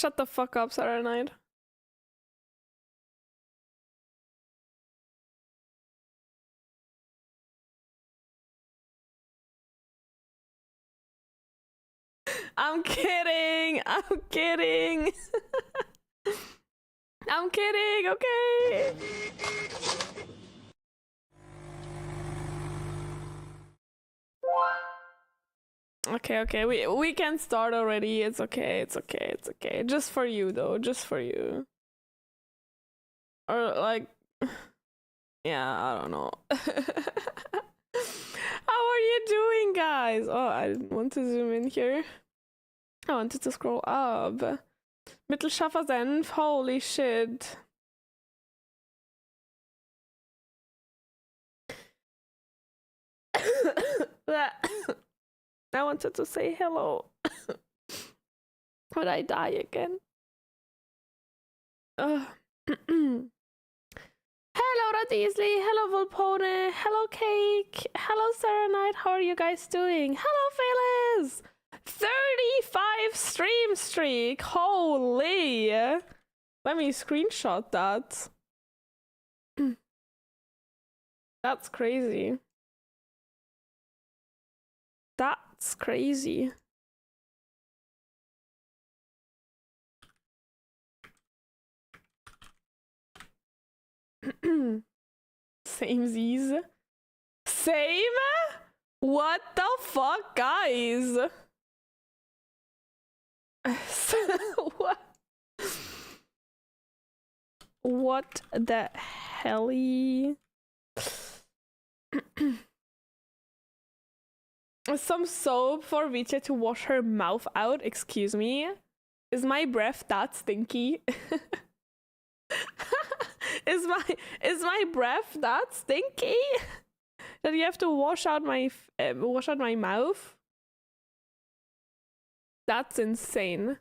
Shut the fuck up, Sarah Knight. I'm kidding. I'm kidding. I'm kidding. Okay. Okay. We can start already. It's okay. It's okay. It's okay. Just for you though. Just for you. Or like, yeah, I don't know. How are you doing, guys? Oh, I didn't want to zoom in here. I wanted to scroll up. Mittelschaffer Senf, holy shit. I wanted to say hello. Would I die again? Hello, Radisli. Hello, Volpone. Hello, Cake. Hello, Sarah Knight. How are you guys doing? Hello, Phyllis. 35 stream streak. Holy. Let me screenshot that. That's crazy. That's crazy. Same Z's. Same? What the fuck, guys? What? What the helly? Some soap for Vitya to wash her mouth out. Excuse me? Is my breath that stinky? Is my breath that stinky? That you have to wash out my mouth? That's insane.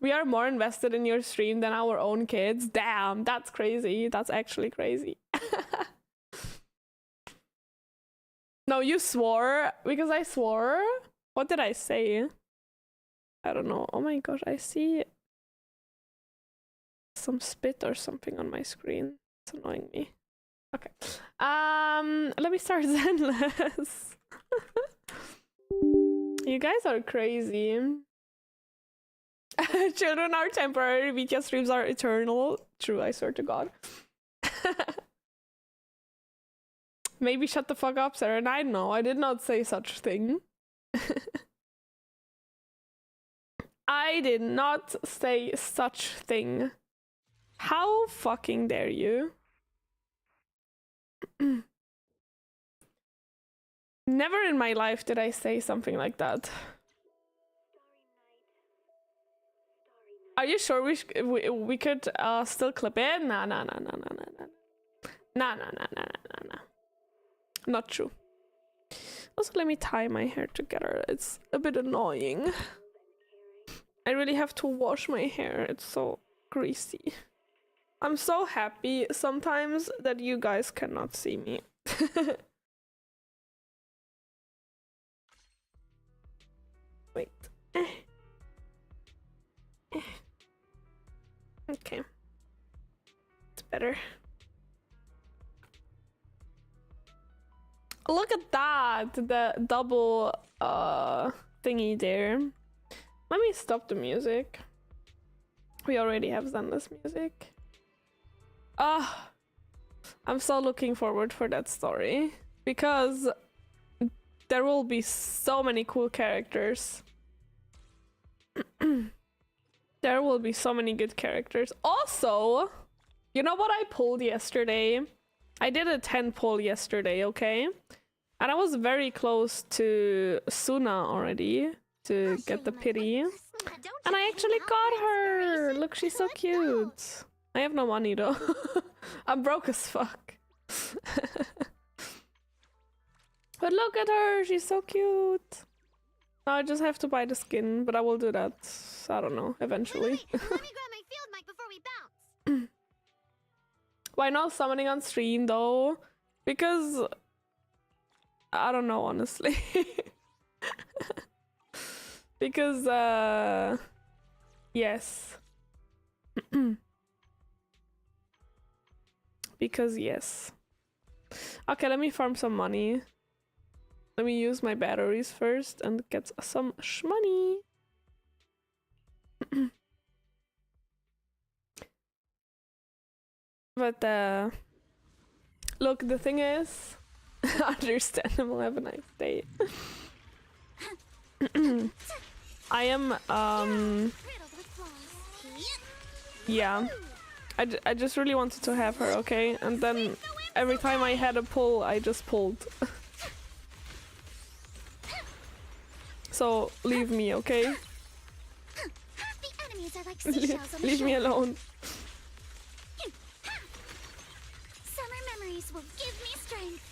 We are more invested in your stream than our own kids. Damn, that's crazy. That's actually crazy. No, you swore because I swore. What did I say? I don't know. Oh my gosh, I see some spit or something on my screen. It's annoying me. Okay. Let me start Zenless. You guys are crazy. Children are temporary, Vitya streams are eternal. True, I swear to God. Maybe shut the fuck up, Sarah. And I know, I did not say such thing. I did not say such thing. How fucking dare you? Never in my life did I say something like that. Are you sure we could still clip it? Nah. Not true. Also, let me tie my hair together. It's a bit annoying. I really have to wash my hair. It's so greasy. I'm so happy sometimes that you guys cannot see me. Wait. Okay. It's better. Look at that! The double thingy there. Let me stop the music. We already have Zenless music. I'm so looking forward for that story. Because there will be so many cool characters. There will be so many good characters. Also, you know what I pulled yesterday? I did a 10 pull yesterday, okay? And I was very close to Suna already to get the pity. And I actually got her! Look, she's so cute. I have no money though. I'm broke as fuck. But look at her, she's so cute. Now I just have to buy the skin, but I will do that, I don't know, eventually. Wait. Let me grab my field mic before we bounce. Why not summoning on stream though? Because I don't know, honestly. Because yes. Because yes. Okay, let me farm some money. Let me use my batteries first and get some shmoney. But look, the thing is, understandable. Have a nice day. I am yeah. I just really wanted to have her, okay? And then every time I had a pull, I just pulled. So leave me, okay? The enemies are like seashells on the Leave me shore. alone. Summer memories will give me strength.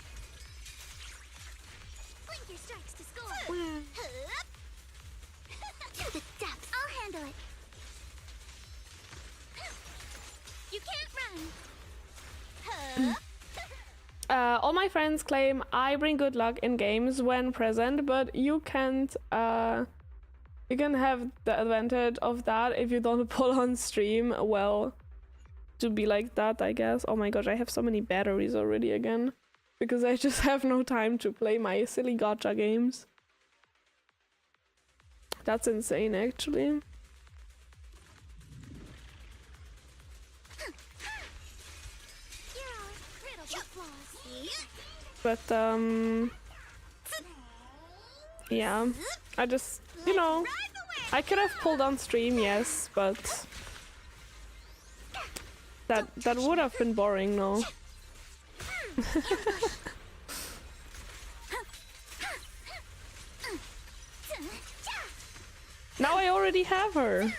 Blink your strikes to score. The depths. I'll handle it. You can't run. All my friends claim I bring good luck in games when present, but you can't. You can have the advantage of that if you don't pull on stream. Well, to be like that, I guess. Oh my gosh, I have so many batteries already again. Because I just have no time to play my silly gacha games. That's insane, actually. But, yeah. I just, you know, I could have pulled on stream, yes, but that would have been boring, no? Now I already have her.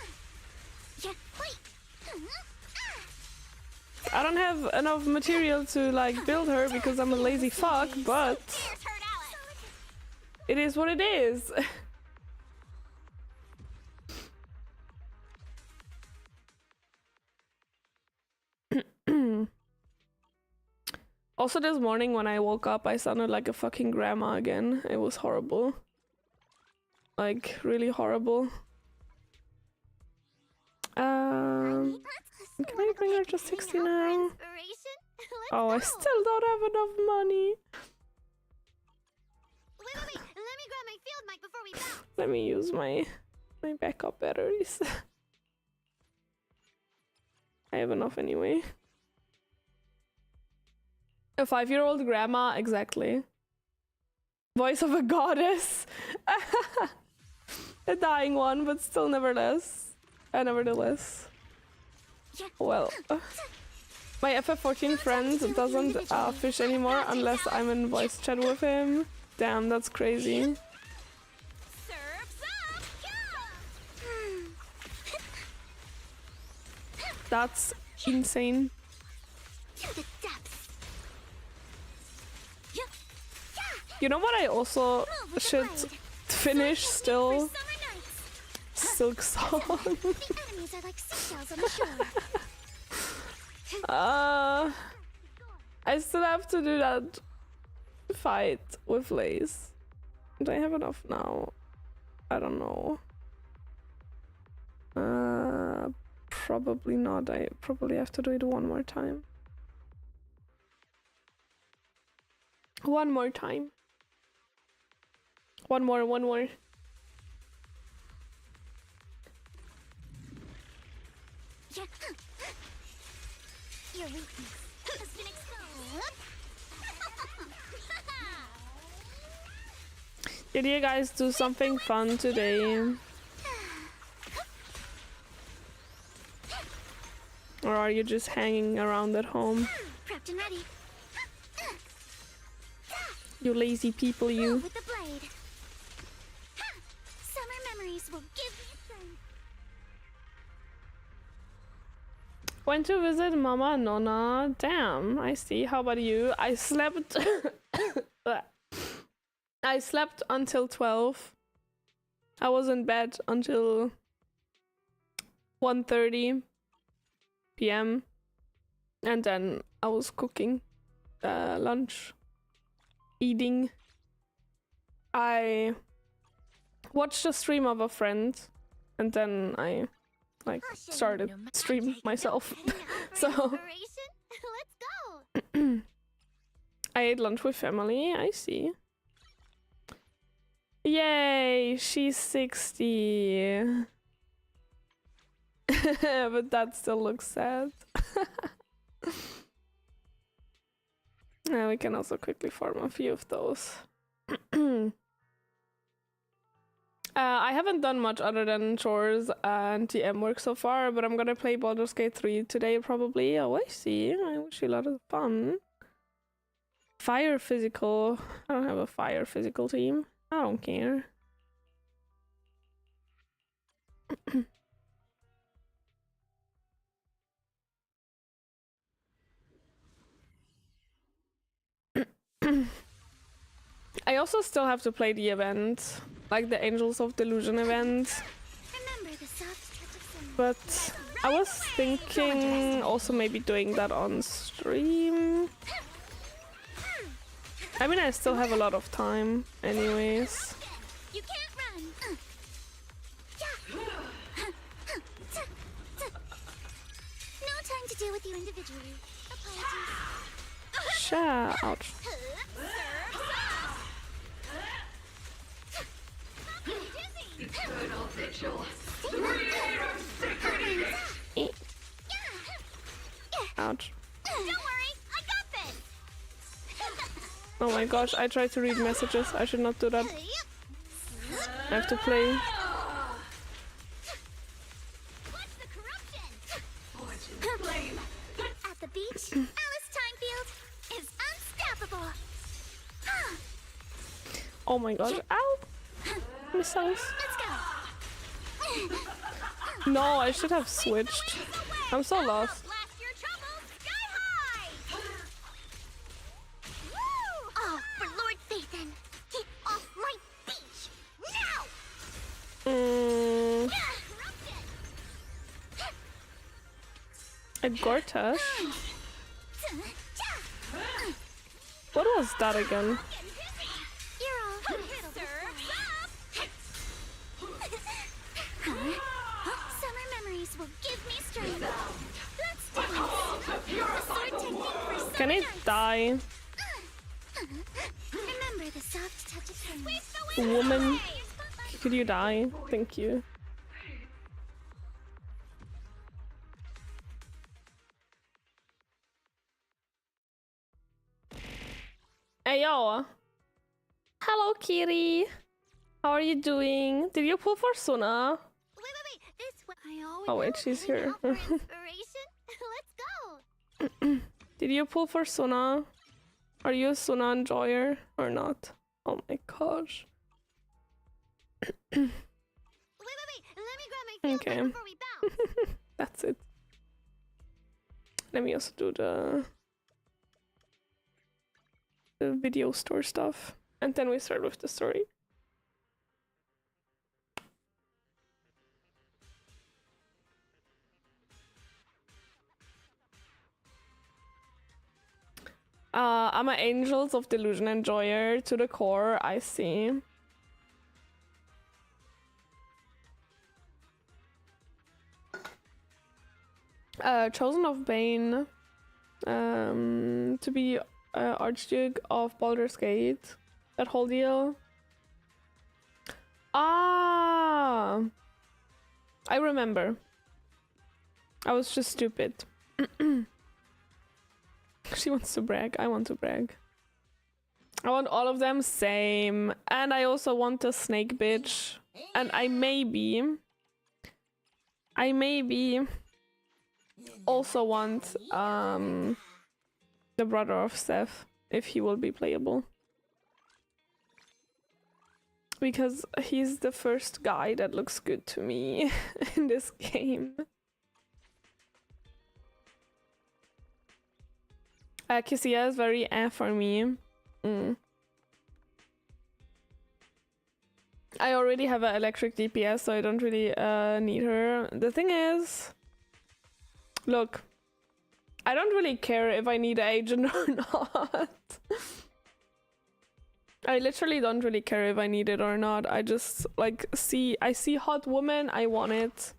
I don't have enough material to like build her because I'm a lazy fuck, but it is what it is. Also this morning when I woke up I sounded like a fucking grandma again. It was horrible. Like really horrible. Can I bring her to 60 now? Oh, I still don't have enough money. Wait, let me grab my field mic before we bounce. Let me use my backup batteries. I have enough anyway. A 5-year-old grandma, exactly. Voice of a goddess. A dying one, but still nevertheless. Well, my FF14 friend doesn't fish anymore unless I'm in voice chat with him. Damn, that's crazy. That's insane. You know what I also should finish still? Silk Song. I still have to do that fight with Lace. Do I have enough now? I don't know. Probably not. I probably have to do it one more time. One more time. One more. Your weakness has been exposed. Did you guys do something fun today? Or are you just hanging around at home? Prepped and ready. You lazy people, you. With the blade. Summer memories will give me strength. Went to visit Mama and Nonna. Damn, I see. How about you? I slept. I slept until 12. I was in bed until 1:30 p.m. and then I was cooking lunch, eating. I watched a stream of a friend, and then I like started stream myself. So Let's go. I ate lunch with family. I see. Yay, she's 60. But that still looks sad. We can also quickly farm a few of those. I haven't done much other than chores and TM work so far, but I'm gonna play Baldur's Gate 3 today probably. Oh, I see. I wish you a lot of fun. Fire physical. I don't have a fire physical team. I don't care. I also still have to play the event, like the Angels of Delusion event. But I was thinking also maybe doing that on stream. I mean, I still have a lot of time anyways. You can't run. No time to deal with you individually. Apologies. Shout out. Eternal vigil. Creator security. Ouch. Don't worry, I got this. Oh my gosh, I tried to read messages. I should not do that. I have to play. What's the corruption? Fortune flame. At the beach, Alice Timefield is unstoppable. Oh my gosh. Ow! Missiles. Let's go. No, I should have switched. I'm so lost. Blast your troubles sky high. Woo! Oh, for Lord Phaethon, get off my beach now. A Gortash? What was that again? You're all serves up. Summer memories will give me strength. Let's dance. The sword technique for Can it die? Remember the soft touch of spring. Woman, could you die? Thank you. Hey yo! Hello Kiri! How are you doing? Did you pull for Suna? Wait. This one. I always Oh wait, she's here. for inspiration. Let's go. Did you pull for Suna? Are you a Suna enjoyer or not? Oh my gosh. Wait. Let me grab my field Okay. before we bounce. That's it. Let me also do the video store stuff. And then we start with the story. I'm an Angels of Delusion enjoyer to the core, I see. Chosen of Bane to be Archduke of Baldur's Gate. That whole deal. Ah, I remember. I was just stupid. She wants to brag. I want to brag. I want all of them, same. And I also want a snake bitch. And I maybe also want the brother of Seth, if he will be playable. Because he's the first guy that looks good to me in this game. Kissia is very for me. I already have an electric DPS, so I don't really need her. The thing is, look, I don't really care if I need an agent or not. I literally don't really care if I need it or not. I just like I see hot woman, I want it.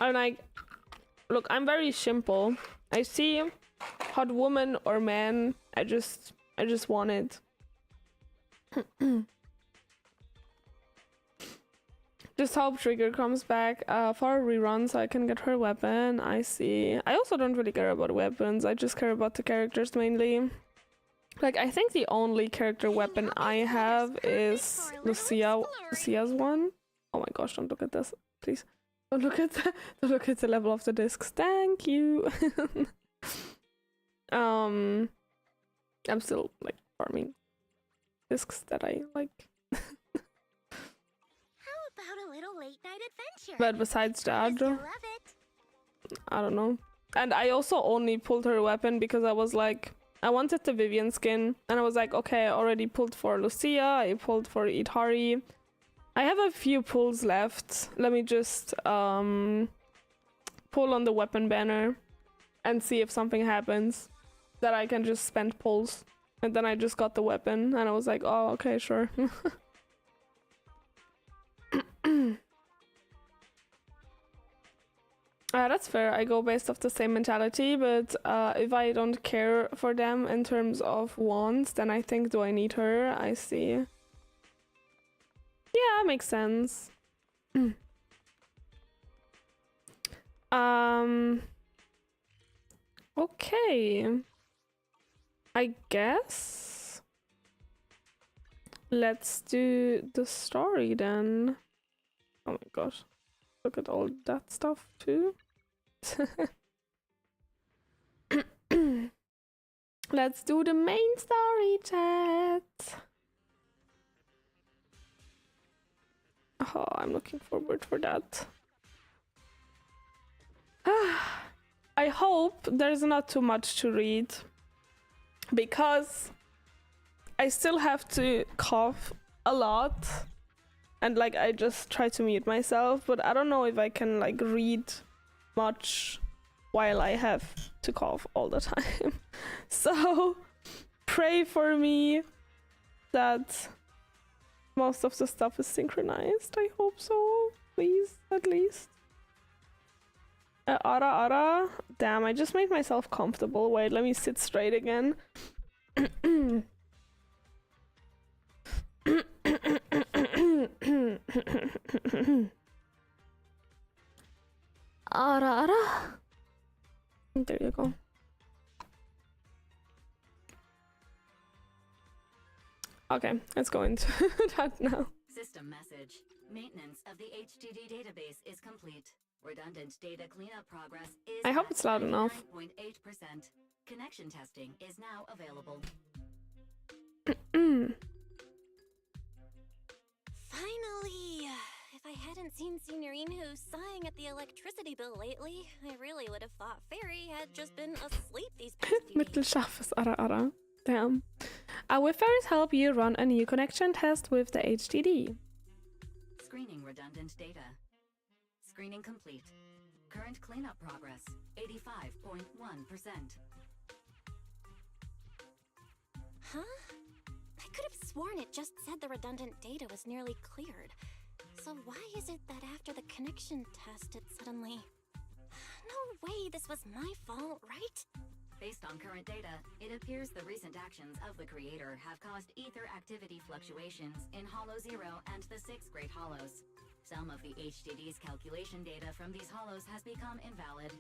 I'm like, look, I'm very simple. I see hot woman or man, I just want it. Just hope Trigger comes back for a rerun so I can get her weapon. I see. I also don't really care about weapons. I just care about the characters mainly. Like, I think the only character weapon I have is Lucia's one. Oh my gosh, don't look at this, please. Don't look at the level of the discs. Thank you. I'm still like farming discs that I like. How about a little late night adventure? But besides that, You'll love it. I don't know. And I also only pulled her weapon because I was like, I wanted the Vivian skin, and I was like, okay, I already pulled for Lucia, I pulled for Itari. I have a few pulls left. Let me just pull on the weapon banner and see if something happens that I can just spend pulls. And then I just got the weapon, and I was like, oh, okay, sure. That's fair. I go based off the same mentality, but if I don't care for them in terms of wants, then I think, do I need her? I see. Yeah, makes sense. Okay. I guess let's do the story then. Oh my gosh. Look at all that stuff too. Let's do the main story, chat. Oh, I'm looking forward for that. I hope there's not too much to read, because I still have to cough a lot. And like, I just try to mute myself, but I don't know if I can like read much while I have to cough all the time. So pray for me that most of the stuff is synchronized. I hope so, please, at least. Ara. Damn, I just made myself comfortable. Wait, let me sit straight again. Ara. There you go. Okay, let's go into that now. System message. Maintenance of the HDD database is complete. Redundant data cleanup progress is I hope it's loud enough. 99.8%. Connection testing is now available. Finally! If I hadn't seen Signorine Who sighing at the electricity bill lately, I really would have thought Fairy had just been asleep these past few days. Mittelscharfes Ara. Damn. With Fairy's help, you run a new connection test with the HDD. Screening redundant data. Screening complete. Current cleanup progress, 85.1%. Huh? I could have sworn it just said the redundant data was nearly cleared. So why is it that after the connection test it suddenly... No way this was my fault, right? Based on current data, it appears the recent actions of the creator have caused ether activity fluctuations in Hollow 0 and the 6 Great Hollows. Some of the HDD's calculation data from these hollows has become invalid.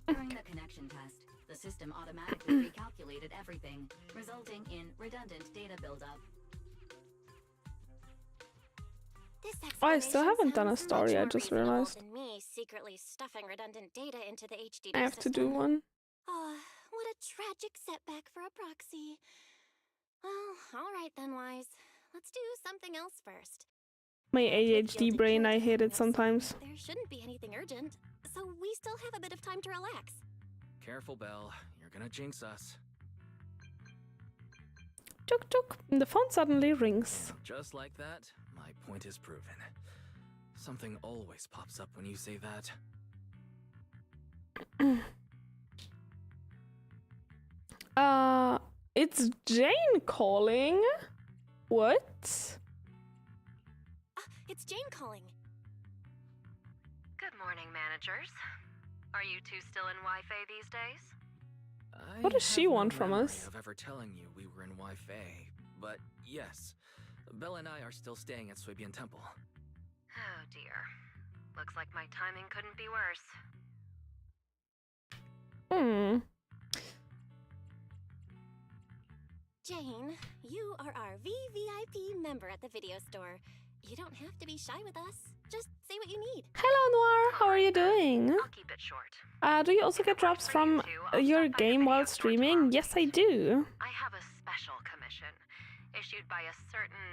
During the connection test, the system automatically recalculated everything, resulting in redundant data buildup. Oh, I still haven't done a story, I just realized. Than me secretly stuffing redundant data into the HDD I have to do system. one. Oh, what a tragic setback for a proxy. Well, alright then, Wise. Let's do something else first. My ADHD brain, I hate it sometimes. There shouldn't be anything urgent, so we still have a bit of time to relax. Careful, Belle. You're gonna jinx us. Tuk tuk. The phone suddenly rings. Just like that, my point is proven. Something always pops up when you say that. It's Jane calling. What? It's Jane calling. Good morning, managers. Are you two still in Wi-Fi these days? What does she want from us? Of ever telling you we were in Wi-Fi, but yes, Belle and I are still staying at Suibian Temple. Oh dear. Looks like my timing couldn't be worse. Jane, you are our VVIP member at the video store. You don't have to be shy with us. Just say what you need. Hello, Noir. How are you doing? I'll keep it short. Do you also get drops from your game while streaming? Yes, I do. I have a special commission issued by a certain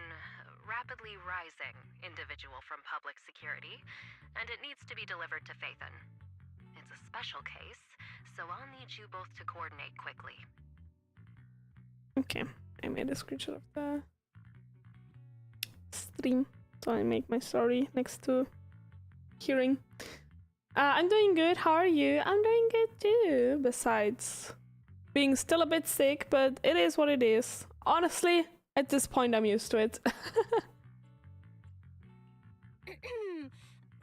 rapidly rising individual from public security, and it needs to be delivered to Phaethon. It's a special case, so I'll need you both to coordinate quickly. Okay, I made a screenshot of the stream, so I make my story next to hearing. I'm doing good. How are you? I'm doing good too. Besides being still a bit sick, but it is what it is. Honestly, at this point, I'm used to it.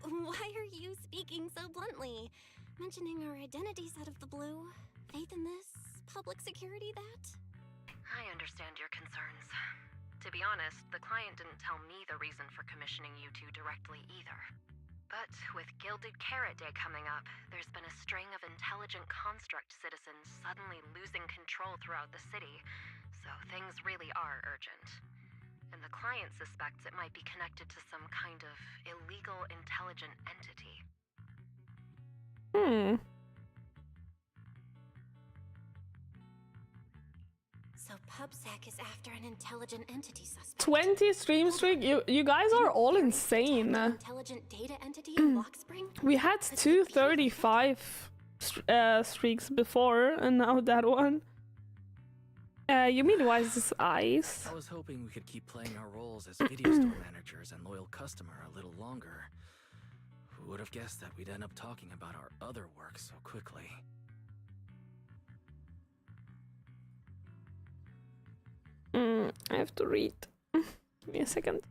Why are you speaking so bluntly? Mentioning our identities out of the blue? Faith in this? Public security that? I understand your concerns. To be honest, the client didn't tell me the reason for commissioning you two directly either. But with Gilded Carrot Day coming up, there's been a string of intelligent construct citizens suddenly losing control throughout the city, so things really are urgent. And the client suspects it might be connected to some kind of illegal intelligent entity. So PubSec is after an intelligent entity suspect. 20 stream streak? You guys are all insane. Intelligent data entity in Lockspring? We had 235 streaks before, and now that one. You mean Wise's eyes? I was hoping we could keep playing our roles as video store managers and loyal customer a little longer. Who would have guessed that we'd end up talking about our other work so quickly? I have to read. Give me a second.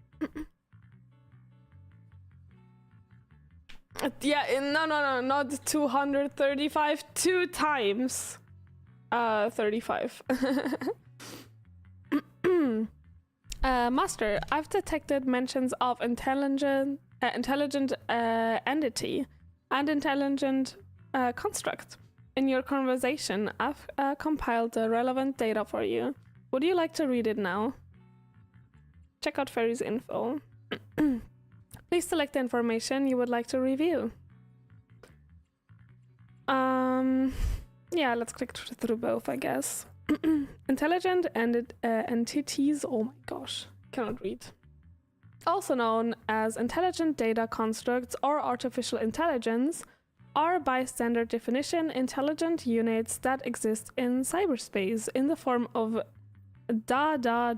Yeah, no, not 235. 2 times 35. Master, I've detected mentions of intelligent entity and intelligent construct. In your conversation, I've compiled the relevant data for you. Would you like to read it now? Check out Fairy's info. Please select the information you would like to review. Yeah, let's click through both, I guess. Intelligent entities, oh my gosh, cannot read. Also known as intelligent data constructs or artificial intelligence, are by standard definition intelligent units that exist in cyberspace in the form of data.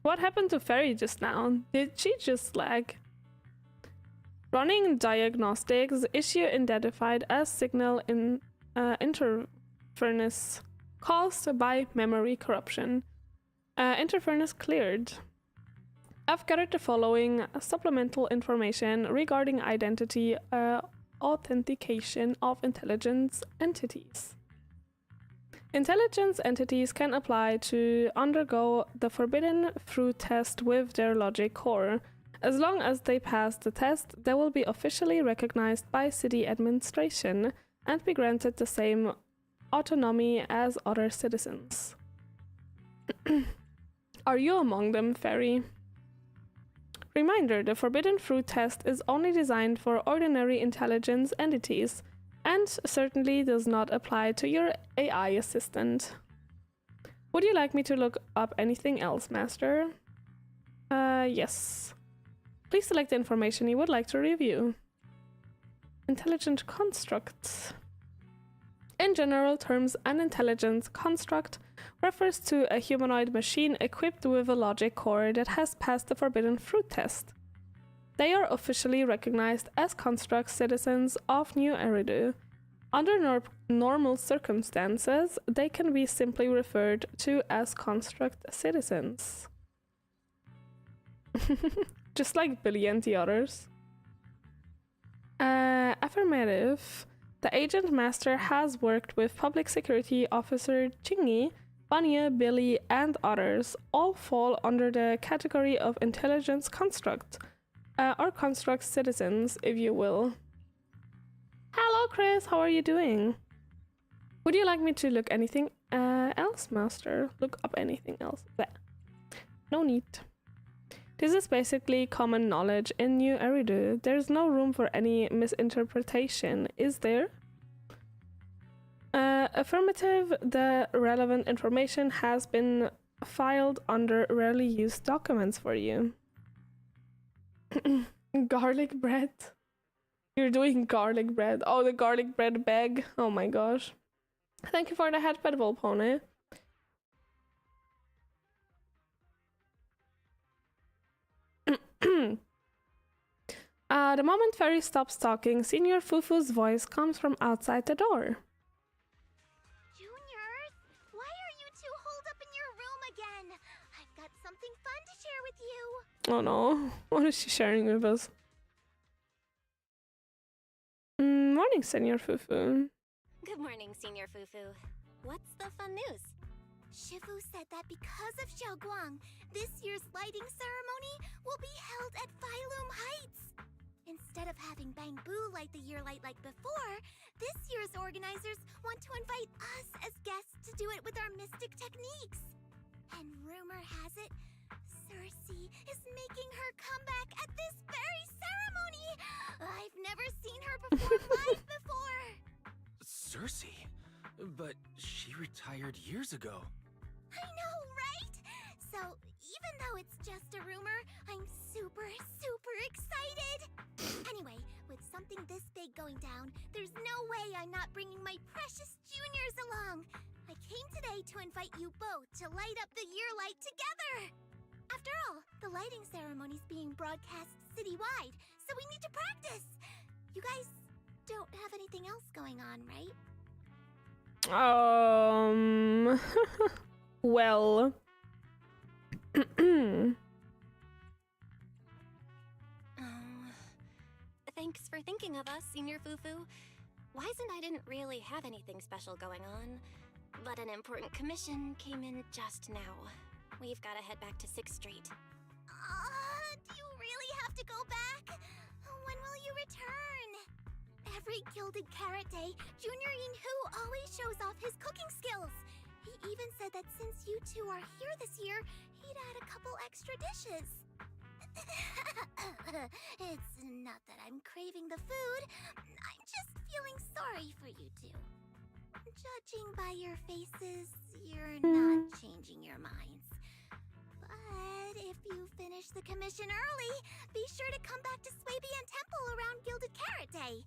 What happened to Fairy just now? Did she just lag? Running diagnostics, issue identified as signal in interference caused by memory corruption. Interference cleared. I've gathered the following supplemental information regarding identity authentication of intelligence entities. Intelligence entities can apply to undergo the forbidden fruit test with their logic core. As long as they pass the test, they will be officially recognized by city administration and be granted the same autonomy as other citizens. Are you among them, Fairy? Reminder, the forbidden fruit test is only designed for ordinary intelligence entities and certainly does not apply to your AI assistant. Would you like me to look up anything else, Master? Yes. Please select the information you would like to review. Intelligent constructs. In general terms, an intelligence construct refers to a humanoid machine equipped with a logic core that has passed the forbidden fruit test. They are officially recognized as construct citizens of New Eridu Under normal circumstances, they can be simply referred to as construct citizens. Just like Billy and the others. Affirmative. The Agent Master has worked with Public Security Officer Chingy, Vanya, Billy, and others. All fall under the category of intelligence construct, or construct citizens, if you will. Hello, Chris. How are you doing? Would you like me to look anything else, Master? Look up anything else? Bleh. No need. This is basically common knowledge in New Eridu. There's no room for any misinterpretation, is there? Affirmative. The relevant information has been filed under rarely used documents for you. Garlic bread. You're doing garlic bread. Oh, the garlic bread bag. Oh my gosh. Thank you for the headbed, Pony. The moment Fairy stops talking, Senior Fufu's voice comes from outside the door. Juniors, why are you two holed up in your room again? I've got something fun to share with you. Oh no, what is she sharing with us? Morning, Senior Fufu. Good morning, Senior Fufu. What's the fun news? Shifu said that because of Xiaoguang, this year's lighting ceremony will be held at Phylum Heights. Instead of having Bangbu light the year light like before, this year's organizers want to invite us as guests to do it with our mystic techniques. And rumor has it, Cersei is making her comeback at this very ceremony. I've never seen her perform live before. Cersei? But she retired years ago. I know, right? So, even though it's just a rumor, I'm super excited! Anyway, with something this big going down, there's no way I'm not bringing my precious juniors along! I came today to invite you both to light up the year light together! After all, the lighting ceremony's being broadcast citywide, so we need to practice! You guys don't have anything else going on, right? Well... Thanks for thinking of us, Senior Fufu. Wise and I didn't really have anything special going on, but an important commission came in just now. We've got to head back to 6th Street. Do you really have to go back? When will you return? Every Gilded Carrot Day, Junior Yinhu always shows off his cooking skills. He even said that since you two are here this year, he'd add a couple extra dishes. It's not that I'm craving the food. I'm just feeling sorry for you two. Judging by your faces, you're not changing your minds. But if you finish the commission early, be sure to come back to Swabian Temple around Gilded Carrot Day.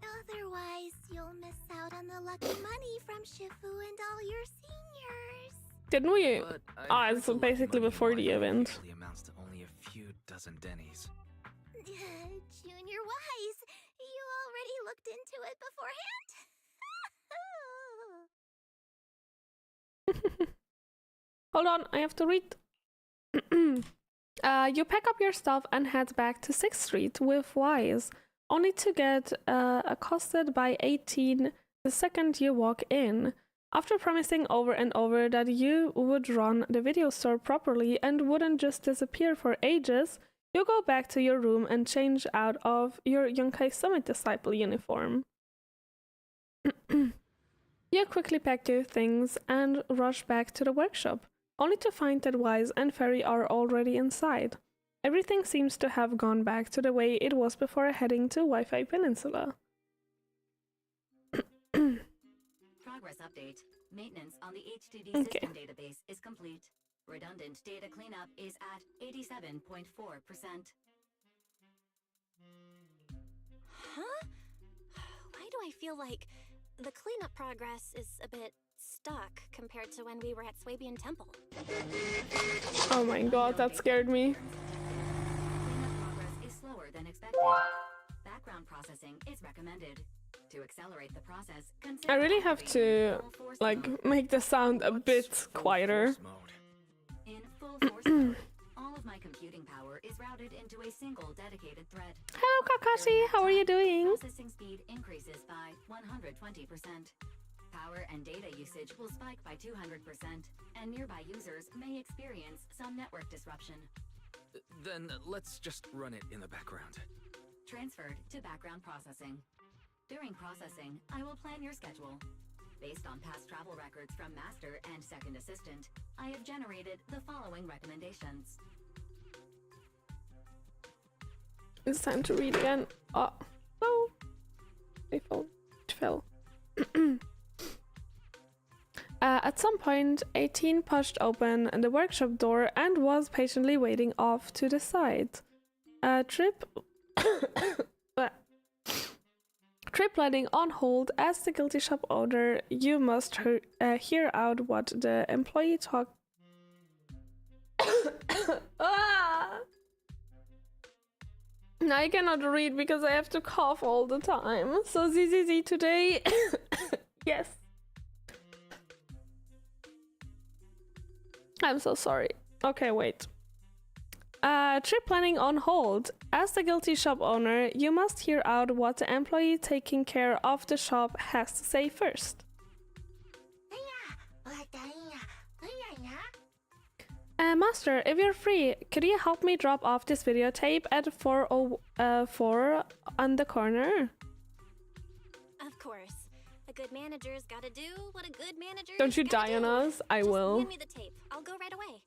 Otherwise, you'll miss out on the lucky money from Shifu and all your seniors. Didn't we? It's It's basically before the event. Usually amounts to only a few dozen dennies. Junior Wise, you already looked into it beforehand? Hold on, I have to read. You pack up your stuff and head back to 6th Street with Wise, only to get accosted by 18 the second you walk in. After promising over and over that you would run the video store properly and wouldn't just disappear for ages, you go back to your room and change out of your Yunkai Summit Disciple uniform. You quickly pack your things and rush back to the workshop, only to find that Wise and Fairy are already inside. Everything seems to have gone back to the way it was before heading to Wi-Fi Peninsula. Progress update. Maintenance on the HDD system database is complete. Redundant data cleanup is at 87.4%. Huh? Why do I feel like the cleanup progress is a bit stuck compared to when we were at Swabian Temple? Oh my god, that scared me. Cleanup progress is slower than expected. Background processing is recommended. To accelerate the process, I really have to like make the sound a bit quieter. Force mode? In full force mode, all of my computing power is routed into a single dedicated thread. Hello Kakashi, how are you doing? Processing speed increases by 120%. Power and data usage will spike by 200%, and nearby users may experience some network disruption. Then let's just run it in the background. Transferred to background processing. During processing, I will plan your schedule. Based on past travel records from Master and Second Assistant, I have generated the following recommendations. It's time to read again. Oh, no. My phone fell. At some point, 18 pushed open the workshop door and was patiently waiting off to the side. Trip lighting on hold. As the guilty shop owner, you must hear out what the employee talk. Now I cannot read because I have to cough all the time. So ZZZ today. Yes. I'm so sorry. Okay, wait. Trip planning on hold. As the guilty shop owner, you must hear out what the employee taking care of the shop has to say first. Master, if you're free, could you help me drop off this videotape at 404 on the corner? Of course. A good manager's gotta do what a good manager. Don't you die on us? I will. Hand me the tape. I'll go right away.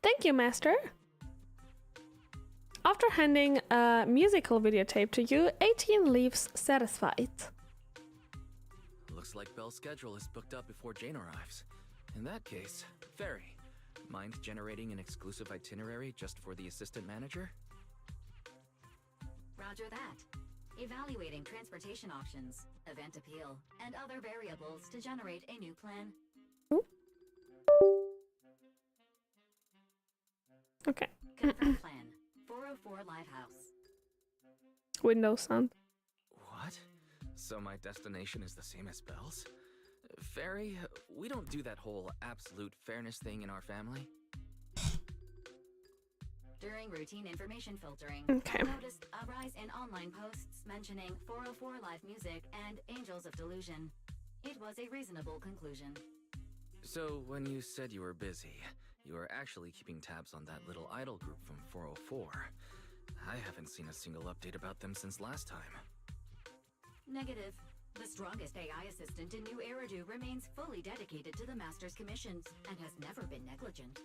Thank you, Master. After handing a musical videotape to you, 18 leaves satisfied. Looks like Belle's schedule is booked up before Jane arrives. In that case, Ferry, mind generating an exclusive itinerary just for the assistant manager? Roger that. Evaluating transportation options, event appeal, and other variables to generate a new plan. Ooh. Okay. Confirm plan. 404 Live House. Windows sound. What? So my destination is the same as Belle's? Ferry, we don't do that whole absolute fairness thing in our family. During routine information filtering, Okay. I noticed a rise in online posts mentioning 404 Live Music and Angels of Delusion. It was a reasonable conclusion. So when you said you were busy, you were actually keeping tabs on that little idol group from 404. I haven't seen a single update about them since last time. Negative. The strongest AI assistant in New Eridu remains fully dedicated to the Master's commissions and has never been negligent.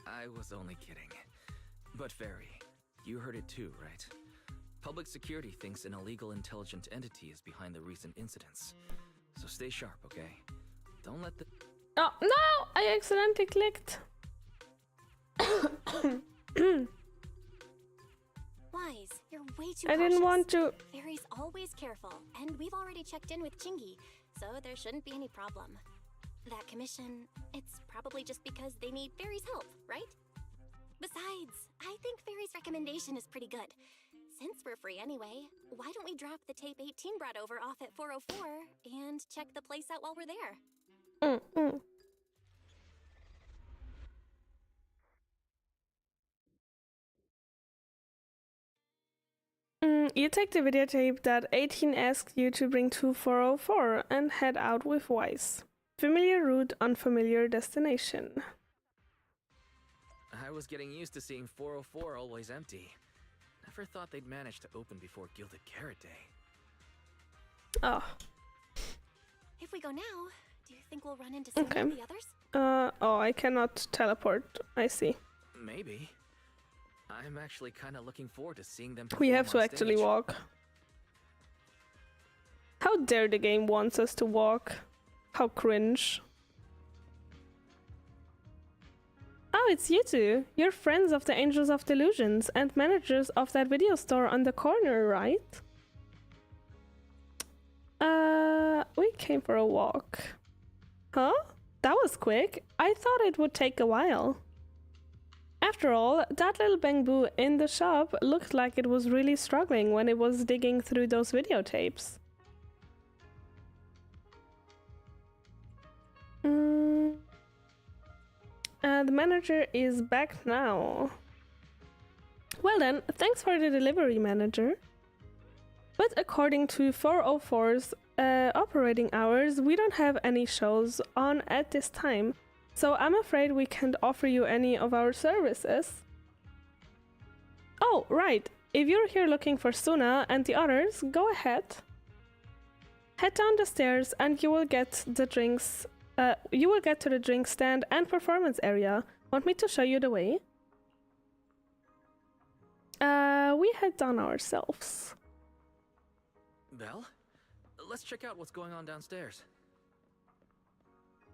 I was only kidding. But Ferry, you heard it too, right? Public security thinks an illegal intelligent entity is behind the recent incidents. So stay sharp, okay? Don't let the... Oh, no! I accidentally clicked. Wise, you're way too I didn't cautious. want to... Fairy's always careful, and we've already checked in with Chingy, so there shouldn't be any problem. That commission, it's probably just because they need Fairy's help, right? Besides, I think Fairy's recommendation is pretty good. Since we're free anyway, why don't we drop the tape 18 brought over off at 404 and check the place out while we're there? You take the videotape that 18 asked you to bring to 404 and head out with Wise. Familiar route, unfamiliar destination. I was getting used to seeing 404 always empty. Never thought they'd manage to open before Gilded Carrot Day. Oh. If we go now, do you think we'll run into some Okay. of the others? Oh, I cannot teleport. I see. Maybe. I'm actually kind of looking forward to seeing them We perform have to on actually stage. walk. How dare the game wants us to walk? How cringe. Oh, it's you two. You're friends of the Angels of Delusions and managers of that video store on the corner, right? We came for a walk. Huh? That was quick. I thought it would take a while. After After all, that little bamboo in the shop looked like it was really struggling when it was digging through those videotapes. The manager is back now. Well then, thanks for the delivery, manager. But according to 404's operating hours, we don't have any shows on at this time, so I'm afraid we can't offer you any of our services. Oh, right. If you're here looking for Suna and the others, go ahead. Head down the stairs and you will get the drinks. You will get to the drink stand and performance area. Want me to show you the way? We head down ourselves. Belle? Let's check out what's going on downstairs.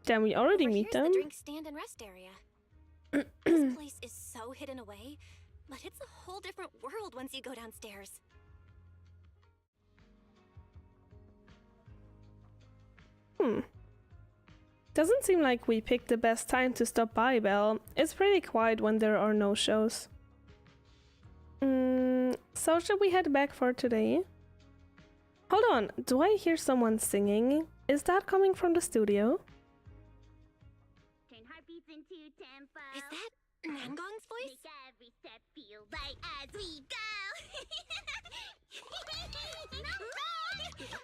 Then we already Over meet here's them. the drink stand and rest area. This place is so hidden away, but it's a whole different world once you go downstairs. Doesn't seem like we picked the best time to stop by, Belle. It's pretty quiet when there are no shows. So should we head back for today? Hold on, do I hear someone singing? Is that coming from the studio? Turn heartbeats into tempo. Is that Nangong's voice? Make every step feel right as we go.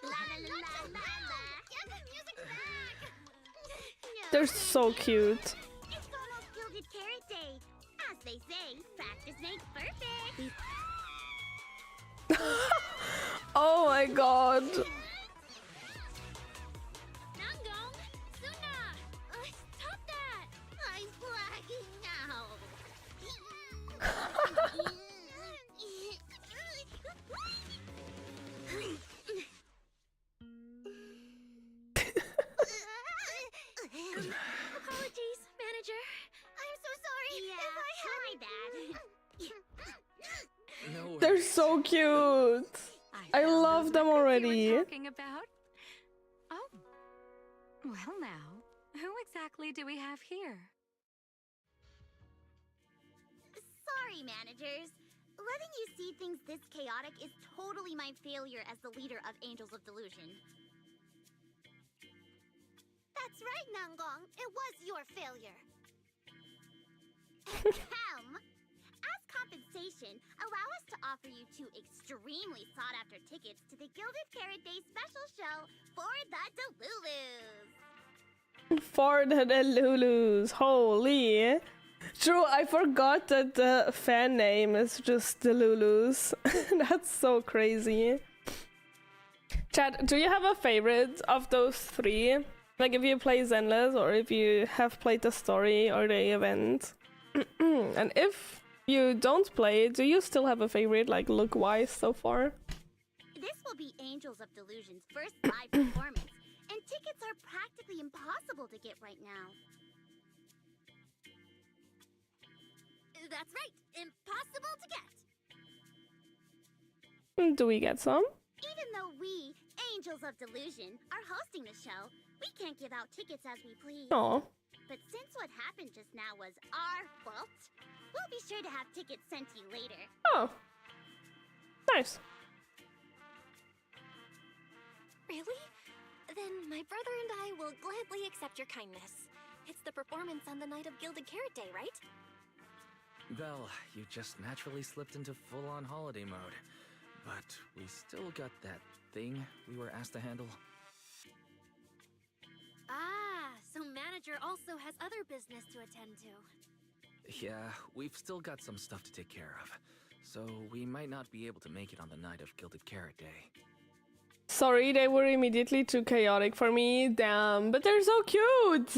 La la la la la la. Get the music back. No, They're so cute. it's almost Gilded Carrot Day. As they say, practice makes perfect. Oh my god. Nangong, Suna, stop that! I'm flagging now. Apologies, manager. I'm so sorry. Yeah, if I had my bad. No worries. They're so cute. I found love those them records already. You were talking about. Oh, well now, who exactly do we have here? Sorry, managers. Letting you see things this chaotic is totally my failure as the leader of Angels of Delusion. That's right, Nangong. It was your failure. Ahem. As compensation, allow us to offer you 2 extremely sought-after tickets to the Gilded Carrot Day special show for the Delulus. For the Delulus. Holy. True, I forgot that the fan name is just Delulus. That's so crazy. Chad, do you have a favorite of those 3? Like if you play Zenless or if you have played the story or the event? And if you don't play, do you still have a favorite, like look-wise so far? This will be Angels of Delusion's first live performance, and tickets are practically impossible to get right now. That's right, impossible to get. Do we get some? Even though we, Angels of Delusion, are hosting the show, we can't give out tickets as we please. Oh. But since what happened just now was our fault, we'll be sure to have tickets sent to you later. Oh. Nice. Really? Then my brother and I will gladly accept your kindness. It's the performance on the night of Gilded Carrot Day, right? Belle, you just naturally slipped into full-on holiday mode. But we still got that thing we were asked to handle. Ah, so manager also has other business to attend to. Yeah, we've still got some stuff to take care of. So we might not be able to make it on the night of Gilded Carrot Day. Sorry, they were immediately too chaotic for me. Damn, but they're so cute!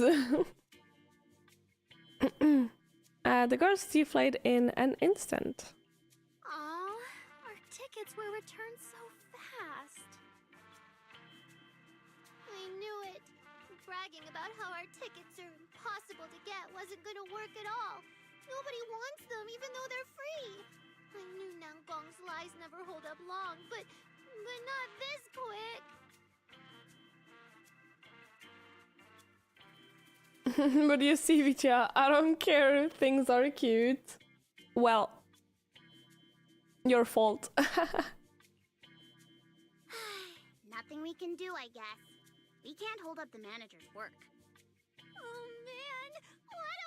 The girls deflate in an instant. Aw, our tickets were returned so fast. I knew it. Bragging about how our tickets are impossible to get wasn't gonna work at all. Nobody wants them, even though they're free. I knew Nangong's lies never hold up long, but not this quick. But you see, Vitya, I don't care if things are cute. Well, your fault. Nothing we can do, I guess. We can't hold up the manager's work. Oh man, what do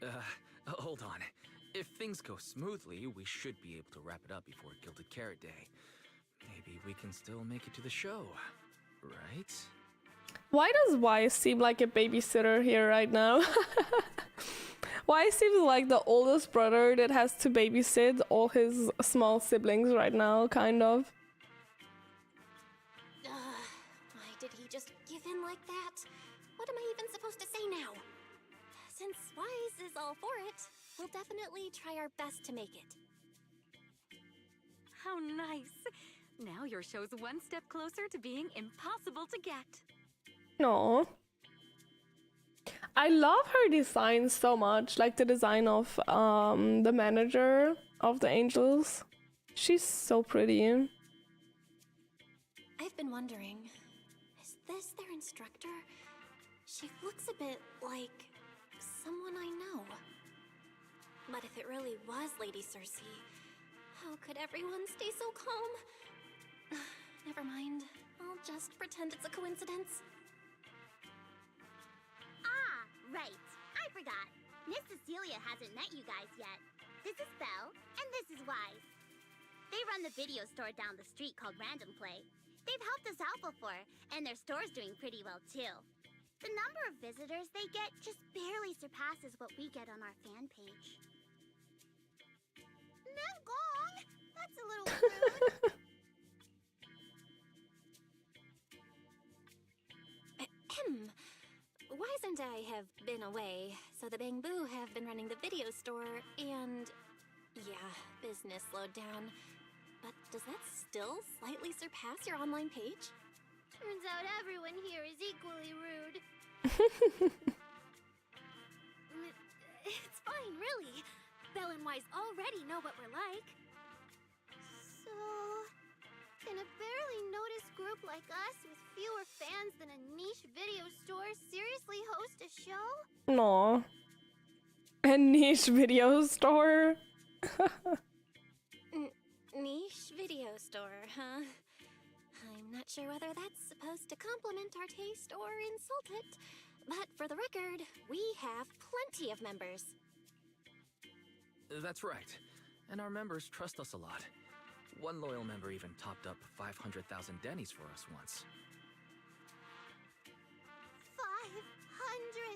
we do? Hold on. If things go smoothly, we should be able to wrap it up before Gilded Carrot Day. Maybe we can still make it to the show, right? Why does Y seem like a babysitter here right now? Y seems like the oldest brother that has to babysit all his small siblings right now, kind of. Why did he just give in like that? What am I even supposed to say now? Since Wise is all for it, we'll definitely try our best to make it. How nice. Now your show's one step closer to being impossible to get. No. I love her design so much, like the design of the manager of the Angels. She's so pretty. I've been wondering, is this their instructor? She looks a bit like someone I know. But if it really was Lady Cersei, how could everyone stay so calm? Never mind. I'll just pretend it's a coincidence. Ah, right. I forgot. Miss Cecilia hasn't met you guys yet. This is Belle, and this is Wise. They run the video store down the street called Random Play. They've helped us out before, and their store's doing pretty well too. The number of visitors they get just barely surpasses what we get on our fan page. Nangong! That's a little rude. Ahem. Wise and I have been away, so the Bamboo have been running the video store, and yeah, business slowed down. But does that still slightly surpass your online page? Turns out everyone here is equally rude. It's fine, really. Belle and Wise already know what we're like. So, can a barely noticed group like us with fewer fans than a niche video store seriously host a show? No. A niche video store? Niche video store, huh? I'm not sure whether that's supposed to compliment our taste or insult it, but for the record, we have plenty of members. That's right. And our members trust us a lot. One loyal member even topped up 500,000 Denny's for us once. 500,000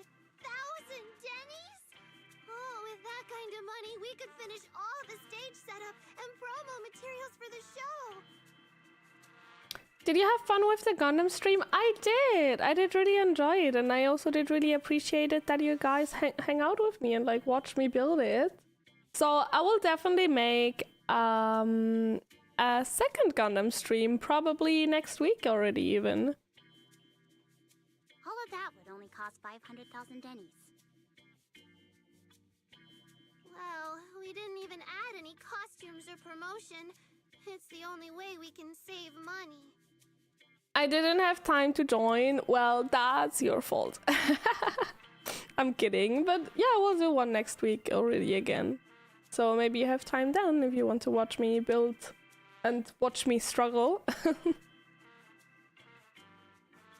Denny's? Oh, with that kind of money, we could finish all the stage setup and promo materials for the show. Did you have fun with the Gundam stream? I did! I did really enjoy it, and I also did really appreciate it that you guys hang out with me and like watch me build it. So I will definitely make a second Gundam stream, probably next week already even. All of that would only cost 500,000 Denny's. Well, we didn't even add any costumes or promotion. It's the only way we can save money. I didn't have time to join. Well, that's your fault. I'm kidding, but yeah, we'll do one next week already again. So maybe you have time then if you want to watch me build and watch me struggle.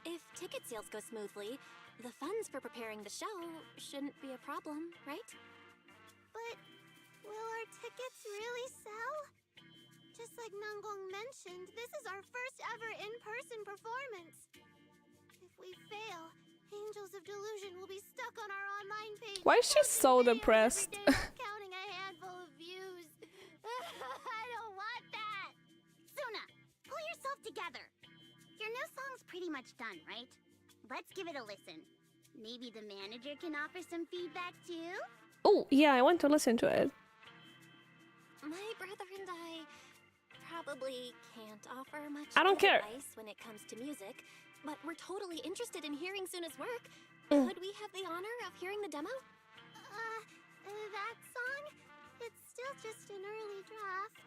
If ticket sales go smoothly, the funds for preparing the show shouldn't be a problem, right? But will our tickets really sell? Just like Nangong mentioned, this is our first ever in-person performance. If we fail, Angels of Delusion will be stuck on our online page. Why is she so depressed? Every day counting a handful of views. I don't want that. Suna, pull yourself together. Your new song's pretty much done, right? Let's give it a listen. Maybe the manager can offer some feedback too? Oh, yeah, I want to listen to it. My brother and I probably can't offer much I don't care. advice when it comes to music, but we're totally interested in hearing Suna's work. Mm. Could we have the honor of hearing the demo? That song? It's still just an early draft.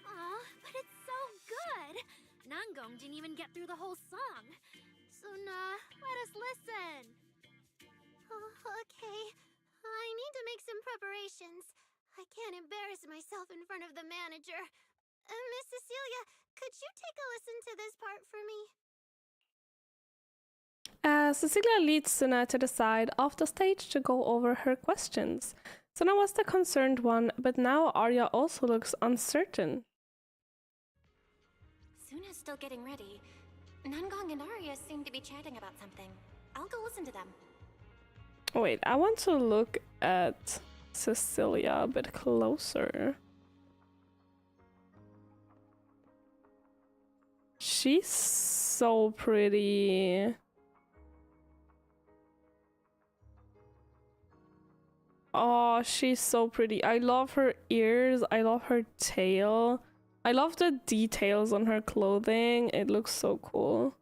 Aw, but it's so good! Nangong didn't even get through the whole song. Suna, let us listen. Oh, okay. preparations. I can't embarrass myself in front of the manager. Miss Cecilia, could you take a listen to this part for me? Cecilia leads Suna to the side of the stage to go over her questions. Suna was the concerned one, but now Arya also looks uncertain. Suna's still getting ready. Nangong and Arya seem to be chatting about something. I'll go listen to them. Wait, I want to look at Cecilia a bit closer. She's so pretty. Oh, she's so pretty. I love her ears. I love her tail. I love the details on her clothing. It looks so cool.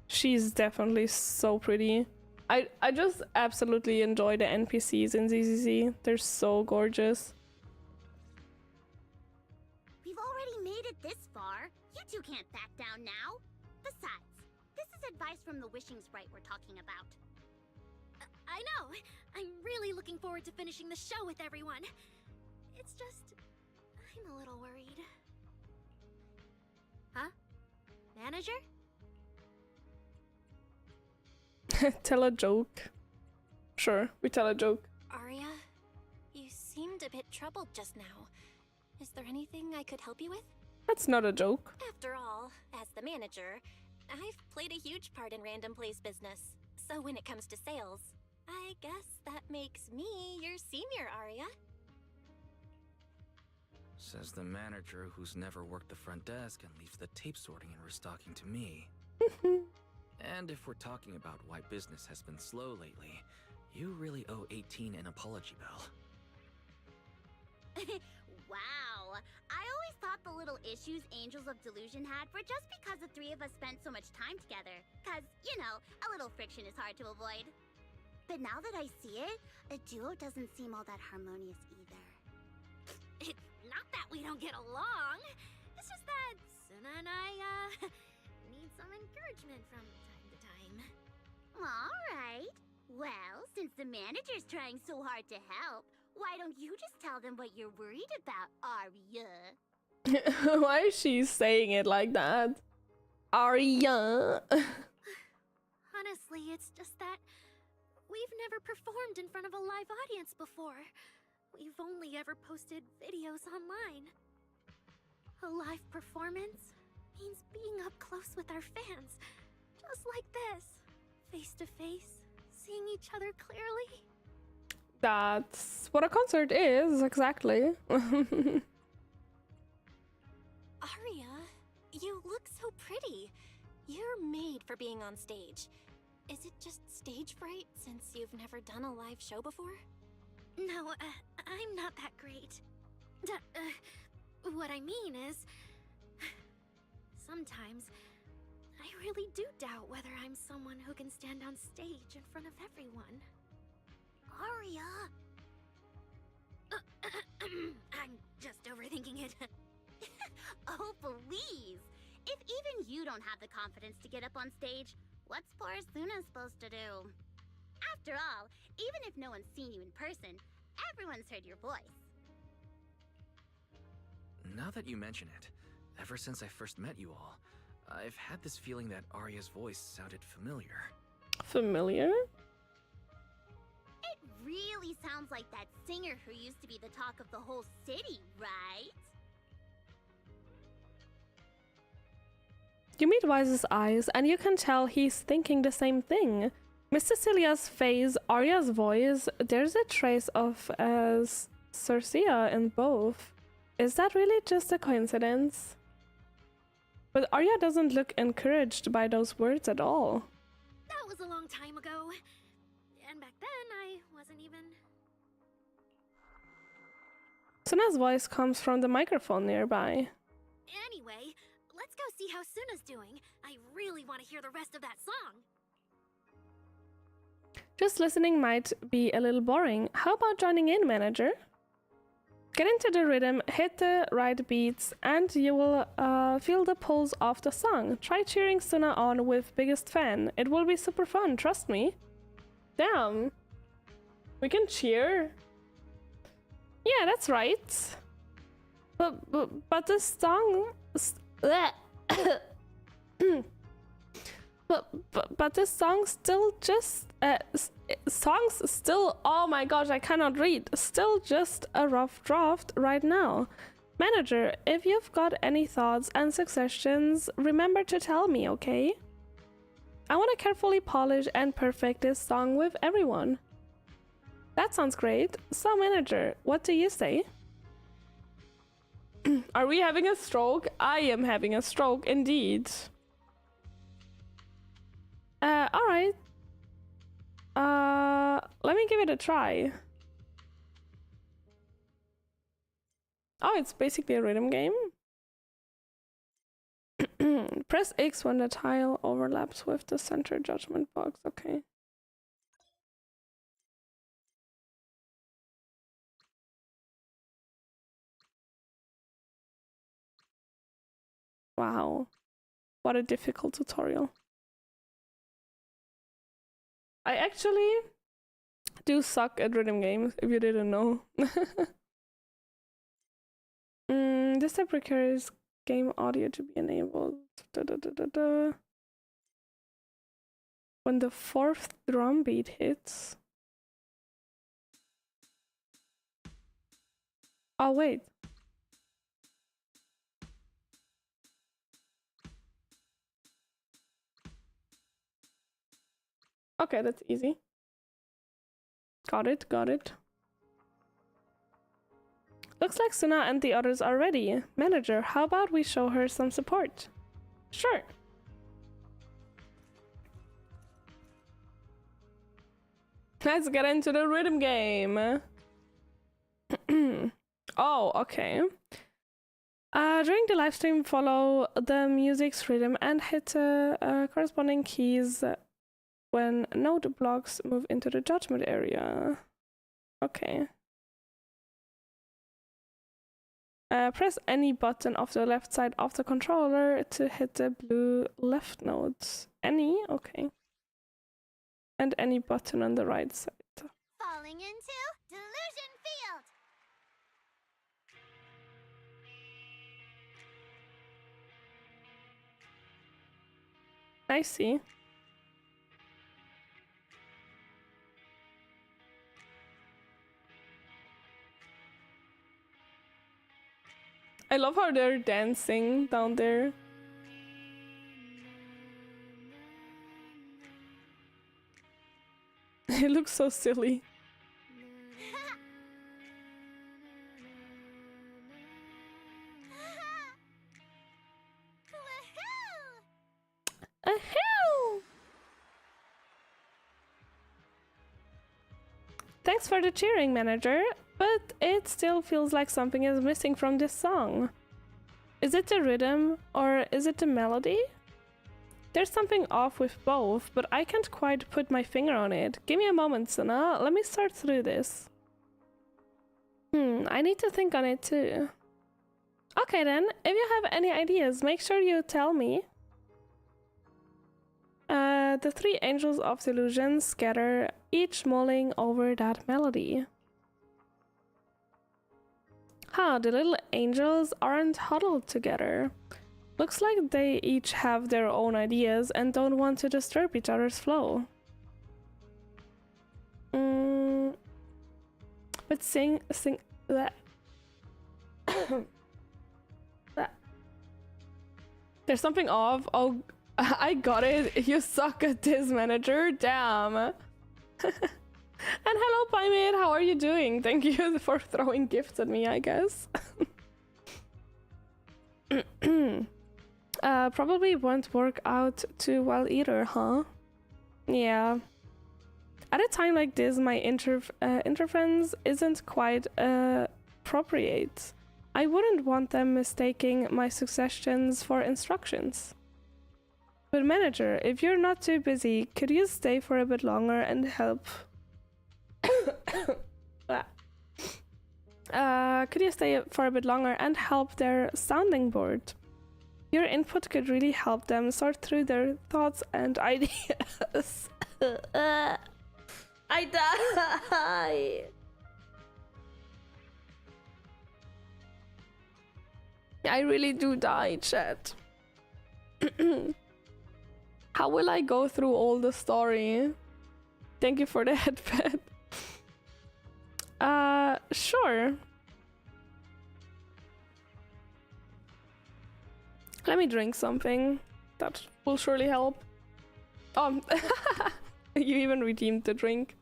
She's definitely so pretty. I just absolutely enjoy the NPCs in ZZZ. They're so gorgeous. We've already made it this far. You two can't back down now. Besides, this is advice from the wishing sprite we're talking about. I know. I'm really looking forward to finishing the show with everyone. It's just, I'm a little worried. Huh? Manager? Tell a joke. Sure, we tell a joke. Arya, you seemed a bit troubled just now. Is there anything I could help you with? That's not a joke. After all, as the manager, I've played a huge part in Random Play's business. So when it comes to sales, I guess that makes me your senior, Arya. Says the manager who's never worked the front desk and leaves the tape sorting and restocking to me. And if we're talking about why business has been slow lately, you really owe 18 an apology, Belle. Wow. I always thought the little issues Angels of Delusion had were just because the three of us spent so much time together. Cause, you know, a little friction is hard to avoid. But now that I see it, a duo doesn't seem all that harmonious either. It's not that we don't get along. It's just that Suna and I, need some encouragement from time to time. Alright. Well, since the manager's trying so hard to help, why don't you just tell them what you're worried about, Arya? Why is she saying it like that? Arya. Honestly, it's just that we've never performed in front of a live audience before. We've only ever posted videos online. A live performance means being up close with our fans. Just like this. Face to face, seeing each other clearly. That's what a concert is, exactly. Arya, you look so pretty. You're made for being on stage. Is it just stage fright since you've never done a live show before? No, I'm not that great. What I mean is, sometimes I really do doubt whether I'm someone who can stand on stage in front of everyone. Arya! I'm just overthinking it. Oh, please! If even you don't have the confidence to get up on stage, what's poor Suna supposed to do? After all, even if no one's seen you in person, everyone's heard your voice. Now that you mention it, ever since I first met you all, I've had this feeling that Arya's voice sounded familiar. Familiar? It really sounds like that singer who used to be the talk of the whole city, right? You meet Wise's eyes, and you can tell he's thinking the same thing. Miss Cecilia's face, Arya's voice, there's a trace of Circea in both. Is that really just a coincidence? But Arya doesn't look encouraged by those words at all. That was a long time ago. And back then, I wasn't even... Suna's voice comes from the microphone nearby. Anyway, let's go see how Suna's doing. I really want to hear the rest of that song. Just listening might be a little boring. How about joining in, manager? Get into the rhythm, hit the right beats, and you will feel the pulse of the song. Try cheering Suna on with biggest fan. It will be super fun, trust me. Damn. We can cheer? Yeah, that's right. But this song... But this song still just songs still, oh my gosh, I cannot read, still just a rough draft right now. Manager, if you've got any thoughts and suggestions, remember to tell me, okay? I want to carefully polish and perfect this song with everyone. That sounds great. So manager, what do you say? Are we having a stroke? I am having a stroke indeed. Alright. Let me give it a try. Oh, it's basically a rhythm game. Press X when the tile overlaps with the center judgment box. Okay. Wow. What a difficult tutorial. I actually do suck at rhythm games, if you didn't know. This type requires game audio to be enabled. When the fourth drum beat hits. Oh, wait. Okay, that's easy. Got it, got it. Looks like Suna and the others are ready. Manager, how about we show her some support? Sure. Let's get into the rhythm game. Oh, okay. During the live stream, follow the music's rhythm and hit corresponding keys when node blocks move into the judgment area. Okay. Press any button of the left side of the controller to hit the blue left notes. Any? Okay. And any button on the right side. Falling into Delusion Field. I see. I love how they're dancing down there. It looks so silly. Ahoo! Thanks for the cheering, manager, but it still feels like something is missing from this song. Is it the rhythm or is it the melody? There's something off with both, but I can't quite put my finger on it. Give me a moment, Suna. Let me sort through this. I need to think on it too. Okay then, if you have any ideas, make sure you tell me. The three angels of delusion scatter, each mulling over that melody. Huh, the little angels aren't huddled together. Looks like they each have their own ideas and don't want to disturb each other's flow. But sing that. There's something off. Oh, I got it. You suck at this, manager. Damn. And hello, Pymate. How are you doing? Thank you for throwing gifts at me, I guess. Probably won't work out too well either, huh? Yeah. At a time like this, my interference isn't quite appropriate. I wouldn't want them mistaking my suggestions for instructions. But manager, if you're not too busy, could you stay for a bit longer and help? Could you stay for a bit longer and help their sounding board? Your input could really help them sort through their thoughts and ideas. I die. I really do die, chat. How will I go through all the story? Thank you for the headband. Sure. Let me drink something. That will surely help. Oh, you even redeemed the drink.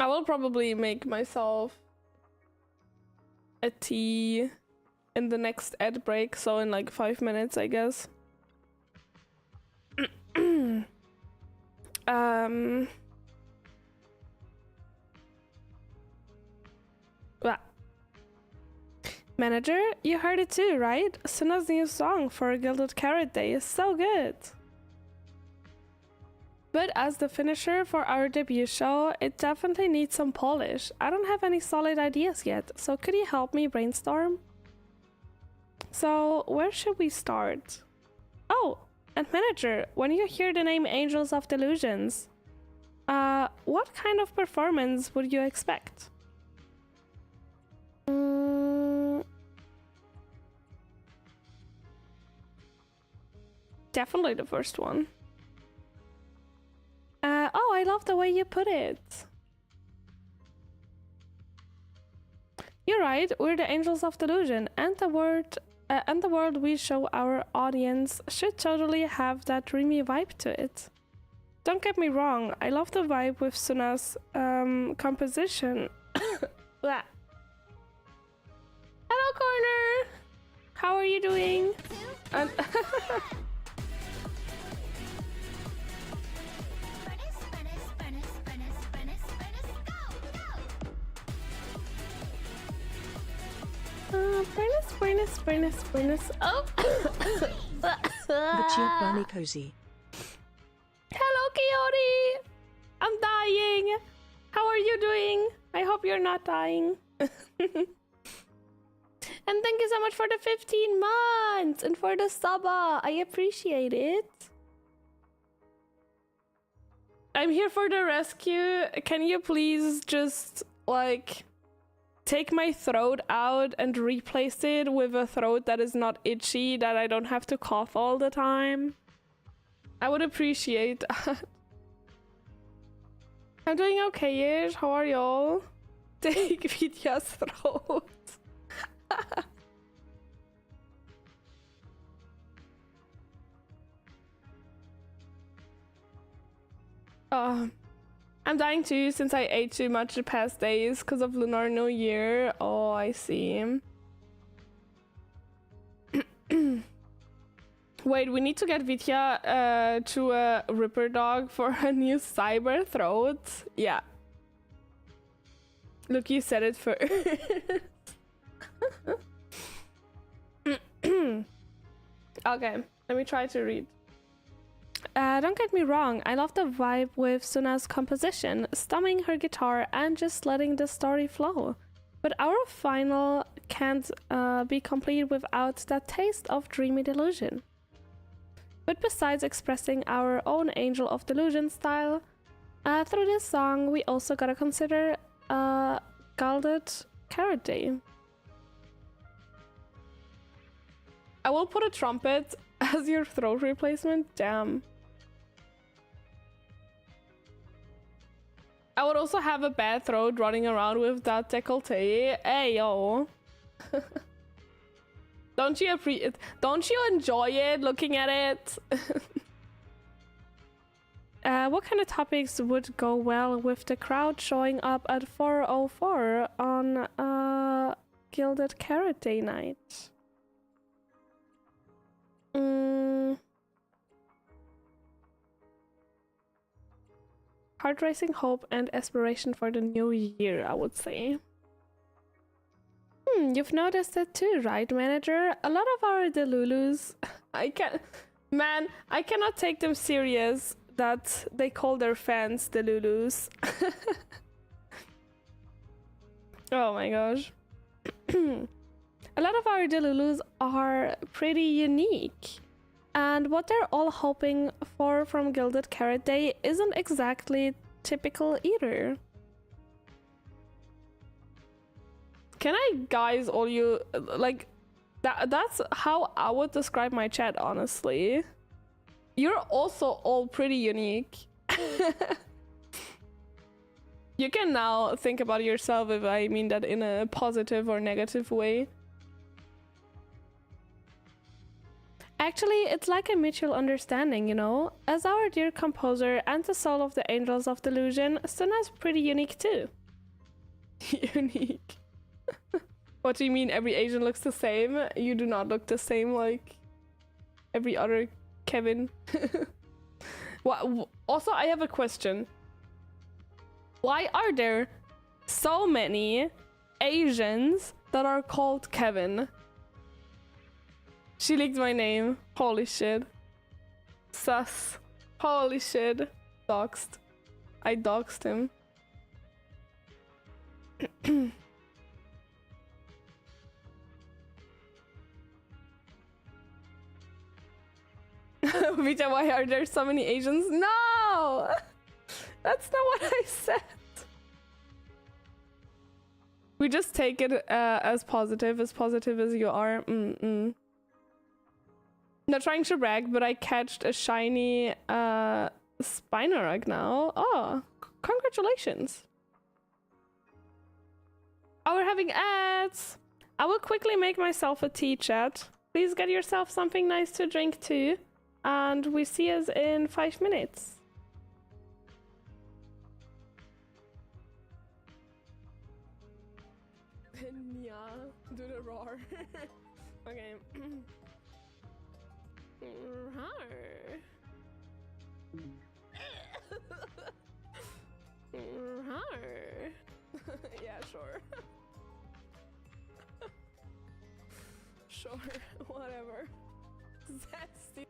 I will probably make myself a tea in the next ad break, so in like 5 minutes, I guess. Well. Manager, you heard it too, right? Suna's new song for Gilded Carrot Day is so good. But as the finisher for our debut show, it definitely needs some polish. I don't have any solid ideas yet, so could you help me brainstorm? So, where should we start? Oh, and manager, when you hear the name Angels of Delusions, what kind of performance would you expect? Definitely the first one. Oh, I love the way you put it. You're right, we're the Angels of Delusion, and the world we show our audience should totally have that dreamy vibe to it. Don't get me wrong, I love the vibe with Suna's composition. Hello, Corner! How are you doing? Furnace. Oh! The cheap bunny cozy. Hello, Kiori! I'm dying! How are you doing? I hope you're not dying. And thank you so much for the 15 months and for the saba. I appreciate it. I'm here for the rescue. Can you please just, like, take my throat out and replace it with a throat that is not itchy, that I don't have to cough all the time? I would appreciate that. I'm doing okay-ish. How are y'all? Take Vidya's throat. I'm dying too since I ate too much the past days because of Lunar New Year. Oh, I see. Wait, we need to get Vidya to a Ripper Dog for her new cyber throat. Yeah. Look, you said it first. Okay, let me try to read. Don't get me wrong, I love the vibe with Suna's composition, strumming her guitar and just letting the story flow. But our final can't be complete without that taste of dreamy delusion. But besides expressing our own Angel of Delusion style, through this song we also gotta consider Gilded Carrot Day. I will put a trumpet as your throat replacement. Damn. I would also have a bad throat running around with that décolleté. Hey, yo. Don't you enjoy it, looking at it? What kind of topics would go well with the crowd showing up at 4:04 on Gilded Carrot Day night? Heart-racing hope and aspiration for the new year, I would say. You've noticed it too, right, manager? A lot of our Delulus, I cannot take them serious that they call their fans Delulus. Oh my gosh. A lot of our Delulus are pretty unique. And what they're all hoping for from Gilded Carrot Day isn't exactly typical either. Can I, guys, all you, like, that's how I would describe my chat, honestly. You're also all pretty unique. You can now think about yourself if I mean that in a positive or negative way. Actually, it's like a mutual understanding, you know? As our dear composer and the soul of the Angels of Delusion, Suna's pretty unique too. Unique. What do you mean every Asian looks the same? You do not look the same like every other Kevin. Also, I have a question. Why are there so many Asians that are called Kevin? She leaked my name. Holy shit. Sus. Holy shit. Doxed. I doxed him. Vita, why are there so many Asians? No! That's not what I said. We just take it as positive as you are. Not trying to brag, but I catched a shiny Spinarag now. Oh, congratulations. Oh, we're having ads. I will quickly make myself a tea, chat. Please get yourself something nice to drink too. And we see us in 5 minutes. Yeah, do the roar. Okay. Yeah, sure. Sure, whatever. Zesty.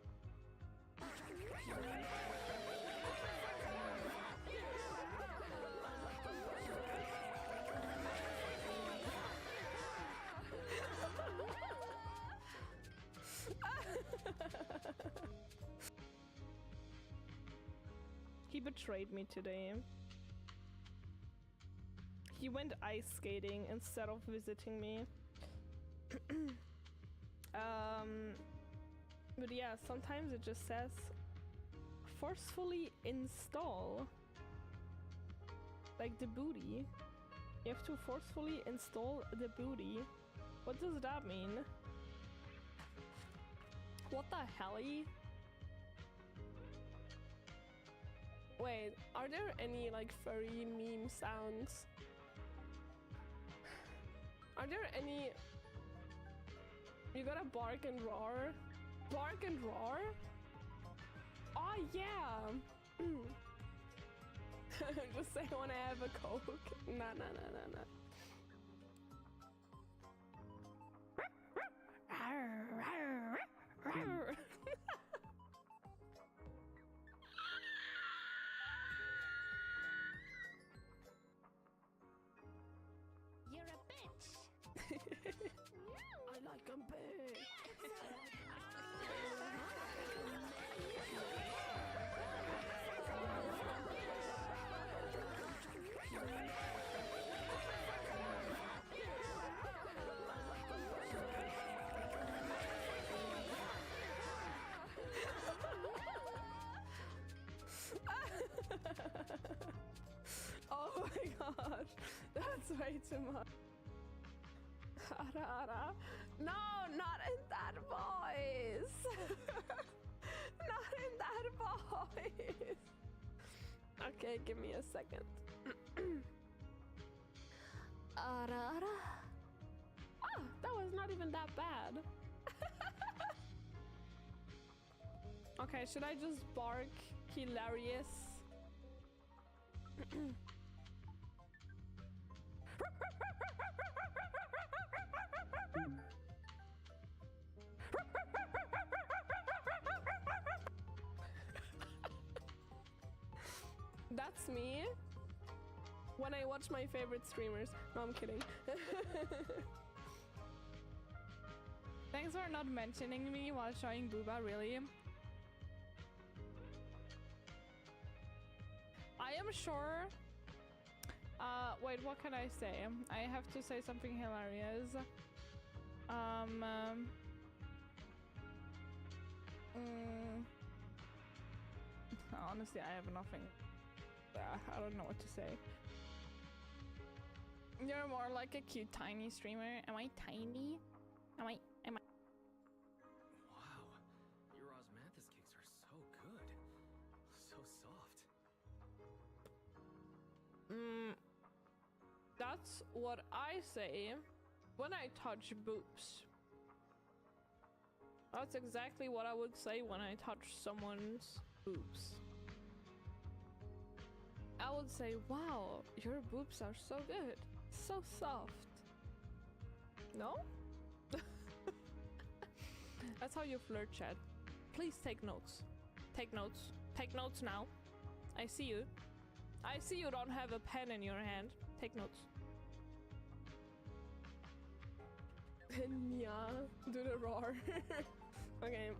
He betrayed me today. He went ice skating instead of visiting me. But yeah, sometimes it just says forcefully install. Like the booty. You have to forcefully install the booty. What does that mean? What the helly? Wait, are there any like furry meme sounds? Are there any... You gotta bark and roar? Bark and roar? Oh yeah! Just say when I have a Coke. Nah. You're a bitch. I like 'em big. Oh my gosh, that's way too much. Ara. No, not in that voice. Not in that voice. Okay, give me a second. Ara. Oh, that was not even that bad. Okay, should I just bark hilarious? That's me when I watch my favorite streamers. No, I'm kidding. Thanks for not mentioning me while showing Booba, really. I am sure. Wait, what can I say? I have to say something hilarious. Honestly, I have nothing. I don't know what to say. You're more like a cute tiny streamer. Am I tiny? Am I? Wow, your osmanthus cakes are so good. So soft. That's what I say when I touch boobs. That's exactly what I would say when I touch someone's boobs. I would say, wow, your boobs are so good. So soft. No? That's how you flirt, chat. Please take notes. Take notes. Take notes now. I see you. I see you don't have a pen in your hand. Take notes. Yeah, do the roar. Okay.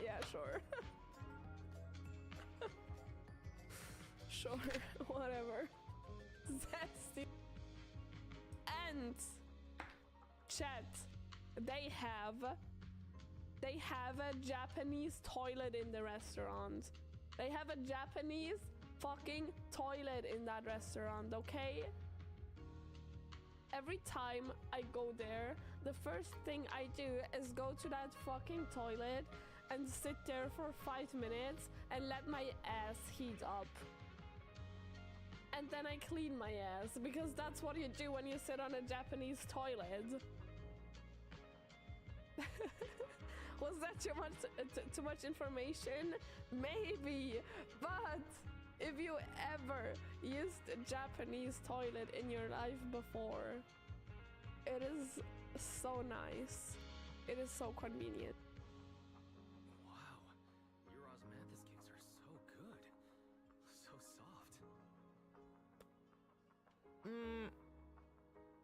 Yeah, sure. Sure, whatever. Zesty. And chat, they have a Japanese toilet in the restaurant. They have a Japanese fucking toilet in that restaurant, okay? Every time I go there, the first thing I do is go to that fucking toilet and sit there for 5 minutes and let my ass heat up. And then I clean my ass, because that's what you do when you sit on a Japanese toilet. Was that too much information? Maybe, but if you ever used a Japanese toilet in your life before, it is so nice. It is so convenient. Wow, your osmanthus cakes are so good. So soft.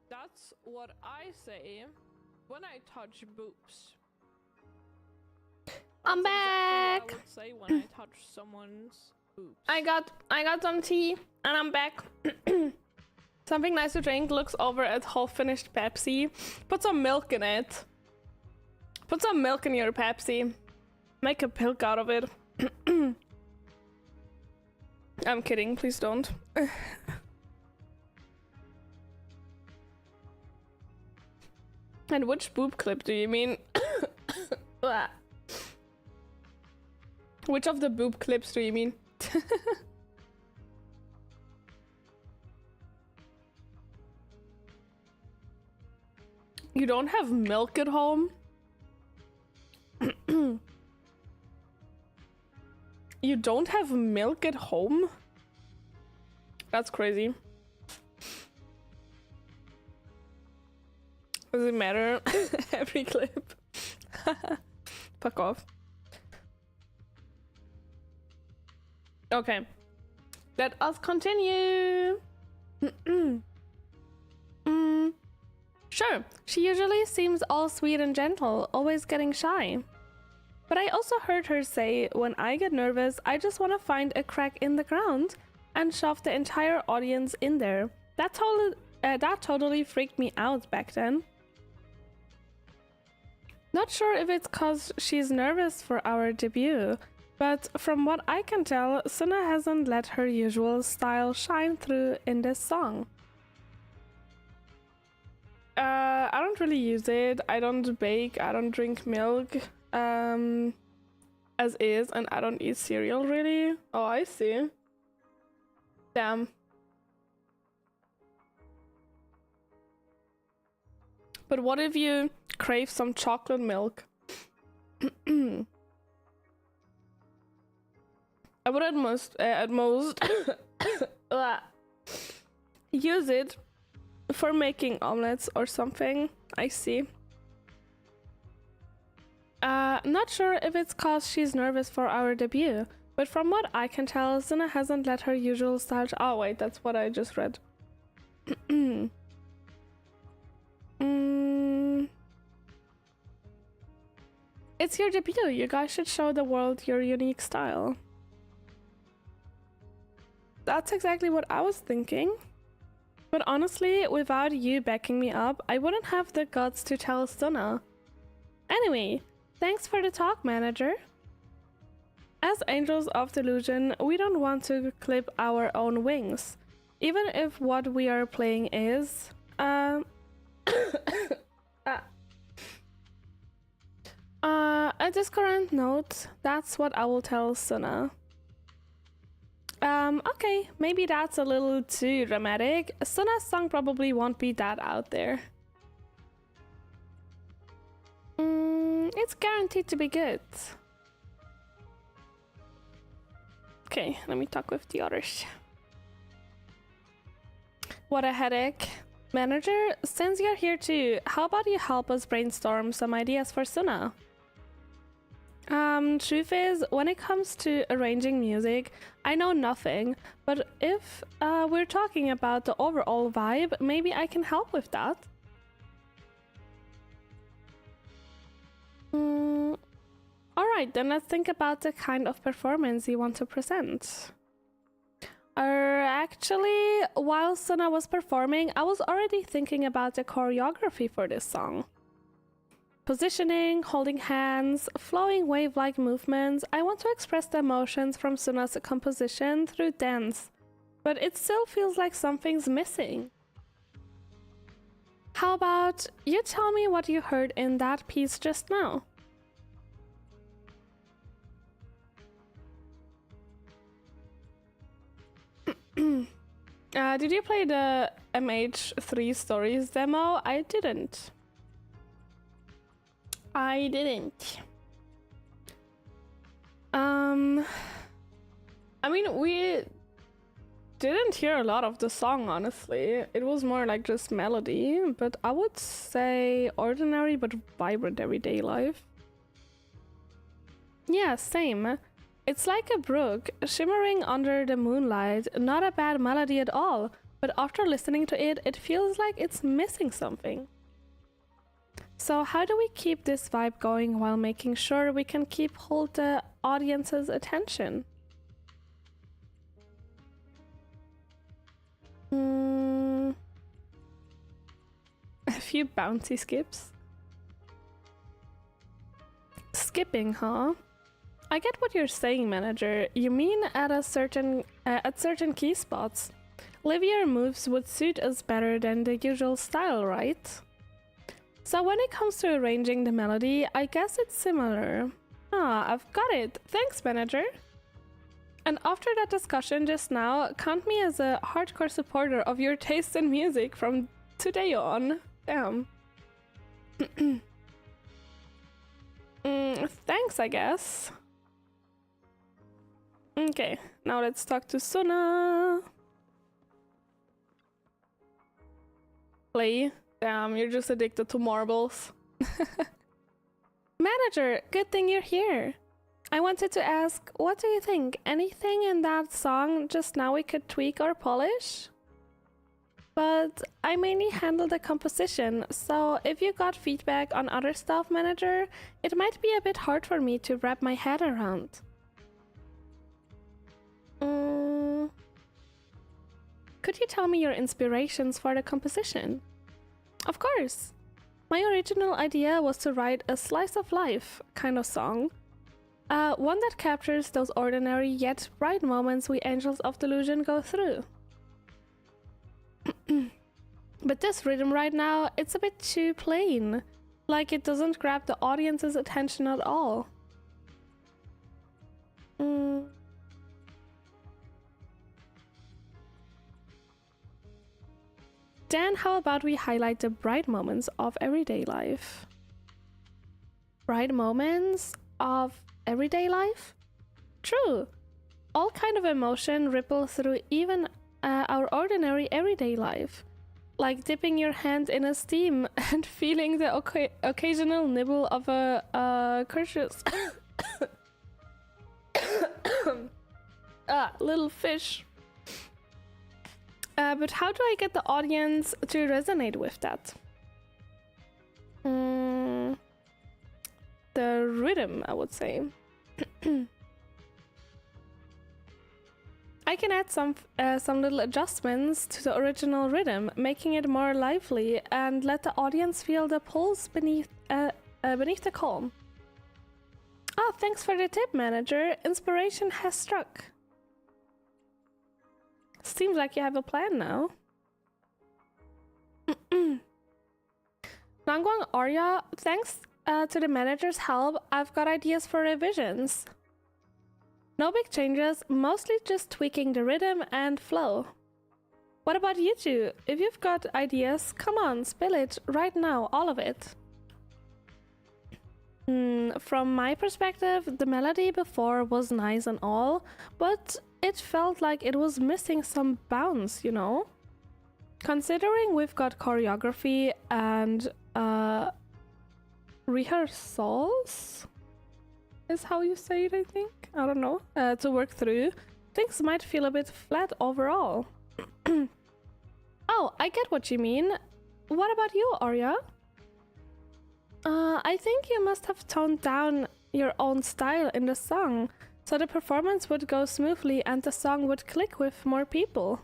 That's what I say when I touch boobs. I'm That's back. exactly what I would say when I touch someone's boobs. I got some tea and I'm back. Something nice to drink. Looks over at half-finished Pepsi. Put some milk in it. Put some milk in your Pepsi. Make a pilk out of it. I'm kidding. Please don't. And which boob clip do you mean? Which of the boob clips do you mean? You don't have milk at home? You don't have milk at home? That's crazy. Does it matter? Every clip. Fuck off. Okay. Let us continue. Sure, she usually seems all sweet and gentle, always getting shy. But I also heard her say, when I get nervous, I just want to find a crack in the ground and shove the entire audience in there. That totally freaked me out back then. Not sure if it's cause she's nervous for our debut, but from what I can tell, Suna hasn't let her usual style shine through in this song. I don't really use it. I don't bake. I don't drink milk. As is, and I don't eat cereal really. Oh, I see. Damn. But what if you crave some chocolate milk? I would at most use it For making omelets or something. I see. Not sure if it's cause she's nervous for our debut, but from what I can tell, Suna hasn't let her usual style. Oh wait, that's what I just read. It's your debut. You guys should show the world your unique style. That's exactly what I was thinking. But honestly, without you backing me up, I wouldn't have the guts to tell Suna. Anyway, thanks for the talk, manager. As Angels of Delusion, we don't want to clip our own wings, even if what we are playing is a discordant note. That's what I will tell Suna. Okay, maybe that's a little too dramatic. Suna's song probably won't be that out there. It's guaranteed to be good. Okay, let me talk with the others. What a headache. Manager, since you're here too, how about you help us brainstorm some ideas for Suna? Truth is, when it comes to arranging music, I know nothing, but if we're talking about the overall vibe, maybe I can help with that. Alright, then let's think about the kind of performance you want to present. Actually, while Suna was performing, I was already thinking about the choreography for this song. Positioning, holding hands, flowing wave-like movements. I want to express the emotions from Suna's composition through dance, but it still feels like something's missing. How about you tell me what you heard in that piece just now? Did you play the MH3 Stories demo? I didn't. I mean, we didn't hear a lot of the song, honestly. It was more like just melody, but I would say ordinary but vibrant everyday life. Yeah, same. It's like a brook shimmering under the moonlight. Not a bad melody at all, but after listening to it, it feels like it's missing something. So how do we keep this vibe going while making sure we can hold the audience's attention? A few bouncy skips. Skipping, huh? I get what you're saying, manager. You mean at certain key spots. Livier moves would suit us better than the usual style, right? So when it comes to arranging the melody, I guess it's similar. Ah, I've got it. Thanks, manager. And after that discussion just now, count me as a hardcore supporter of your taste in music from today on. Damn. Thanks, I guess. Okay, now let's talk to Suna. Play. Damn, you're just addicted to marbles. Manager, good thing you're here. I wanted to ask, what do you think? Anything in that song just now we could tweak or polish? But I mainly handle the composition, so if you got feedback on other stuff, manager, it might be a bit hard for me to wrap my head around. Could you tell me your inspirations for the composition? Of course. My original idea was to write a slice of life kind of song. One that captures those ordinary yet bright moments we Angels of Delusion go through. But this rhythm right now, it's a bit too plain. Like it doesn't grab the audience's attention at all. Then how about we highlight the bright moments of everyday life? Bright moments of everyday life? True. All kind of emotion ripple through even our ordinary everyday life. like dipping your hand in a steam and feeling the occasional nibble of a courteous little fish. But how do I get the audience to resonate with that? The rhythm, I would say. I can add some little adjustments to the original rhythm, making it more lively and let the audience feel the pulse beneath the calm. Oh, thanks for the tip, manager. Inspiration has struck. Seems like you have a plan now. Nangwang Arya, thanks to the manager's help, I've got ideas for revisions. No big changes, mostly just tweaking the rhythm and flow. What about you two? If you've got ideas, come on, spill it right now, all of it. From my perspective, the melody before was nice and all, but it felt like it was missing some bounce, you know? Considering we've got choreography and rehearsals is how you say it, I think. I don't know. To work through, things might feel a bit flat overall. Oh, I get what you mean. What about you, Arya? I think you must have toned down your own style in the song, so the performance would go smoothly and the song would click with more people.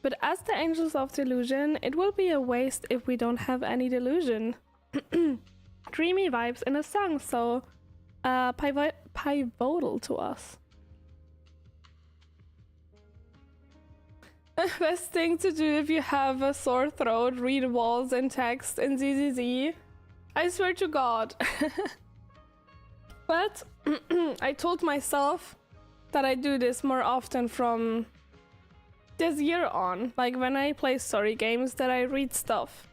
But as the Angels of Delusion, it will be a waste if we don't have any delusion. Dreamy vibes in a song, so pivotal to us. Best thing to do if you have a sore throat, read walls and text in ZZZ. I swear to God. But I told myself that I do this more often from this year on. Like when I play story games, that I read stuff.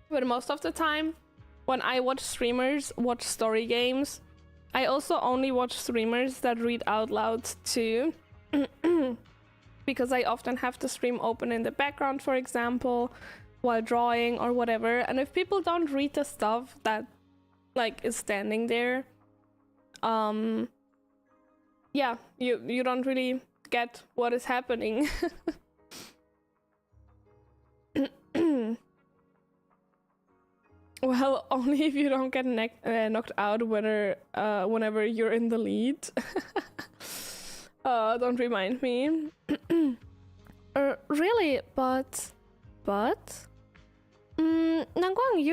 But most of the time, when I watch streamers watch story games, I also only watch streamers that read out loud too. Because I often have the stream open in the background, for example, while drawing or whatever. And if people don't read the stuff that like is standing there, yeah, you don't really get what is happening. Well, only if you don't get knocked out whenever you're in the lead. Don't remind me. Really, but Nangwang,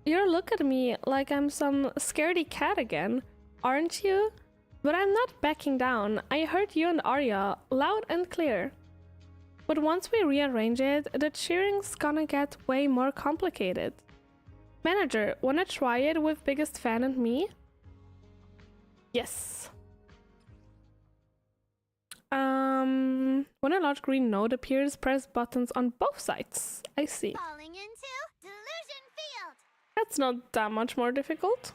you look at me like I'm some scaredy cat again, aren't you? But I'm not backing down. I heard you and Arya loud and clear. But once we rearrange it, the cheering's gonna get way more complicated. Manager, wanna try it with biggest fan and me? Yes. When a large green node appears, press buttons on both sides. I see. Falling into Delusion Field. That's not that much more difficult.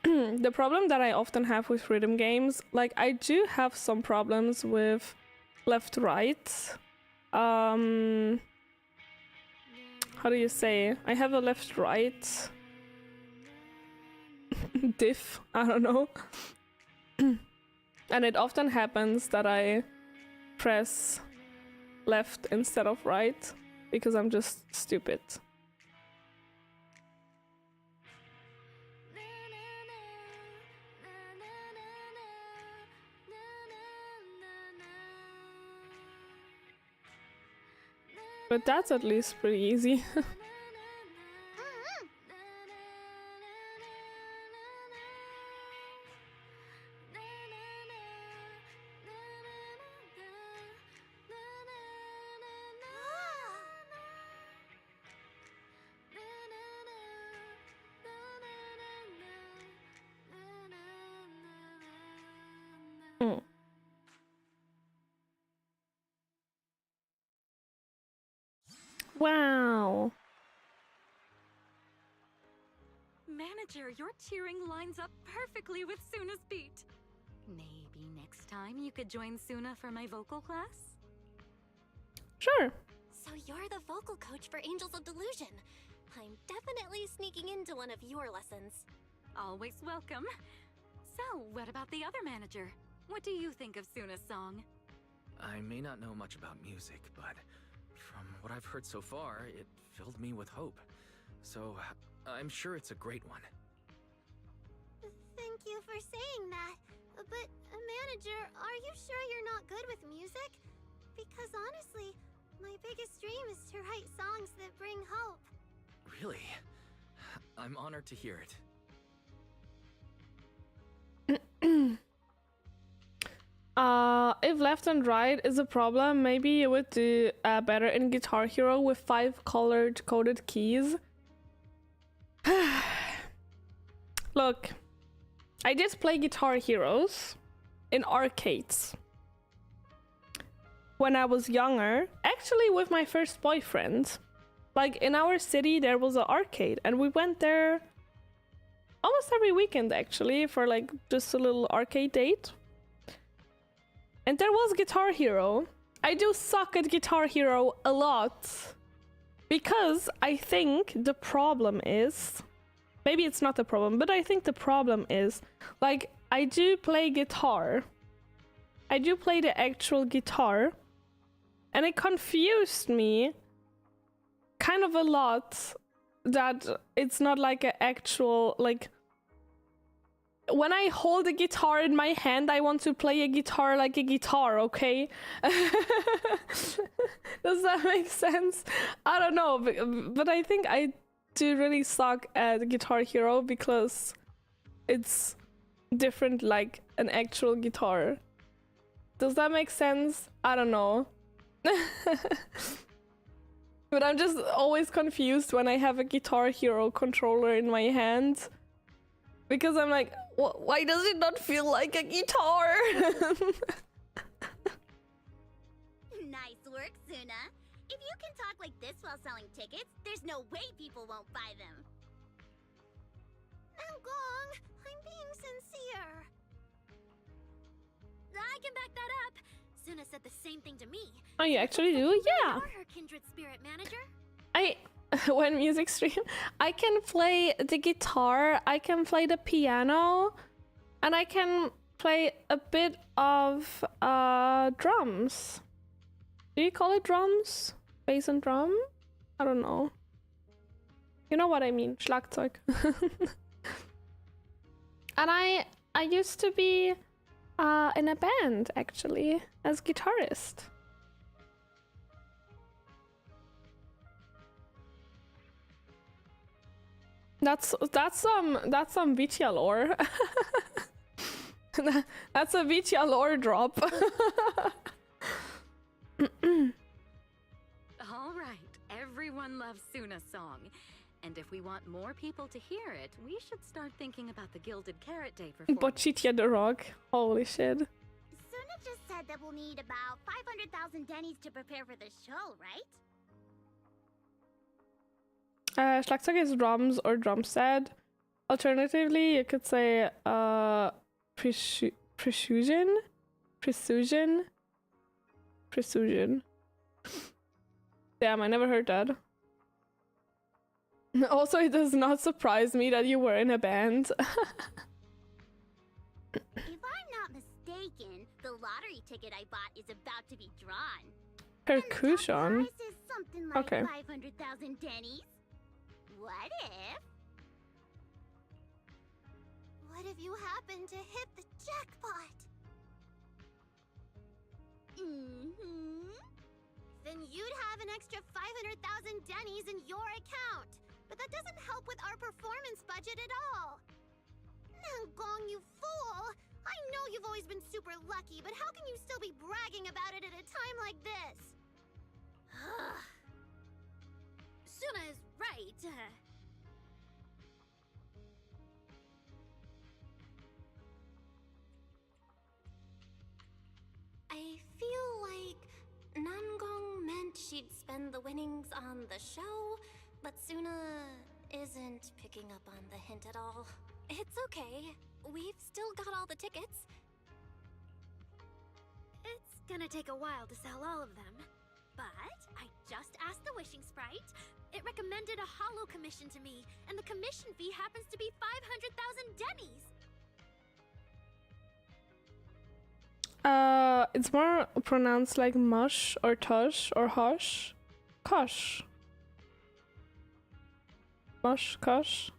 The problem that I often have with rhythm games, like I do have some problems with left right. How do you say? I have a left right diff, I don't know. And it often happens that I press left instead of right because I'm just stupid. But that's at least pretty easy. Wow. manager, your cheering lines up perfectly with Suna's beat. Maybe next time you could join Suna for my vocal class? Sure. So you're the vocal coach for Angels of Delusion. I'm definitely sneaking into one of your lessons. Always welcome. So, what about the other manager? What do you think of Suna's song? I may not know much about music, but from what I've heard so far, it filled me with hope. So, I'm sure it's a great one. Thank you for saying that. But, manager, are you sure you're not good with music? Because honestly, my biggest dream is to write songs that bring hope. Really? I'm honored to hear it. If left and right is a problem, maybe you would do better in Guitar Hero with 5 colored coded keys. Look, I did play Guitar Heroes in arcades when I was younger, actually with my first boyfriend. Like, in our city there was an arcade and we went there almost every weekend actually for like just a little arcade date. And there was Guitar Hero. I do suck at Guitar Hero a lot because I think the problem is, maybe it's not the problem, but I think the problem is, like, I do play guitar. I do play the actual guitar, and it confused me kind of a lot that it's not like an actual, like, when I hold a guitar in my hand, I want to play a guitar like a guitar, okay? Does that make sense? I don't know, but I think I do really suck at Guitar Hero because it's different like an actual guitar. Does that make sense? I don't know. But I'm just always confused when I have a Guitar Hero controller in my hand. Because I'm like, why does it not feel like a guitar? Nice work, Suna. If you can talk like this while selling tickets, there's no way people won't buy them. Nangong, I'm being sincere. I can back that up. Suna said the same thing to me. Oh, you actually do? Yeah. You're her kindred spirit manager. When music stream, I can play the guitar, I can play the piano, and I can play a bit of drums. Do you call it drums? Bass and drum? I don't know. You know what I mean, Schlagzeug. And I used to be in a band actually as guitarist. That's some Vitya lore. That's a Vitya lore drop. All right, everyone loves Suna's song. And if we want more people to hear it, we should start thinking about the Gilded Carrot Day performance. Bochitya the Rock. Holy shit. Suna just said that we'll need about 500,000 dennies to prepare for the show, right? Schlagzeug is drums or drum set. Alternatively, you could say precision. Damn, I never heard that. Also, it does not surprise me that you were in a band. If I'm not mistaken, the lottery ticket I bought is about to be drawn. Percussion. Price is something like Okay. 500,000 dennies. What if you happen to hit the jackpot? Then you'd have an extra 500,000 dennies in your account. But that doesn't help with our performance budget at all. Nangong, you fool! I know you've always been super lucky, but how can you still be bragging about it at a time like this? Suna is right. I feel like Nangong meant she'd spend the winnings on the show, but Suna isn't picking up on the hint at all. It's okay. We've still got all the tickets. It's gonna take a while to sell all of them. But I just asked the wishing sprite. It recommended a holo commission to me, and the commission fee happens to be 500,000 denis. It's more pronounced like mush or tush or hush. Kush. Mush, kush.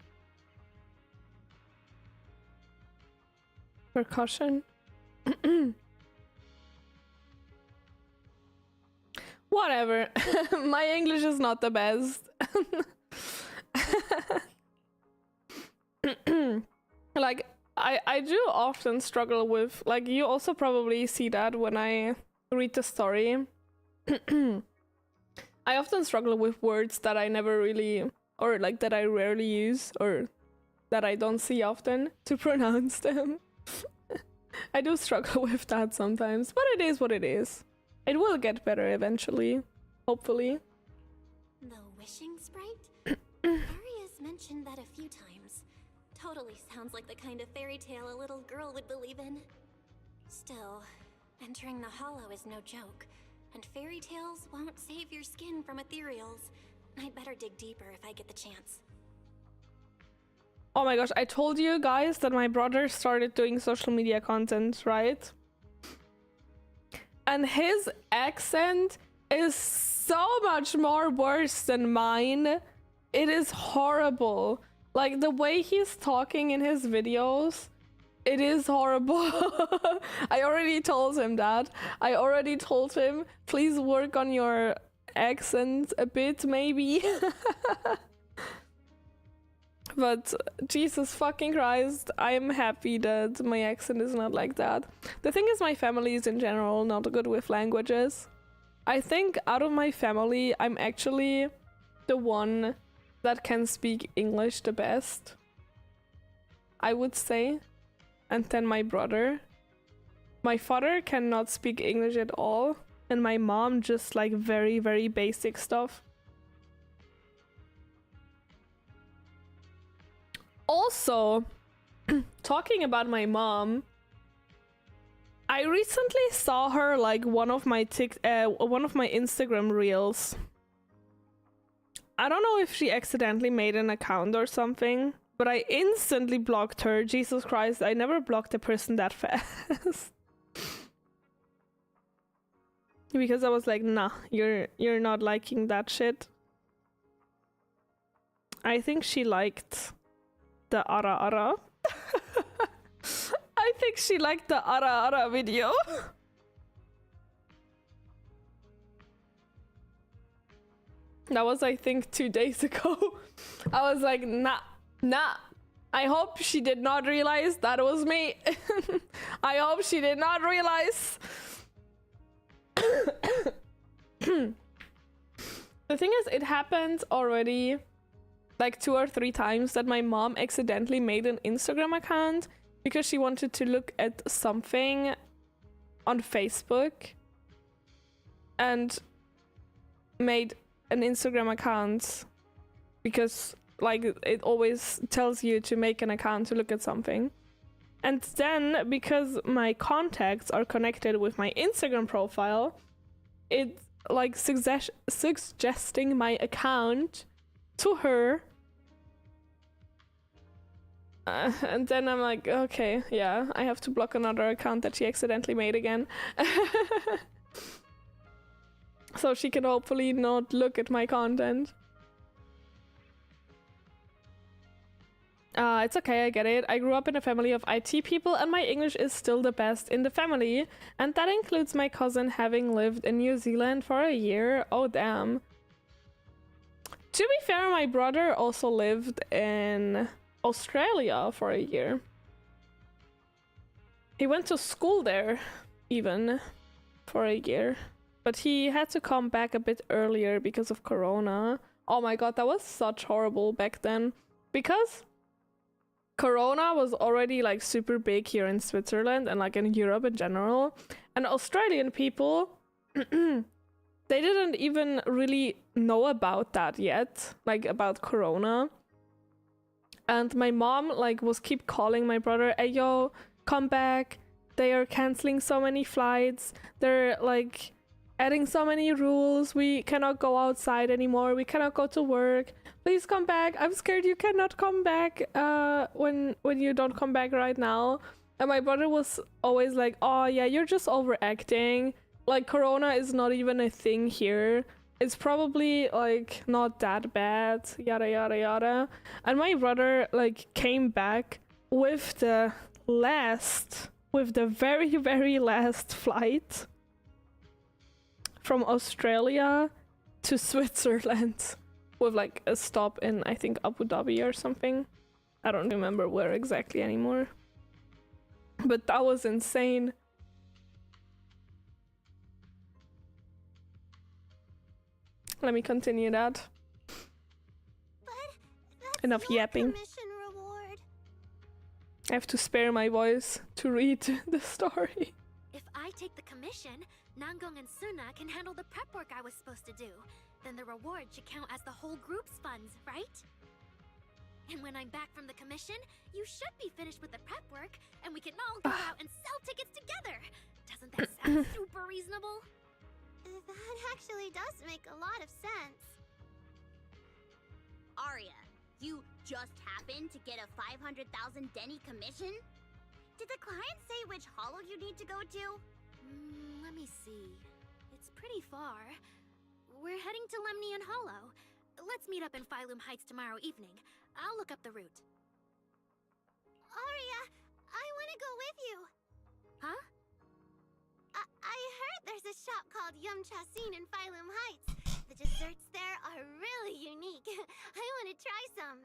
Percussion. Whatever. My English is not the best. Like, I do often struggle with, like, you also probably see that when I read the story. I often struggle with words that I never really, or like that I rarely use, or that I don't see often to pronounce them. I do struggle with that sometimes, but it is what it is. It will get better eventually, hopefully. The wishing sprite? Aria's mentioned that a few times. Totally sounds like the kind of fairy tale a little girl would believe in. Still, entering the hollow is no joke, and fairy tales won't save your skin from ethereals. I'd better dig deeper if I get the chance. Oh my gosh, I told you guys that my brother started doing social media content, right? And his accent is so much more worse than mine. It is horrible. Like, the way he's talking in his videos, it is horrible. I already told him that. I already told him, please work on your accent a bit, maybe. But Jesus fucking Christ, I'm happy that my accent is not like that. The thing is, my family is in general not good with languages. I think out of my family, I'm actually the one that can speak English the best, I would say. And then my brother. My father cannot speak English at all, and my mom just like very, very basic stuff. Also, talking about my mom, I recently saw her like one of my Instagram reels. I don't know if she accidentally made an account or something, but I instantly blocked her. Jesus Christ, I never blocked a person that fast. Because I was like, nah, you're not liking that shit. I think she liked the aaah. I think she liked the aaah video. That was, I think, 2 days ago. I was like, nah. I hope she did not realize that was me. I hope she did not realize. The thing is, it happened already like 2 or 3 times that my mom accidentally made an Instagram account because she wanted to look at something on Facebook and made an Instagram account because like it always tells you to make an account to look at something. And then because my contacts are connected with my Instagram profile, it like suggesting my account to her. And then I'm like, okay, yeah, I have to block another account that she accidentally made again. So she can hopefully not look at my content. It's okay, I get it. I grew up in a family of IT people and my English is still the best in the family. And that includes my cousin having lived in New Zealand for a year. Oh, damn. To be fair, my brother also lived in Australia for a year. He went to school there, even, for a year. But he had to come back a bit earlier because of Corona. Oh my god, that was such horrible back then. Because Corona was already like super big here in Switzerland and like in Europe in general. And Australian people, they didn't even really know about that yet, like about Corona. and my mom like was keep calling my brother, hey yo, come back, they are canceling so many flights, they're like adding so many rules, we cannot go outside anymore, we cannot go to work, please come back, I'm scared you cannot come back when you don't come back right now. And my brother was always like, oh yeah, you're just overacting, like corona is not even a thing here, it's probably like not that bad, yada yada yada. And my brother like came back with the very very last flight from Australia to Switzerland with like a stop in, I think, Abu Dhabi or something. I don't remember where exactly anymore. But that was insane. Let me continue that. Enough yapping. Reward. I have to spare my voice to read the story. If I take the commission, Nangong and Suna can handle the prep work I was supposed to do. Then the reward should count as the whole group's funds, right? And when I'm back from the commission, you should be finished with the prep work, and we can all go out and sell tickets together. Doesn't that sound super reasonable? That actually does make a lot of sense. Arya, you just happened to get a 500,000 Denny commission? Did the client say which hollow you need to go to? Let me see. It's pretty far. We're heading to Lemnian Hollow. Let's meet up in Phylum Heights tomorrow evening. I'll look up the route. Arya, I want to go with you. Huh? I heard there's a shop called Yum Chasin in Phylum Heights. The desserts there are really unique. I want to try some.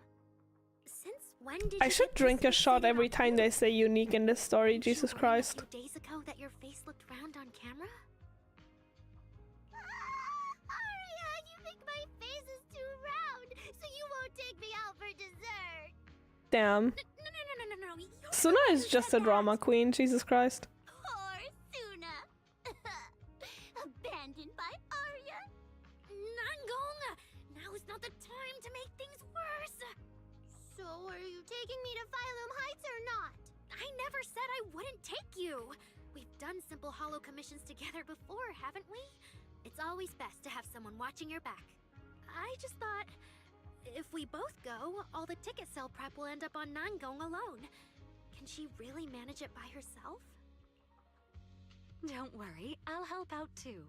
Since when did I should drink a shot every time they say unique in this story, Jesus Christ. A few days ago that your face looked round on camera? Arya, you think my face is too round, so you won't take me out for dessert. Damn. No. Suna is just a drama queen, Jesus Christ. Poor Suna. Abandoned by Arya. Nangong! Now is not the time to make things worse! So are you taking me to Phylum Heights or not? I never said I wouldn't take you! We've done simple hollow commissions together before, haven't we? It's always best to have someone watching your back. I just thought, if we both go, all the ticket sale prep will end up on Nangong alone. Can she really manage it by herself? Don't worry, I'll help out too.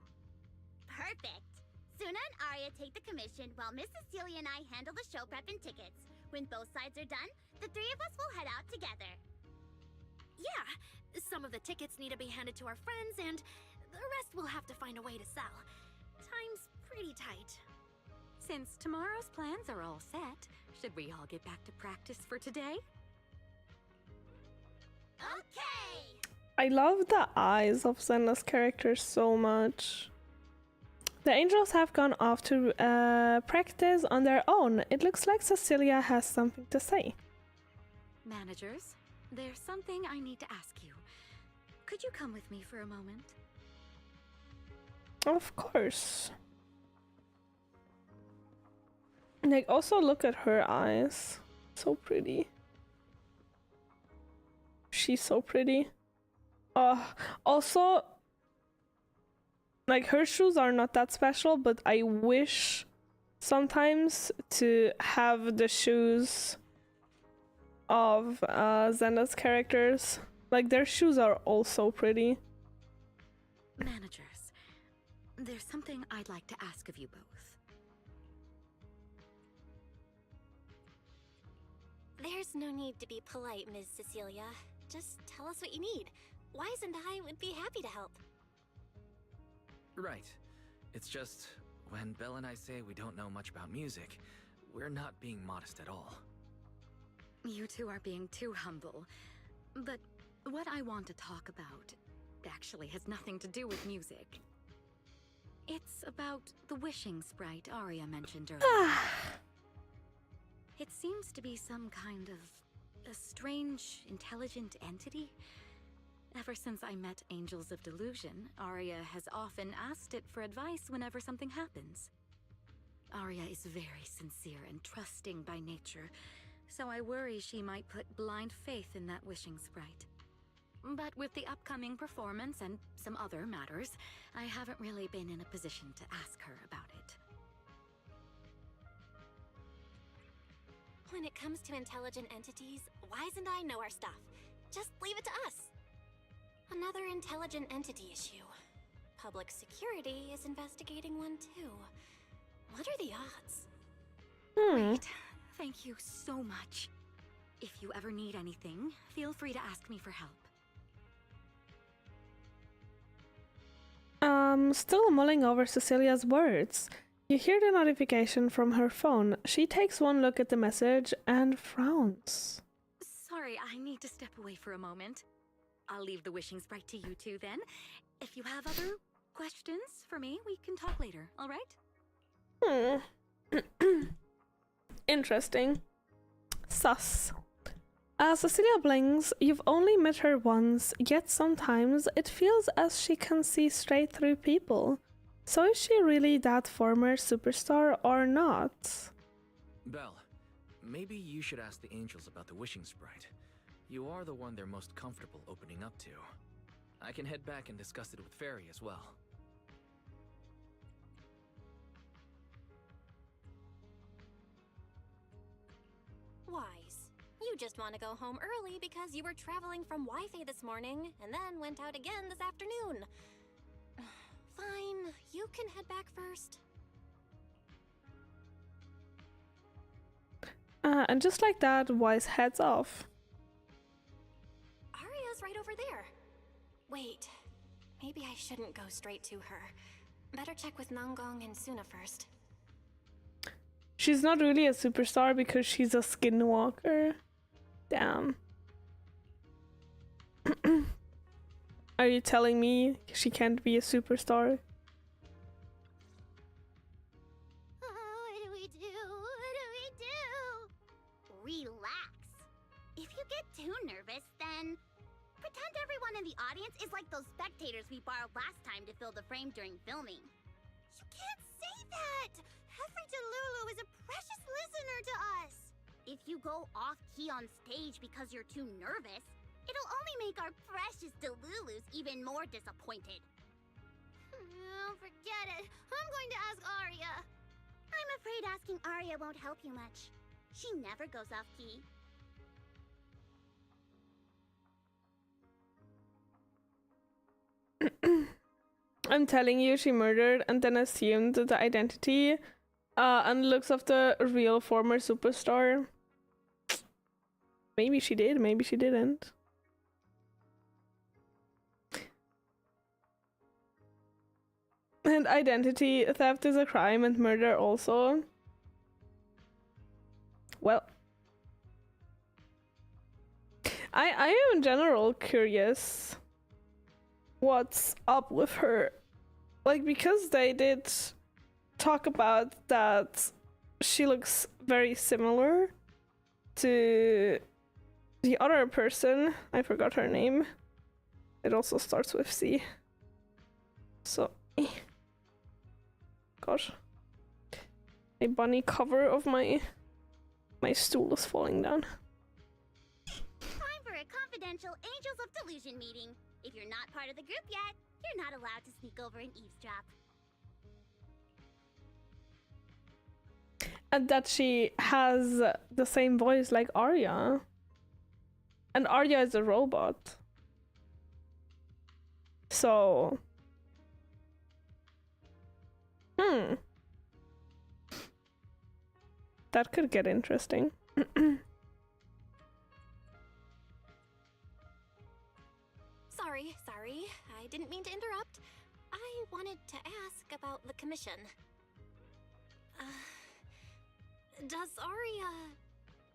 Perfect. Suna and Arya take the commission while Miss Cecilia and I handle the show prep and tickets. When both sides are done, the three of us will head out together. Yeah, some of the tickets need to be handed to our friends, and the rest we'll have to find a way to sell. Time's pretty tight. Since tomorrow's plans are all set, should we all get back to practice for today? Okay! I love the eyes of Zenda's character so much. The angels have gone off to practice on their own. It looks like Cecilia has something to say. Managers, there's something I need to ask you. Could you come with me for a moment? Of course. Like, also look at her eyes. So pretty. She's so pretty. Also, like, her shoes are not that special, but I wish sometimes to have the shoes of Zenda's characters. Like, their shoes are also pretty. Managers, there's something I'd like to ask of you both. There's no need to be polite, Ms. Cecilia. Just tell us what you need. Wise and I would be happy to help. Right. It's just, when Belle and I say we don't know much about music, we're not being modest at all. You two are being too humble. But what I want to talk about actually has nothing to do with music. It's about the wishing sprite Arya mentioned earlier. It seems to be some kind of a strange, intelligent entity. Ever since I met Angels of Delusion, Arya has often asked it for advice whenever something happens. Arya is very sincere and trusting by nature, so I worry she might put blind faith in that wishing sprite. But with the upcoming performance and some other matters, I haven't really been in a position to ask her about it. When it comes to intelligent entities, Wise and I know our stuff. Just leave it to us. Another intelligent entity issue. Public security is investigating one too. What are the odds? Great. Thank you so much. If you ever need anything, feel free to ask me for help. Still mulling over Cecilia's words. You hear the notification from her phone. She takes one look at the message and frowns. Sorry, I need to step away for a moment. I'll leave the wishing sprite to you two then. If you have other questions for me, we can talk later, alright? Interesting. Sus. As Cecilia blinks, you've only met her once, yet sometimes it feels as she can see straight through people. So is she really that former superstar or not? Belle, maybe you should ask the angels about the wishing sprite. You are the one they're most comfortable opening up to. I can head back and discuss it with Fairy as well. Wise, you just want to go home early because you were traveling from Wi-Fi this morning and then went out again this afternoon. Fine, you can head back first. And just like that, Wise heads off. Arya's right over there. Wait, maybe I shouldn't go straight to her. Better check with Nangong and Suna first. She's not really a superstar because she's a skinwalker. Damn. Are you telling me she can't be a superstar? What do we do? What do we do? Relax. If you get too nervous, then pretend everyone in the audience is like those spectators we borrowed last time to fill the frame during filming. You can't say that! Every Delulu is a precious listener to us! If you go off-key on stage because you're too nervous, it'll only make our precious Delulus even more disappointed. Oh, forget it. I'm going to ask Arya. I'm afraid asking Arya won't help you much. She never goes off-key. I'm telling you, she murdered and then assumed the identity and looks of the real former superstar. Maybe she did, maybe she didn't. And identity theft is a crime and murder also. Well, I am in general curious what's up with her. Like, because they did talk about that she looks very similar to the other person. I forgot her name. It also starts with C. So, gosh. A bunny cover of my stool is falling down. Time for a confidential Angels of Delusion meeting. If you're not part of the group yet, you're not allowed to sneak over and eavesdrop. And that she has the same voice like Arya. And Arya is a robot. So... That could get interesting. Sorry. I didn't mean to interrupt. I wanted to ask about the commission. Does Arya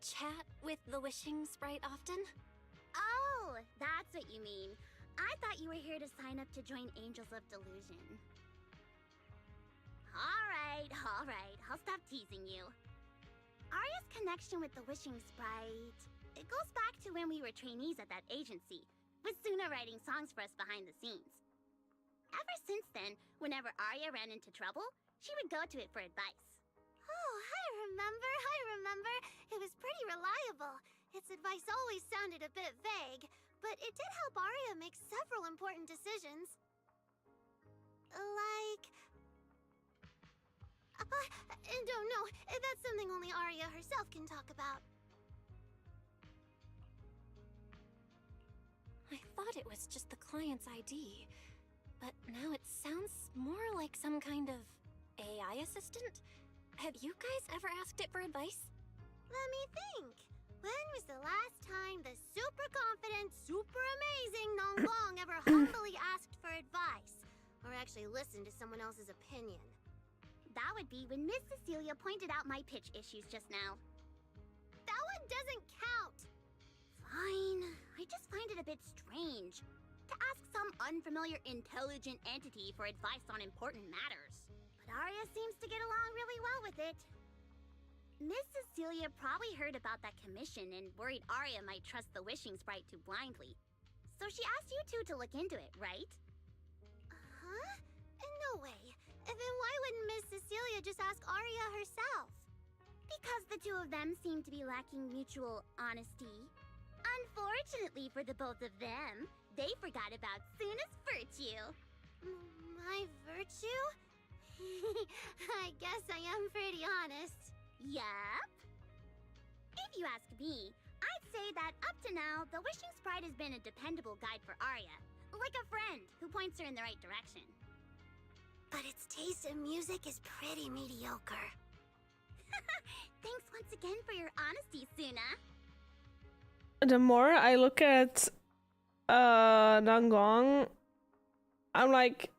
chat with the wishing sprite often? Oh, that's what you mean. I thought you were here to sign up to join Angels of Delusion. Alright. I'll stop teasing you. Arya's connection with the wishing sprite, it goes back to when we were trainees at that agency, with Suna writing songs for us behind the scenes. Ever since then, whenever Arya ran into trouble, she would go to it for advice. Oh, I remember. It was pretty reliable. Its advice always sounded a bit vague, but it did help Arya make several important decisions. Like... don't know. That's something only Arya herself can talk about. I thought it was just the client's ID, but now it sounds more like some kind of AI assistant. Have you guys ever asked it for advice? Let me think. When was the last time the super confident, super amazing Nongbong ever humbly asked for advice? Or actually listened to someone else's opinion? That would be when Miss Cecilia pointed out my pitch issues just now. That one doesn't count! Fine. I just find it a bit strange to ask some unfamiliar intelligent entity for advice on important matters. But Arya seems to get along really well with it. Miss Cecilia probably heard about that commission and worried Arya might trust the wishing sprite too blindly. So she asked you two to look into it, right? Huh? No way. Then why wouldn't Miss Cecilia just ask Arya herself? Because the two of them seem to be lacking mutual honesty. Unfortunately for the both of them, they forgot about Suna's virtue. My virtue? I guess I am pretty honest. Yup. If you ask me, I'd say that up to now, the Wishing Sprite has been a dependable guide for Arya. Like a friend who points her in the right direction. But its taste in music is pretty mediocre. Thanks once again for your honesty, Suna. The more I look at Nangong, I'm like,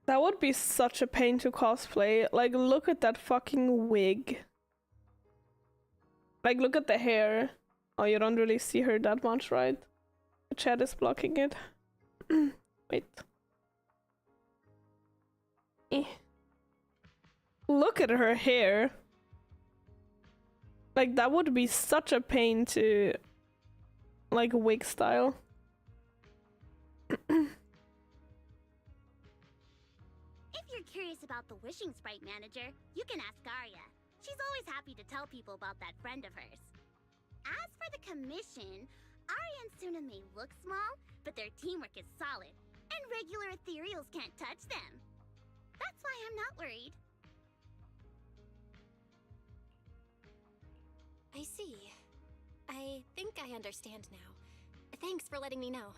that would be such a pain to cosplay. Like, look at that fucking wig. Like, look at the hair. Oh, you don't really see her that much, right? The chat is blocking it. Wait. Look at her hair. Like, that would be such a pain to, like, wig style. If you're curious about the Wishing Sprite manager, you can ask Arya. She's always happy to tell people about that friend of hers. As for the commission, Arya and Suna may look small, but their teamwork is solid, and regular ethereals can't touch them. That's why I'm not worried. I see. I think I understand now. Thanks for letting me know.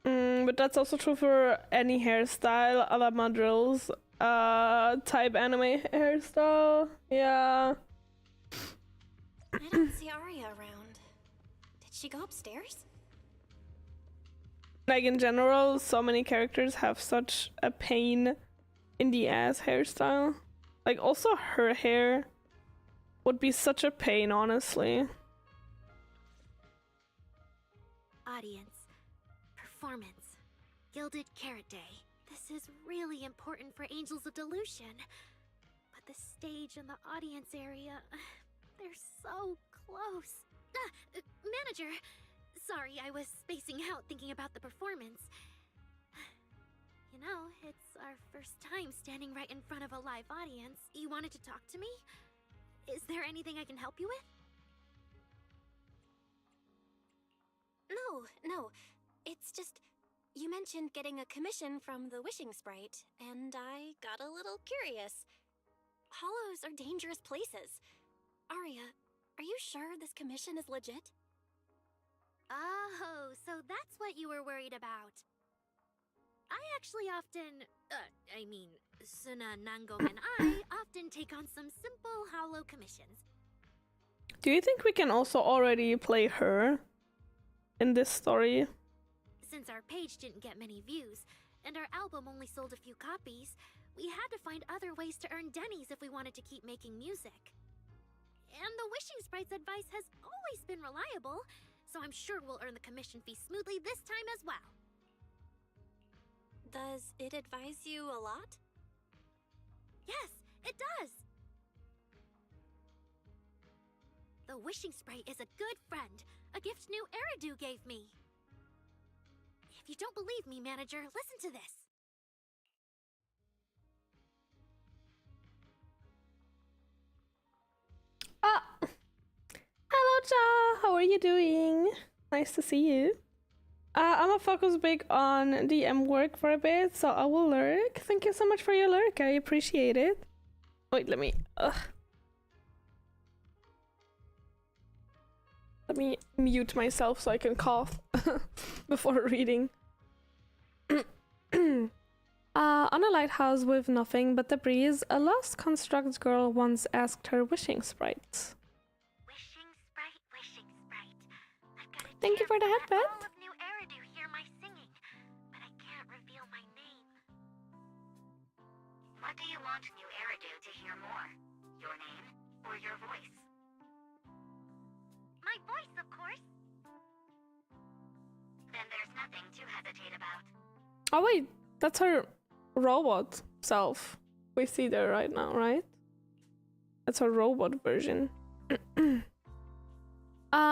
But that's also true for any hairstyle, a la Madril's type anime hairstyle. Yeah. I don't see Arya around. Did she go upstairs? Like, in general, so many characters have such a pain in the ass hairstyle. Like, also her hair would be such a pain, honestly. Audience. Performance. Gilded Carrot Day. This is really important for Angels of Delusion. But the stage and the audience area, they're so close. Manager! Sorry, I was spacing out thinking about the performance. You know, it's our first time standing right in front of a live audience. You wanted to talk to me? Is there anything I can help you with? No. It's just, you mentioned getting a commission from the Wishing Sprite, and I got a little curious. Hollows are dangerous places. Arya, are you sure this commission is legit? Oh, so that's what you were worried about. I actually often, Suna, Nangong, and I often take on some simple hollow commissions. Do you think we can also already play her in this story? Since our page didn't get many views, and our album only sold a few copies, we had to find other ways to earn dennies if we wanted to keep making music. And the Wishing Sprite's advice has always been reliable, so I'm sure we'll earn the commission fee smoothly this time as well. Does it advise you a lot? Yes, it does! The Wishing Sprite is a good friend, a gift new Eridu gave me. If you don't believe me, manager, listen to this. Katja, how are you doing? Nice to see you. I'm gonna focus big on DM work for a bit, so I will lurk. Thank you so much for your lurk, I appreciate it. Wait, let me mute myself so I can cough before reading. On a lighthouse with nothing but the breeze, a lost construct girl once asked her wishing sprite. Wishing sprite, wishing sprite. I've got a Thank you for the chance to let headband. all of New Eridu hear my singing, but I can't reveal my name. What do you want New Eridu to hear more? Your name or your voice? My voice, of course. Then there's nothing to hesitate about. Oh wait, that's her robot self. We see there right now, right? That's her robot version.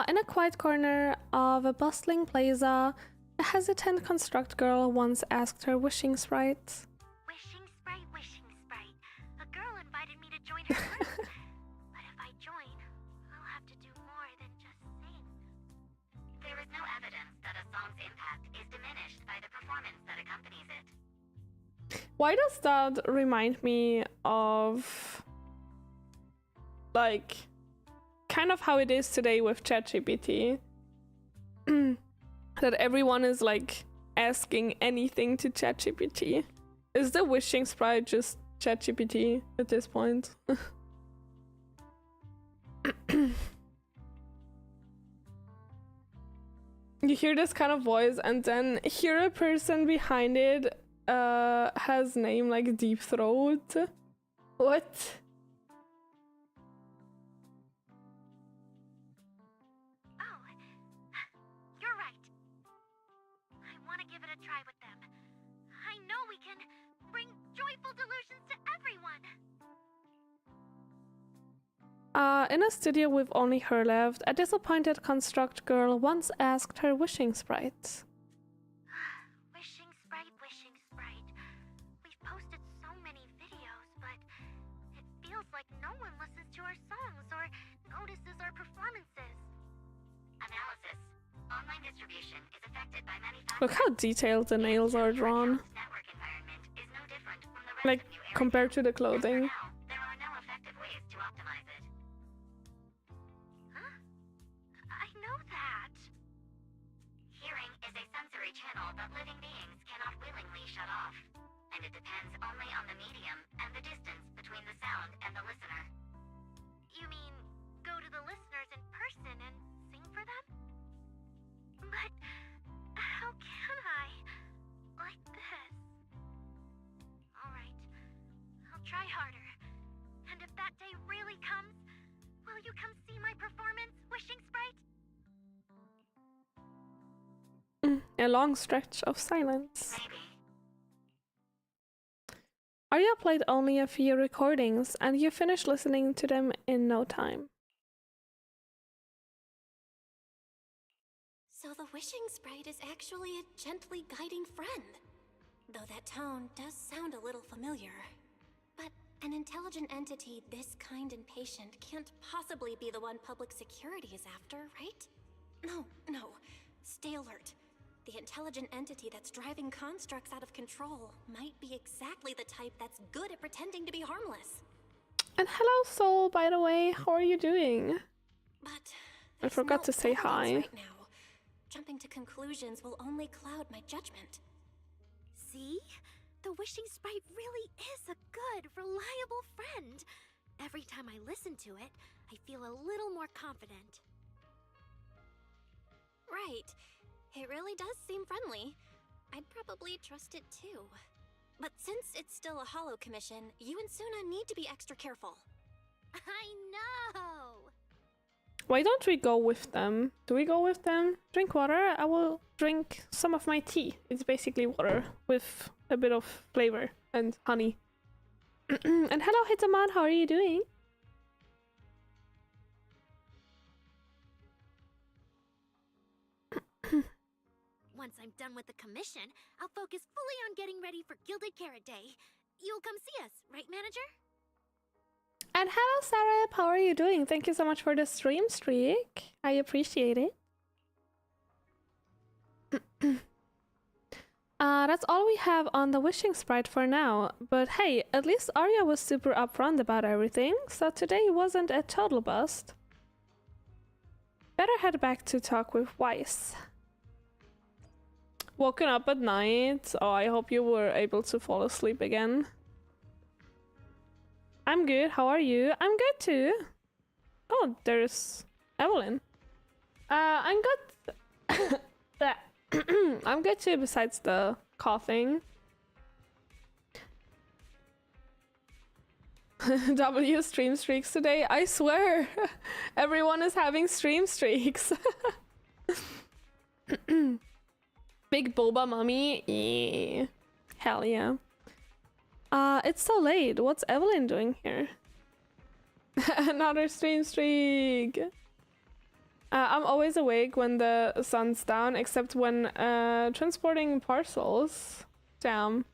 In a quiet corner of a bustling plaza, a hesitant construct girl once asked her wishing sprite. Wishing sprite, wishing sprite. A girl invited me to join her group. But if I join, I'll have to do more than just sing. There is no evidence that a song's impact is diminished by the performance that accompanies it. Why does that remind me of, like, kind of how it is today with ChatGPT? That everyone is like asking anything to ChatGPT. Is the wishing sprite just ChatGPT at this point? You hear this kind of voice and then hear a person behind it has name like Deep Throat. What? Oh, you're right. I want to give it a try with them. I know we can bring joyful delusions to everyone. In a studio with only her left, a disappointed construct girl once asked her wishing sprite. Wishing sprite, wishing sprite. We've posted so many videos, but it feels like no one listens to our songs or notices our performances. Analysis. Online distribution is affected by many factors. Look how detailed the nails are drawn. Network environment is no different from the rest Like, of New Eridu. compared to the And for clothing. now, there are no effective ways to optimize it. Huh? I know that. Hearing is a sensory channel that living beings cannot willingly shut off, and it depends only on the medium and the distance between the sound and the listener. You mean go to the listeners in person and sing for them? But how can I? Like this. Alright, I'll try harder. And if that day really comes, will you come see my performance, Wishing Sprite? A long stretch of silence. Maybe. Arya played only a few recordings, and you finished listening to them in no time. So the wishing sprite is actually a gently guiding friend. Though that tone does sound a little familiar. But an intelligent entity this kind and patient can't possibly be the one public security is after, right? No. Stay alert. The intelligent entity that's driving constructs out of control might be exactly the type that's good at pretending to be harmless. And hello, Soul, by the way. How are you doing? But I forgot to say evidence hi. right now. Jumping to conclusions will only cloud my judgment. See? The Wishing Sprite really is a good, reliable friend. Every time I listen to it, I feel a little more confident. Right. It really does seem friendly. I'd probably trust it too. But since it's still a holo commission, you and Suna need to be extra careful. I know! Why don't we go with them? Do we go with them? Drink water? I will drink some of my tea. It's basically water with a bit of flavor and honey. And hello, Hitaman, how are you doing? Once I'm done with the commission, I'll focus fully on getting ready for Gilded Carrot Day. You'll come see us, right, manager? And hello, Sarah. How are you doing? Thank you so much for the stream streak. I appreciate it. That's all we have on the wishing sprite for now. But hey, at least Arya was super upfront about everything, so today wasn't a total bust. Better head back to talk with Weiss. Woken up at night. Oh, I hope you were able to fall asleep again. I'm good. How are you? I'm good too. Oh, there's Evelyn. I'm good. I'm good too, besides the coughing. W stream streaks today. I swear, everyone is having stream streaks. Big boba mummy. Yeah. Hell yeah. It's so late. What's Evelyn doing here? Another stream streak. I'm always awake when the sun's down, except when transporting parcels. Damn.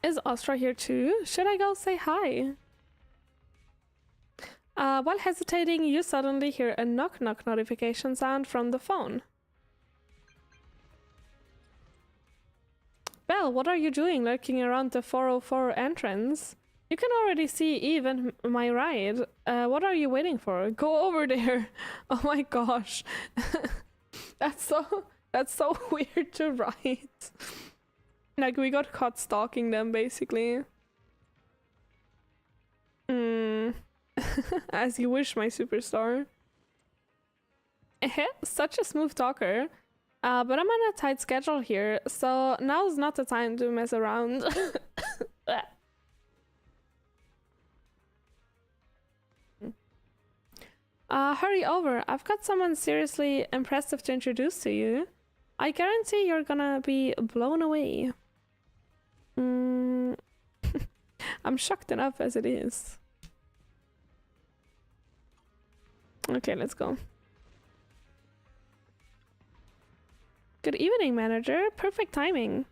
Is Astra here too? Should I go say hi? While hesitating, you suddenly hear a knock-knock notification sound from the phone. Belle, what are you doing lurking around the 404 entrance? You can already see Eve and my ride. What are you waiting for? Go over there. Oh my gosh. That's so weird to write. Like, we got caught stalking them, basically. As you wish, my superstar. Such a smooth talker. But I'm on a tight schedule here, so now's not the time to mess around. Hurry over. I've got someone seriously impressive to introduce to you. I guarantee you're gonna be blown away. I'm shocked enough as it is. Okay, let's go. Good evening, manager. Perfect timing.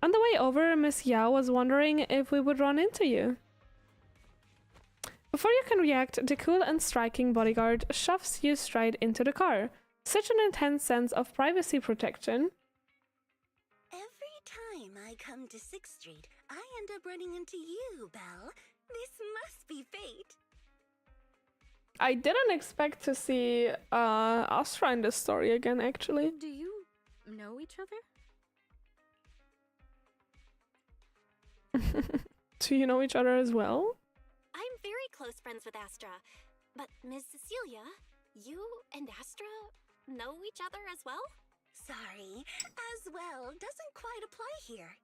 On the way over, Miss Yao was wondering if we would run into you. Before you can react, the cool and striking bodyguard shoves you straight into the car. Such an intense sense of privacy protection. Every time I come to 6th Street, I end up running into you, Belle. This must be fate. I didn't expect to see Astra in this story again, actually. Do you know each other? Do you know each other as well? I'm very close friends with Astra. But Ms. Cecilia, you and Astra know each other as well? Sorry, as well doesn't quite apply here.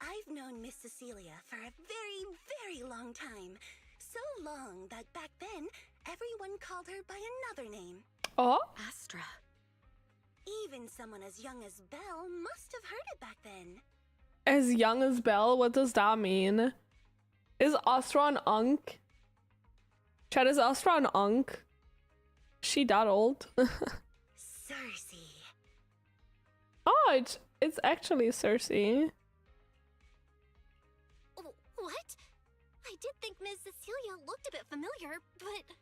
I've known Miss Cecilia for a very, very long time. So long that back then, everyone called her by another name. Oh? Astra. Even someone as young as Belle must have heard it back then. As young as Belle? What does that mean? Is Astra an unk? Chad, is Astra an unk? She that old? Cersei. Oh, it's actually Cersei. What? I did think Ms. Cecilia looked a bit familiar, but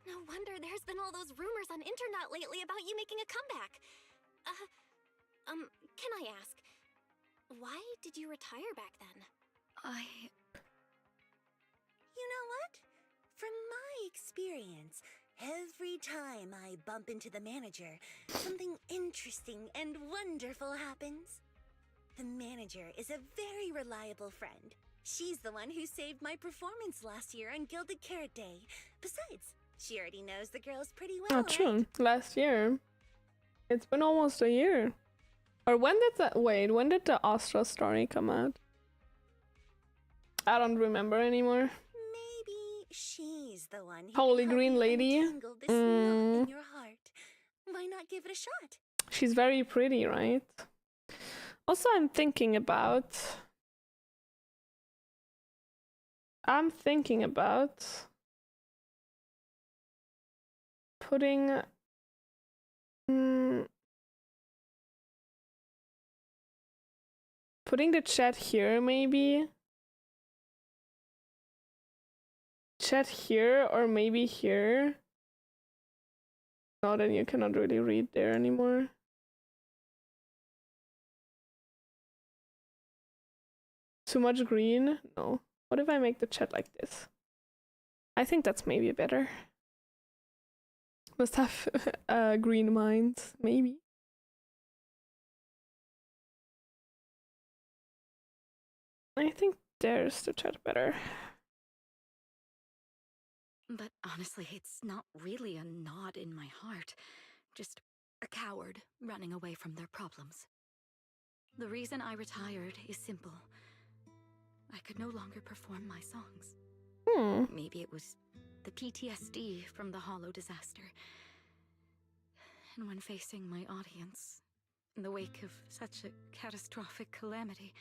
no wonder there's been all those rumors on internet lately about you making a comeback. Can I ask, why did you retire back then? You know what? From my experience, every time I bump into the manager, something interesting and wonderful happens. The manager is a very reliable friend. She's the one who saved my performance last year on Gilded Carrot Day. Besides, she already knows the girls pretty well, Oh, true. right? Last year. It's been almost a year. Or when did the Astra story come out? I don't remember anymore. Maybe she's the one who Holy can help Green you Lady? untangle this knot in your heart. Why not give it a shot? She's very pretty, right? Also, I'm thinking about putting Putting the chat here, maybe? Chat here, or maybe here? No, then you cannot really read there anymore. Too much green? No. What if I make the chat like this? I think that's maybe better. Must have green minds, maybe. I think there's the chat better. But honestly, it's not really a nod in my heart. Just a coward running away from their problems. The reason I retired is simple. I could no longer perform my songs. Maybe it was the PTSD from the Hollow disaster. And when facing my audience, in the wake of such a catastrophic calamity,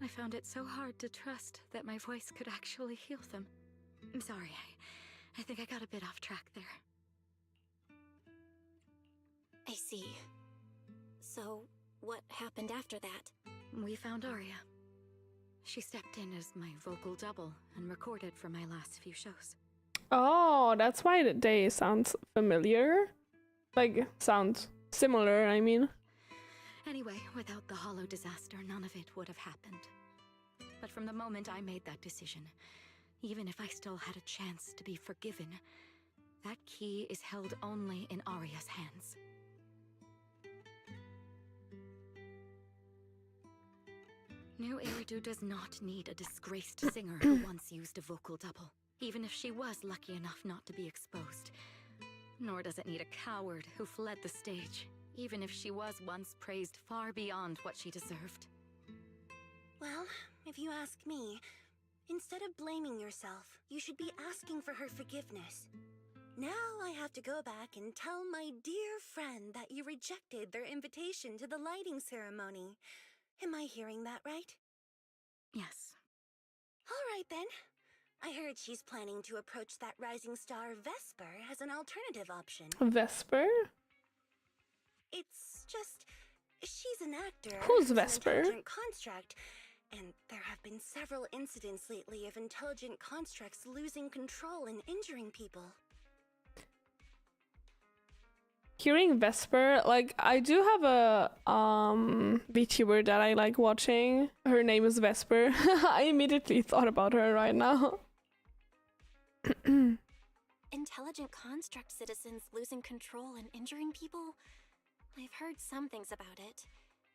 I found it so hard to trust that my voice could actually heal them. I'm sorry, I think I got a bit off track there. I see. So, what happened after that? We found Aria. She stepped in as my vocal double and recorded for my last few shows. Oh, that's why they sound familiar. Like, sound similar, I mean. Anyway, without the Hollow disaster, none of it would have happened. But from the moment I made that decision, even if I still had a chance to be forgiven, that key is held only in Aria's hands. New Eridu does not need a disgraced singer who once used a vocal double, even if she was lucky enough not to be exposed. Nor does it need a coward who fled the stage, even if she was once praised far beyond what she deserved. Well, if you ask me, instead of blaming yourself, you should be asking for her forgiveness. Now I have to go back and tell my dear friend that you rejected their invitation to the lighting ceremony. Am I hearing that right? Yes. All right then. I heard she's planning to approach that rising star Vesper as an alternative option. Vesper? It's just, she's an actor. Who's an Vesper? intelligent construct, and there have been several incidents lately of intelligent constructs losing control and injuring people. Hearing Vesper, like, I do have a VTuber that I like watching. Her name is Vesper. I immediately thought about her right now. Intelligent construct citizens losing control and injuring people? I've heard some things about it.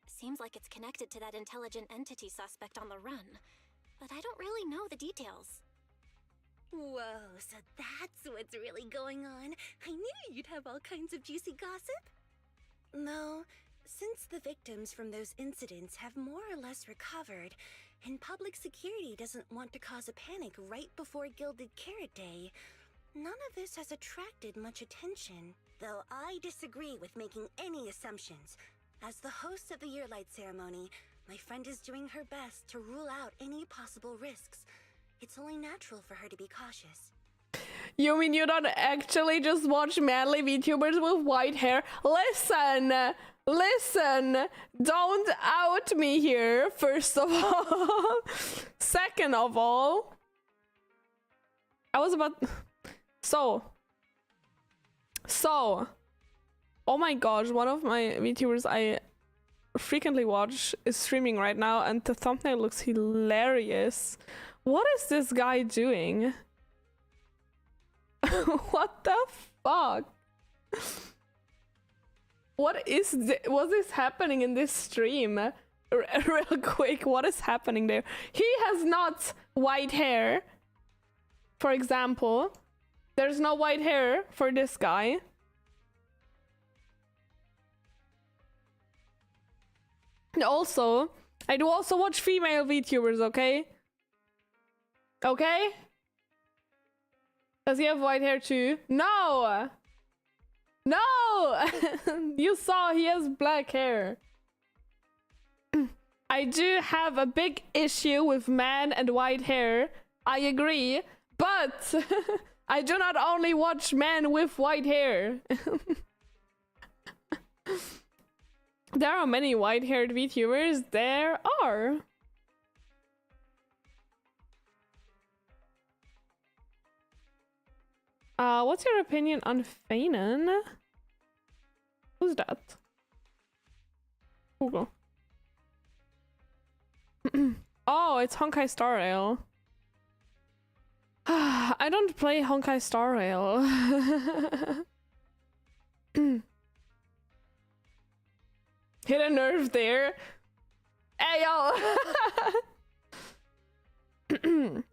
Seems like it's connected to that intelligent entity suspect on the run. But I don't really know the details. Whoa, so that's what's really going on. I knew you'd have all kinds of juicy gossip. No, since the victims from those incidents have more or less recovered, and public security doesn't want to cause a panic right before Gilded Carrot Day, none of this has attracted much attention. Though I disagree with making any assumptions. As the host of the Yearlight ceremony, my friend is doing her best to rule out any possible risks. It's only natural for her to be cautious. You mean you don't actually just watch manly VTubers with white hair? Listen! Listen! Don't out me here, first of all. Second of all, I was about... So, oh my gosh, one of my VTubers I frequently watch is streaming right now, and the thumbnail looks hilarious. What is this guy doing? What the fuck? What is this happening in this stream? Real quick, what is happening there? He has not white hair, for example. There's no white hair for this guy. And also, I do also watch female VTubers, okay? Okay? Does he have white hair too? No! No! You saw he has black hair. I do have a big issue with men and white hair. I agree. But I do not only watch men with white hair. There are many white-haired VTubers. There are. What's your opinion on Feinen? Who's that? Google. Oh, it's Honkai Star Rail. I don't play Honkai Star Rail. Hit a nerve there. Hey, yo!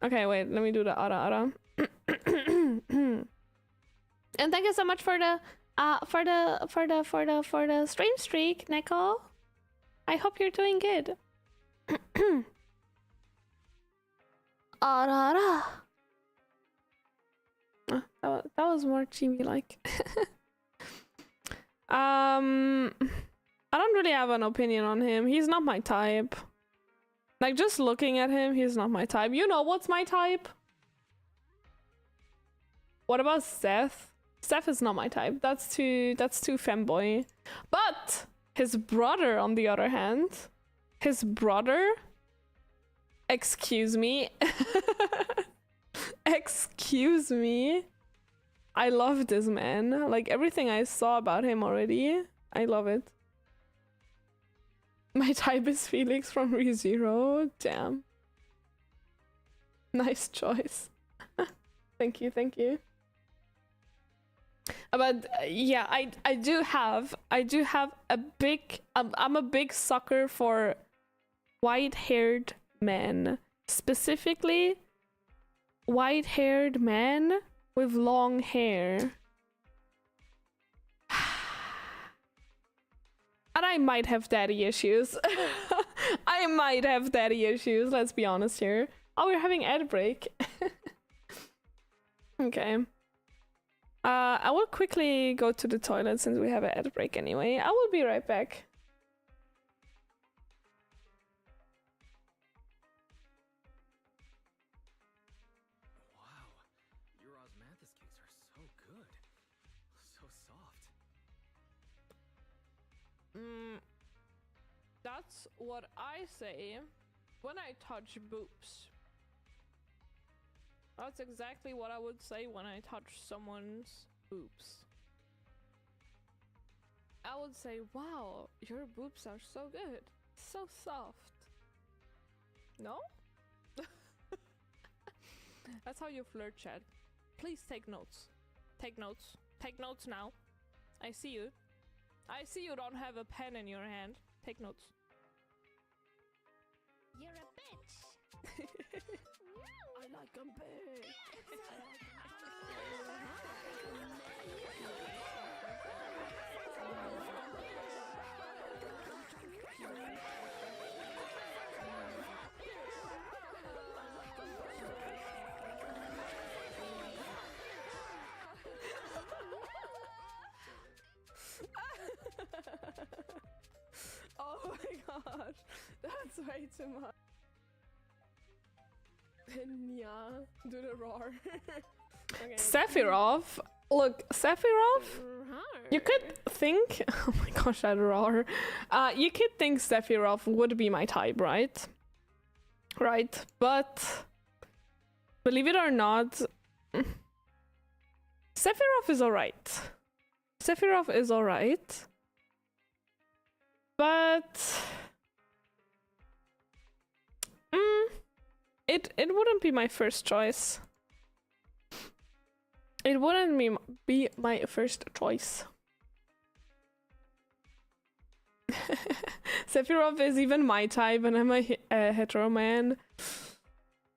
Okay, wait, let me do the ara. And thank you so much for the stream streak, Neko. I hope you're doing good. Ara. That was more chibi like. I don't really have an opinion on him. He's not my type. Like, just looking at him, he's not my type. You know what's my type? What about Seth? Seth is not my type. That's too femboy. But his brother, on the other hand, his brother, excuse me. Excuse me. I love this man. Like, everything I saw about him already, I love it. My type is Felix from ReZero. Damn. Nice choice. Thank you, thank you. But yeah, I do have a big I'm a big sucker for white-haired men, specifically white-haired men with long hair. And I might have daddy issues. I might have daddy issues, let's be honest here. Oh, we're having ad break. Okay. I will quickly go to the toilet since we have an ad break anyway. I will be right back. Wow, your osmanthus cakes are so good. So soft. That's what I say when I touch boobs. That's exactly what I would say when I touch someone's boobs. I would say, wow, your boobs are so good. So soft. No? That's how you flirt, chat. Please take notes. Take notes. Take notes now. I see you. I see you don't have a pen in your hand. Take notes. You're a bitch. I like them big. Oh my gosh, that's way too much. Yeah, do the roar. Okay. Sephiroth? Look, Sephiroth? You could think... Oh my gosh, that roar. You could think Sephiroth would be my type, right? Right, but... Believe it or not... Sephiroth is alright. Sephiroth is alright. But... It wouldn't be my first choice. It wouldn't be my first choice. Sephiroth is even my type and I'm a hetero man.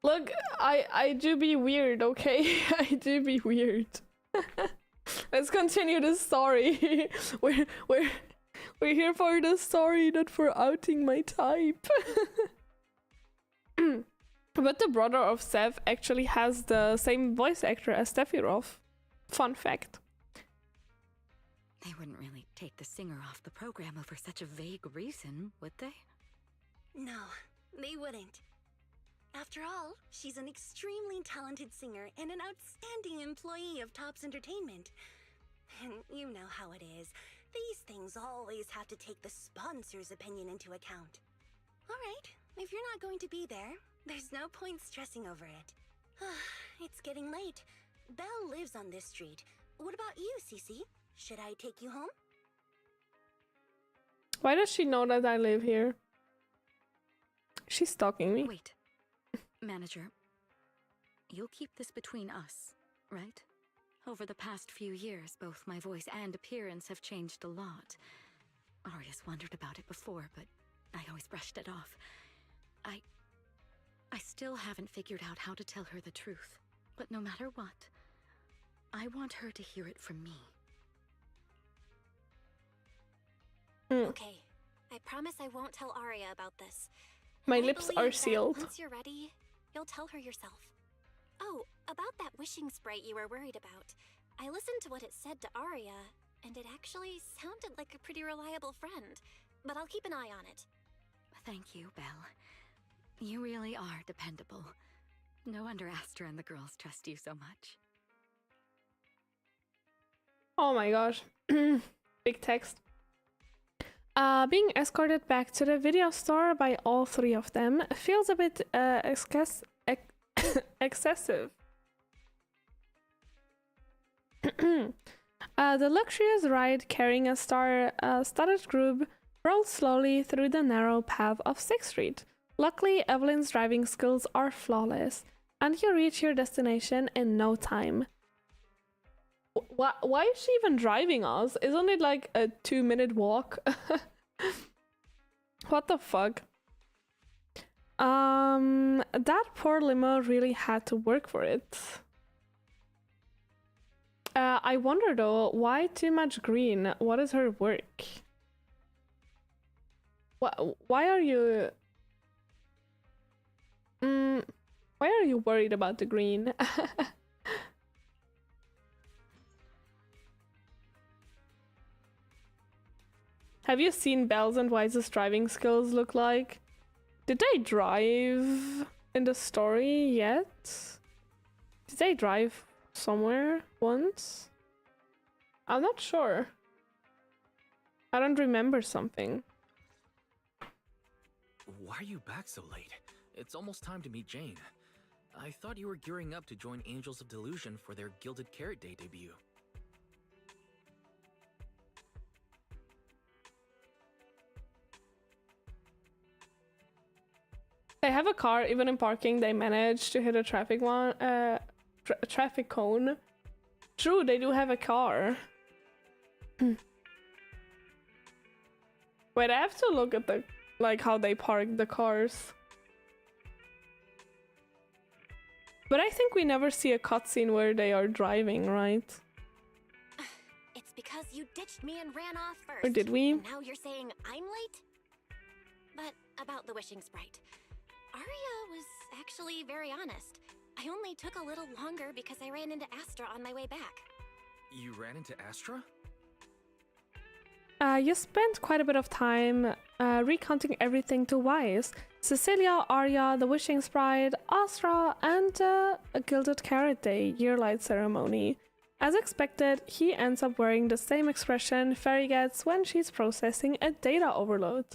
Look, I do be weird, okay? I do be weird. Let's continue the story. We're here for the story, not for outing my type. But the brother of Seth actually has the same voice actor as Sephiroth. Fun fact. They wouldn't really take the singer off the program over such a vague reason, would they? No, they wouldn't. After all, she's an extremely talented singer and an outstanding employee of Topps Entertainment. And you know how it is. These things always have to take the sponsor's opinion into account. All right, if you're not going to be there, there's no point stressing over it. It's getting late. Belle lives on this street. What about you, Cece? Should I take you home? Why does she know that I live here? She's stalking me. Wait. Manager, you'll keep this between us, right? Over the past few years, both my voice and appearance have changed a lot. Aria's wondered about it before, but I always brushed it off. I still haven't figured out how to tell her the truth. But no matter what, I want her to hear it from me. Okay, I promise I won't tell Aria about this. My And I lips are believe that sealed. Once you're ready, you'll tell her yourself. Oh, about that wishing sprite you were worried about. I listened to what it said to Aria, and it actually sounded like a pretty reliable friend. But I'll keep an eye on it. Thank you, Belle. You really are dependable. No wonder Astra and the girls trust you so much. Oh my gosh. Big text. Being escorted back to the video store by all three of them feels a bit excessive. The luxurious ride carrying a star-studded group rolls slowly through the narrow path of 6th Street. Luckily, Evelyn's driving skills are flawless, and you reach your destination in no time. Why is she even driving us? Isn't it like a 2-minute walk? What the fuck? That poor limo really had to work for it. I wonder though, why too much green? What is her work? Why are you... why are you worried about the green? Have you seen Belle's and Wise's driving skills look like? Did they drive in the story yet? Did they drive somewhere once? I'm not sure. I don't remember something. Why are you back so late? It's almost time to meet Jane. I thought you were gearing up to join Angels of Delusion for their Gilded Carrot Day debut. They have a car, even in parking they managed to hit a traffic traffic cone. True, they do have a car. Wait, I have to look at the how they park the cars. But I think we never see a cutscene where they are driving, right? It's because you ditched me and ran off first. Or did we? And now you're saying I'm late? But about the wishing sprite. Aria was actually very honest. I only took a little longer because I ran into Astra on my way back. You ran into Astra? You spent quite a bit of time recounting everything to Wise. Cecilia, Aria, the Wishing Sprite, Astra, and a Gilded Carrot Day year-light ceremony. As expected, he ends up wearing the same expression Fairy gets when she's processing a data overload.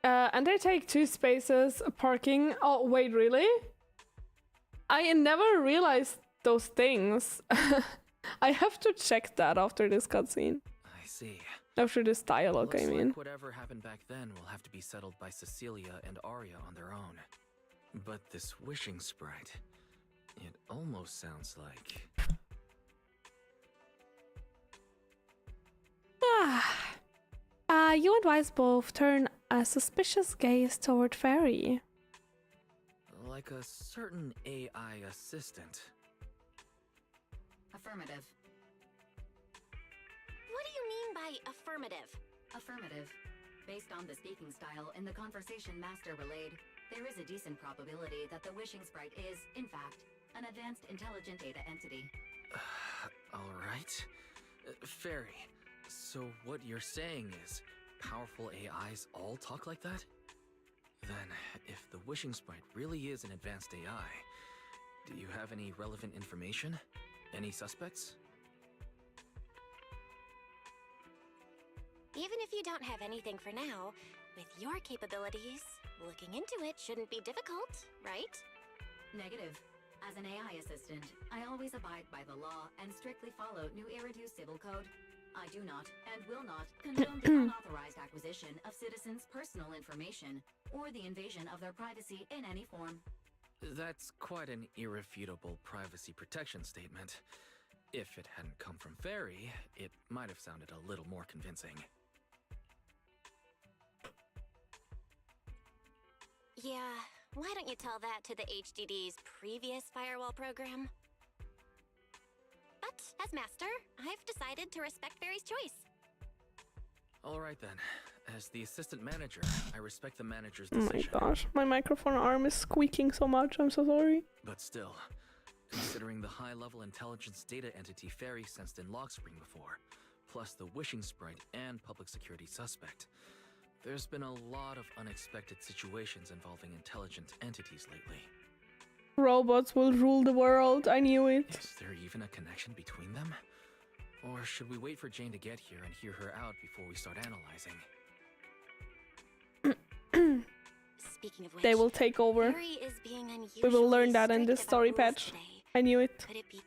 And they take 2 spaces parking. Oh, wait, really? I never realized those things. I have to check that after this cutscene. I see. After this dialogue, Looks I mean. like whatever happened back then will have to be settled by Cecilia and Aria on their own. But this wishing sprite, it almost sounds like... You and Wise both turn a suspicious gaze toward Fairy. like a certain AI assistant. Affirmative. What do you mean by affirmative? Affirmative. Based on the speaking style in the conversation Master relayed, there is a decent probability that the wishing sprite is, in fact, an advanced intelligent data entity. Alright. Fairy, so what you're saying is powerful AIs all talk like that? Then, if the wishing sprite really is an advanced AI, do you have any relevant information? Any suspects? Even if you don't have anything for now, with your capabilities, looking into it shouldn't be difficult, right? Negative. As an AI assistant, I always abide by the law and strictly follow New Eridu Civil Code. I do not and will not condone the unauthorized acquisition of citizens' personal information or the invasion of their privacy in any form. That's quite an irrefutable privacy protection statement. If it hadn't come from Fairy, it might have sounded a little more convincing. Yeah, why don't you tell that to the HDD's previous firewall program? But as master, I've decided to respect Fairy's choice. All right then. As the assistant manager, I respect the manager's Oh decision. my gosh, my microphone arm is squeaking so much. I'm so sorry. But still, considering the high-level intelligence data entity Fairy sensed in lock screen before, plus the wishing sprite and public security suspect, there's been a lot of unexpected situations involving intelligent entities lately. Robots will rule the world. I knew it. Is there even a connection between them? Or should we wait for Jane to get here and hear her out before we start analyzing? Speaking of which, They will take over. Fairy is being We will learn that in strict this about story rules patch. today. I knew it. Could it be?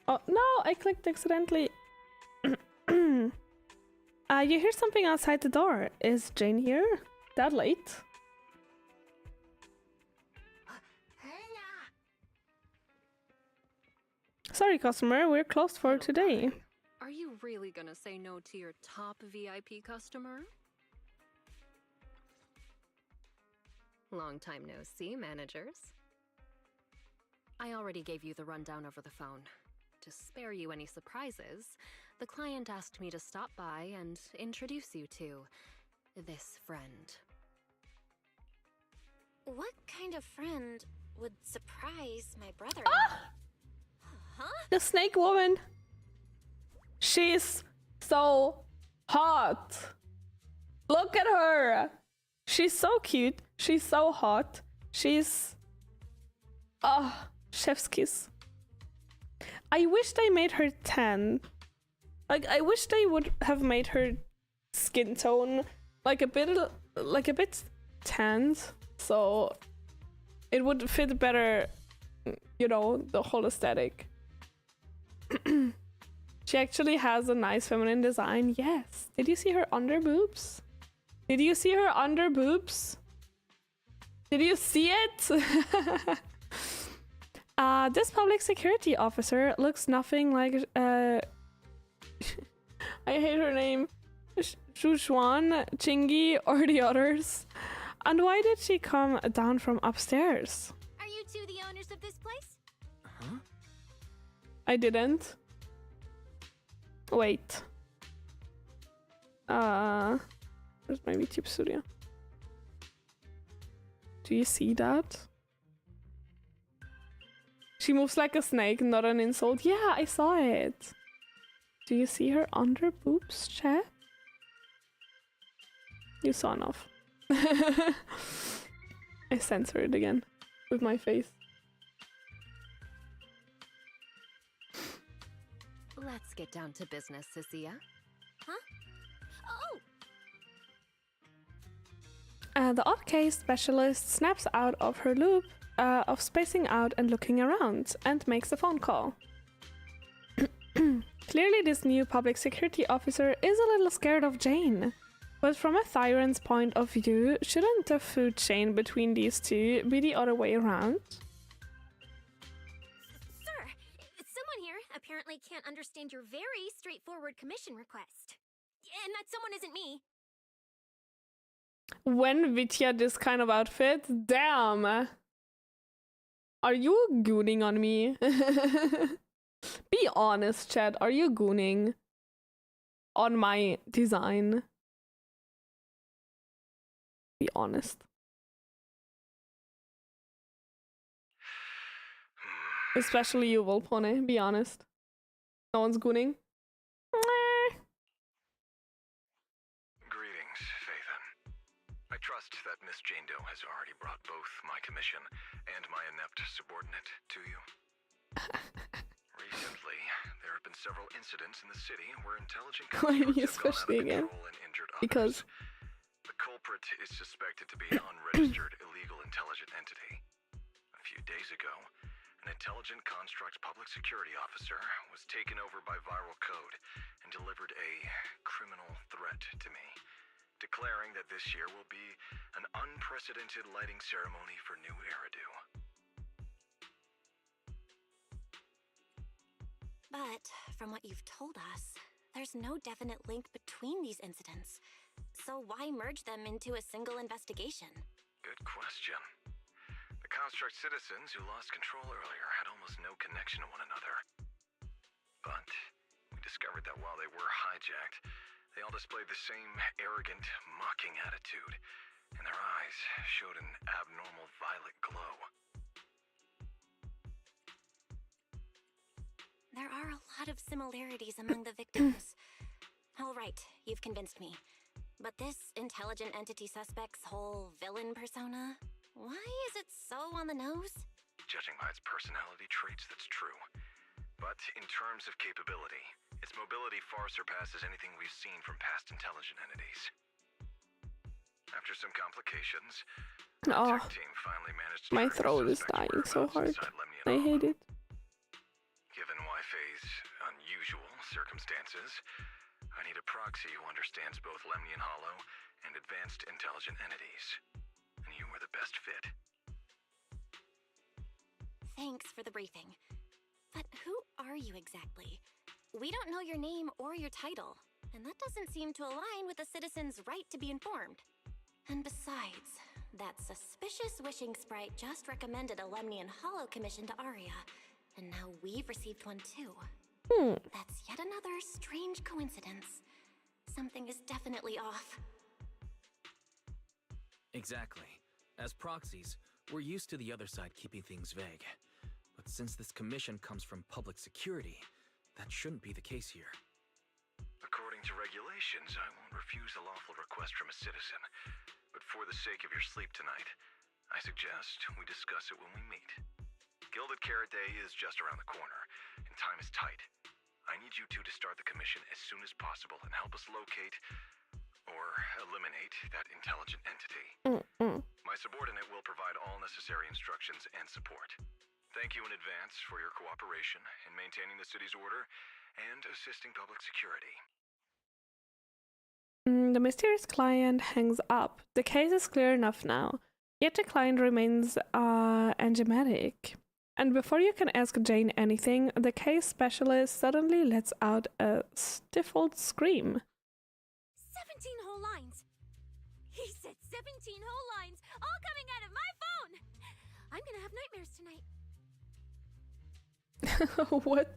Oh no, I clicked accidentally. You hear something outside the door. Is Jane here? That late? Sorry, customer, we're closed for today. Are you really gonna say no to your top VIP customer? Long time no see, managers. I already gave you the rundown over the phone. To spare you any surprises, the client asked me to stop by and introduce you to this friend. What kind of friend would surprise my brother? Huh? The snake woman. She's so hot. Look at her. She's so cute. She's so hot. She's... Ah, chef's kiss. I wish they made her tan. Like, I wish they would have made her skin tone like a bit tanned, so it would fit better, you know, the whole aesthetic. She actually has a nice feminine design. Yes. Did you see her under boobs? Did you see her under boobs? Did you see it? This public security officer looks nothing like I hate her name, Shuchuan, Chingy, or the others. And why did she come down from upstairs? Are you two the owners of this place? Huh? I didn't. Wait. Where's my YouTube studio? Do you see that? She moves like a snake, not an insult. Yeah, I saw it. Do you see her under boobs, chat? You saw enough. I censor it again with my face. Let's get down to business, Cecilia. Huh? Oh! The odd case specialist snaps out of her loop of spacing out and looking around and makes a phone call. Clearly this new public security officer is a little scared of Jane. But from a Thyron's point of view, shouldn't the food chain between these two be the other way around? Sir, someone here apparently can't understand your very straightforward commission request. And that someone isn't me. When Vitya this kind of outfit? Damn! Are you gooning on me? Be honest, chat. Are you gooning on my design? Be honest. Especially you, Volpone. Be honest. No one's gooning. Greetings, Phaethon. I trust that Miss Jane Doe has already brought both my commission and my inept subordinate to you. Recently, there have been several incidents in the city where intelligent Why me constructs have especially gone out of again? control and injured others. Because The culprit is suspected to be an unregistered illegal intelligent entity. A few days ago, an intelligent construct public security officer was taken over by viral code and delivered a criminal threat to me, declaring that this year will be an unprecedented lighting ceremony for new Eridu. But from what you've told us, there's no definite link between these incidents. So why merge them into a single investigation? Good question. The construct citizens who lost control earlier had almost no connection to one another. But we discovered that while they were hijacked, they all displayed the same arrogant, mocking attitude, and their eyes showed an abnormal violet glow. There are a lot of similarities among the victims. All right, you've convinced me. But this intelligent entity suspect's whole villain persona, why is it so on the nose? Judging by its personality traits, that's true. But in terms of capability, its mobility far surpasses anything we've seen from past intelligent entities. After some complications, the Oh, tech team finally managed to my track the throat is suspect's dying so whereabouts hard. inside Lemnian I Hollow. hate it. Given Wi-Fi's unusual circumstances, I need a proxy who understands both Lemnian Hollow and advanced intelligent entities. And you were the best fit. Thanks for the briefing. But who are you exactly? We don't know your name or your title, and that doesn't seem to align with the citizens' right to be informed. And besides, that suspicious wishing sprite just recommended a Lemnian Hollow commission to Aria, and now we've received one too. That's yet another strange coincidence. Something is definitely off. Exactly. As proxies, we're used to the other side keeping things vague. But since this commission comes from public security, that shouldn't be the case here. According to regulations, I won't refuse a lawful request from a citizen. But for the sake of your sleep tonight, I suggest we discuss it when we meet. Gilded Carrot Day is just around the corner, and time is tight. I need you two to start the commission as soon as possible and help us locate or eliminate that intelligent entity. My subordinate will provide all necessary instructions and support. Thank you in advance for your cooperation in maintaining the city's order and assisting public security. The mysterious client hangs up. The case is clear enough now. Yet the client remains enigmatic. And before you can ask Jane anything, the case specialist suddenly lets out a stifled scream. 17 whole lines! He said 17 whole lines, all coming out of my phone! I'm gonna have nightmares tonight. What?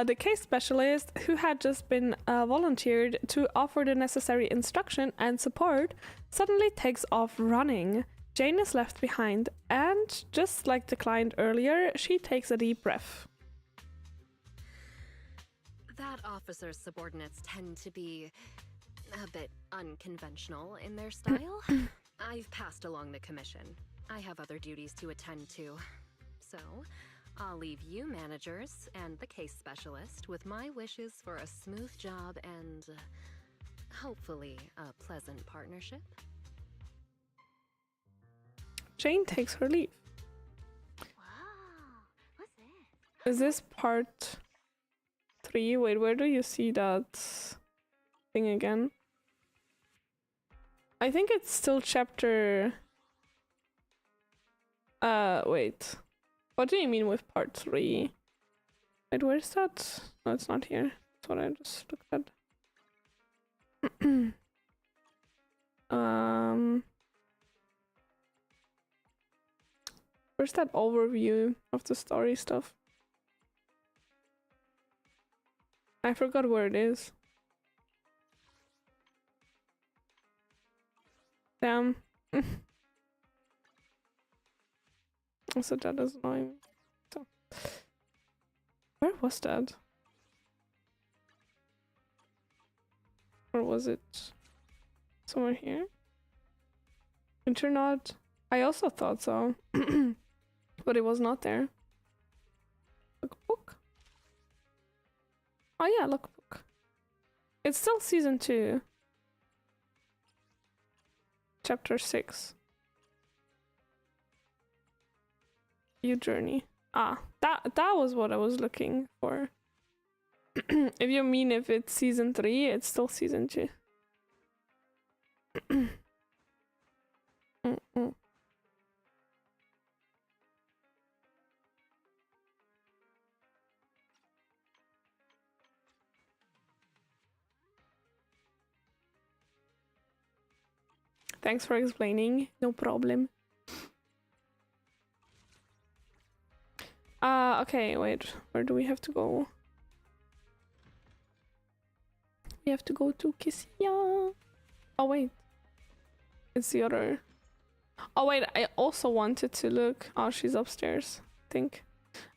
The case specialist, who had just been volunteered to offer the necessary instruction and support, suddenly takes off running. Jane is left behind, and just like the client earlier, she takes a deep breath. That officer's subordinates tend to be a bit unconventional in their style. I've passed along the commission. I have other duties to attend to. So, I'll leave you managers and the case specialist with my wishes for a smooth job and hopefully a pleasant partnership. Jane takes her leave. Wow, what's this? Is this part 3? Wait, where do you see that thing again? I think it's still chapter... wait. What do you mean with part 3? Wait, where's that? No, it's not here. That's what I just looked at. Where's that overview of the story stuff? I forgot where it is. Damn. Also, that is annoying. So, where was that? Or was it somewhere here? Internet? I also thought so. But it was not there. Book. Oh yeah, lookbook. It's still season 2. Chapter 6. View journey. Ah, that was what I was looking for. If you mean if it's season 3, it's still season 2. Thanks for explaining. No problem. Okay, wait. Where do we have to go? We have to go to Kissia. Oh, wait. It's the other. Oh, wait. I also wanted to look. Oh, she's upstairs, I think.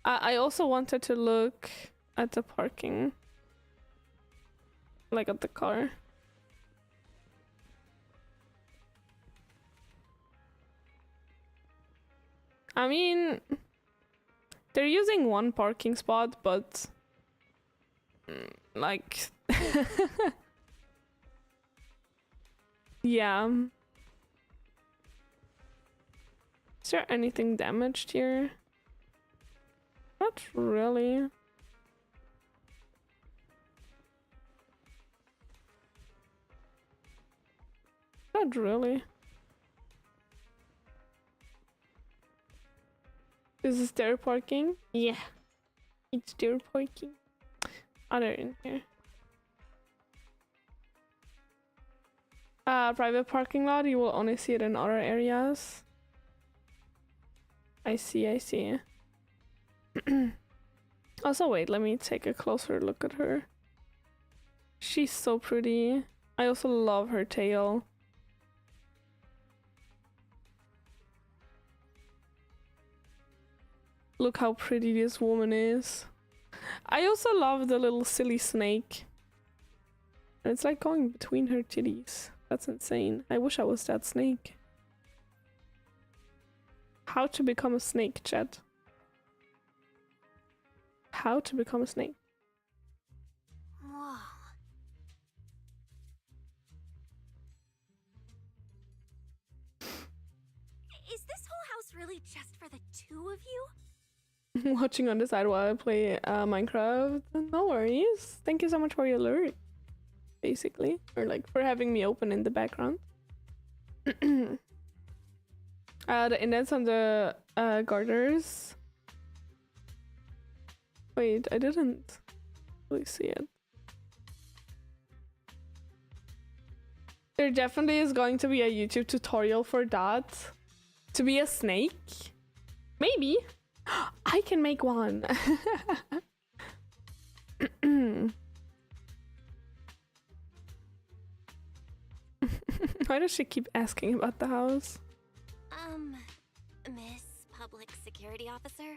I also wanted to look at the parking. Like at the car. I mean, they're using one parking spot, but like, yeah. Is there anything damaged here? Not really. Not really. Is this their parking? Yeah. It's their parking. Oh, they're in here. Private parking lot, you will only see it in other areas. I see, I see. Also, wait, let me take a closer look at her. She's so pretty. I also love her tail. Look how pretty this woman is. I also love the little silly snake. And it's like going between her titties. That's insane. I wish I was that snake. How to become a snake, chat. How to become a snake. Whoa. Is this whole house really just for the two of you? Watching on the side while I play Minecraft. No worries. Thank you so much for your alert. Basically. Or like for having me open in the background. The indents on the garters. Wait, I didn't really see it. There definitely is going to be a YouTube tutorial for that. To be a snake? Maybe. I can make one. Why does she keep asking about the house? Miss Public Security Officer,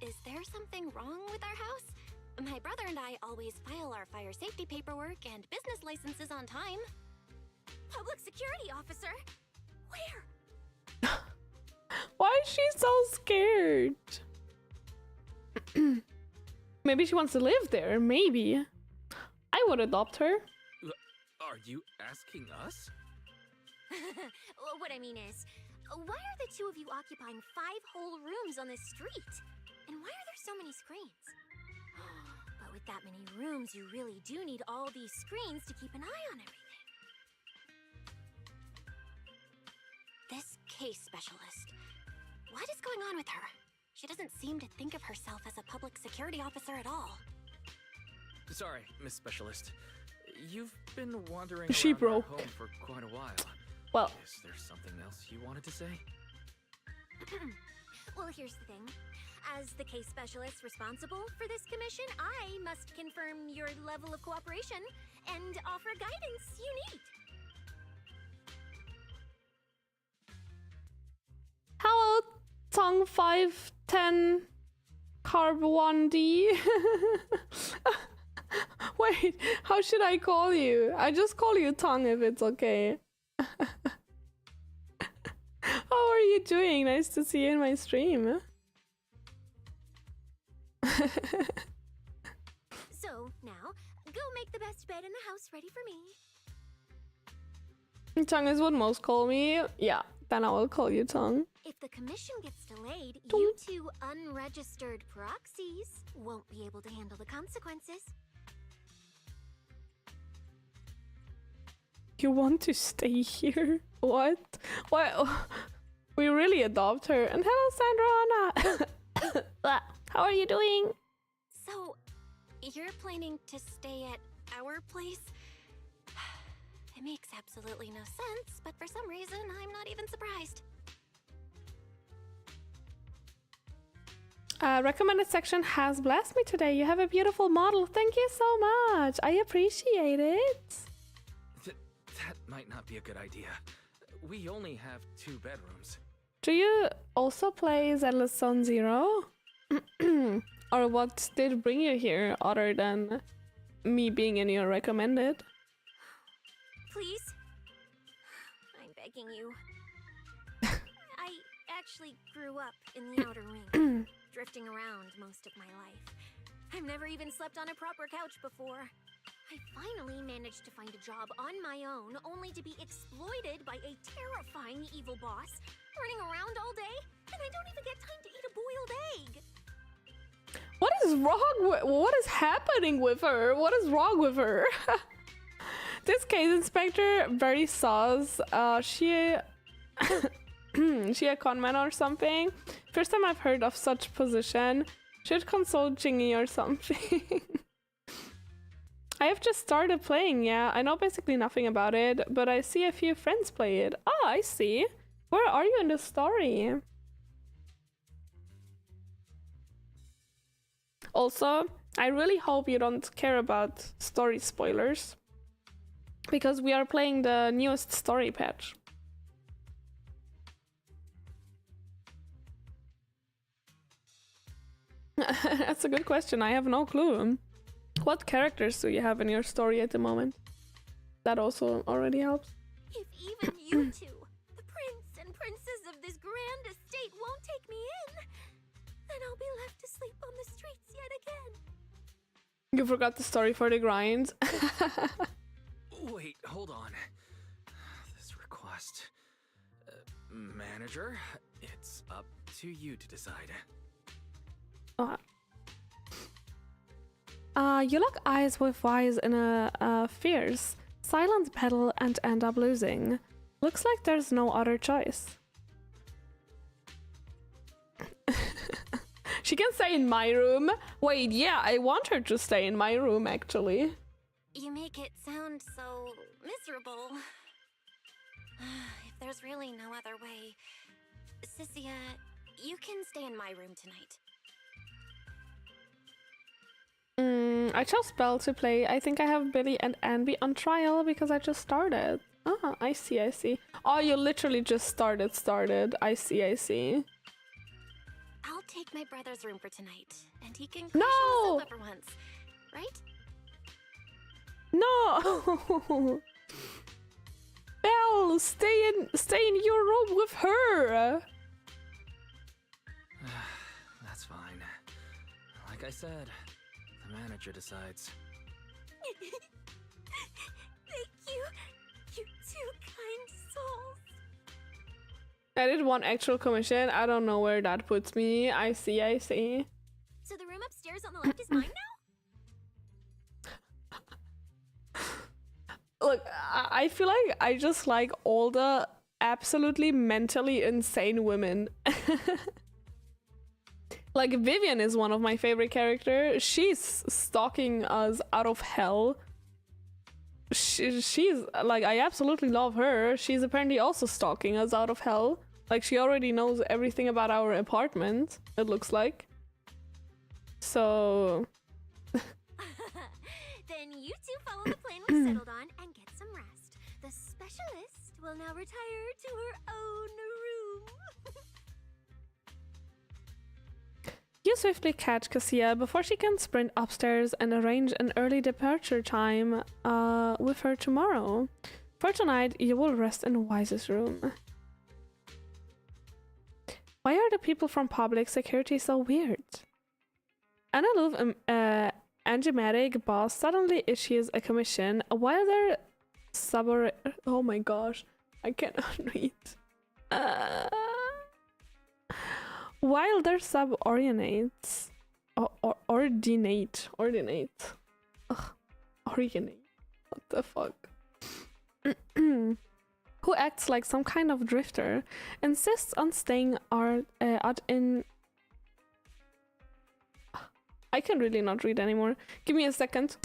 is there something wrong with our house? My brother and I always file our fire safety paperwork and business licenses on time. Public Security Officer? Where? Why is she so scared? Maybe she wants to live there. Maybe. I would adopt her. Are you asking us? What I mean is, why are the two of you occupying 5 whole rooms on this street? And why are there so many screens? But with that many rooms, you really do need all these screens to keep an eye on everything. This case specialist. What is going on with her? She doesn't seem to think of herself as a public security officer at all. Sorry, Miss Specialist. You've been wandering She around broke. our home for quite a while. Well, is there something else you wanted to say? Well, here's the thing. As the case specialist responsible for this commission, I must confirm your level of cooperation and offer guidance you need. hello, Tongue 510 Carb 1D. Wait, how should I call you? I just call you Tongue if it's okay. How are you doing? Nice to see you in my stream. So, So, now, go make the best bed in the house ready for me. Tongue is what most call me. Yeah, then I will call you Tongue. If the commission gets delayed, you two unregistered proxies won't be able to handle the consequences. You want to stay here? What? What? We really adopt her. And hello, Sandra Anna. How are you doing? So, you're planning to stay at our place? It makes absolutely no sense, but for some reason, I'm not even surprised. Recommended section has blessed me today. You have a beautiful model. Thank you so much. I appreciate it. That might not be a good idea. We only have 2 bedrooms. Do you also play Zenless Zone Zero? Or what did bring you here other than me being in your recommended? Please? I'm begging you. I actually grew up in the outer ring, drifting around most of my life. I've never even slept on a proper couch before. I finally managed to find a job on my own, only to be exploited by a terrifying evil boss, running around all day, and I don't even get time to eat a boiled egg. What is wrong with... What is happening with her? What is wrong with her? This case inspector, very sus. She a conman or something. First time I've heard of such position. Should consult Jingy or something. I have just started playing, yeah. I know basically nothing about it, but I see a few friends play it. Oh, I see. Where are you in the story? Also, I really hope you don't care about story spoilers, because we are playing the newest story patch. That's a good question. I have no clue. What characters do you have in your story at the moment? That also already helps. If even you two, the prince and princess of this grand estate, won't take me in, then I'll be left to sleep on the streets yet again. You forgot the story for the grind. Wait, hold on. This request... manager, it's up to you to decide. You lock eyes with Wise in a fierce, silent battle and end up losing. Looks like there's no other choice. She can stay in my room. Wait, yeah, I want her to stay in my room, actually. You make it sound so miserable. If there's really no other way, Sissia, you can stay in my room tonight. I chose Belle to play. I think I have Billy and Anby on trial because I just started. Ah, I see, I see. Oh, you literally just started. I see, I see. I'll take my brother's room for tonight, and he can No! crash on the sofa for once, right? No! Belle, stay in your room with her. That's fine. Like I said, the manager decides. Thank you, you two kind souls. I did one actual commission. I don't know where that puts me. I see, I see. So the room upstairs on the left is mine now? Look, I feel like I just like all the absolutely mentally insane women. Like, Vivian is one of my favorite characters. She's stalking us out of hell. She's like, I absolutely love her. She's apparently also stalking us out of hell. Like, she already knows everything about our apartment, it looks like. So... Then you two follow the plan we settled on and get some rest. The specialist will now retire to her own room. You swiftly catch Cassia before she can sprint upstairs and arrange an early departure time with her tomorrow. For tonight, you will rest in Wise's room. Why are the people from public security so weird? enigmatic boss suddenly issues a commission while their oh my gosh, I cannot read. While their subordinates ordinate. Ugh, originate. What the fuck? Who acts like some kind of drifter, insists on staying in. I can really not read anymore. Give me a second.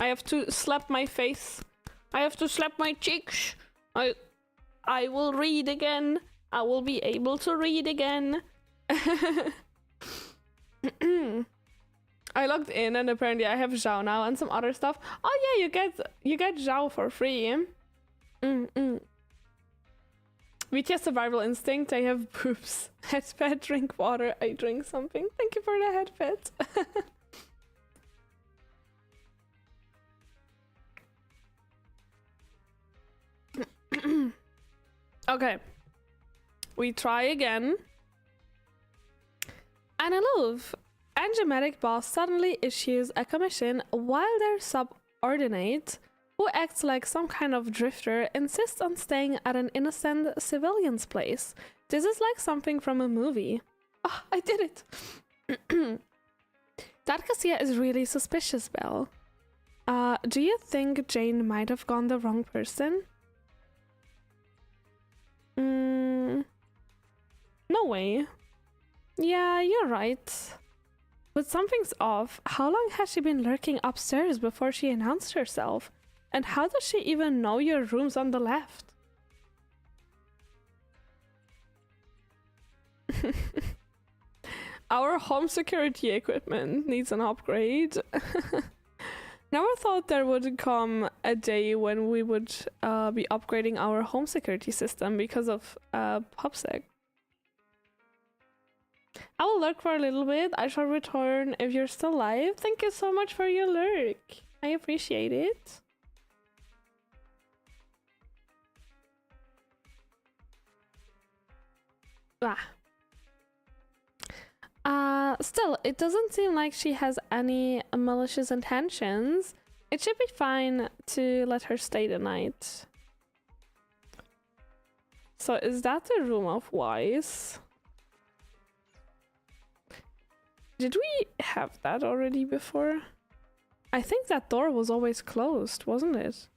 I have to slap my face. I have to slap my cheeks. I will read again. I will be able to read again. I logged in and apparently I have Zhao now and some other stuff. Oh yeah, you get Zhao for free. BTS survival instinct. I have boobs. Headpad, drink water. I drink something. Thank you for the headpad. Okay. We try again. And I love. Enigmatic boss suddenly issues a commission while their subordinate, who acts like some kind of drifter, insists on staying at an innocent civilian's place. This is like something from a movie. Oh, I did it! That cashier is really suspicious, Belle. Do you think Jane might have gone the wrong person? No way. Yeah, you're right. But something's off. How long has she been lurking upstairs before she announced herself? And how does she even know your room's on the left? Our home security equipment needs an upgrade. Never thought there would come a day when we would be upgrading our home security system because of PubSec. I will lurk for a little bit. I shall return if you're still live. Thank you so much for your lurk. I appreciate it. Still, it doesn't seem like she has any malicious intentions. It should be fine to let her stay the night. So is that the room of Wise? Did we have that already before? I think that door was always closed, wasn't it?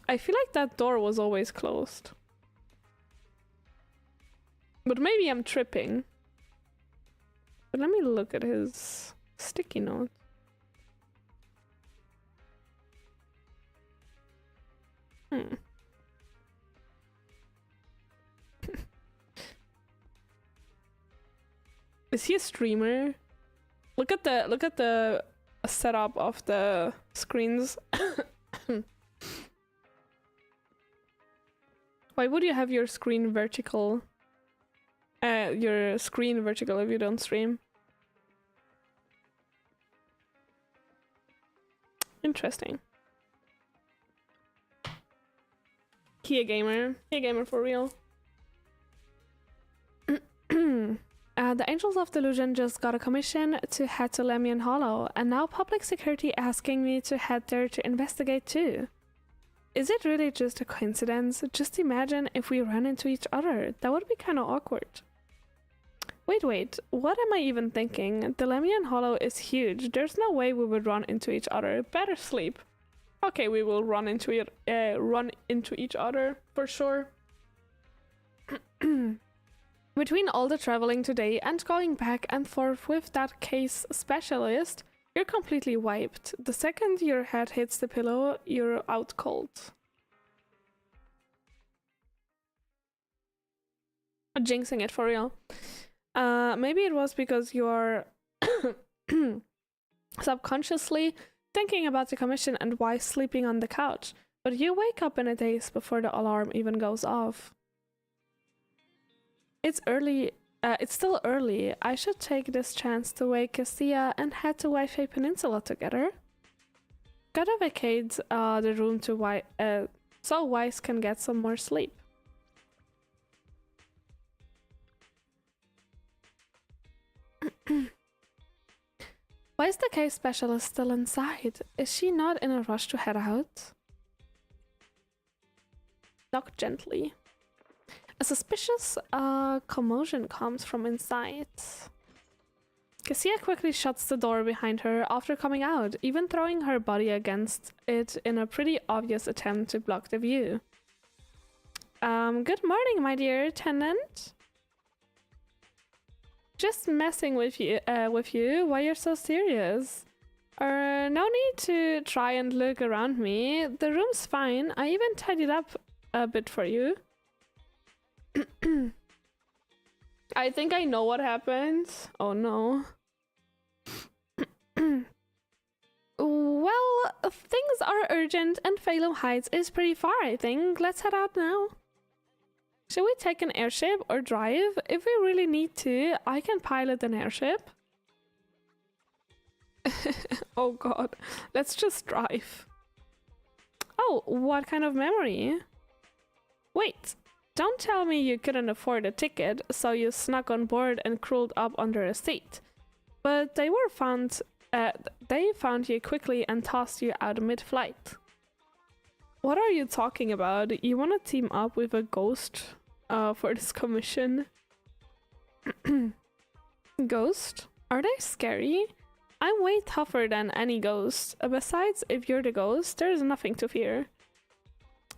I feel like that door was always closed. But maybe I'm tripping. But let me look at his sticky note. Is he a streamer? Look at the setup of the screens. Why would you have your screen vertical? Your screen vertical if you don't stream. Interesting. He a gamer. He a gamer for real. The Angels of Delusion just got a commission to head to Lemian Hollow, and now public security asking me to head there to investigate too. Is it really just a coincidence? Just imagine if we ran into each other. That would be kind of awkward. Wait, what am I even thinking? The Lemian Hollow is huge. There's no way we would run into each other. Better sleep. Okay, we will run into each other for sure. Between all the traveling today and going back and forth with that case specialist, you're completely wiped. The second your head hits the pillow, you're out cold. Jinxing it for real. Maybe it was because you're subconsciously thinking about the commission and why sleeping on the couch, but you wake up in a daze before the alarm even goes off. It's early. It's still early. I should take this chance to wake Cassia and head to Wi-Fi Peninsula together. Gotta vacate the room to so Wise can get some more sleep. Why is the case specialist still inside? Is she not in a rush to head out? Knock gently. A suspicious commotion comes from inside. Cassia quickly shuts the door behind her after coming out, even throwing her body against it in a pretty obvious attempt to block the view. Good morning, my dear tenant. Just messing with you. Why you're so serious? No need to try and look around me. The room's fine. I even tidied up a bit for you. I think I know what happened. Oh no. Well, things are urgent and Phalum Heights is pretty far, I think. Let's head out now. Should we take an airship or drive? If we really need to, I can pilot an airship. Oh god, let's just drive. Oh, what kind of memory? Wait, don't tell me you couldn't afford a ticket, so you snuck on board and crawled up under a seat. But they found you quickly and tossed you out mid-flight. What are you talking about? You want to team up with a ghost for this commission? Ghost? Are they scary? I'm way tougher than any ghost. Besides, if you're the ghost, there's nothing to fear.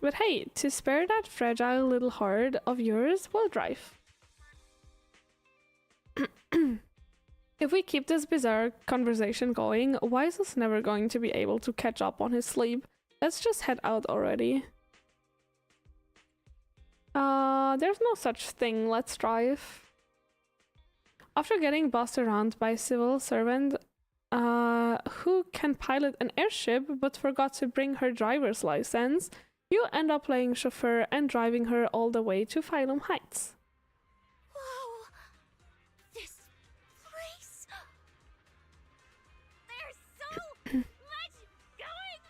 But hey, to spare that fragile little heart of yours, we'll drive. If we keep this bizarre conversation going, Wise is never going to be able to catch up on his sleep. Let's just head out already. There's no such thing. Let's drive. After getting bossed around by a civil servant who can pilot an airship but forgot to bring her driver's license, you end up playing chauffeur and driving her all the way to Phalum Heights. Whoa! This place... There's so much going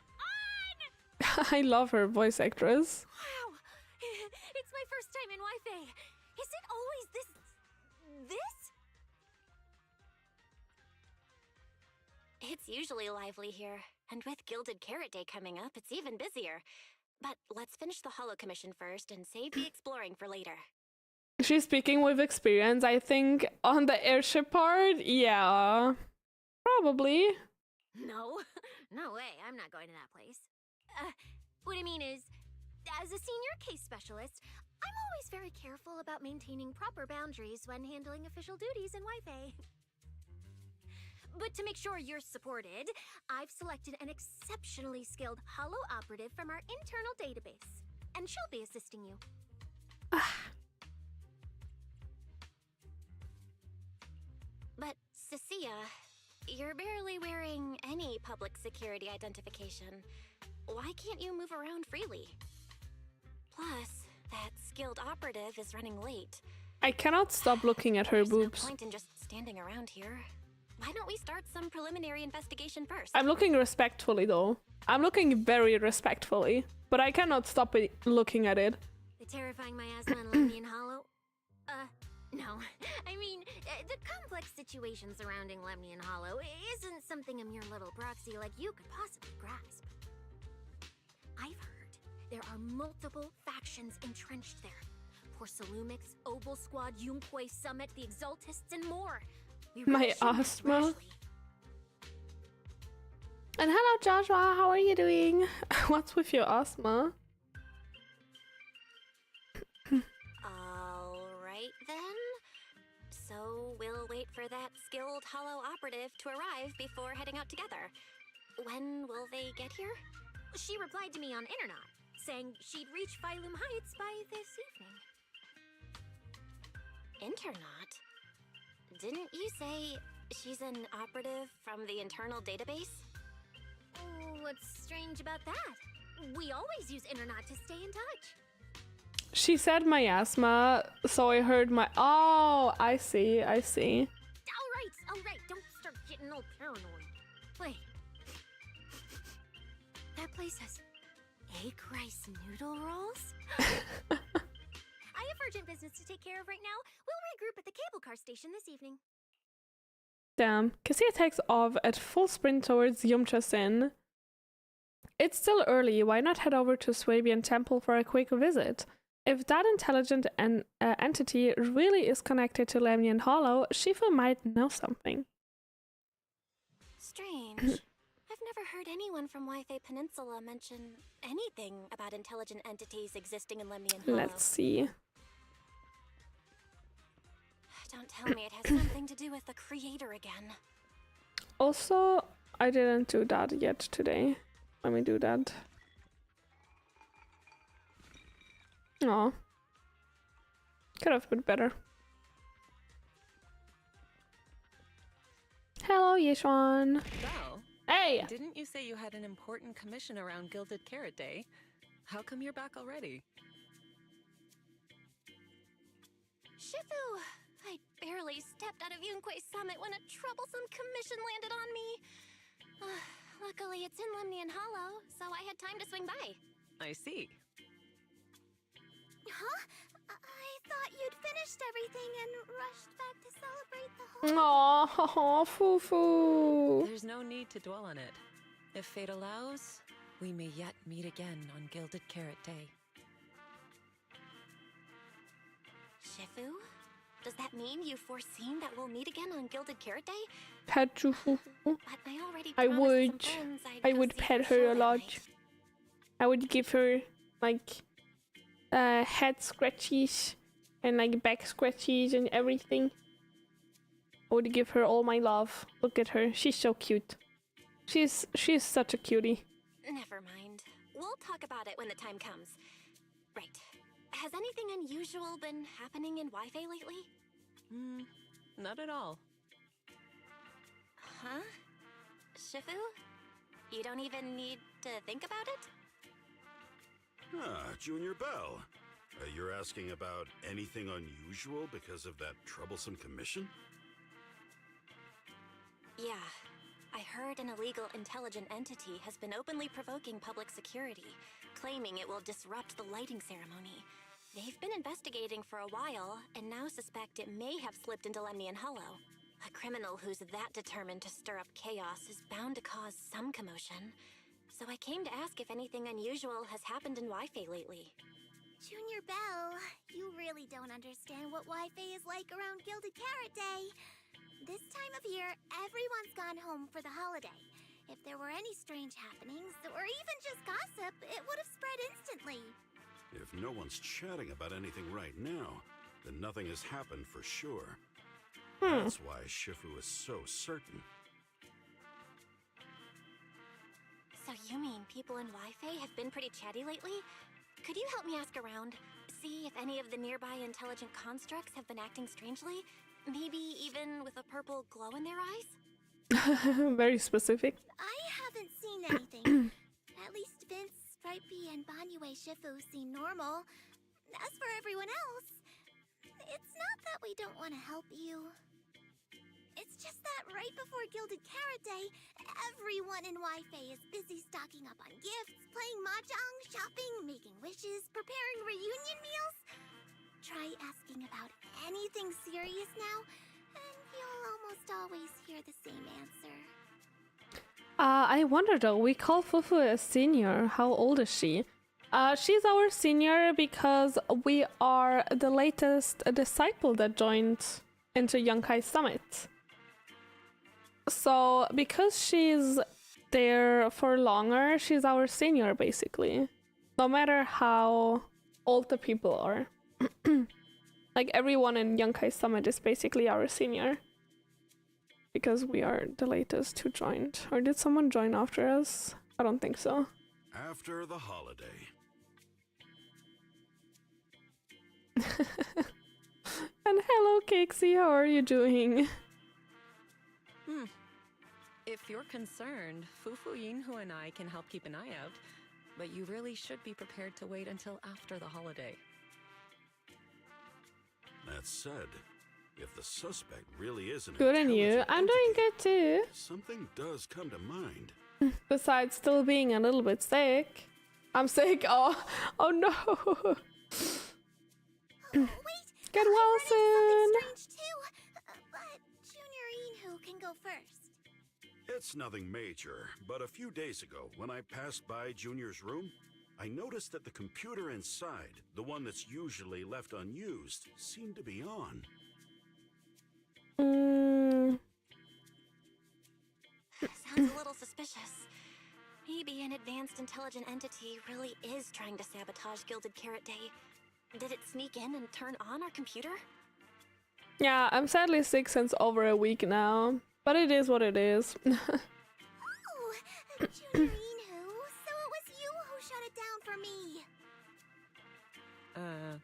on! I love her voice actress. Wow! It's my first time in Wi-Fi. Is it always this? It's usually lively here, and with Gilded Carrot Day coming up, it's even busier. But let's finish the Hollow Commission first and save the exploring for later. She's speaking with experience, I think, on the airship part. Yeah, probably. No, no way, I'm not going to that place. What I mean is, as a senior case specialist, I'm always very careful about maintaining proper boundaries when handling official duties in Wi-Fi. But to make sure you're supported, I've selected an exceptionally skilled Hollow operative from our internal database, and she'll be assisting you. But, Cecilia, you're barely wearing any public security identification. Why can't you move around freely? Plus, that skilled operative is running late. I cannot stop looking at her There's boobs. no point in just standing around here. Why don't we start some preliminary investigation first? I'm looking respectfully though. I'm looking very respectfully, but I cannot stop looking at it. The terrifying miasma in Lemnian Hollow? No. I mean, the complex situation surrounding Lemnian Hollow isn't something a mere little proxy like you could possibly grasp. I've heard there are multiple factions entrenched there. Porcelumix, Obel Squad, Yunquay Summit, the Exaltists, and more. My asthma. And hello Joshua, how are you doing? What's with your asthma? Alright then. So we'll wait for that skilled Hollow operative to arrive before heading out together. When will they get here? She replied to me on Internet, saying she'd reach Phalum Heights by this evening. Internet? Didn't you say she's an operative from the internal database? What's strange about that? We always use Internet to stay in touch. She said miasma, so I heard my... Oh, I see. Alright, don't start getting all paranoid. Wait. That place has egg rice noodle rolls? I have urgent business to take care of right now. We'll regroup at the cable car station this evening. Damn. Cassia takes off at full sprint towards Yumcha-sin. It's still early, why not head over to Swabian Temple for a quick visit? If that intelligent entity really is connected to Lemnian Hollow, Shifu might know something. Strange. I've never heard anyone from Wi-Fi Peninsula mention anything about intelligent entities existing in Lemnian Hollow. Let's see. Don't tell me it has something to do with the creator again. Also, I didn't do that yet today. Let me do that. Aw. Could have been better. Hello, Yishuan. Well, hey! Didn't you say you had an important commission around Gilded Carrot Day? How come you're back already? Shifu! I barely stepped out of Yunque's summit when a troublesome commission landed on me. Luckily, it's in Lemnian Hollow, so I had time to swing by. I see. Huh? I thought you'd finished everything and rushed back to celebrate the whole... Aww, Fufu. There's no need to dwell on it. If fate allows, we may yet meet again on Gilded Carrot Day. Shifu? Does that mean you've foreseen that we'll meet again on Gilded Carrot Day? Pet you, Fufu. But I already I promised would. some friends I would pet her a lot. I would give her, like, head scratchies and, like, back scratchies and everything. I would give her all my love. Look at her. She's so cute. She's such a cutie. Never mind. We'll talk about it when the time comes. Right. Has anything unusual been happening in Wi-Fi lately? Not at all. Huh? Shifu? You don't even need to think about it? Ah, Junior Bell. You're asking about anything unusual because of that troublesome commission? Yeah. I heard an illegal intelligent entity has been openly provoking public security, claiming it will disrupt the lighting ceremony. They've been investigating for a while, and now suspect it may have slipped into Lemnian Hollow. A criminal who's that determined to stir up chaos is bound to cause some commotion. So I came to ask if anything unusual has happened in Wi-Fi lately. Junior Bell, you really don't understand what Wi-Fi is like around Gilded Carrot Day. This time of year, everyone's gone home for the holiday. If there were any strange happenings, or even just gossip, it would have spread instantly. If no one's chatting about anything right now, then nothing has happened for sure. That's why Shifu is so certain. So you mean people in Wi-Fi have been pretty chatty lately? Could you help me ask around? See if any of the nearby intelligent constructs have been acting strangely? Maybe even with a purple glow in their eyes? Very specific. I haven't seen anything. At least Vince, Stripey, and Banyue Shifu seem normal. As for everyone else, it's not that we don't want to help you. It's just that right before Gilded Carrot Day, everyone in Wi-Fi is busy stocking up on gifts, playing mahjong, shopping, making wishes, preparing reunion meals. Try asking about anything serious now, and you'll almost always hear the same answer. I wonder though, we call Fufu a senior. How old is she? She's our senior because we are the latest disciple that joined into Yonkai's summit. So, because she's there for longer, she's our senior basically. No matter how old the people are. Like everyone in Yonkai's summit is basically our senior. Because we are the latest who joined. Or did someone join after us? I don't think so. After the holiday. And hello, Cakesy, how are you doing? If you're concerned, Fufu Yinhu and I can help keep an eye out, but you really should be prepared to wait until after the holiday. That said, if the suspect really is an Good on you. I'm doing good too. Something does come to mind. Besides still being a little bit sick. I'm sick. Oh no. Wait, get well soon. Strange too. But Junior Yinhu can go go first? It's nothing major, but a few days ago, when I passed by Junior's room, I noticed that the computer inside, the one that's usually left unused, seemed to be on. Sounds a little suspicious. Maybe an advanced intelligent entity really is trying to sabotage Gilded Carrot Day. Did it sneak in and turn on our computer? Yeah, I'm sadly sick since over a week now, but it is what it is. Oh, Juniorino, so it was you who shut it down for me. I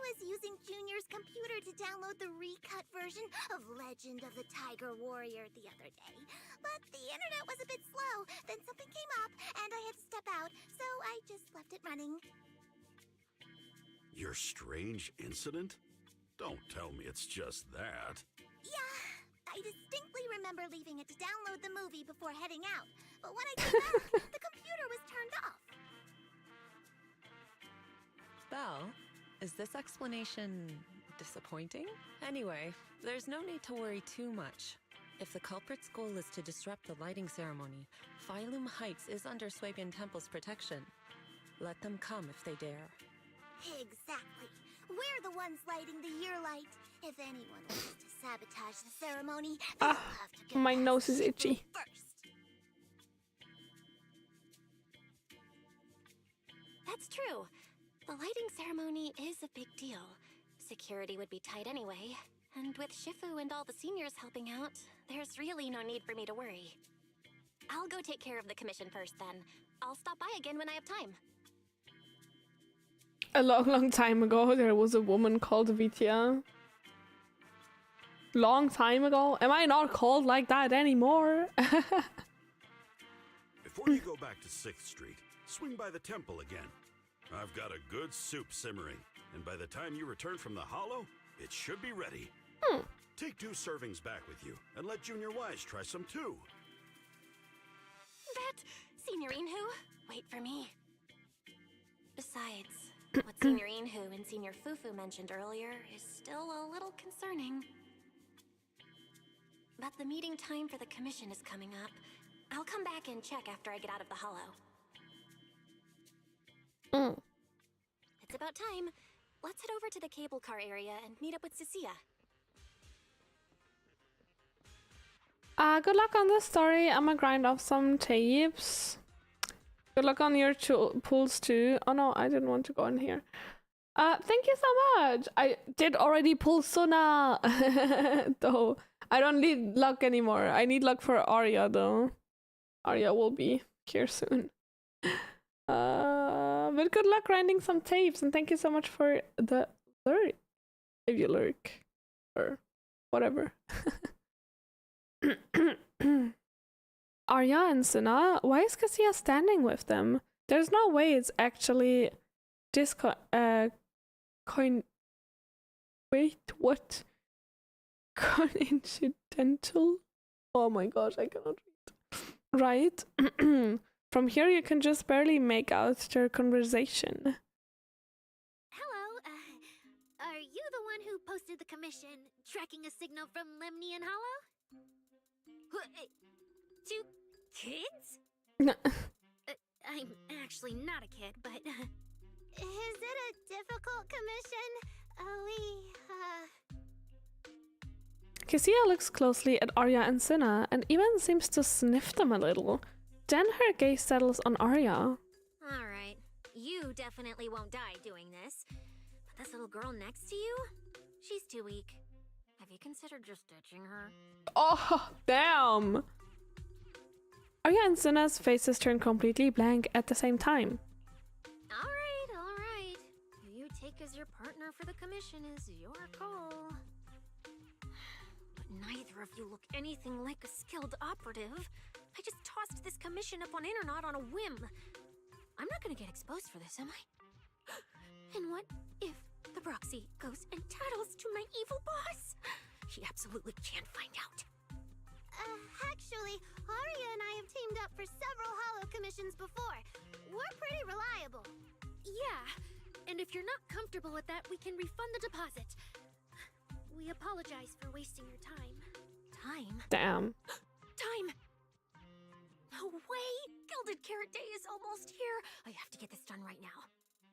was using Junior's computer to download the recut version of Legend of the Tiger Warrior the other day. But the internet was a bit slow, then something came up and I had to step out, so I just left it running. Your strange incident? Don't tell me it's just that. Yeah, I distinctly remember leaving it to download the movie before heading out. But when I came back, the computer was turned off. Belle, is this explanation disappointing? Anyway, there's no need to worry too much. If the culprit's goal is to disrupt the lighting ceremony, Phylum Heights is under Swabian Temple's protection. Let them come if they dare. Exactly. We're the ones lighting the year light. If anyone wants to sabotage the ceremony, they'll have to get My nose is itchy. first. That's true. The lighting ceremony is a big deal. Security would be tight anyway. And with Shifu and all the seniors helping out, there's really no need for me to worry. I'll go take care of the commission first then. I'll stop by again when I have time. A long time ago, there was a woman called Vitya. Long time ago? Am I not called like that anymore? Before you go back to 6th Street, swing by the temple again. I've got a good soup simmering, and by the time you return from the hollow, it should be ready. Take 2 servings back with you, and let Junior Wise try some too. That... Senior Inhu? Wait for me. Besides, what Senior Inhu and Senior Fufu mentioned earlier is still a little concerning. But the meeting time for the commission is coming up. I'll come back and check after I get out of the hollow. It's about time. Let's head over to the cable car area and meet up with Cecilia. Good luck on this story. I'm gonna grind off some tapes. Good luck on your pools too. Oh no, I didn't want to go in here. Thank you so much. I did already pull Suna though. I don't need luck anymore. I need luck for Arya though. Arya will be here soon. But good luck grinding some tapes, and thank you so much for the lurk. If you lurk or whatever. Arya and Suna, why is Cassia standing with them? There's no way it's actually wait, what? Coincidental? Oh my gosh, I cannot read. Right? From here you can just barely make out their conversation. Hello, are you the one who posted the commission, tracking a signal from Lemnian Hollow? 2 kids? No. I'm actually not a kid, but... Is it a difficult commission? Cassia looks closely at Arya and Suna, and even seems to sniff them a little. Then her gaze settles on Arya. Alright, you definitely won't die doing this. But this little girl next to you? She's too weak. Have you considered just ditching her? Oh, damn! Arya and Suna's faces turn completely blank at the same time. Alright. Who you take as your partner for the commission is your call. But neither of you look anything like a skilled operative. I just tossed this commission up on Internet on a whim. I'm not gonna get exposed for this, am I? And what if the proxy goes and tattles to my evil boss? He absolutely can't find out. Actually, Arya and I have teamed up for several hollow commissions before. We're pretty reliable. Yeah, and if you're not comfortable with that, we can refund the deposit. We apologize for wasting your time. Time? Damn. Time! No way! Gilded Carrot Day is almost here! I have to get this done right now.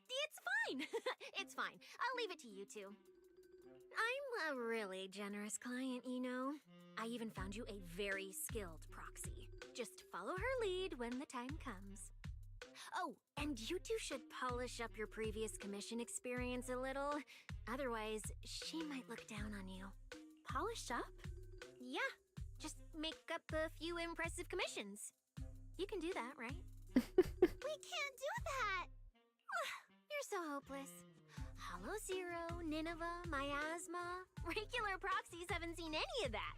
It's fine! It's fine. I'll leave it to you two. I'm a really generous client, you know. I even found you a very skilled proxy. Just follow her lead when the time comes. Oh, and you two should polish up your previous commission experience a little. Otherwise, she might look down on you. Polish up? Yeah, just make up a few impressive commissions. You can do that, right? We can't do that! You're so hopeless. Hollow Zero, Nineveh, Miasma. Regular proxies haven't seen any of that.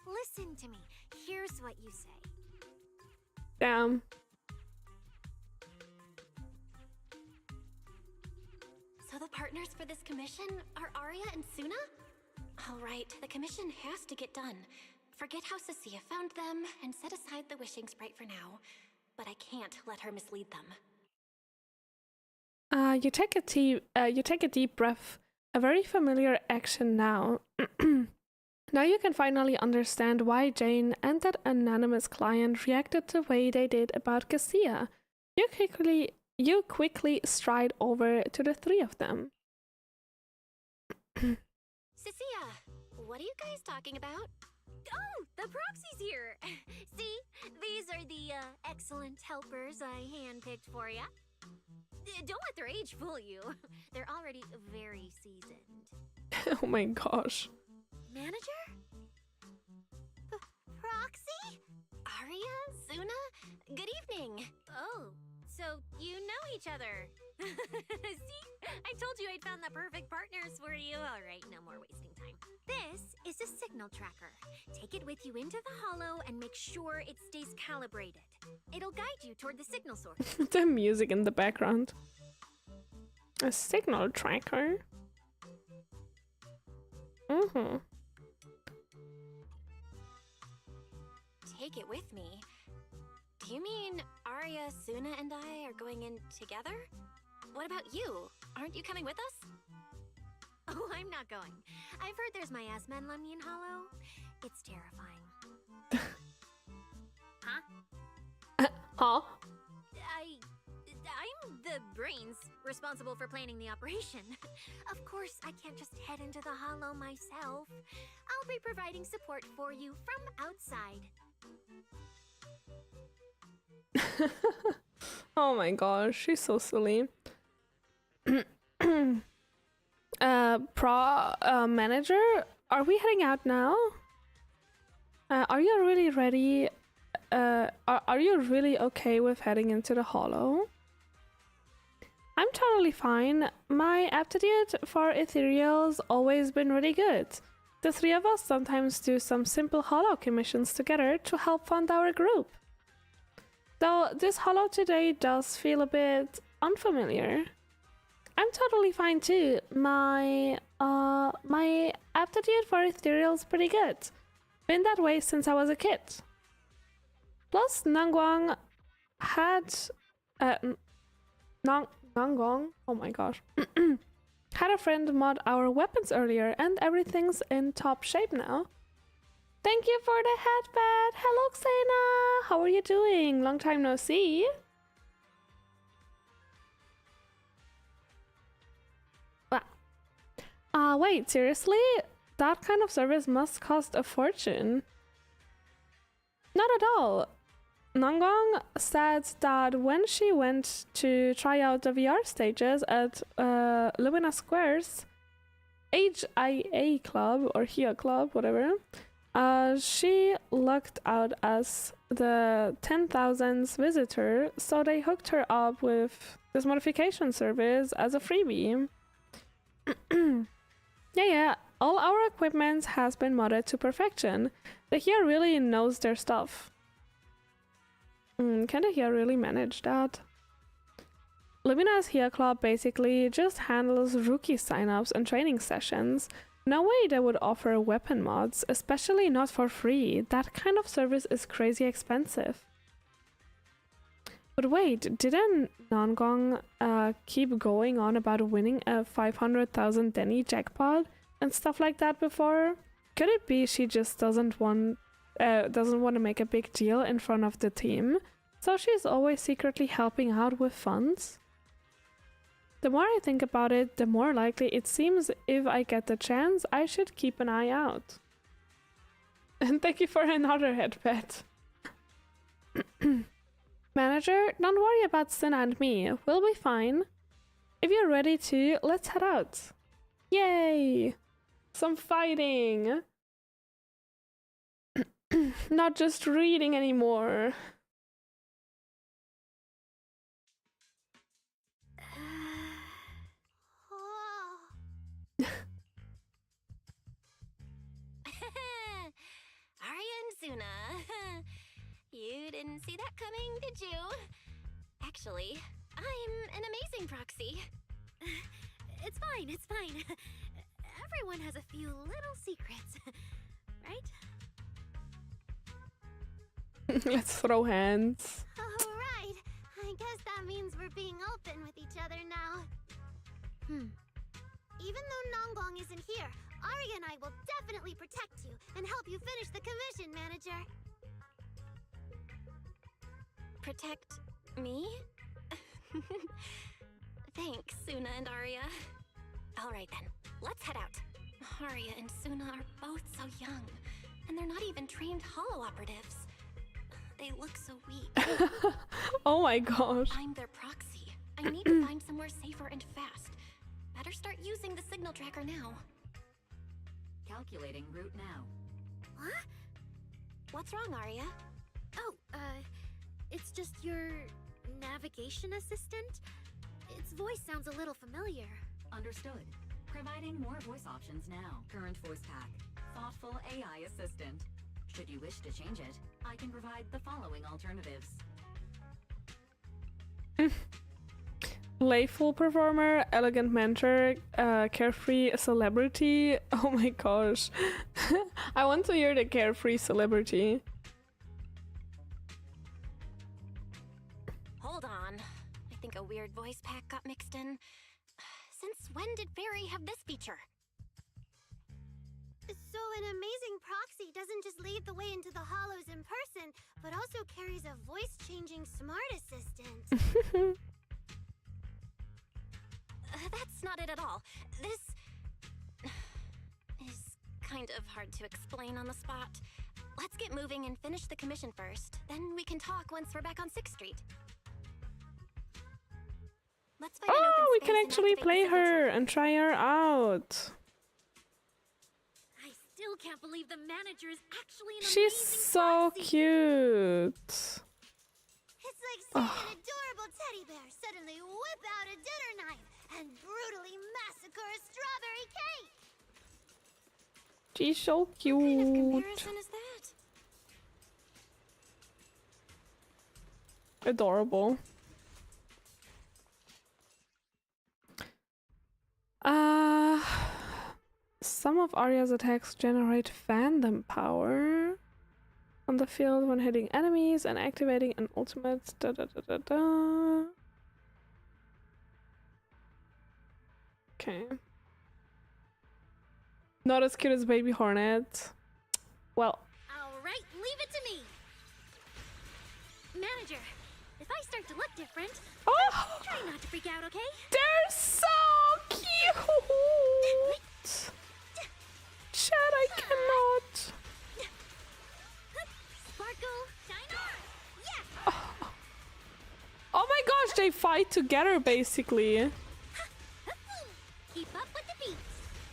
Listen to me. Here's what you say. Damn. So the partners for this commission are Arya and Suna? All right, the commission has to get done. Forget how Cecilia found them and set aside the wishing sprite for now. But I can't let her mislead them. You take a deep breath. A very familiar action now. Now you can finally understand why Jane and that anonymous client reacted the way they did about Cassia. You quickly stride over to the three of them. Cecilia, what are you guys talking about? Oh, the proxy's here! See, these are the excellent helpers I handpicked for ya. Don't let their age fool you. They're already very seasoned. Oh my gosh. Manager? Proxy? Arya? Suna? Good evening. Oh, so you know each other. See? I told you I'd found the perfect partners for you. All right, no more wasting time. This is a signal tracker. Take it with you into the hollow and make sure it stays calibrated. It'll guide you toward the signal source. The music in the background. A signal tracker. Mm-hmm. Take it with me? Do you mean Arya, Suna, and I are going in together? What about you? Aren't you coming with us? Oh, I'm not going. I've heard there's miasma in Lemnian Hollow. It's terrifying. Huh? Huh? I'm the brains responsible for planning the operation. Of course, I can't just head into the hollow myself. I'll be providing support for you from outside. Oh my gosh, she's so silly. Manager, are we heading out now? Are you really ready? Are you really okay with heading into the hollow? I'm totally fine. My aptitude for ethereal's always been really good. The three of us sometimes do some simple hollow commissions together to help fund our group. Though this hollow today does feel a bit unfamiliar. I'm totally fine too. My aptitude for ethereal's pretty good. Been that way since I was a kid. Plus, Nangguang had Nangguang, oh my gosh, had a friend mod our weapons earlier, and everything's in top shape now. Thank you for the headband. Hello, Xena. How are you doing? Long time no see. Wait, seriously? That kind of service must cost a fortune. Not at all. Nangguang said that when she went to try out the VR stages at Lumina Square's HIA club or HIA club, whatever, she lucked out as the 10,000th visitor, so they hooked her up with this modification service as a freebie. Yeah, all our equipment has been modded to perfection. The HIA really knows their stuff. Can the HIA really manage that? Lumina's HIA club basically just handles rookie signups and training sessions. No way they would offer weapon mods, especially not for free. That kind of service is crazy expensive. But wait, didn't Nangguang keep going on about winning a 500,000 Denny jackpot and stuff like that before? Could it be she just doesn't want to make a big deal in front of the team, so she's always secretly helping out with funds? The more I think about it, the more likely it seems if I get the chance, I should keep an eye out. And thank you for another head pet. Manager, don't worry about Sina and me. We'll be fine. If you're ready to, let's head out. Yay! Some fighting! Not just reading anymore. Arya and Suna. You didn't see that coming, did you? Actually, I'm an amazing proxy. It's fine, it's fine. Everyone has a few little secrets, right? Let's throw hands. Alright, I guess that means we're being open with each other now. Even though Nanggong isn't here, Arya and I will definitely protect you and help you finish the commission, Manager. Protect me? Thanks, Suna and Arya. Alright then, let's head out. Arya and Suna are both so young, and they're not even trained holo operatives. They look so weak. Oh my gosh. I'm their proxy. I need to find somewhere safer and fast. Better start using the signal tracker now. Calculating route now. What? What's wrong, Arya? Oh, it's just your navigation assistant? Its voice sounds a little familiar. Understood. Providing more voice options now. Current voice pack. Thoughtful AI assistant. Should you wish to change it, I can provide the following alternatives. Playful performer, elegant mentor, carefree celebrity. Oh my gosh. I want to hear the carefree celebrity. Hold on. I think a weird voice pack got mixed in. Since when did Fairy have this feature? So an amazing proxy doesn't just lead the way into the hollows in person, but also carries a voice-changing smart assistant. That's not it at all. This is kind of hard to explain on the spot. Let's get moving and finish the commission first. Then we can talk once we're back on 6th Street. Let's find an open Oh, we space can and actually activate play the signal her tracker. and try her out. I still can't believe the manager is actually an She's amazing so proxy. cute. It's like seeing an adorable teddy bear suddenly whip out a dinner knife and brutally massacre a strawberry cake. She's so What kind of cute. comparison is that? Adorable. Some of Arya's attacks generate fandom power on the field when hitting enemies and activating an ultimate. Da, da, da, da, da. Okay. Not as cute as Baby Hornet. Well, Alright, leave it to me. Manager, if I start to look different, try not to freak out, okay? they're so cute! Chat, I cannot. Sparkle, shine on! Yeah! Oh my gosh, they fight together basically. Keep up with the beat.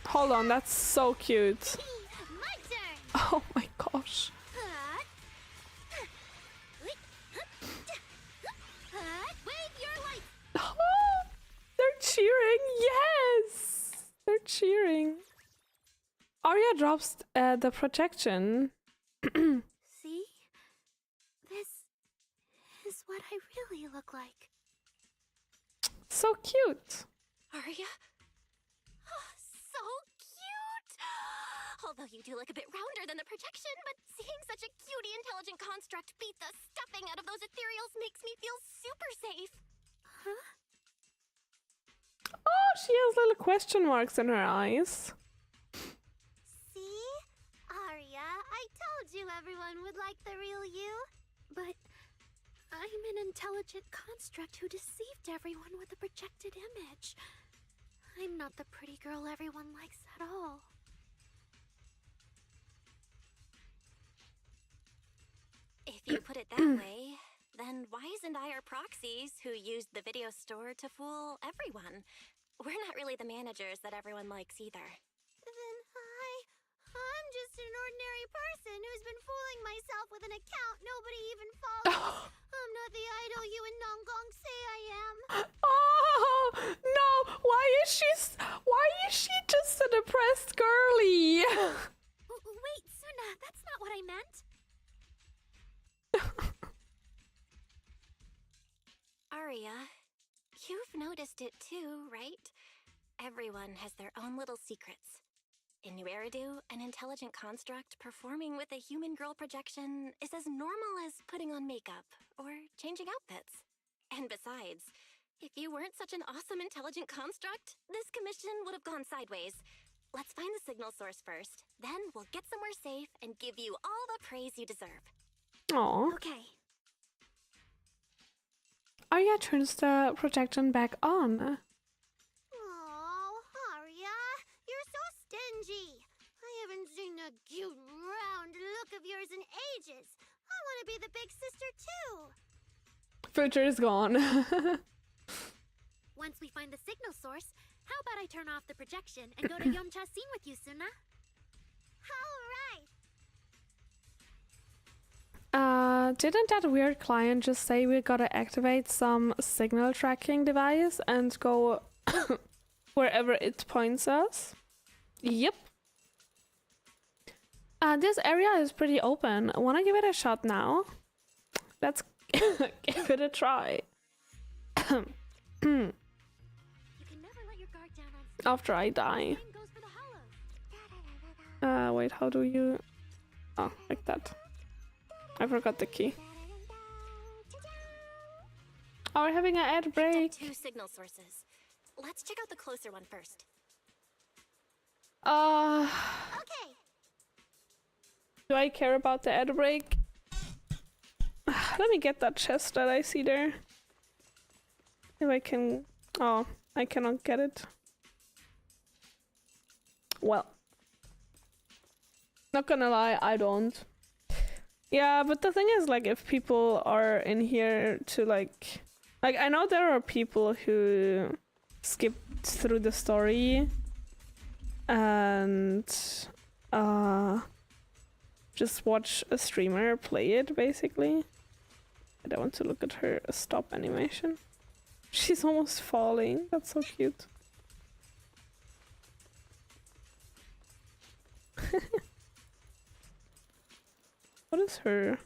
Hold on, that's so cute. My turn. Oh my gosh. Wave your lights. They're cheering, yes! They're cheering. Arya drops the protection. See? This is what I really look like. So cute. Arya? Oh, so cute! Although you do look a bit rounder than the projection, but seeing such a cutie intelligent construct beat the stuffing out of those ethereals makes me feel super safe. Huh? Oh, she has little question marks in her eyes. told you everyone would like the real you. But I'm an intelligent construct who deceived everyone with a projected image. I'm not the pretty girl everyone likes at all. If you put it that way, then why isn't I our proxies who used the video store to fool everyone? We're not really the managers that everyone likes either. Then I'm just an ordinary person who's been fooling myself with an account nobody even follows. I'm not the idol you and Nonggong say I am. Oh no! Why is she just a depressed girly? Wait, Suna, that's not what I meant. Aria, you've noticed it too, right? Everyone has their own little secrets. In New Eridu, an intelligent construct performing with a human girl projection is as normal as putting on makeup or changing outfits. And besides, if you weren't such an awesome intelligent construct, this commission would have gone sideways. Let's find the signal source first, then we'll get somewhere safe and give you all the praise you deserve. Aww. Okay. Arya turns the projection back on. Oh, Aria, you're so stingy. I haven't seen a cute, round look of yours in ages. I want to be the big sister too. Filter is gone. Once we find the signal source, how about I turn off the projection and go to Yomcha scene with you, Suna? Didn't that weird client just say we gotta activate some signal tracking device and go wherever it points us? Yep. This area is pretty open. Wanna give it a shot now? Let's give it a try. After I die. Wait, how do you... Oh, like that. I forgot the key. Oh, we're having an ad break. Two signal sources. Let's check out the closer one first. Okay. Do I care about the ad break? Let me get that chest that I see there. If I can... Oh, I cannot get it. Well. Not gonna lie, I don't. Yeah, but the thing is, like, if people are in here to, like, I know there are people who skipped through the story and, just watch a streamer play it, basically. I don't want to look at her stop animation. She's almost falling. That's so cute. What is her?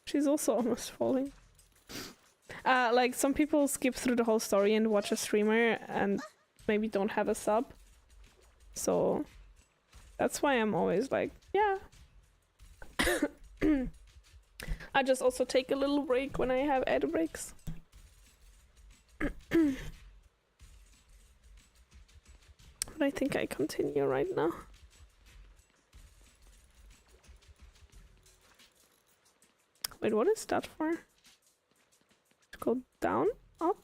She's also almost falling. Like, some people skip through the whole story and watch a streamer and maybe don't have a sub. So that's why I'm always like, yeah. I just also take a little break when I have ad breaks. But I think I continue right now. Wait, what is that for? To go down? Up?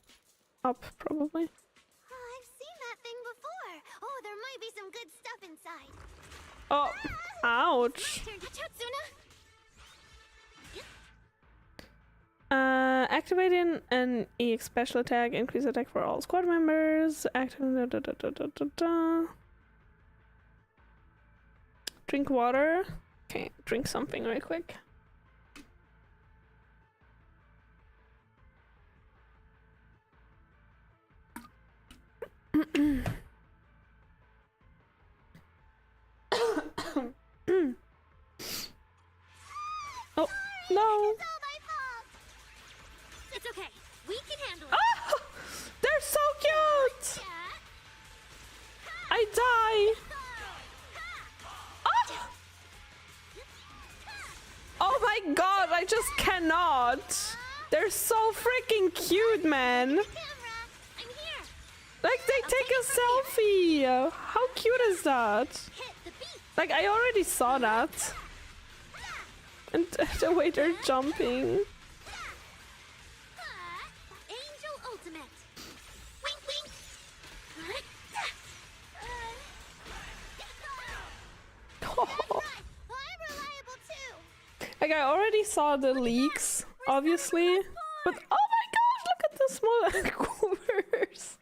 Up, probably. Oh, I've seen that thing before. Oh, there might be some good stuff inside. Oh, ouch. Watch out, Suna. Activating an EX special attack, increase attack for all squad members. Drink water. Okay, drink something real quick. Oh, no! It's okay. We can handle it. Oh, they're so cute! I die! Oh! Oh my god, I just cannot! They're so freaking cute, man! Like, they take a selfie! How cute is that? Hit the beat. Like, I already saw that. And the way they're jumping. Angel Ultimate. Wink, wink. I'm reliable too. Like, I already saw the leaks, obviously. But oh my gosh, look at the small goobers.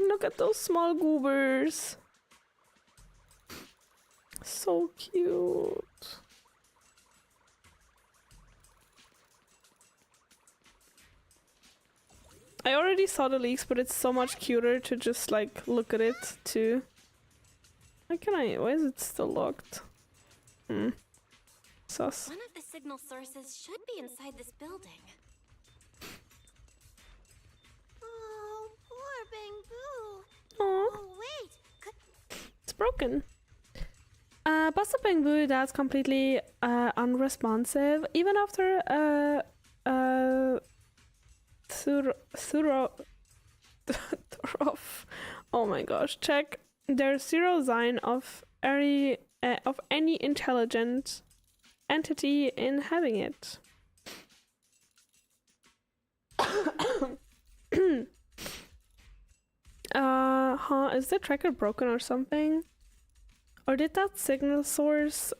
Look at those small goobers. So cute. I already saw the leaks, but it's so much cuter to just like look at it too. Why is it still locked? Sus. One of the signal sources should be inside this building. Oh, poor Bangbu. Aww. Oh, wait. It's broken. Buster Bangbu, that's completely unresponsive. Even after oh my gosh, check. There's zero sign of any intelligent entity in having it. Is the tracker broken or something? Or did that signal source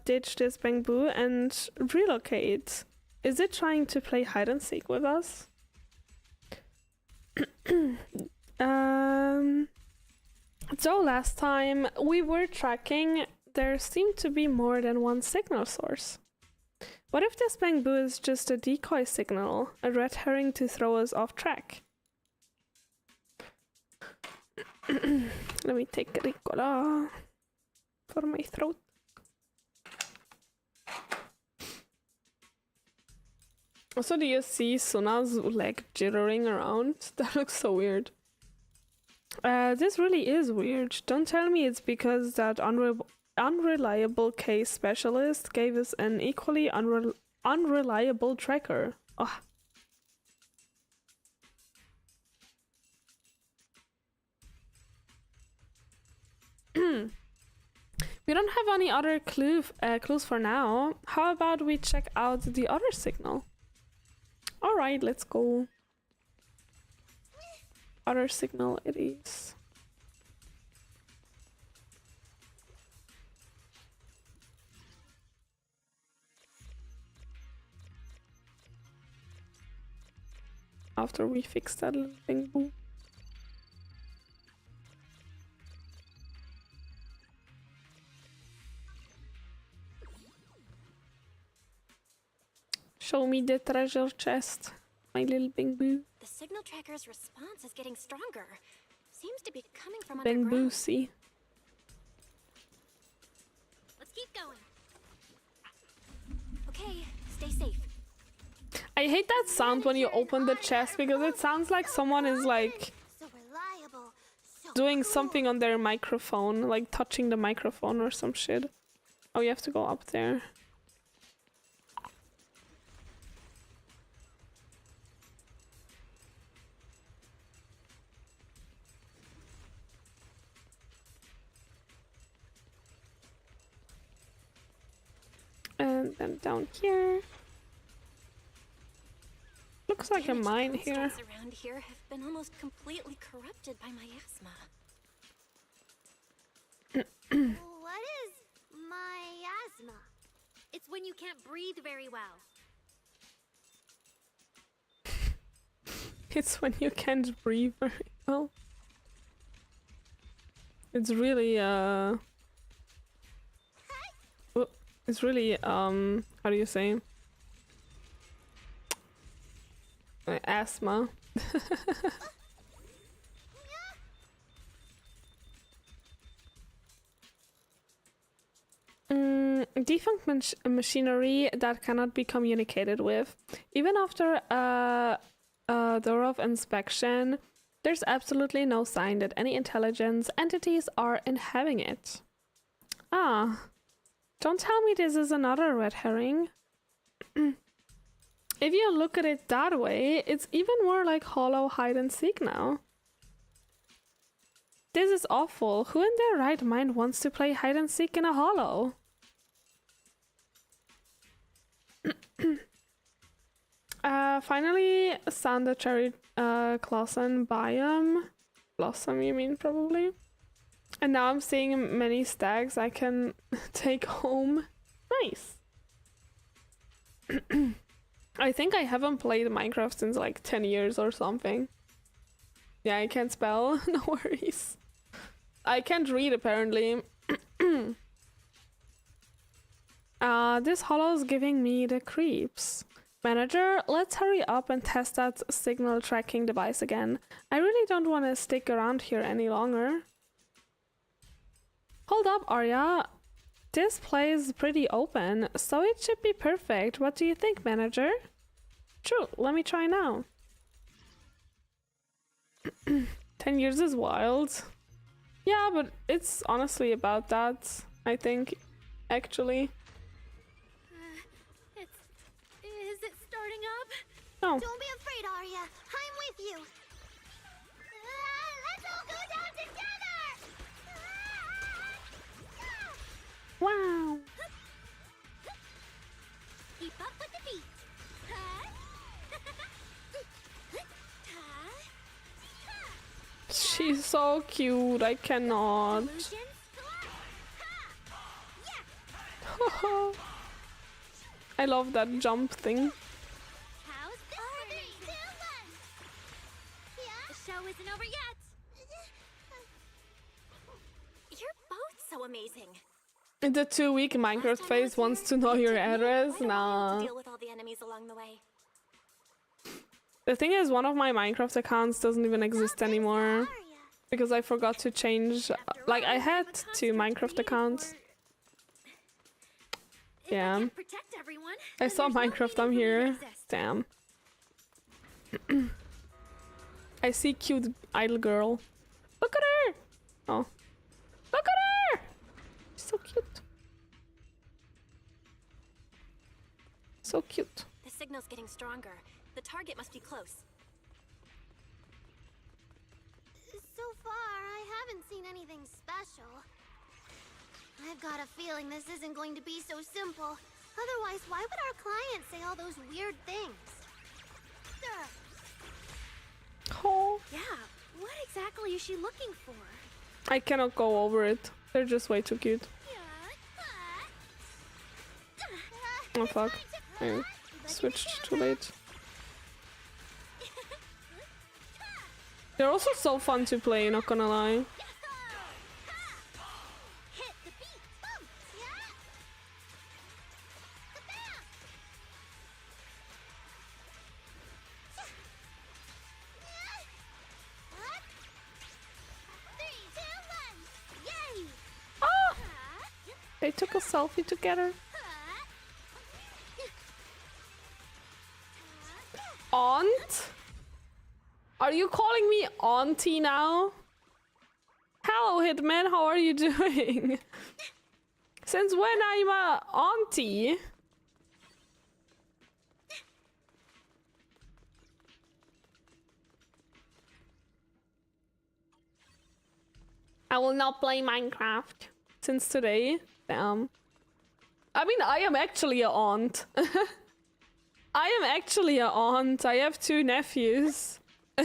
ditch this Bangbu and relocate? Is it trying to play hide and seek with us? So last time we were tracking, there seemed to be more than one signal source. What if this Bangbu is just a decoy signal, a red herring to throw us off track? Let me take Ricola for my throat. Also, do you see Suna's leg jittering around? That looks so weird. This really is weird. Don't tell me it's because that unreliable case specialist gave us an equally unreliable tracker. Ugh. We don't have any other clues for now. How about we check out the other signal? Alright, let's go. Other signal it is. After we fix that little thing, boom. Show me the treasure chest, my little Bangbu. The signal tracker's response is getting stronger. Seems to be coming from underground. Bangbusi. Let's keep going. Okay, stay safe. I hate that sound when you open the chest because it sounds like someone is like So reliable. So doing something on their microphone, like touching the microphone or some shit. Oh, you have to go up there. And then down here. Looks like a mine here. Around here have been almost completely corrupted by miasma. What is miasma? It's when you can't breathe very well. It's when you can't breathe very well. It's really it's really how do you say? Asthma. Defunct machinery that cannot be communicated with. Even after a thorough inspection, there's absolutely no sign that any intelligence entities are inhabiting it. Ah, don't tell me this is another red herring. If you look at it that way, it's even more like hollow hide and seek now. This is awful. Who in their right mind wants to play hide and seek in a hollow? Finally, Sander Cherry Clausen biome. Blossom, you mean, probably. And now I'm seeing many stags I can take home. Nice. I think I haven't played Minecraft since like 10 years or something. Yeah, I can't spell. No worries. I can't read, apparently. This hollow's giving me the creeps. Manager, let's hurry up and test that signal tracking device again. I really don't want to stick around here any longer. Hold up, Arya. This place is pretty open, so it should be perfect. What do you think, manager? True, let me try now. 10 years is wild. Yeah, but it's honestly about that, I think, actually. Is it starting up? No. Don't be afraid, Arya. I'm with you. Let's all go down together! Wow. Keep up with the beat. She's so cute, I cannot. I love that jump thing. How's this? 3, 2, 1. The show isn't over yet. You're both so amazing. The 2-week Minecraft phase wants to know your address? Nah. Deal with all the enemies along the way. The thing is, one of my Minecraft accounts doesn't even exist anymore. Because I forgot to change... Like, I had 2 Minecraft accounts. Yeah. I saw Minecraft, I'm here. Damn. I see cute idle girl. Look at her! Oh. Look at her! She's so cute. So cute. The signal's getting stronger. The target must be close. So far, I haven't seen anything special. I've got a feeling this isn't going to be so simple. Otherwise, why would our client say all those weird things? Oh. Yeah, what exactly is she looking for? I cannot go over it. They're just way too cute. Oh fuck. I switched too late. They're also so fun to play, not gonna lie. They took a selfie together. Aunt? Are you calling me auntie now? Hello, Hitman, how are you doing? Since when I'm a auntie? I will not play Minecraft since today. Damn. I mean, I am actually an aunt. I am actually an aunt. I have 2 nephews. The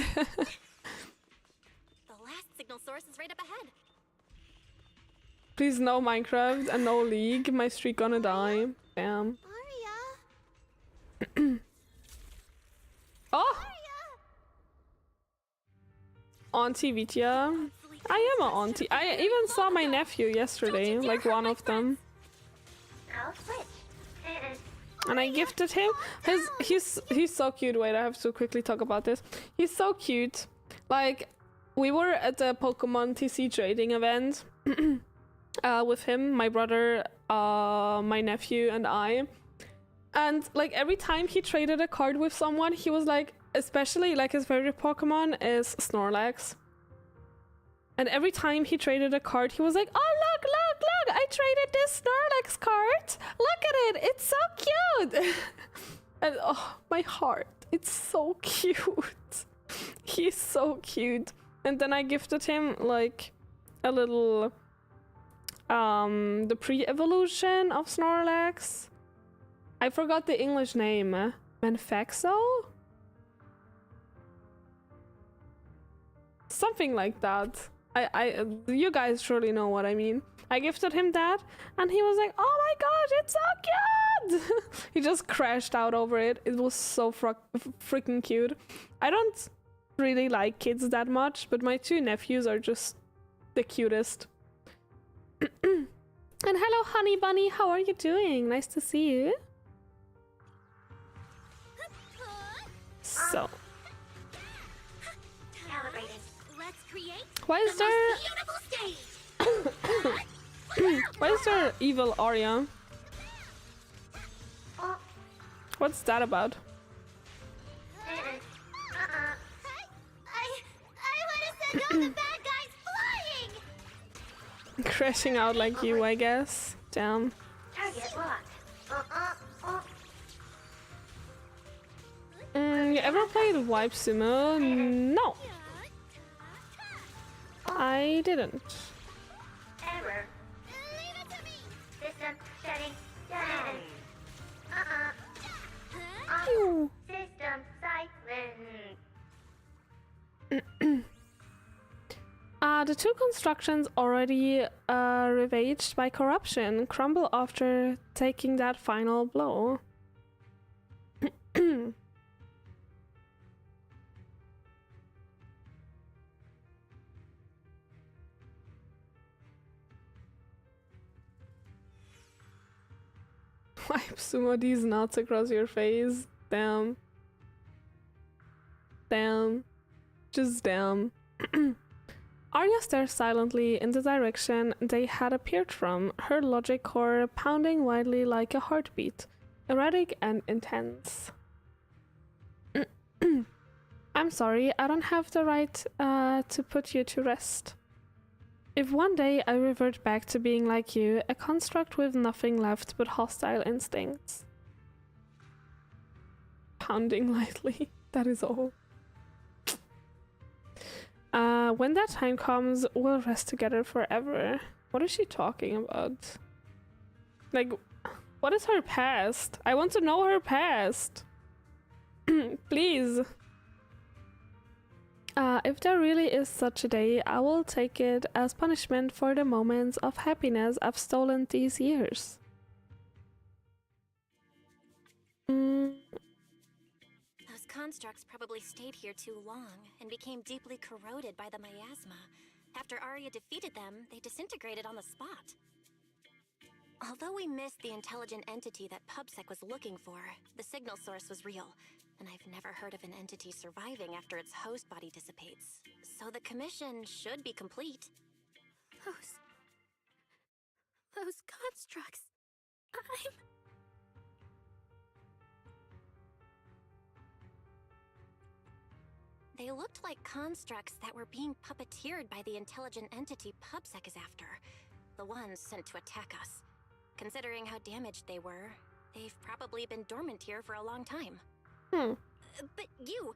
last signal source is right up ahead. Please no Minecraft and no League. My streak gonna die. Damn. Oh! Auntie Vitya. I am an auntie. I even saw my nephew yesterday, like one of them. I'll switch. And I gifted him. He's so cute. Wait, I have to quickly talk about this. He's so cute. Like, we were at the Pokemon TC trading event with him, my brother, my nephew, and I. And like every time he traded a card with someone, he was like, especially like his favorite Pokemon is Snorlax. And every time he traded a card, he was like, oh, look, I traded this Snorlax card. Look at it. It's so cute. And oh, my heart. It's so cute. He's so cute. And then I gifted him like a little the pre-evolution of Snorlax. I forgot the English name. Manfaxo? Something like that. You guys surely know what I mean. I gifted him that, and he was like, "Oh my gosh, it's so cute!" He just crashed out over it. It was so freaking cute. I don't really like kids that much, but my two nephews are just the cutest. And hello, honey bunny. How are you doing? Nice to see you. So, Let's create why is there? beautiful stage. Why is there evil Arya? What's that about? I would have said no, the bad guys flying. Crashing out like you, I guess. Damn. Target locked. You ever played Wipe Sumo? No. I didn't. Error. Leave it to me. System shutting down. System silent. The two constructions already ravaged by corruption crumble after taking that final blow. Wipe Sumo these nuts across your face. Damn. Damn. Just damn. Arya stares silently in the direction they had appeared from, her logic core pounding wildly like a heartbeat, erratic and intense. I'm sorry, I don't have the right to put you to rest. If one day I revert back to being like you, a construct with nothing left but hostile instincts. Pounding lightly, that is all. When that time comes, we'll rest together forever. What is she talking about? Like, what is her past? I want to know her past. Please. If there really is such a day, I will take it as punishment for the moments of happiness I've stolen these years. Those constructs probably stayed here too long and became deeply corroded by the miasma. After Arya defeated them, they disintegrated on the spot. Although we missed the intelligent entity that PubSec was looking for, the signal source was real, and I've never heard of an entity surviving after its host body dissipates. So the commission should be complete. Those constructs. They looked like constructs that were being puppeteered by the intelligent entity PubSec is after. The ones sent to attack us. Considering how damaged they were, they've probably been dormant here for a long time. But you're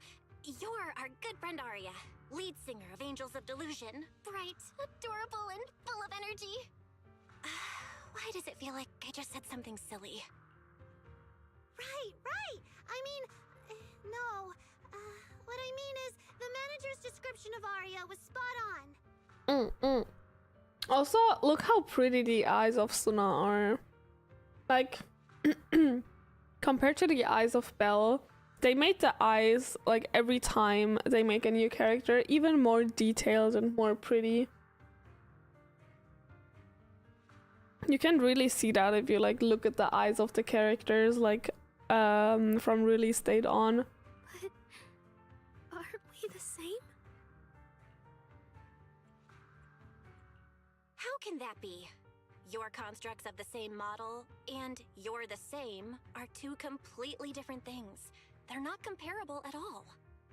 our good friend Arya, lead singer of Angels of Delusion. Bright, adorable, and full of energy. Why does it feel like I just said something silly? Right. I mean, no. What I mean is, the manager's description of Arya was spot on. Also, look how pretty the eyes of Suna are. Like, compared to the eyes of Belle, they made the eyes, like, every time they make a new character, even more detailed and more pretty. You can really see that if you, like, look at the eyes of the characters, like, from release date on. But are we the same? How can that be? Your constructs of the same model and you're the same are two completely different things. They're not comparable at all.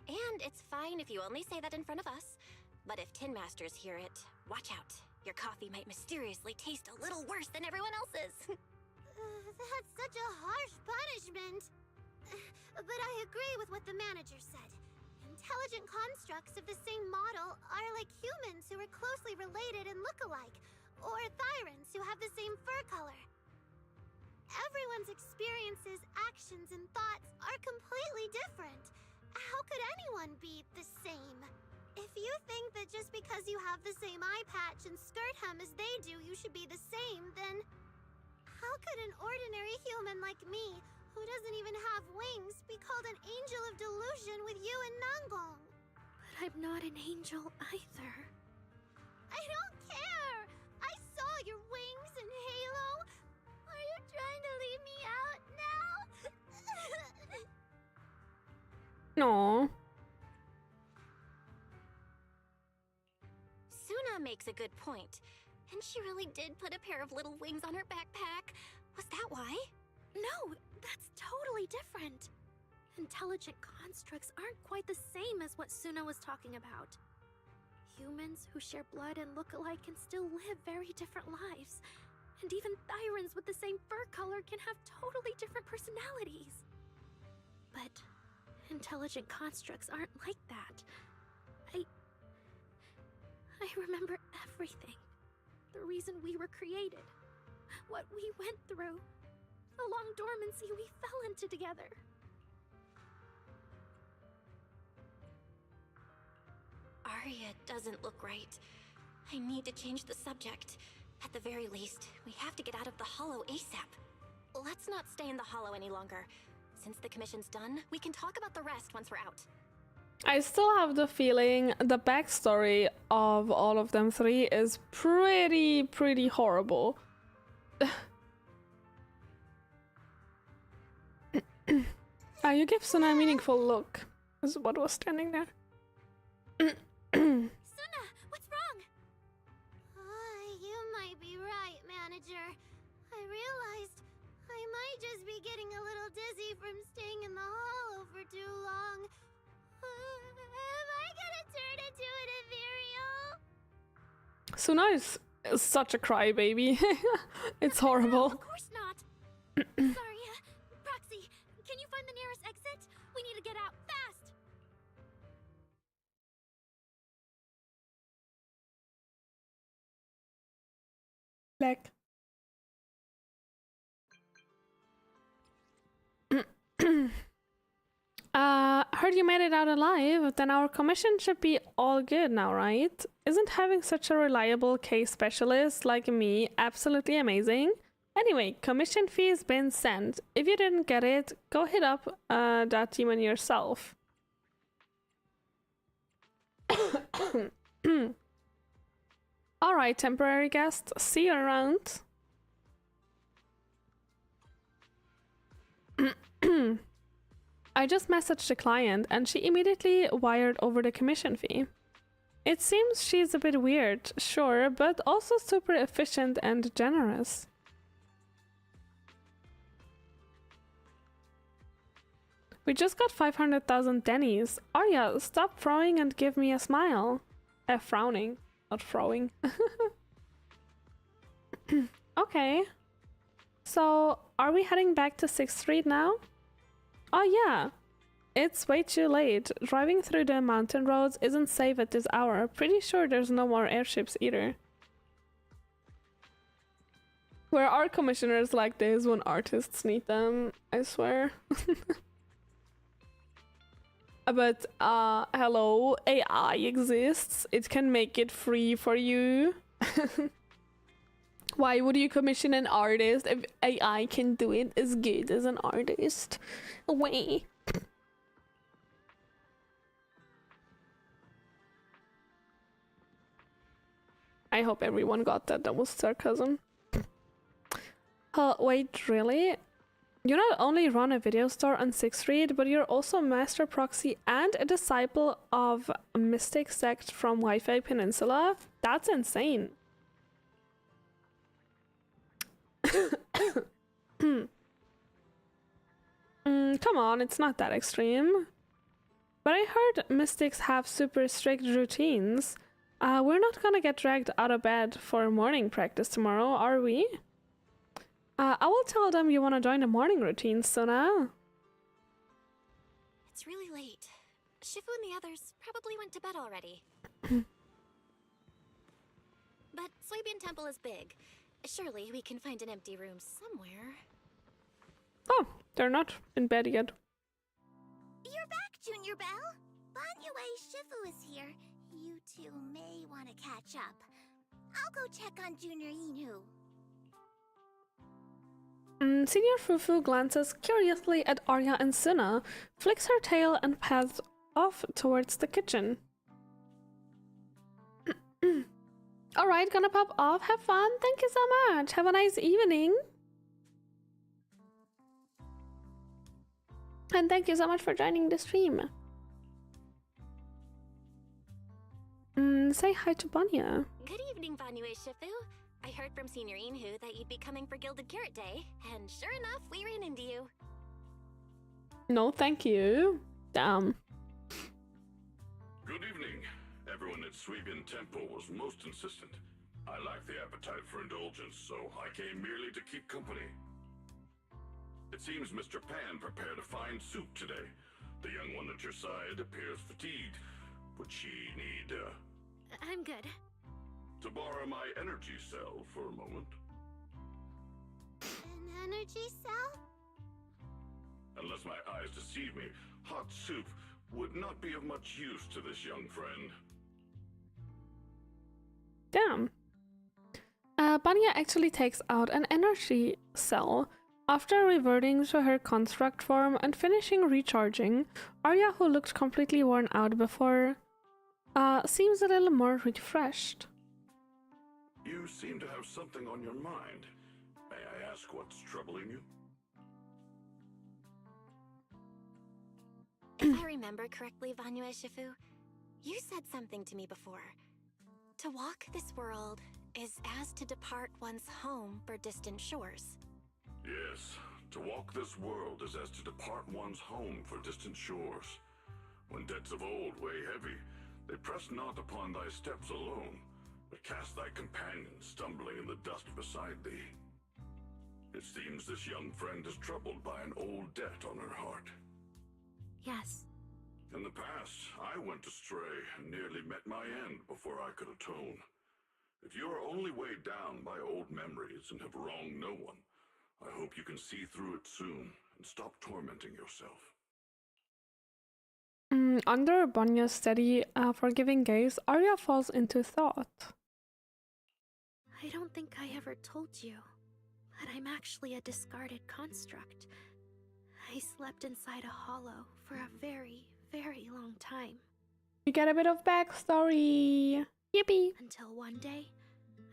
And it's fine if you only say that in front of us. But if Tin Masters hear it, watch out. Your coffee might mysteriously taste a little worse than everyone else's. That's such a harsh punishment. But I agree with what the manager said. intelligent constructs of the same model are like humans who are closely related and look alike, or thyrans who have the same fur color. Everyone's experiences, actions, and thoughts are completely different. How could anyone be the same? If you think that just because you have the same eye patch and skirt hem as they do, you should be the same, then how could an ordinary human like me, who doesn't even have wings, be called an angel of delusion with you and Nangong? But I'm not an angel either. I don't care! I saw your wings and halo! Are you trying to leave me out now? No. Suna makes a good point. And she really did put a pair of little wings on her backpack. Was that why? No, that's totally different. Intelligent constructs aren't quite the same as what Suna was talking about. Humans who share blood and look alike can still live very different lives. And even thyrans with the same fur color can have totally different personalities. But intelligent constructs aren't like that. I remember everything. The reason we were created. What we went through. The long dormancy we fell into together. Arya doesn't look right. I need to change the subject. At the very least, we have to get out of the Hollow ASAP. Let's not stay in the Hollow any longer. Since the commission's done, we can talk about the rest once we're out. I still have the feeling the backstory of all of them three is pretty horrible. You give Suna a meaningful look, is what was standing there. Suna, what's wrong? You might be right, manager. I realized I might just be getting a little dizzy from staying in the hollow for too long. Am I gonna turn into an ethereal? Suna is such a crybaby. It's horrible. No, of course not. Sorry, Proxy, can you find the nearest exit? We need to get out fast. Like. Heard you made it out alive, then our commission should be all good now, right? Isn't having such a reliable case specialist like me absolutely amazing? Anyway, commission fee's been sent. If you didn't get it, go hit up that demon yourself. Alright, temporary guest, see you around. I just messaged the client and she immediately wired over the commission fee. It seems she's a bit weird, sure, but also super efficient and generous. We just got 500,000 Dennies. Arya, stop throwing and give me a smile. Frowning, not throwing. Okay. So, are we heading back to 6th Street now? Oh yeah. It's way too late. Driving through the mountain roads isn't safe at this hour. Pretty sure there's no more airships either. Where are commissioners like this when artists need them? I swear. But, hello, AI exists. It can make it free for you. Why would you commission an artist if AI can do it as good as an artist? Way. I hope everyone got that. That was sarcasm. Wait, really? You not only run a video store on 6th Street, but you're also Master Proxy and a disciple of a Mystic sect from Wi-Fi Peninsula? That's insane. Come on, it's not that extreme. But I heard mystics have super strict routines. We're not gonna get dragged out of bed for morning practice tomorrow, are we? I will tell them you want to join the morning routine, Suna. It's really late. Shifu and the others probably went to bed already. But Soybean Temple is big. Surely we can find an empty room somewhere. Oh, they're not in bed yet. You're back, Junior Belle. Banyue Shifu is here. You two may want to catch up. I'll go check on Junior Inu. Senior Fufu glances curiously at Arya and Suna, flicks her tail, and pads off towards the kitchen. Alright, gonna pop off. Have fun. Thank you so much. Have a nice evening. And thank you so much for joining the stream. Say hi to Banya. Good evening, Banyue Shifu. I heard from Senior Inhu that you'd be coming for Gilded Carrot Day, and sure enough, we ran into you. No, thank you. Damn. Good evening. Everyone at Suibian Temple was most insistent. I lack the appetite for indulgence, so I came merely to keep company. It seems Mr. Pan prepared a fine soup today. The young one at your side appears fatigued. Would she need, I'm good. to borrow my energy cell for a moment? An energy cell? Unless my eyes deceive me, hot soup would not be of much use to this young friend. Damn. Banya actually takes out an energy cell. After reverting to her construct form and finishing recharging, Arya, who looked completely worn out before, seems a little more refreshed. You seem to have something on your mind. May I ask what's troubling you? If I remember correctly, Banyue Shifu, you said something to me before. To walk this world is as to depart one's home for distant shores. Yes, to walk this world is as to depart one's home for distant shores. When debts of old weigh heavy, they press not upon thy steps alone, but cast thy companion stumbling in the dust beside thee. It seems this young friend is troubled by an old debt on her heart. Yes. In the past, I went astray and nearly met my end before I could atone. If you are only weighed down by old memories and have wronged no one, I hope you can see through it soon and stop tormenting yourself. Under Banya's steady, forgiving gaze, Arya falls into thought. I don't think I ever told you, but I'm actually a discarded construct. I slept inside a hollow for a very, very long time. We get a bit of backstory. Yippee! Until one day,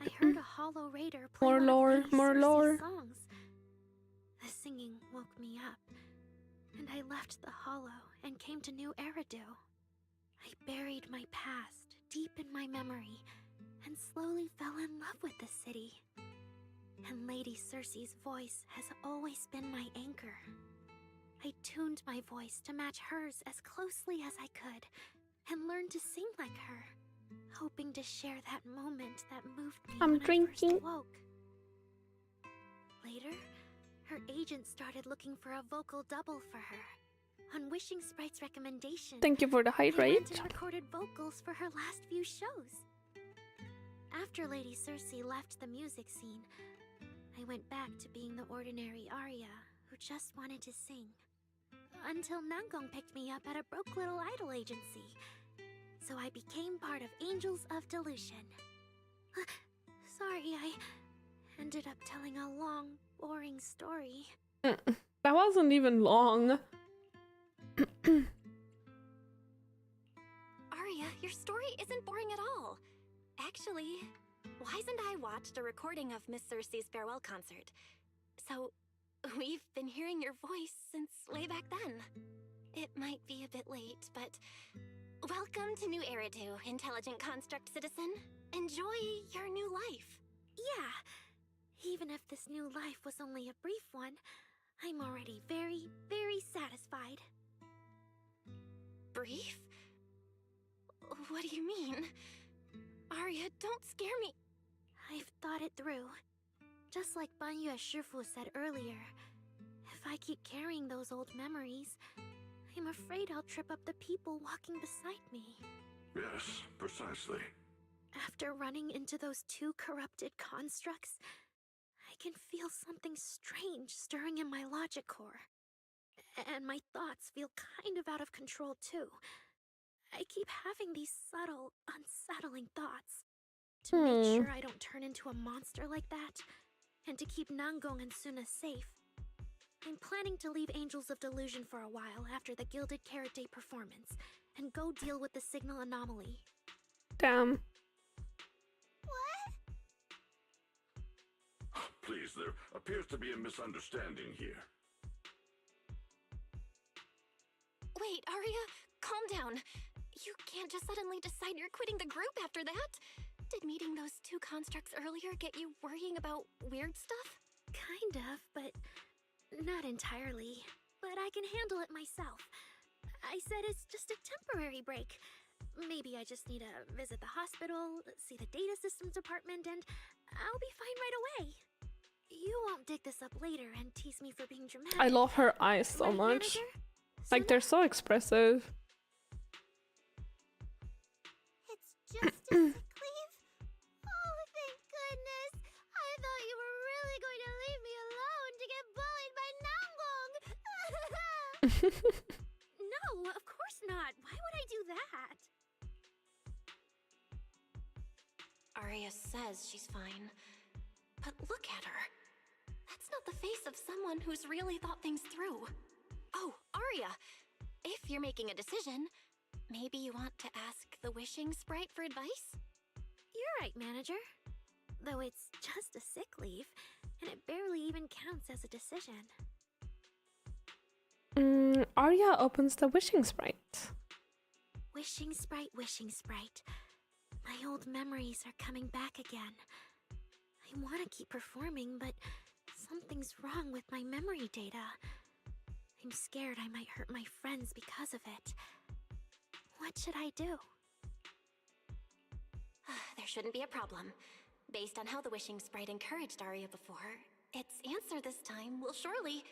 I heard a hollow raider play More one lore, of Lady more Cersei's lore. songs. The singing woke me up, and I left the hollow and came to New Eridu. I buried my past deep in my memory and slowly fell in love with the city. And Lady Cersei's voice has always been my anchor. I tuned my voice to match hers as closely as I could and learned to sing like her, hoping to share that moment that moved me I'm when drinking. I first awoke. Later, her agent started looking for a vocal double for her. On Wishing Sprite's recommendation, Thank you for the I went hydrate. and recorded vocals for her last few shows. After Lady Cersei left the music scene, I went back to being the ordinary Arya who just wanted to sing. Until Nangong picked me up at a broke little idol agency. So I became part of Angels of Delusion. Sorry, I ended up telling a long, boring story. That wasn't even long. Arya, your story isn't boring at all. Actually, Wise and I watched a recording of Miss Cersei's farewell concert. So, we've been hearing your voice since way back then. It might be a bit late, but welcome to New Eridu, intelligent construct citizen. Enjoy your new life. Yeah, even if this new life was only a brief one, I'm already very, very satisfied. Brief? What do you mean? Arya, don't scare me. I've thought it through. Just like Banyue Shifu said earlier, if I keep carrying those old memories, I'm afraid I'll trip up the people walking beside me. Yes, precisely. After running into those two corrupted constructs, I can feel something strange stirring in my logic core. And my thoughts feel kind of out of control too. I keep having these subtle, unsettling thoughts. To make sure I don't turn into a monster like that, and to keep Nangong and Suna safe, I'm planning to leave Angels of Delusion for a while after the Gilded Carrot Day performance, and go deal with the signal anomaly. Damn. Please, there appears to be a misunderstanding here. Wait, Arya, calm down. You can't just suddenly decide you're quitting the group after that. Did meeting those two constructs earlier get you worrying about weird stuff? Kind of, but not entirely. But I can handle it myself. I said it's just a temporary break. Maybe I just need to visit the hospital, see the data systems department, and I'll be fine right away. You won't dig this up later and tease me for being dramatic. I love her eyes so much. Like, they're so expressive. It's just a sick leave? Oh, thank goodness. I thought you were really going to leave me alone to get bullied by Nangong. No, of course not. Why would I do that? Arya says she's fine. But look at her. That's not the face of someone who's really thought things through. Oh, Arya, if you're making a decision, maybe you want to ask the wishing sprite for advice? You're right, manager. Though it's just a sick leave, and it barely even counts as a decision. Arya opens the wishing sprite. Wishing sprite, wishing sprite. My old memories are coming back again. I want to keep performing, but something's wrong with my memory data. I'm scared I might hurt my friends because of it. What should I do? There shouldn't be a problem. Based on how the wishing sprite encouraged Arya before, its answer this time will surely...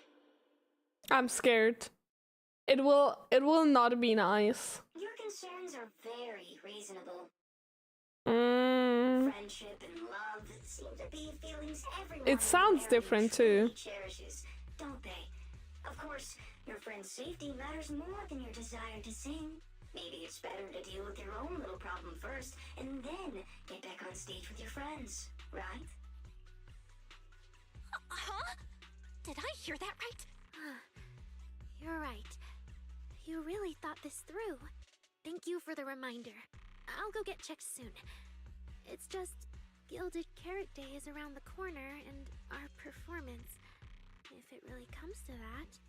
I'm scared. It will not be nice. Your concerns are very reasonable. Friendship and love seem to be feelings everyone It sounds very different too. cherishes, don't they? Of course, your friend's safety matters more than your desire to sing. Maybe it's better to deal with your own little problem first, and then get back on stage with your friends, right? Huh? Did I hear that right? You're right. You really thought this through. Thank you for the reminder. I'll go get checked soon. It's just Gilded Carrot Day is around the corner, and our performance, if it really comes to that.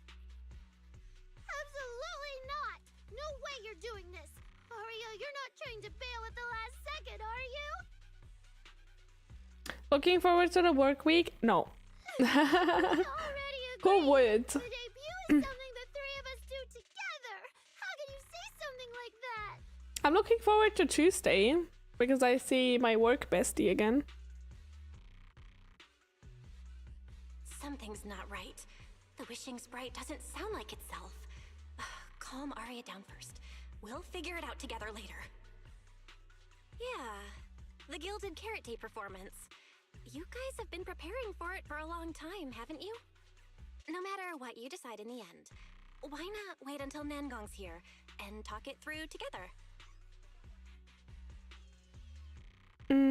Absolutely not! No way you're doing this! Arya, you're not trying to bail at the last second, are you? Looking forward to the work week? No. Who would? The debut is something the three of us do together! How can you say something like that? I'm looking forward to Tuesday because I see my work bestie again. Something's not right. The wishing sprite doesn't sound like itself. Calm Arya down first. We'll figure it out together later. Yeah, the Gilded Carrot Day performance. You guys have been preparing for it for a long time, haven't you? No matter what you decide in the end, why not wait until Nangong's here and talk it through together?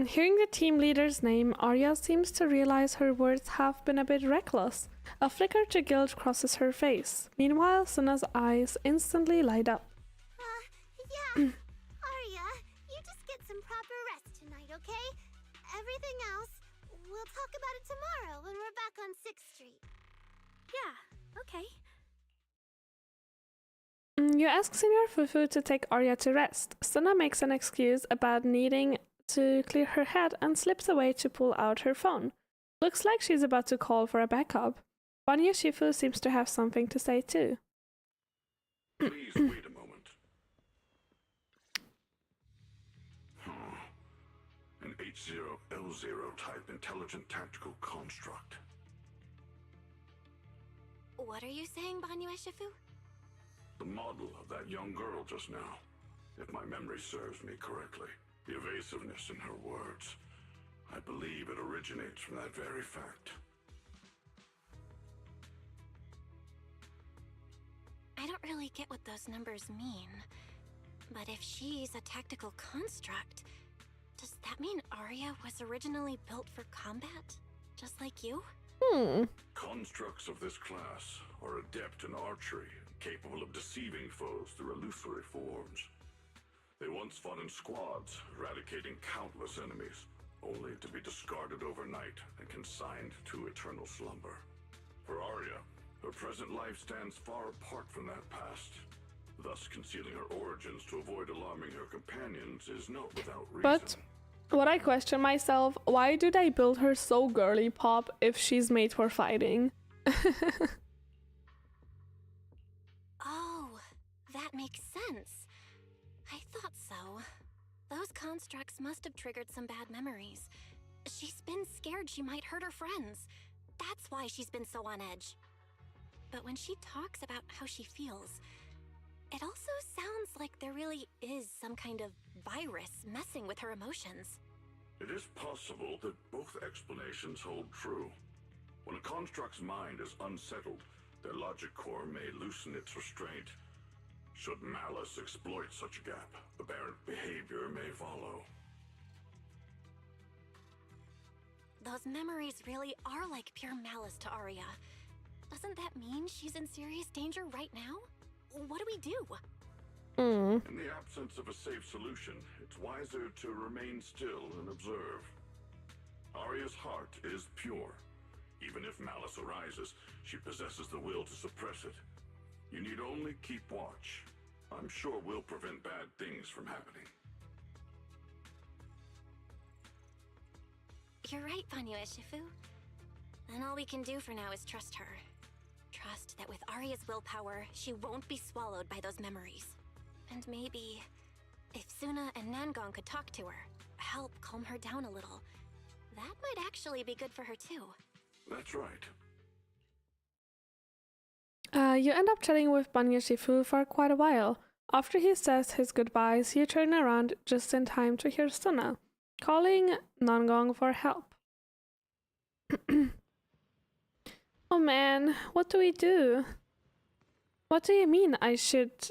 Hearing the team leader's name, Arya seems to realize her words have been a bit reckless. A flicker to guilt crosses her face. Meanwhile, Suna's eyes instantly light up. Yeah. Arya, you just get some proper rest tonight, okay? Everything else, we'll talk about it tomorrow when we're back on 6th Street. Yeah, okay. You ask Senior Fufu to take Arya to rest. Suna makes an excuse about needing to clear her head and slips away to pull out her phone. Looks like she's about to call for a backup. Banyu Shifu seems to have something to say too. Please wait a moment. An H0L0 type intelligent tactical construct. What are you saying, Banyu Shifu? The model of that young girl just now, if my memory serves me correctly. The evasiveness in her words. I believe it originates from that very fact. I don't really get what those numbers mean. But if she's a tactical construct, does that mean Arya was originally built for combat? Just like you? Constructs of this class are adept in archery, capable of deceiving foes through illusory forms. They once fought in squads, eradicating countless enemies, only to be discarded overnight and consigned to eternal slumber. For Arya, her present life stands far apart from that past. Thus, concealing her origins to avoid alarming her companions is not without reason. But what I question myself, why do they build her so girly pop if she's made for fighting? Oh, that makes sense. I thought so. Those constructs must have triggered some bad memories. She's been scared she might hurt her friends. That's why she's been so on edge. But when she talks about how she feels, it also sounds like there really is some kind of virus messing with her emotions. It is possible that both explanations hold true. When a construct's mind is unsettled, their logic core may loosen its restraint. Should malice exploit such a gap, aberrant behavior may follow. Those memories really are like pure malice to Arya. Doesn't that mean she's in serious danger right now? What do we do? In the absence of a safe solution, it's wiser to remain still and observe. Arya's heart is pure. Even if malice arises, she possesses the will to suppress it. You need only keep watch. I'm sure we'll prevent bad things from happening. You're right, Fanyu Ishifu. Then all we can do for now is trust her. Trust that with Arya's willpower, she won't be swallowed by those memories. And maybe, if Suna and Nangong could talk to her, help calm her down a little, that might actually be good for her too. That's right. You end up chatting with Banya Shifu for quite a while. After he says his goodbyes, you turn around just in time to hear Suna calling Nangong for help. Oh man, what do we do? What do you mean I should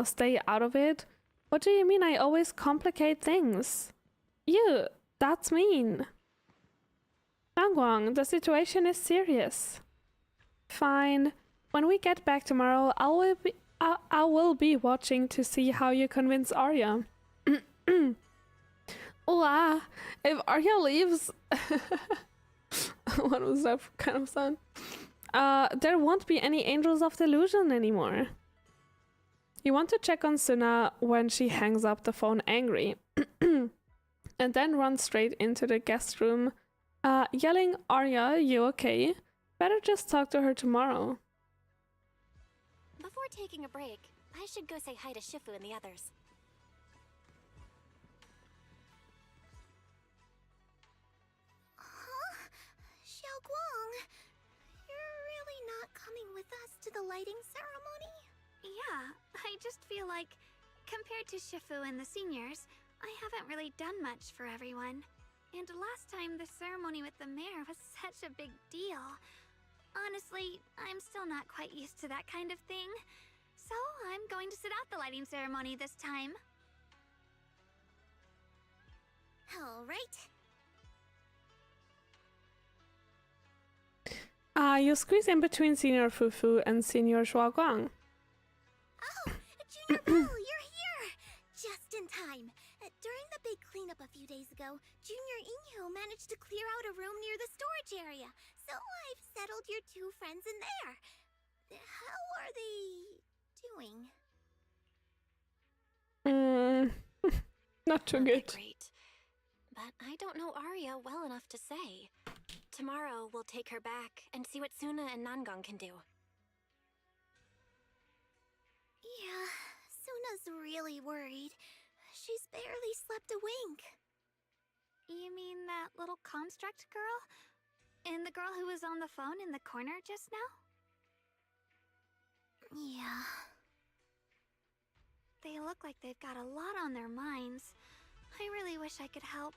stay out of it? What do you mean I always complicate things? You, that's mean. Nangong, the situation is serious. Fine. When we get back tomorrow, I will be watching to see how you convince Arya. Aaah, if Arya leaves... What was that kind of sound? There won't be any Angels of Delusion anymore. You want to check on Suna when she hangs up the phone angry. And then run straight into the guest room, yelling, Arya, you okay? Better just talk to her tomorrow. Before taking a break, I should go say hi to Shifu and the others. Xiaoguang, you're really not coming with us to the lighting ceremony? Yeah, I just feel like, compared to Shifu and the seniors, I haven't really done much for everyone. And last time the ceremony with the mayor was such a big deal. Honestly, I'm still not quite used to that kind of thing. So I'm going to sit out the lighting ceremony this time. All right. You squeeze in between Senior Fufu and Senior Shuaguang. Oh, Junior Belle, you're here! Just in time. During the big cleanup a few days ago, Junior Inyo managed to clear out a room near the storage area. So I've settled your two friends in there. How are they doing? Not too good. Great. But I don't know Arya well enough to say. Tomorrow we'll take her back and see what Suna and Nangong can do. Yeah, Suna's really worried. She's barely slept a wink. You mean that little construct girl? And the girl who was on the phone in the corner just now? Yeah. They look like they've got a lot on their minds. I really wish I could help.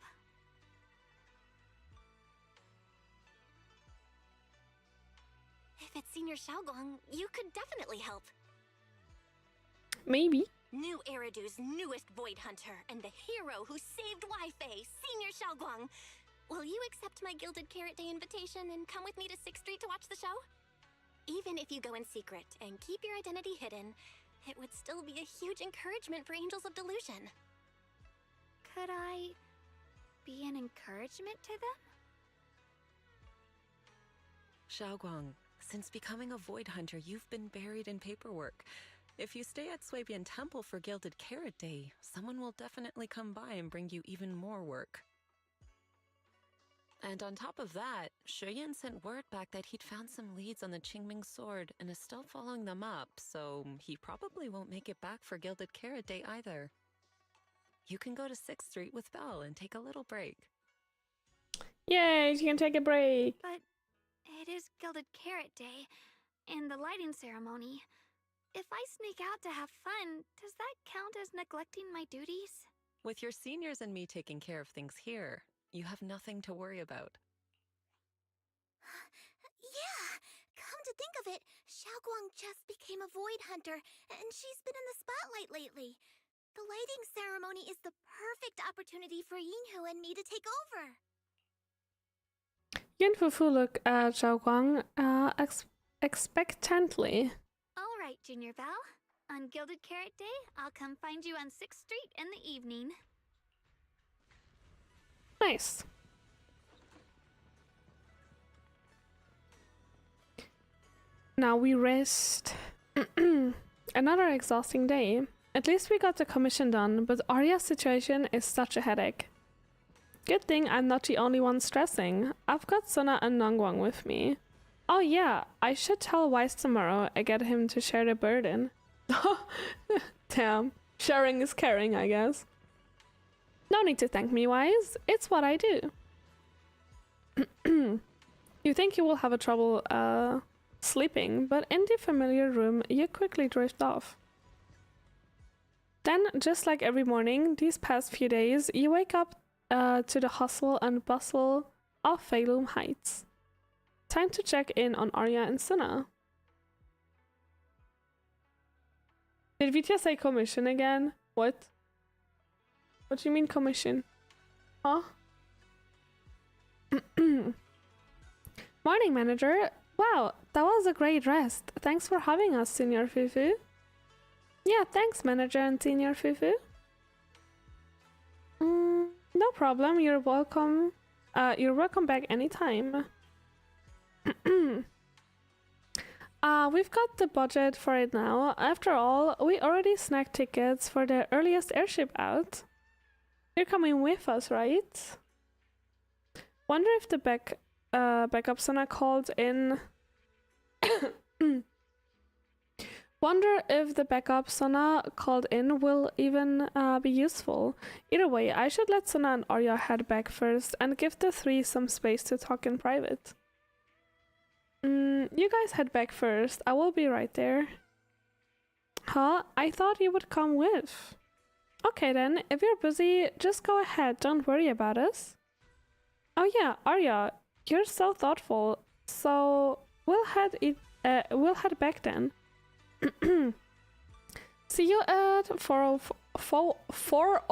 If it's Senior Xiaoguang, you could definitely help. Maybe. New Eridu's newest Void Hunter and the hero who saved Wi-Fi, Senior Xiaoguang. Will you accept my Gilded Carrot Day invitation and come with me to 6th Street to watch the show? Even if you go in secret and keep your identity hidden, it would still be a huge encouragement for Angels of Delusion. Could I be an encouragement to them? Xiaoguang, since becoming a Void Hunter, you've been buried in paperwork. If you stay at Swabian Temple for Gilded Carrot Day, someone will definitely come by and bring you even more work. And on top of that, Shuyan sent word back that he'd found some leads on the Qingming sword and is still following them up, so he probably won't make it back for Gilded Carrot Day either. You can go to 6th Street with Belle and take a little break. Yay, you can take a break. But it is Gilded Carrot Day and the lighting ceremony. If I sneak out to have fun, does that count as neglecting my duties? With your seniors and me taking care of things here, you have nothing to worry about. Yeah! Come to think of it, Xiaoguang just became a Void Hunter, and she's been in the spotlight lately. The lighting ceremony is the perfect opportunity for Yinghu and me to take over. Yin Fufu look at Xiaoguang expectantly. All right, Junior Belle. On Gilded Carrot Day, I'll come find you on 6th Street in the evening. Nice. Now we rest. Another exhausting day. At least we got the commission done, but Arya's situation is such a headache. Good thing I'm not the only one stressing. I've got Suna and Nangguang with me. Oh yeah, I should tell Wise tomorrow and get him to share the burden. Damn, sharing is caring, I guess. No need to thank me, Wise. It's what I do. You think you will have a trouble sleeping, but in the familiar room, you quickly drift off. Then, just like every morning, these past few days, you wake up to the hustle and bustle of Pheloom Heights. Time to check in on Arya and Suna. Did we just say commission again? What? What do you mean commission? Huh? Morning, manager. Wow, that was a great rest. Thanks for having us, Senior Fufu. Yeah, thanks, manager and Senior Fufu. No problem. You're welcome. You're welcome back anytime. We've got the budget for it now. After all, we already snagged tickets for the earliest airship out. You're coming with us, right? Wonder if the backup Suna called in. Wonder if the backup Suna called in will even be useful. Either way, I should let Suna and Arya head back first and give the three some space to talk in private. You guys head back first. I will be right there. Huh? I thought you would come with. Okay then, if you're busy, just go ahead. Don't worry about us. Oh yeah, Arya, you're so thoughtful. So we'll head back then. See you at 404.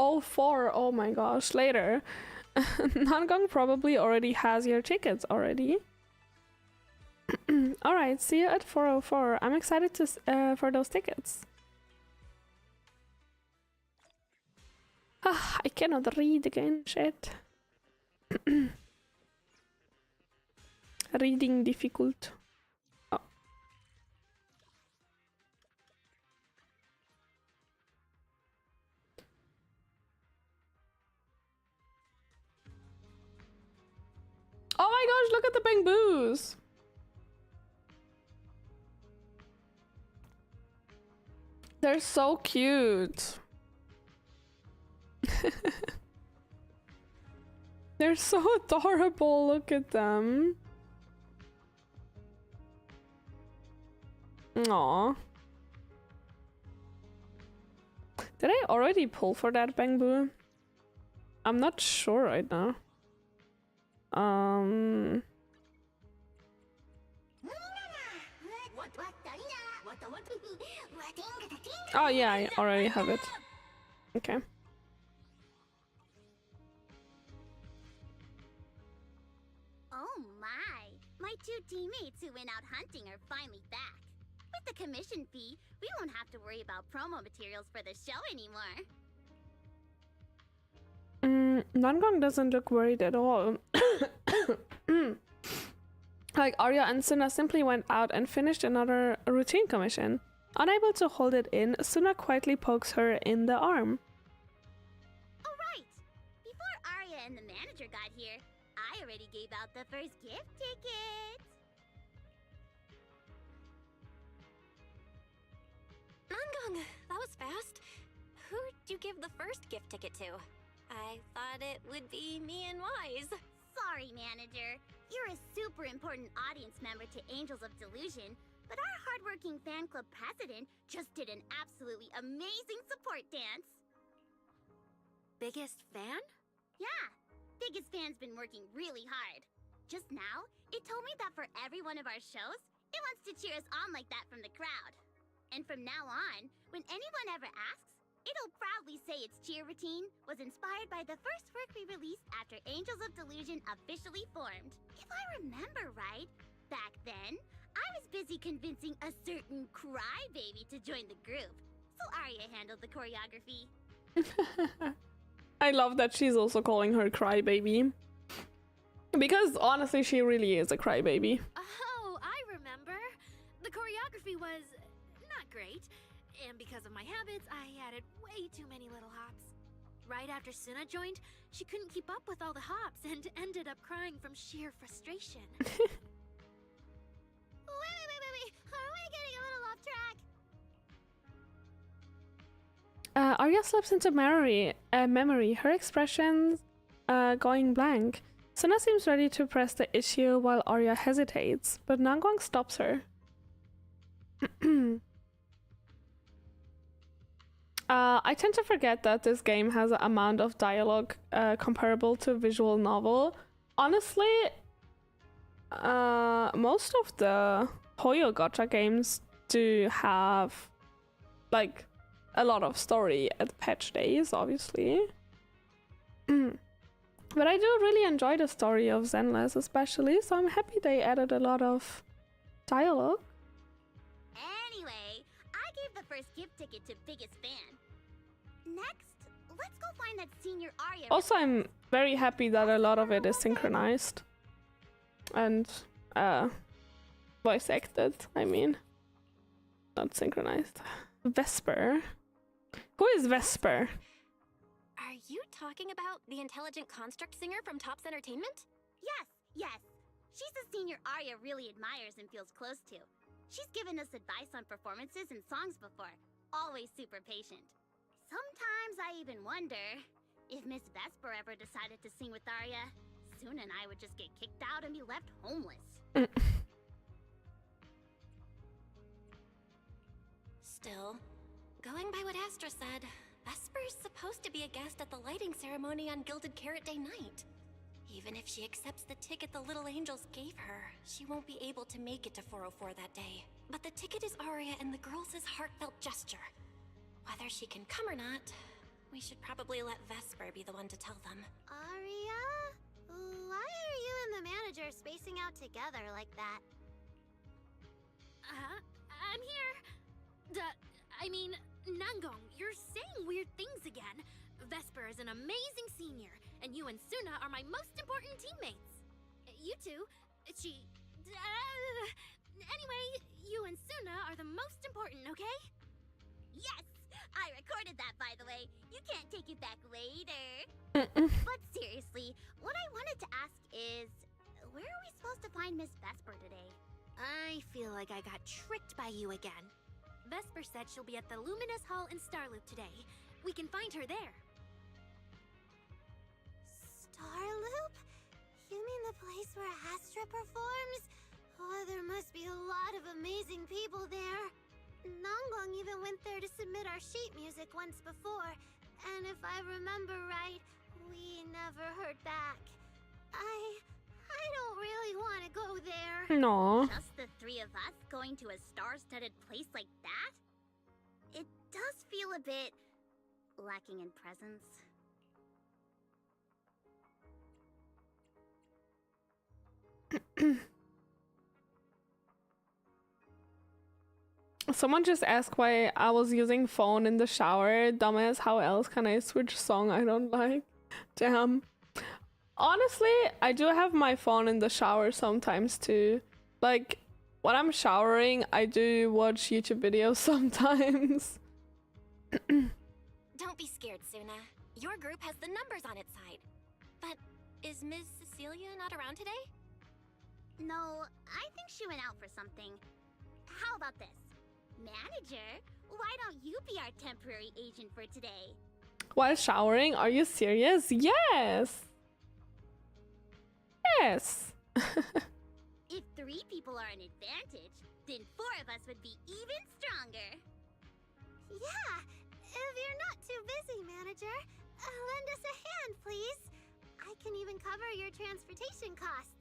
Oh my gosh, later. Nangong probably already has your tickets already. Alright, see you at 404. I'm excited to for those tickets. I cannot read again, shit. Reading difficult. Oh. Oh my gosh, look at the bangbus! They're so cute. They're so adorable, look at them. Aww. Did I already pull for that Bangbu? I'm not sure right now. Oh yeah, I already have it. Okay. Oh my! My two teammates who went out hunting are finally back. With the commission fee, we won't have to worry about promo materials for the show anymore. Nangong doesn't look worried at all. Like Arya and Suna simply went out and finished another routine commission. Unable to hold it in, Suna quietly pokes her in the arm. Oh right! Before Arya and the manager got here, I already gave out the first gift tickets! Nangong, that was fast. Who'd you give the first gift ticket to? I thought it would be me and Wise. Sorry, manager. You're a super important audience member to Angels of Delusion, but our hardworking fan club president just did an absolutely amazing support dance. Biggest fan? Yeah, biggest fan's been working really hard. Just now, it told me that for every one of our shows, it wants to cheer us on like that from the crowd. And from now on, when anyone ever asks, it'll proudly say its cheer routine was inspired by the first work we released after Angels of Delusion officially formed. If I remember right, back then, I was busy convincing a certain crybaby to join the group, so Arya handled the choreography. I love that she's also calling her crybaby. Because honestly, she really is a crybaby. Oh, I remember. The choreography was not great, and because of my habits, I added way too many little hops. Right after Suna joined, she couldn't keep up with all the hops and ended up crying from sheer frustration. Wait. Are we getting a little off track? Arya slips into memory. Her expressions going blank. Suna seems ready to press the issue while Arya hesitates, but Nangong stops her. I tend to forget that this game has an amount of dialogue comparable to a visual novel. Honestly, most of the Hoyo gacha games do have like a lot of story at patch days, obviously. But I do really enjoy the story of Zenless especially, so I'm happy they added a lot of dialogue. Anyway, I gave the first gift ticket to biggest fan. Next, let's go find that senior Arya. Also, I'm very happy that a lot of it is synchronized and voice acted. I mean, not synchronized. Vesper. Who is Vesper? Are you talking about the intelligent construct singer from Topps Entertainment? Yes. She's a senior Arya really admires and feels close to. She's given us advice on performances and songs before. Always super patient. Sometimes I even wonder if Miss Vesper ever decided to sing with Arya, Suna and I would just get kicked out and be left homeless. Still, going by what Astra said, Vesper's supposed to be a guest at the lighting ceremony on Gilded Carrot Day night. Even if she accepts the ticket the Little Angels gave her, she won't be able to make it to 404 that day. But the ticket is Arya and the girls' heartfelt gesture. Whether she can come or not, we should probably let Vesper be the one to tell them. Arya? Why are you and the manager spacing out together like that? I'm here. I mean, Nangong, you're saying weird things again. Vesper is an amazing senior, and you and Suna are my most important teammates. You two, anyway, you and Suna are the most important, okay? Yes! I recorded that, by the way. You can't take it back later. But seriously, what I wanted to ask is, where are we supposed to find Miss Vesper today? I feel like I got tricked by you again. Vesper said she'll be at the Luminous Hall in Starloop today. We can find her there. Starloop? You mean the place where Astra performs? Oh, there must be a lot of amazing people there. Nangong even went there to submit our sheet music once before, and if I remember right, we never heard back. I don't really want to go there. No. Just the three of us going to a star-studded place like that? It does feel a bit lacking in presence. Someone just asked why I was using phone in the shower. Dumbass, how else can I switch song I don't like? Damn. Honestly, I do have my phone in the shower sometimes too. Like, when I'm showering, I do watch YouTube videos sometimes. Don't be scared, Suna. Your group has the numbers on its side. But is Ms. Cecilia not around today? No, I think she went out for something. How about this? Manager, why don't you be our temporary agent for today? While showering? Are you serious? Yes! Yes! If 3 people are an advantage, then 4 of us would be even stronger. Yeah, if you're not too busy, manager, lend us a hand, please. I can even cover your transportation costs.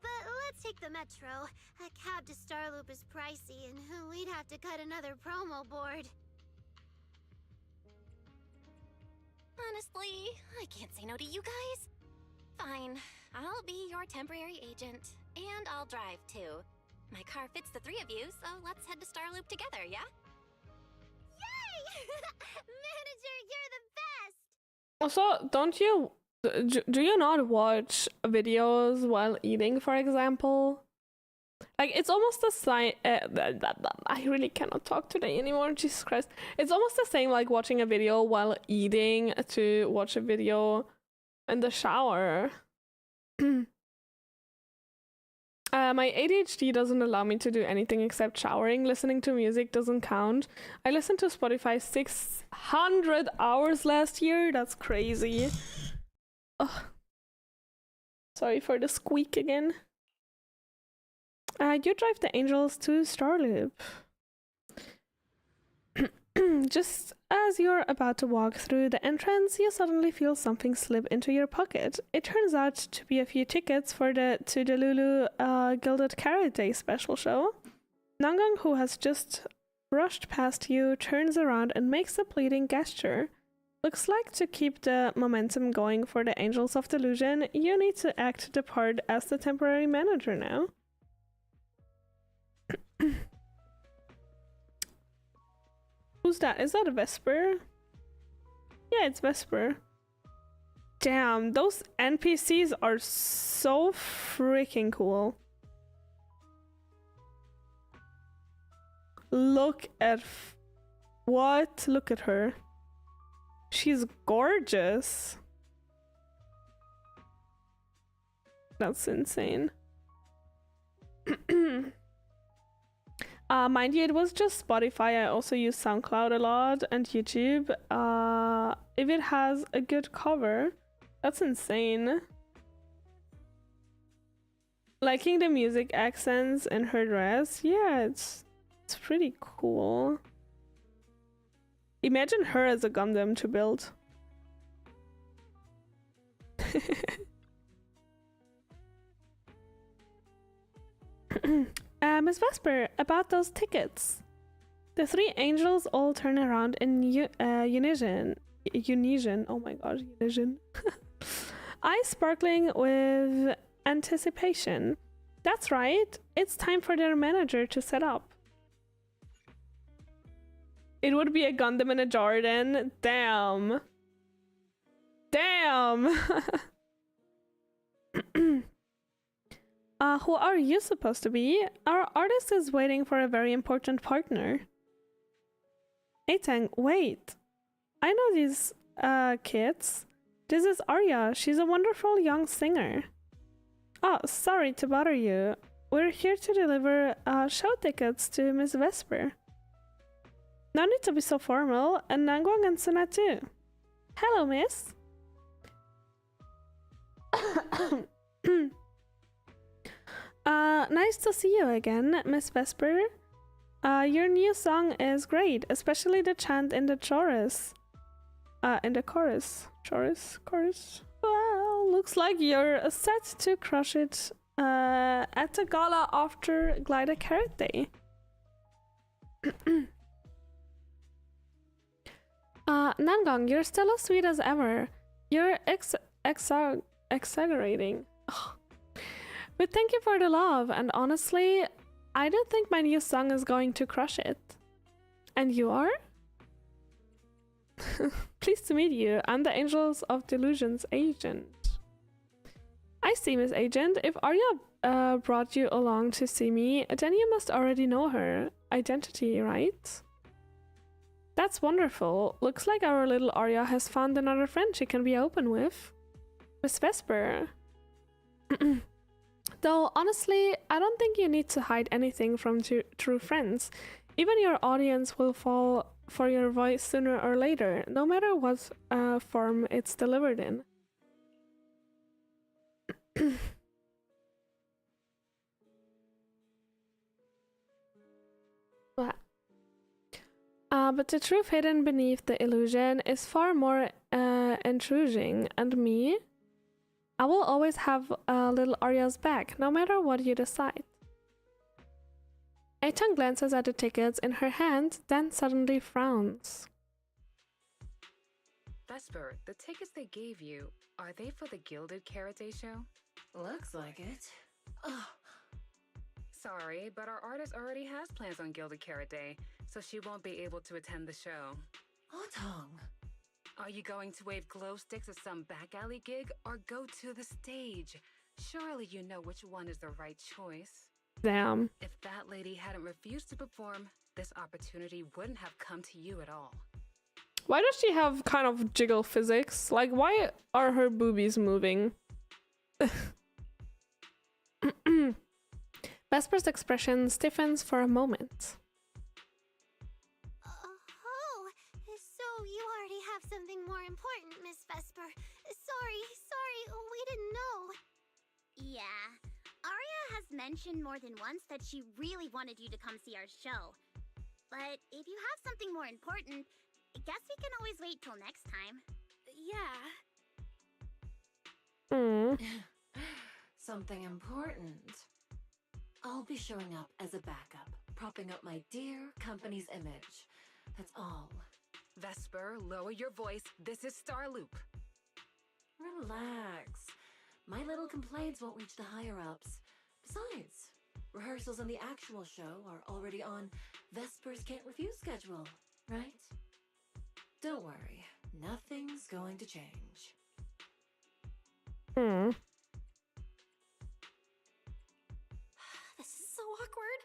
But let's take the metro. A cab to Starloop is pricey, and we'd have to cut another promo board. Honestly, I can't say no to you guys. Fine, I'll be your temporary agent, and I'll drive too. My car fits the 3 of you, so let's head to Starloop together, yeah? Yay! Manager, you're the best! Also, don't you... Do you not watch videos while eating, for example? Like, it's almost the same... I really cannot talk today anymore, Jesus Christ. It's almost the same like watching a video while eating to watch a video in the shower. My ADHD doesn't allow me to do anything except showering. Listening to music doesn't count. I listened to Spotify 600 hours last year. That's crazy. Ugh. Sorry for the squeak again. You drive the angels to Starloop. Just as you're about to walk through the entrance, you suddenly feel something slip into your pocket. It turns out to be a few tickets for the Lulu Gilded Carrot Day special show. Nangang, who has just brushed past you, turns around and makes a pleading gesture. Looks like to keep the momentum going for the Angels of Delusion, you need to act the part as the temporary manager now. Who's that? Is that a Vesper? Yeah, it's Vesper. Damn, those NPCs are so freaking cool. Look at... What? Look at her. She's gorgeous. That's insane. Mind you, it was just Spotify. I also use SoundCloud a lot and YouTube. If it has a good cover, that's insane. Liking the music accents in her dress, yeah, it's pretty cool. Imagine her as a Gundam to build. Miss Vesper, about those tickets. The 3 angels all turn around in unison. Oh my god, unison. Eyes sparkling with anticipation. That's right, it's time for their manager to set up. It would be a Gundam in a Jordan. Damn. Damn. Who are you supposed to be? Our artist is waiting for a very important partner. Eitang, wait. I know these kids. This is Arya. She's a wonderful young singer. Oh, sorry to bother you. We're here to deliver show tickets to Miss Vesper. No need to be so formal, and Nangwang and Suna too. Hello, miss. Nice to see you again, Miss Vesper. Your new song is great, especially the chant in the chorus. In the chorus. Chorus. Wow, looks like you're set to crush it at the gala after Glider Carrot Day. Nangong, you're still as sweet as ever. You're exaggerating. But thank you for the love, and honestly, I don't think my new song is going to crush it. And you are? Pleased to meet you. I'm the Angels of Delusion's agent. I see, Miss Agent. If Arya brought you along to see me, then you must already know her identity, right? That's wonderful. Looks like our little Arya has found another friend she can be open with. Miss Vesper. Though, honestly, I don't think you need to hide anything from true friends. Even your audience will fall for your voice sooner or later, no matter what form it's delivered in. But the truth hidden beneath the illusion is far more intriguing, and me? I will always have little Arya's back, no matter what you decide. Aitan glances at the tickets in her hand, then suddenly frowns. Vesper, the tickets they gave you, are they for the Gilded Carrot Day show? Looks like it. Ugh. Sorry, but our artist already has plans on Gilded Carrot Day, so she won't be able to attend the show. Otong. Are you going to wave glow sticks at some back alley gig, or go to the stage? Surely you know which one is the right choice. Damn. If that lady hadn't refused to perform, this opportunity wouldn't have come to you at all. Why does she have kind of jiggle physics? Like, why are her boobies moving? Vesper's expression stiffens for a moment. Oh, so you already have something more important, Miss Vesper. Sorry, we didn't know. Yeah, Arya has mentioned more than once that she really wanted you to come see our show. But if you have something more important, I guess we can always wait till next time. Yeah. Something important. I'll be showing up as a backup, propping up my dear company's image. That's all. Vesper, lower your voice. This is Starloop. Relax. My little complaints won't reach the higher-ups. Besides, rehearsals and the actual show are already on Vesper's Can't Refuse schedule, right? Don't worry, nothing's going to change. This is so awkward.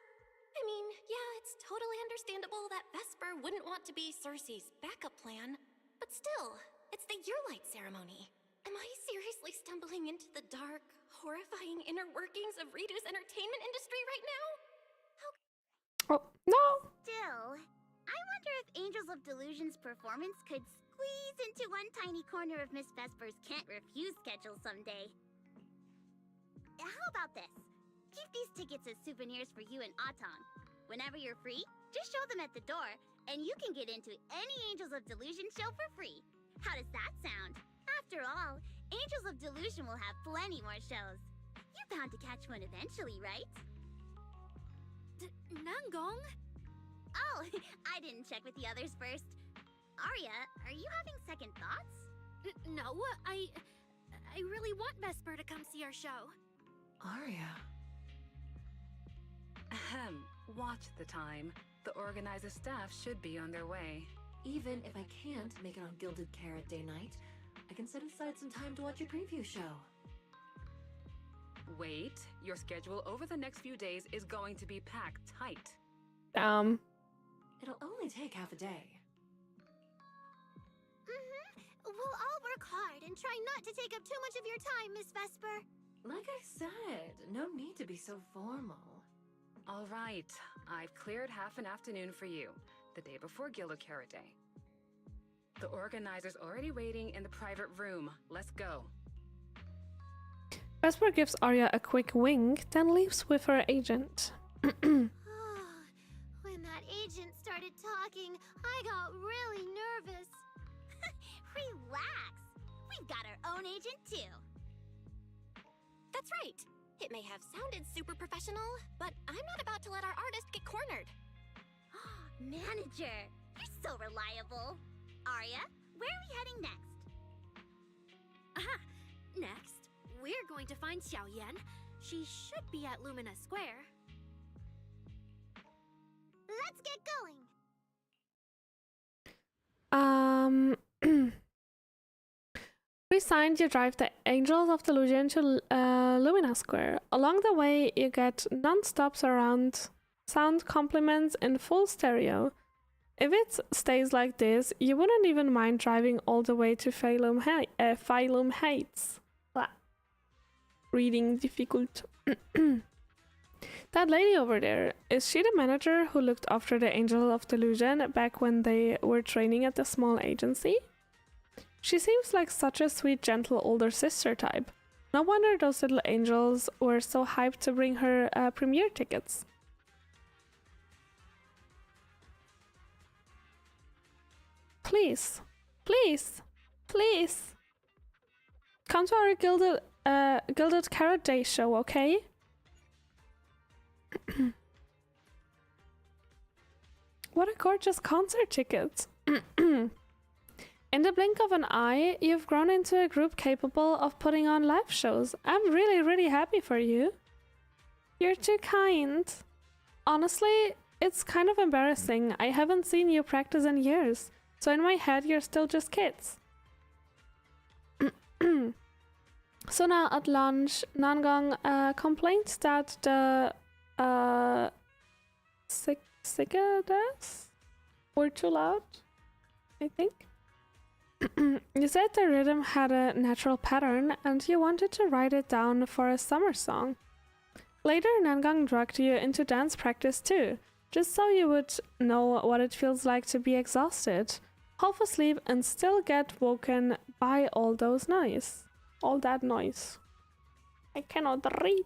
I mean, yeah, it's totally understandable that Vesper wouldn't want to be Cersei's backup plan, but still, it's the yearlight ceremony. Am I seriously stumbling into the dark, horrifying inner workings of Ridu's entertainment industry right now? Oh, no! Still, I wonder if Angels of Delusion's performance could squeeze into one tiny corner of Miss Vesper's Can't Refuse schedule someday. How about this? Keep these tickets as souvenirs for you and Atong. Whenever you're free, just show them at the door, and you can get into any Angels of Delusion show for free. How does that sound? After all, Angels of Delusion will have plenty more shows. You're bound to catch one eventually, right? Nangong? Oh, I didn't check with the others first. Arya, are you having second thoughts? No, I really want Vesper to come see our show. Arya. Ahem. Watch the time. The organizer staff should be on their way. Even if I can't make it on Gilded Carrot Day night, I can set aside some time to watch your preview show. Wait, your schedule over the next few days is going to be packed tight. It'll only take half a day. We'll all work hard and try not to take up too much of your time, Miss Vesper. Like I said, no need to be so formal. All right, I've cleared half an afternoon for you, the day before Gilded Carrot Day. The organizer's already waiting in the private room. Let's go. Vesper gives Arya a quick wink, then leaves with her agent. When started talking, I got really nervous. Relax. We've got our own agent too. That's right. It may have sounded super professional, but I'm not about to let our artist get cornered. Manager, you're so reliable. Arya, where are we heading next? Aha! Next, we're going to find Xiaoyan. She should be at Lumina Square. Let's get going. We signed you drive the Angels of Delusion to Lumina Square. Along the way, you get non-stop surround sound compliments in full stereo. If it stays like this, you wouldn't even mind driving all the way to Phylum Heights. Blah. Reading difficult. That lady over there, is she the manager who looked after the Angels of Delusion back when they were training at the small agency? She seems like such a sweet, gentle older sister type. No wonder those little angels were so hyped to bring her premiere tickets. Please, please, please. Come to our Gilded Carrot Day show, okay? What a gorgeous concert ticket! In the blink of an eye, you've grown into a group capable of putting on live shows. I'm really, really happy for you. You're too kind. Honestly, it's kind of embarrassing. I haven't seen you practice in years, so in my head, you're still just kids. So now at lunch, Nangong complained that the cicadas were too loud, I think. You said the rhythm had a natural pattern and you wanted to write it down for a summer song. Later, Nangong dragged you into dance practice too, just so you would know what it feels like to be exhausted, half asleep and still get woken by all those noise. All that noise. I cannot read.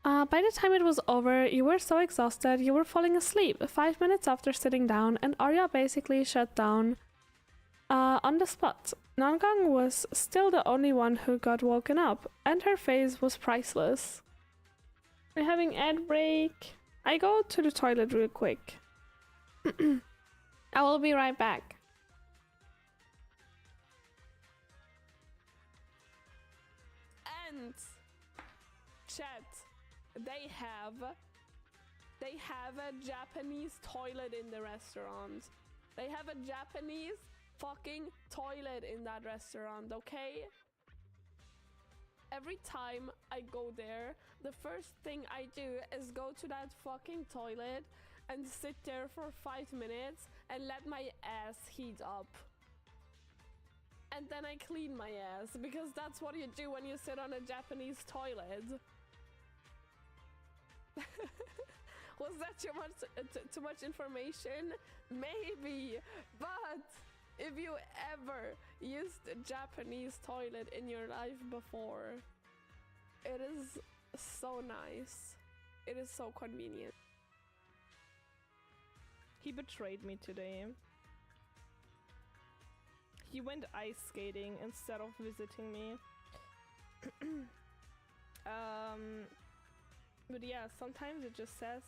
By the time it was over, you were so exhausted you were falling asleep 5 minutes after sitting down, and Arya basically shut down on the spot. Nangong was still the only one who got woken up, and her face was priceless. We're having ad break. I go to the toilet real quick. I will be right back. And chat. They have a Japanese toilet in the restaurant. They have a Japanese fucking toilet in that restaurant, okay? Every time I go there, the first thing I do is go to that fucking toilet and sit there for 5 minutes and let my ass heat up. And then I clean my ass, because that's what you do when you sit on a Japanese toilet. Was that too much information? Maybe, but if you ever used a Japanese toilet in your life before, it is so nice. It is so convenient. He betrayed me today. He went ice skating instead of visiting me. But yeah, sometimes it just says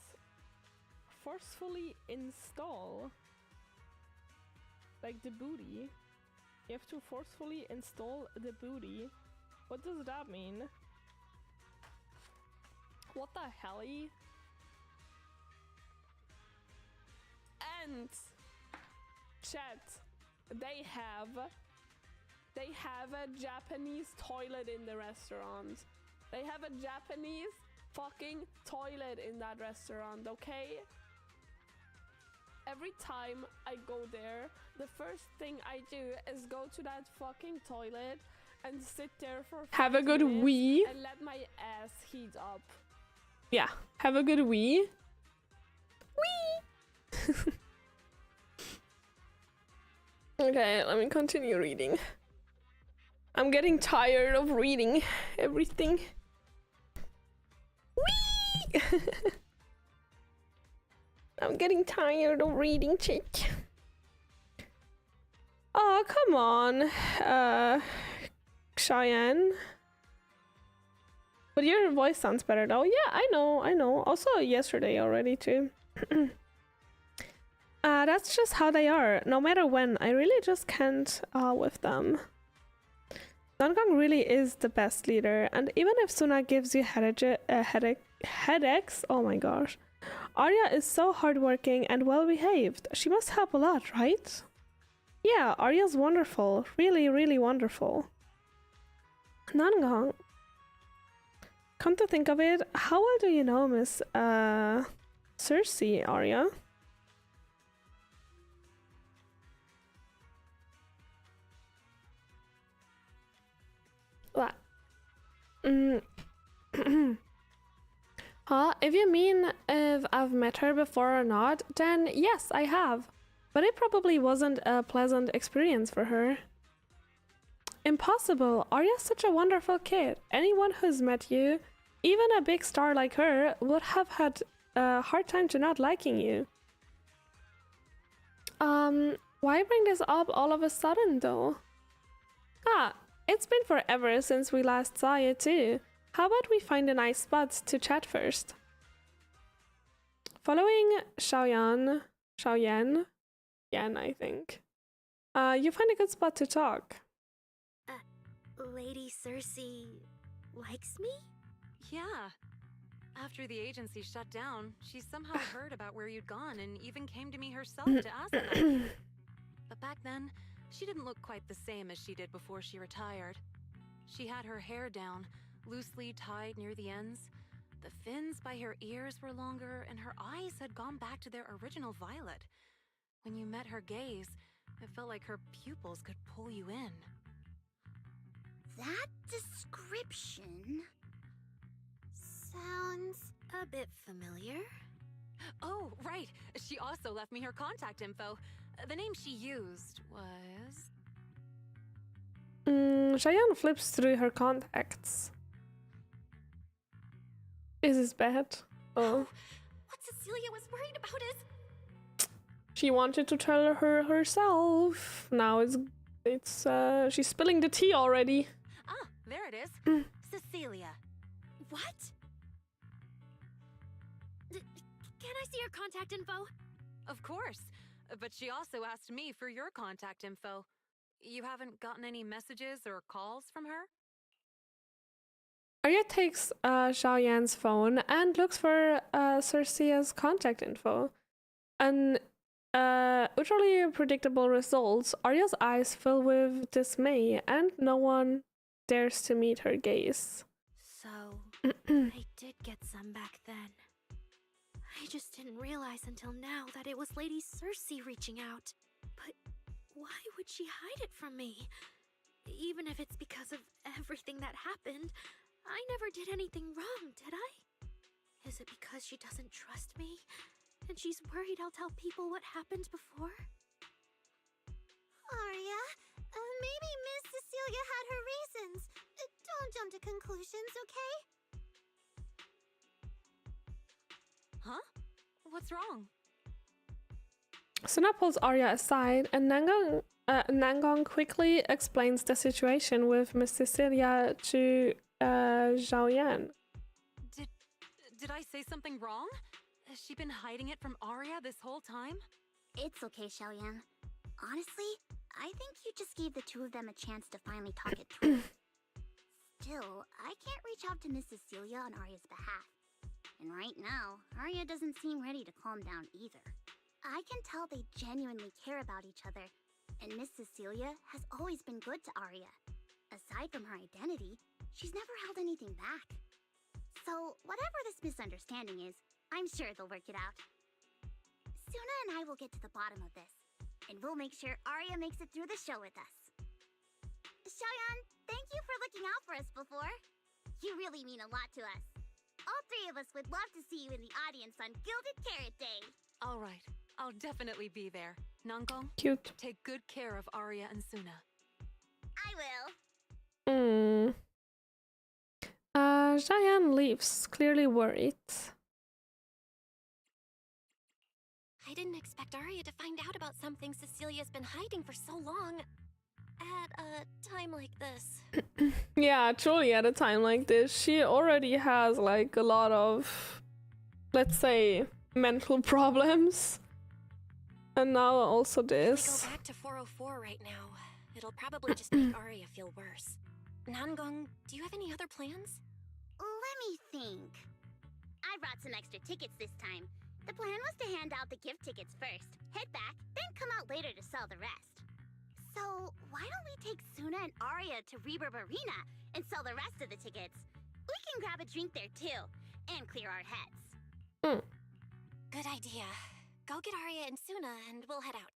forcefully install. Like the booty. You have to forcefully install the booty. What does that mean? What the helly? And chat, they have a Japanese toilet in the restaurant. They have a Japanese fucking toilet in that restaurant, okay? Every time I go there, the first thing I do is go to that fucking toilet and sit there for 5 Have a good minutes wee. and let my ass heat up. Yeah, have a good wee. Wee! Okay, let me continue reading. I'm getting tired of reading everything. Whee! I'm getting tired of reading, chick. Oh, come on, Cheyenne. But your voice sounds better though. Yeah, I know. Also yesterday already too. That's just how they are. No matter when, I really just can't with them. Nangong really is the best leader, and even if Suna gives you headaches, oh my gosh. Arya is so hardworking and well behaved. She must help a lot, right? Yeah, Arya's wonderful. Really, really wonderful. Nangong. Come to think of it, how well do you know Miss Cersei, Arya? What? If you mean if I've met her before or not, then yes, I have. But it probably wasn't a pleasant experience for her. Impossible! Arya's such a wonderful kid. Anyone who's met you, even a big star like her, would have had a hard time to not liking you. Why bring this up all of a sudden though? It's been forever since we last saw you too. How about we find a nice spot to chat first? Following Xiaoyan, Yan, I think. You find a good spot to talk. Lady Cersei likes me? Yeah. After the agency shut down, she somehow heard about where you'd gone and even came to me herself to ask about. But back then, she didn't look quite the same as she did before she retired. She had her hair down, loosely tied near the ends. The fins by her ears were longer, and her eyes had gone back to their original violet. When you met her gaze, it felt like her pupils could pull you in. That description sounds a bit familiar. Oh, right. She also left me her contact info. The name she used was... Cheyenne flips through her contacts. Is this bad? Oh. What Cecilia was worried about is... She wanted to tell her herself. Now she's spilling the tea already. Ah, there it is. Cecilia. What? Can I see your contact info? Of course. But she also asked me for your contact info. You haven't gotten any messages or calls from her? Arya takes Xiao Yan's phone and looks for Cersei's contact info. An utterly predictable results. Arya's eyes fill with dismay, and no one dares to meet her gaze. So, I did get some back then. I just didn't realize until now that it was Lady Cersei reaching out. But why would she hide it from me? Even if it's because of everything that happened, I never did anything wrong, did I? Is it because she doesn't trust me? And she's worried I'll tell people what happened before? Arya, maybe Miss Cecilia had her reasons. Don't jump to conclusions, okay? Huh? What's wrong? Suna pulls Arya aside, and Nangong quickly explains the situation with Miss Cecilia to Zhao Yan. Did I say something wrong? Has she been hiding it from Arya this whole time? It's okay, Xiaoyan. Honestly, I think you just gave the two of them a chance to finally talk it through. Still, I can't reach out to Miss Cecilia on Arya's behalf. And right now, Arya doesn't seem ready to calm down either. I can tell they genuinely care about each other, and Miss Cecilia has always been good to Arya. Aside from her identity, she's never held anything back. So, whatever this misunderstanding is, I'm sure they'll work it out. Suna and I will get to the bottom of this, and we'll make sure Arya makes it through the show with us. Xiaoyan, thank you for looking out for us before. You really mean a lot to us. All three of us would love to see you in the audience on Gilded Carrot Day. All right, I'll definitely be there. Nangong, cute. Take good care of Arya and Suna. I will. Cheyenne leaves, clearly worried. didn't expect Arya to find out about something Cecilia's been hiding for so long. At a time like this. Yeah, truly at a time like this. She already has like a lot of, let's say, mental problems. And now also this. If we go back to 404 right now, it'll probably just make Arya feel worse. Nangong, do you have any other plans? Let me think. I brought some extra tickets this time. The plan was to hand out the gift tickets first, head back, then come out later to sell the rest. So why don't we take Suna and Arya to Reverb Arena and sell the rest of the tickets? We can grab a drink there too, and clear our heads. Good idea. Go get Arya and Suna and we'll head out.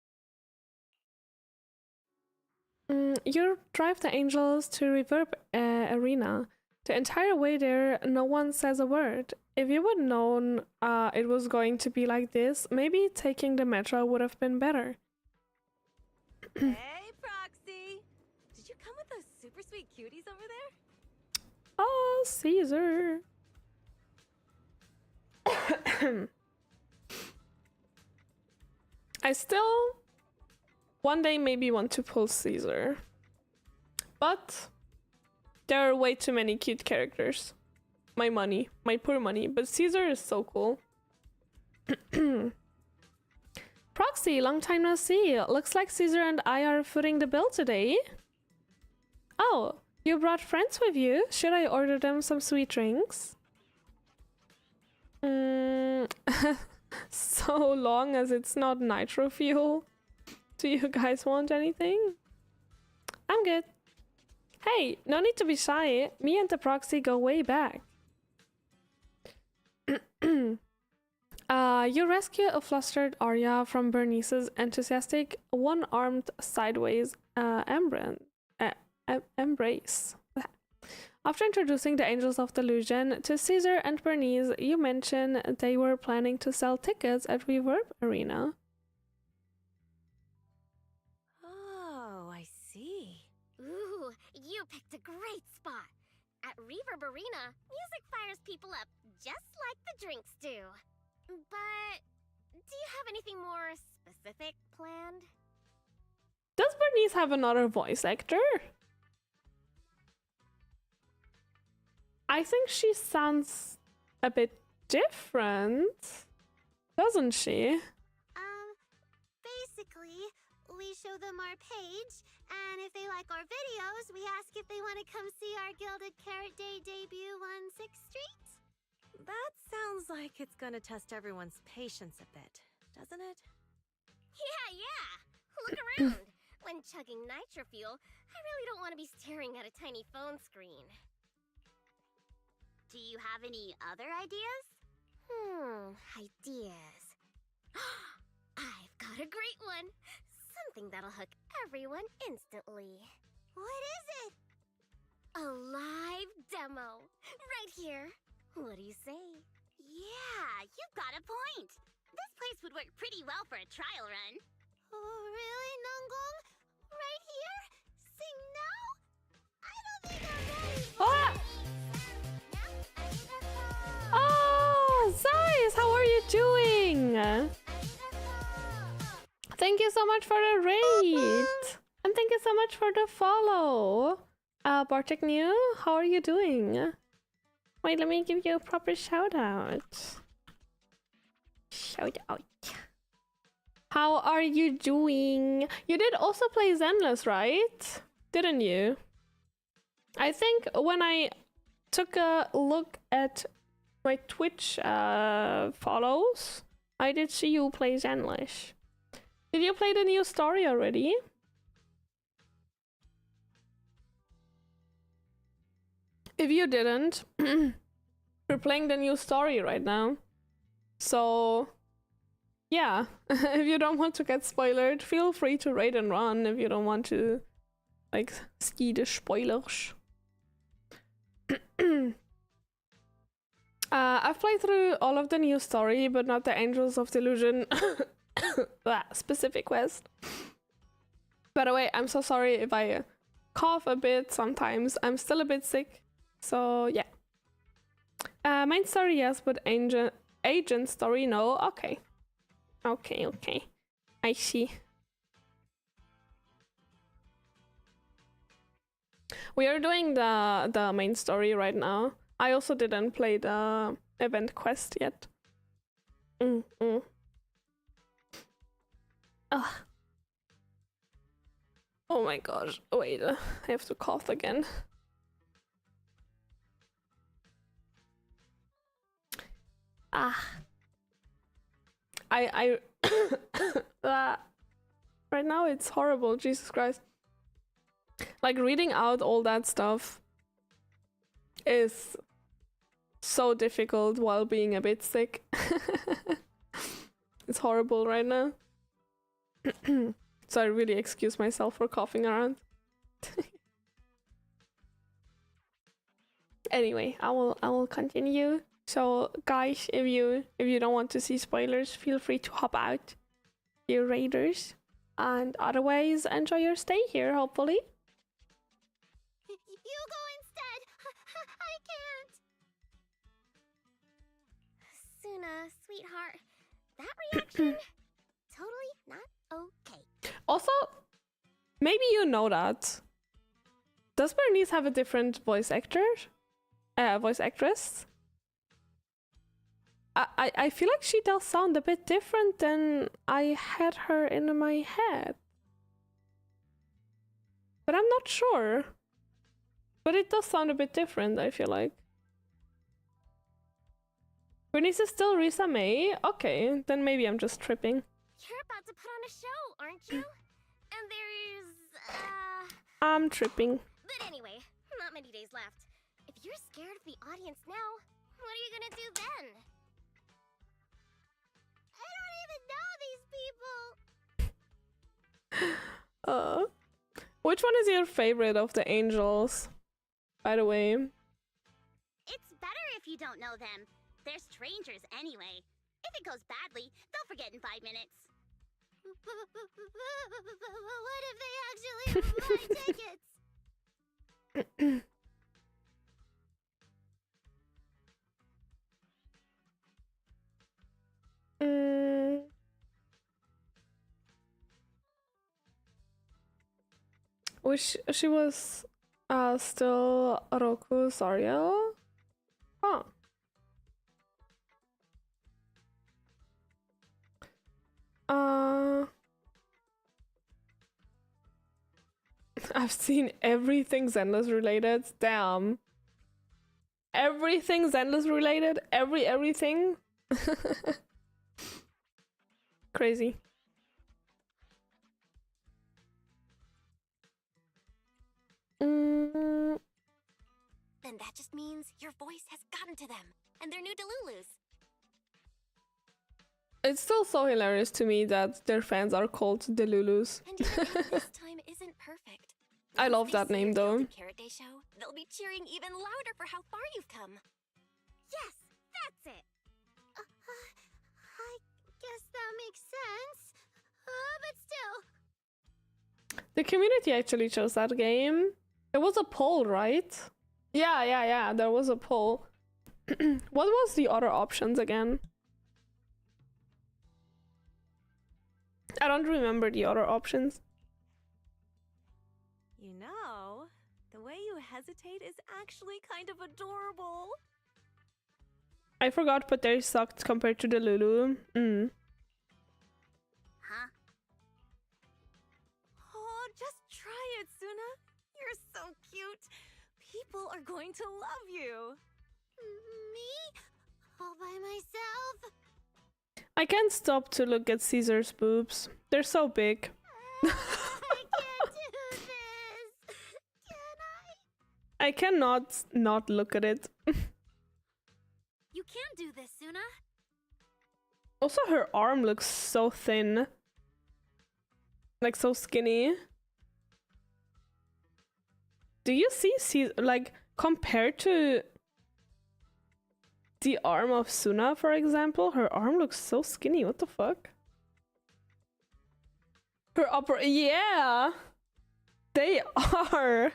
You drive the angels to Reverb Arena. The entire way there, no one says a word. If you would known it was going to be like this, maybe taking the metro would have been better. Hey, Proxy! Did you come with those super sweet cuties over there? Oh, Caesar. I still one day maybe want to pull Caesar. But there are way too many cute characters. My money, my poor money, but Caesar is so cool. Proxy, long time no see. Looks like Caesar and I are footing the bill today. Oh, you brought friends with you? Should I order them some sweet drinks? So long as it's not nitro fuel. Do you guys want anything? I'm good. Hey, no need to be shy. Me and the Proxy go way back. You rescue a flustered Arya from Bernice's enthusiastic, one-armed sideways embrace. After introducing the Angels of Delusion to Caesar and Bernice, you mention they were planning to sell tickets at Reverb Arena. Oh, I see. Ooh, you picked a great spot. At Reverb Arena, music fires people up just like the drinks do. But do you have anything more specific planned? Does Bernice have another voice actor? I think she sounds a bit different, doesn't she? Basically, we show them our page, and if they like our videos, we ask if they want to come see our Gilded Carrot Day debut on 6th Street. That sounds like it's gonna test everyone's patience a bit, doesn't it? Yeah. Look around. When chugging nitro fuel, I really don't want to be staring at a tiny phone screen. Do you have any other ideas? Ideas. I've got a great one. Something that'll hook everyone instantly. What is it? A live demo. Right here. What do you say? Yeah, you've got a point. This place would work pretty well for a trial run. Oh, really, Nangong? Right here? Sing now? I don't think I'm ready. What? Oh, Zeiss, how are you doing? Thank you so much for the raid. And thank you so much for the follow. Bartek New, how are you doing? Wait, let me give you a proper shout out. Shout out. How are you doing? You did also play Zenless, right? Didn't you? I think when I took a look at my Twitch follows, I did see you play Zenless. Did you play the new story already? If you didn't, we're playing the new story right now. So, yeah, if you don't want to get spoiled, feel free to raid and run if you don't want to, like, see the spoilers. I've played through all of the new story, but not the Angels of Delusion specific quest. By the way, I'm so sorry if I cough a bit sometimes. I'm still a bit sick. So, yeah. Main story, yes, but agent story, no. Okay. Okay, okay. I see. We are doing the main story right now. I also didn't play the event quest yet. Ugh. Oh my gosh. Wait, I have to cough again. I right now it's horrible, Jesus Christ. Like reading out all that stuff is so difficult while being a bit sick. It's horrible right now. So I really excuse myself for coughing around. Anyway, I will continue. So guys, if you don't want to see spoilers, feel free to hop out, you raiders, and otherwise enjoy your stay here, hopefully. You go instead. I can't. Suna, sweetheart, that reaction totally not okay. Also, maybe you know that. Does Bernice have a different voice actor? Voice actress? I feel like she does sound a bit different than I had her in my head. But I'm not sure. But it does sound a bit different, I feel like. Bernice is still Risa May? Okay, then maybe I'm just tripping. You're about to put on a show, aren't you? And there's, I'm tripping. But anyway, not many days left. If you're scared of the audience now, what are you gonna do then? I don't even know these people. Which one is your favorite of the angels? By the way. It's better if you don't know them. They're strangers anyway. If it goes badly, they'll forget in 5 minutes. What if they actually buy tickets? Wish she was still Roku Sariel? Huh. I've seen everything Zenless related. Damn. Everything Zenless related? Everything? Crazy. Then that just means your voice has gotten to them, and they're new Delulus. It's still so hilarious to me that their fans are called Delulus. And even if this time isn't perfect, I love that name though. Carrot Day show, they'll be cheering even louder for how far you've come. Yes, that's it. I guess that makes sense. But still. The community actually chose that game. There was a poll, right? Yeah, there was a poll. What was the other options again? I don't remember the other options. You know, the way you hesitate is actually kind of adorable. I forgot, but they sucked compared to the Lulu. Huh? Oh, just try it, Suna. You're so cute. People are going to love you. Me? All by myself? I can't stop to look at Caesar's boobs. They're so big. I can't do this. Can I? I cannot not look at it. You can do this, Suna. Also, her arm looks so thin. Like, so skinny. Do you see, like, compared to the arm of Suna, for example, her arm looks so skinny. What the fuck? Her upper... Yeah! They are!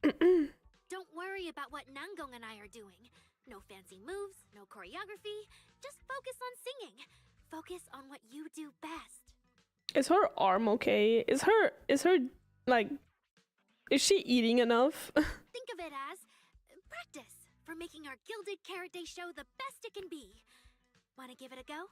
Don't worry about what Nangong and I are doing. No fancy moves, no choreography. Just focus on singing. Focus on what you do best. Is her arm okay? Is her like, is she eating enough? Think of it as practice for making our Gilded Carrot Day show the best it can be. Wanna give it a go?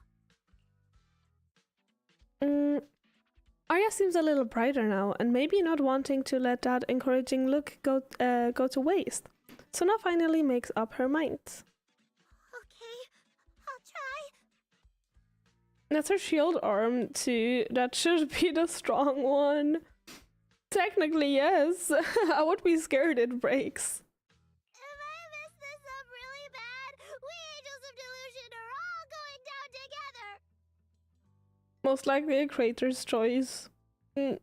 Arya seems a little brighter now, and maybe not wanting to let that encouraging look go to waste. Suna finally makes up her mind. Okay, I'll try. That's her shield arm too. That should be the strong one. Technically, yes. I would be scared it breaks. If I mess this up really bad, we Angels of Delusion are all going down together. Most likely a creator's choice. Hey,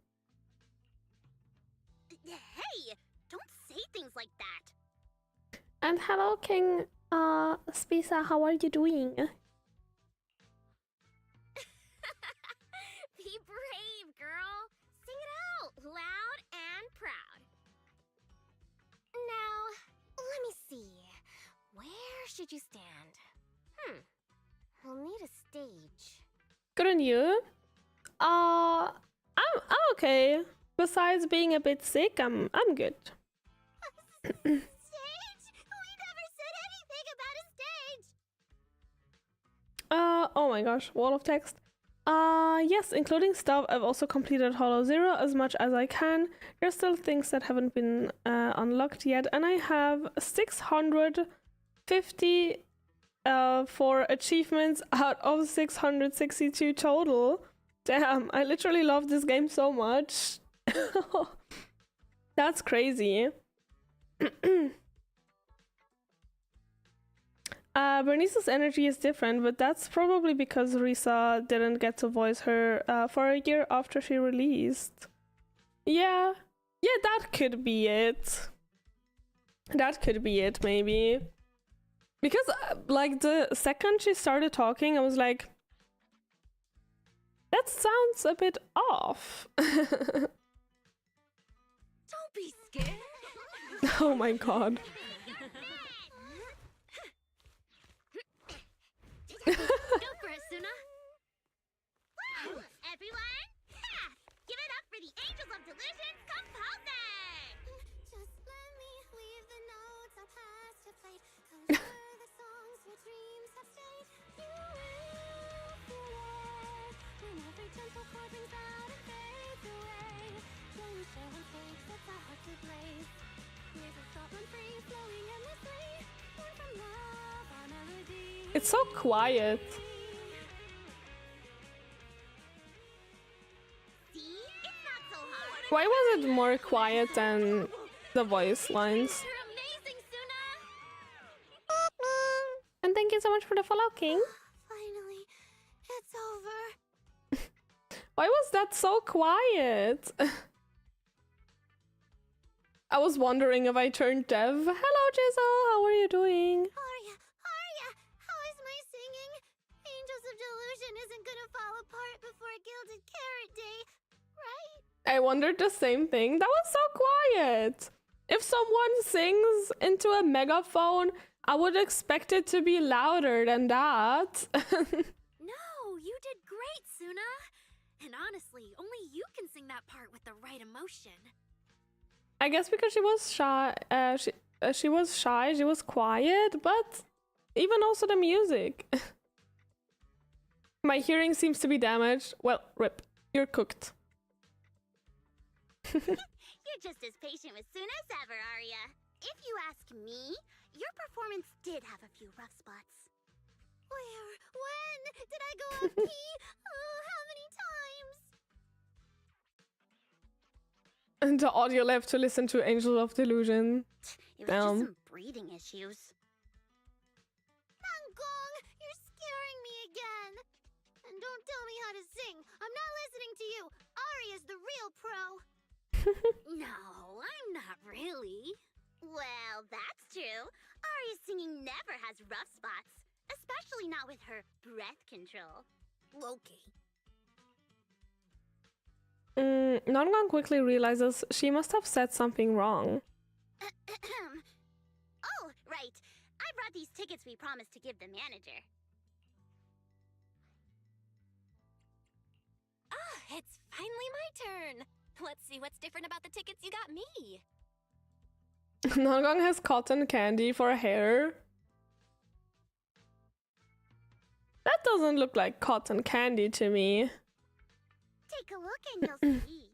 don't say things like that. And hello, King Spisa, how are you doing? Be brave, girl. Sing it out, loud and proud. Now, let me see. Where should you stand? We'll need a stage. Good on you. I'm okay. Besides being a bit sick, I'm good. Stage? We never said anything about a stage. Oh my gosh, wall of text. Yes, including stuff. I've also completed Hollow Zero as much as I can. There's still things that haven't been unlocked yet, and I have 650 for achievements out of 662 total. Damn, I literally love this game so much. That's crazy. Bernice's energy is different, but that's probably because Risa didn't get to voice her for a year after she released. Yeah, that could be it. That could be it, maybe. Because, like, the second she started talking, I was like, that sounds a bit off. Don't be scared. Oh my god. Go for it, Suna. Woo! Everyone, give it up for the Angels of Delusion's composing! Just let me leave the notes I'll pass to plate. Conjure the songs your dreams have stayed. You will feel it when every gentle chord rings out and fades away. When we share one space, it's our heart to blaze. Music stop run free, flowing endlessly. Born from love, our melody. It's so quiet. See? It's not so hard. Why was it more quiet than the voice lines? You're amazing, Suna! And thank you so much for the follow, King. Finally, it's over. Why was that so quiet? I was wondering if I turned deaf. Hello, Jizzle, how are you doing? Arya, how is my singing? Angels of Delusion isn't gonna fall apart before Gilded Carrot Day, right? I wondered the same thing. That was so quiet. If someone sings into a megaphone, I would expect it to be louder than that. No, you did great, Suna. And honestly, only you can sing that part with the right emotion. I guess because she was shy, she was shy, she was quiet, but even also the music. My hearing seems to be damaged. Well, rip, you're cooked. You're just as patient with Suna as ever, Arya. If you ask me, your performance did have a few rough spots. Where? When? Did I go off key? Oh, how many times? And the audio left to listen to Angel of Delusion. It was just some breathing issues. Nangong, you're scaring me again. And don't tell me how to sing. I'm not listening to you. Arya's the real pro. No, I'm not really. Well, that's true. Arya's singing never has rough spots. Especially not with her breath control. Okay. Nongon quickly realizes she must have said something wrong. Oh, right. I brought these tickets we promised to give the manager. It's finally my turn. Let's see what's different about the tickets you got me. Nangong has cotton candy for hair. That doesn't look like cotton candy to me. Take a look and you'll see.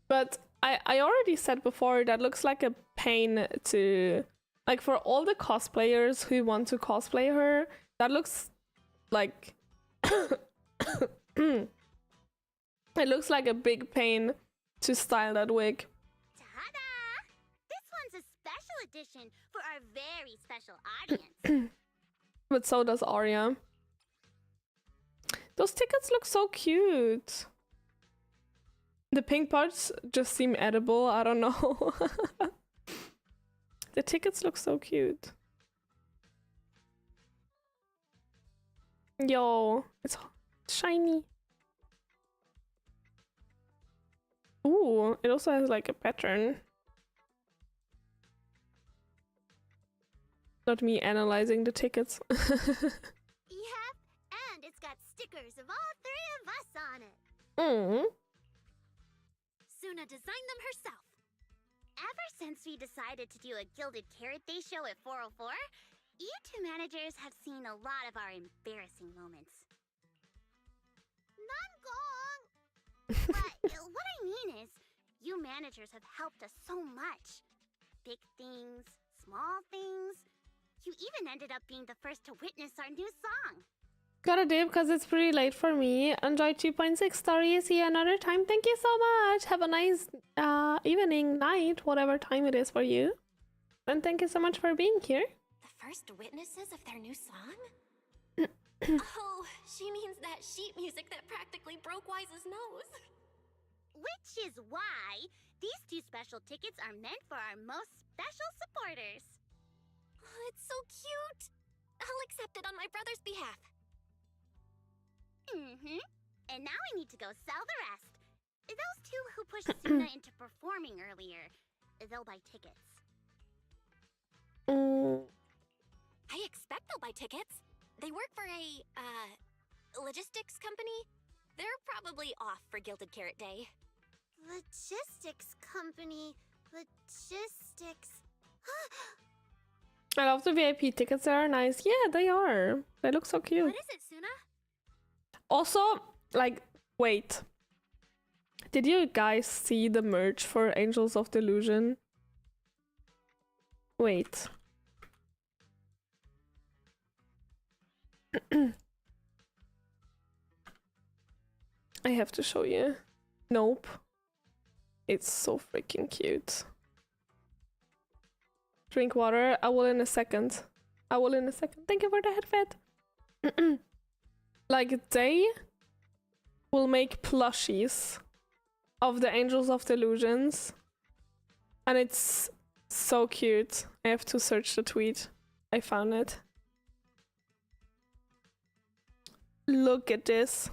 But I already said before that looks like a pain to... Like, for all the cosplayers who want to cosplay her, that looks like... It looks like a big pain to style that wig. Ta-da! This one's a special edition for our very special audience. But so does Arya. Those tickets look so cute. The pink parts just seem edible, I don't know. The tickets look so cute. Yo, it's shiny. Ooh, it also has like a pattern. Not me analyzing the tickets. Yep, and it's got stickers of all three of us on it. Suna designed them herself. Ever since we decided to do a Gilded Carrot Day show at 404, you two managers have seen a lot of our embarrassing moments. Nangong! But what I mean is, you managers have helped us so much. Big things, small things. You even ended up being the first to witness our new song. Gotta dip because it's pretty late for me. Enjoy 2.6 stories. See you another time. Thank you so much. Have a nice evening, night, whatever time it is for you. And thank you so much for being here. The first witnesses of their new song? Oh, she means that sheet music that practically broke Wise's nose. Which is why these two special tickets are meant for our most special supporters. Oh, it's so cute. I'll accept it on my brother's behalf. And now I need to go sell the rest. Those two who pushed Suna into performing earlier, they'll buy tickets. I expect they'll buy tickets. They work for a, logistics company. They're probably off for Gilded Carrot Day. Logistics company. Logistics. I love the VIP tickets. They are nice. Yeah, they are. They look so cute. What is it, Suna? Also, like, wait. Did you guys see the merch for Angels of Delusion? Wait. I have to show you. Nope. It's so freaking cute. Drink water. I will in a second. I will in a second. Thank you for the headfed. Like, they will make plushies of the Angels of Delusions. And it's so cute. I have to search the tweet. I found it. Look at this.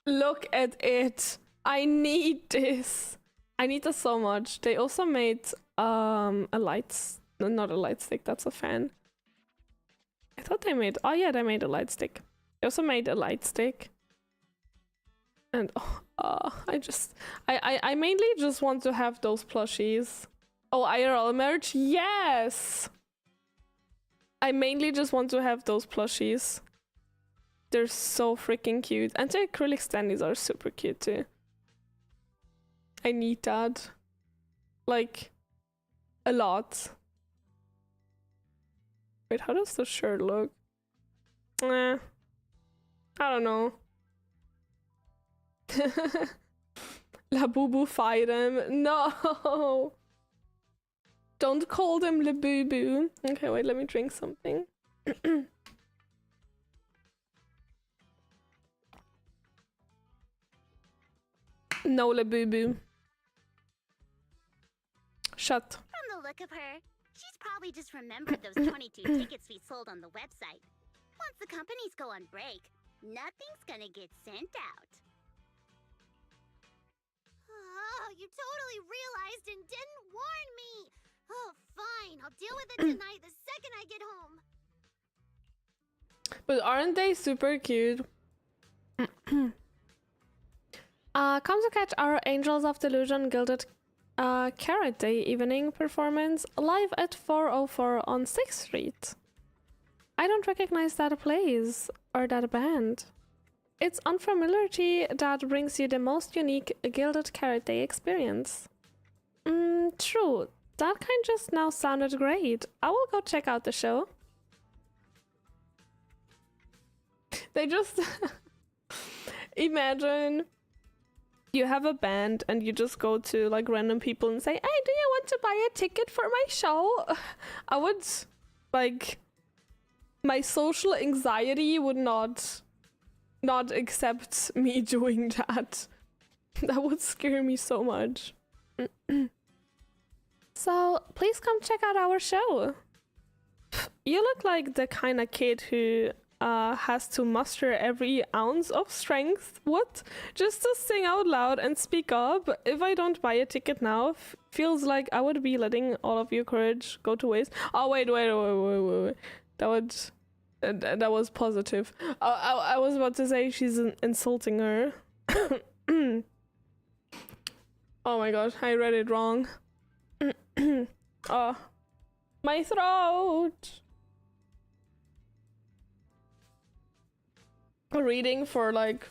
Look at it. I need this. I need this so much. They also made a not a light stick, that's a fan. I thought they made, oh yeah, they made a light stick. They also made a light stick. And I mainly just want to have those plushies. Oh, IRL merch, yes! I mainly just want to have those plushies. They're so freaking cute. And the acrylic standees are super cute too. I need that. Like, a lot. Wait, how does the shirt look? I don't know. La Boo Boo fight him. No! Don't call them La Boo Boo. Okay, wait, let me drink something. No, La Boo Boo. Shut. From the look of her, she's probably just remembered those 22 tickets we sold on the website. Once the companies go on break, nothing's gonna get sent out. Oh, you totally realized and didn't warn me. Oh, fine. I'll deal with it tonight the second I get home. But aren't they super cute? Come to catch our Angels of Delusion Gilded Carrot Day evening performance live at 4:04 on 6th Street. I don't recognize that place or that band. It's unfamiliarity that brings you the most unique Gilded Carrot Day experience. True. That kind just now sounded great. I will go check out the show. They just imagine you have a band and you just go to like random people and say, "Hey, do you want to buy a ticket for my show?" I would like my social anxiety would not accept me doing that. That would scare me so much. So please come check out our show. You look like the kind of kid who has to muster every ounce of strength, just to sing out loud and speak up. If I don't buy a ticket now, feels like I would be letting all of your courage go to waste. Oh wait. That was positive. I was about to say she's insulting her. Oh my god, I read it wrong. Oh, my throat. Reading for like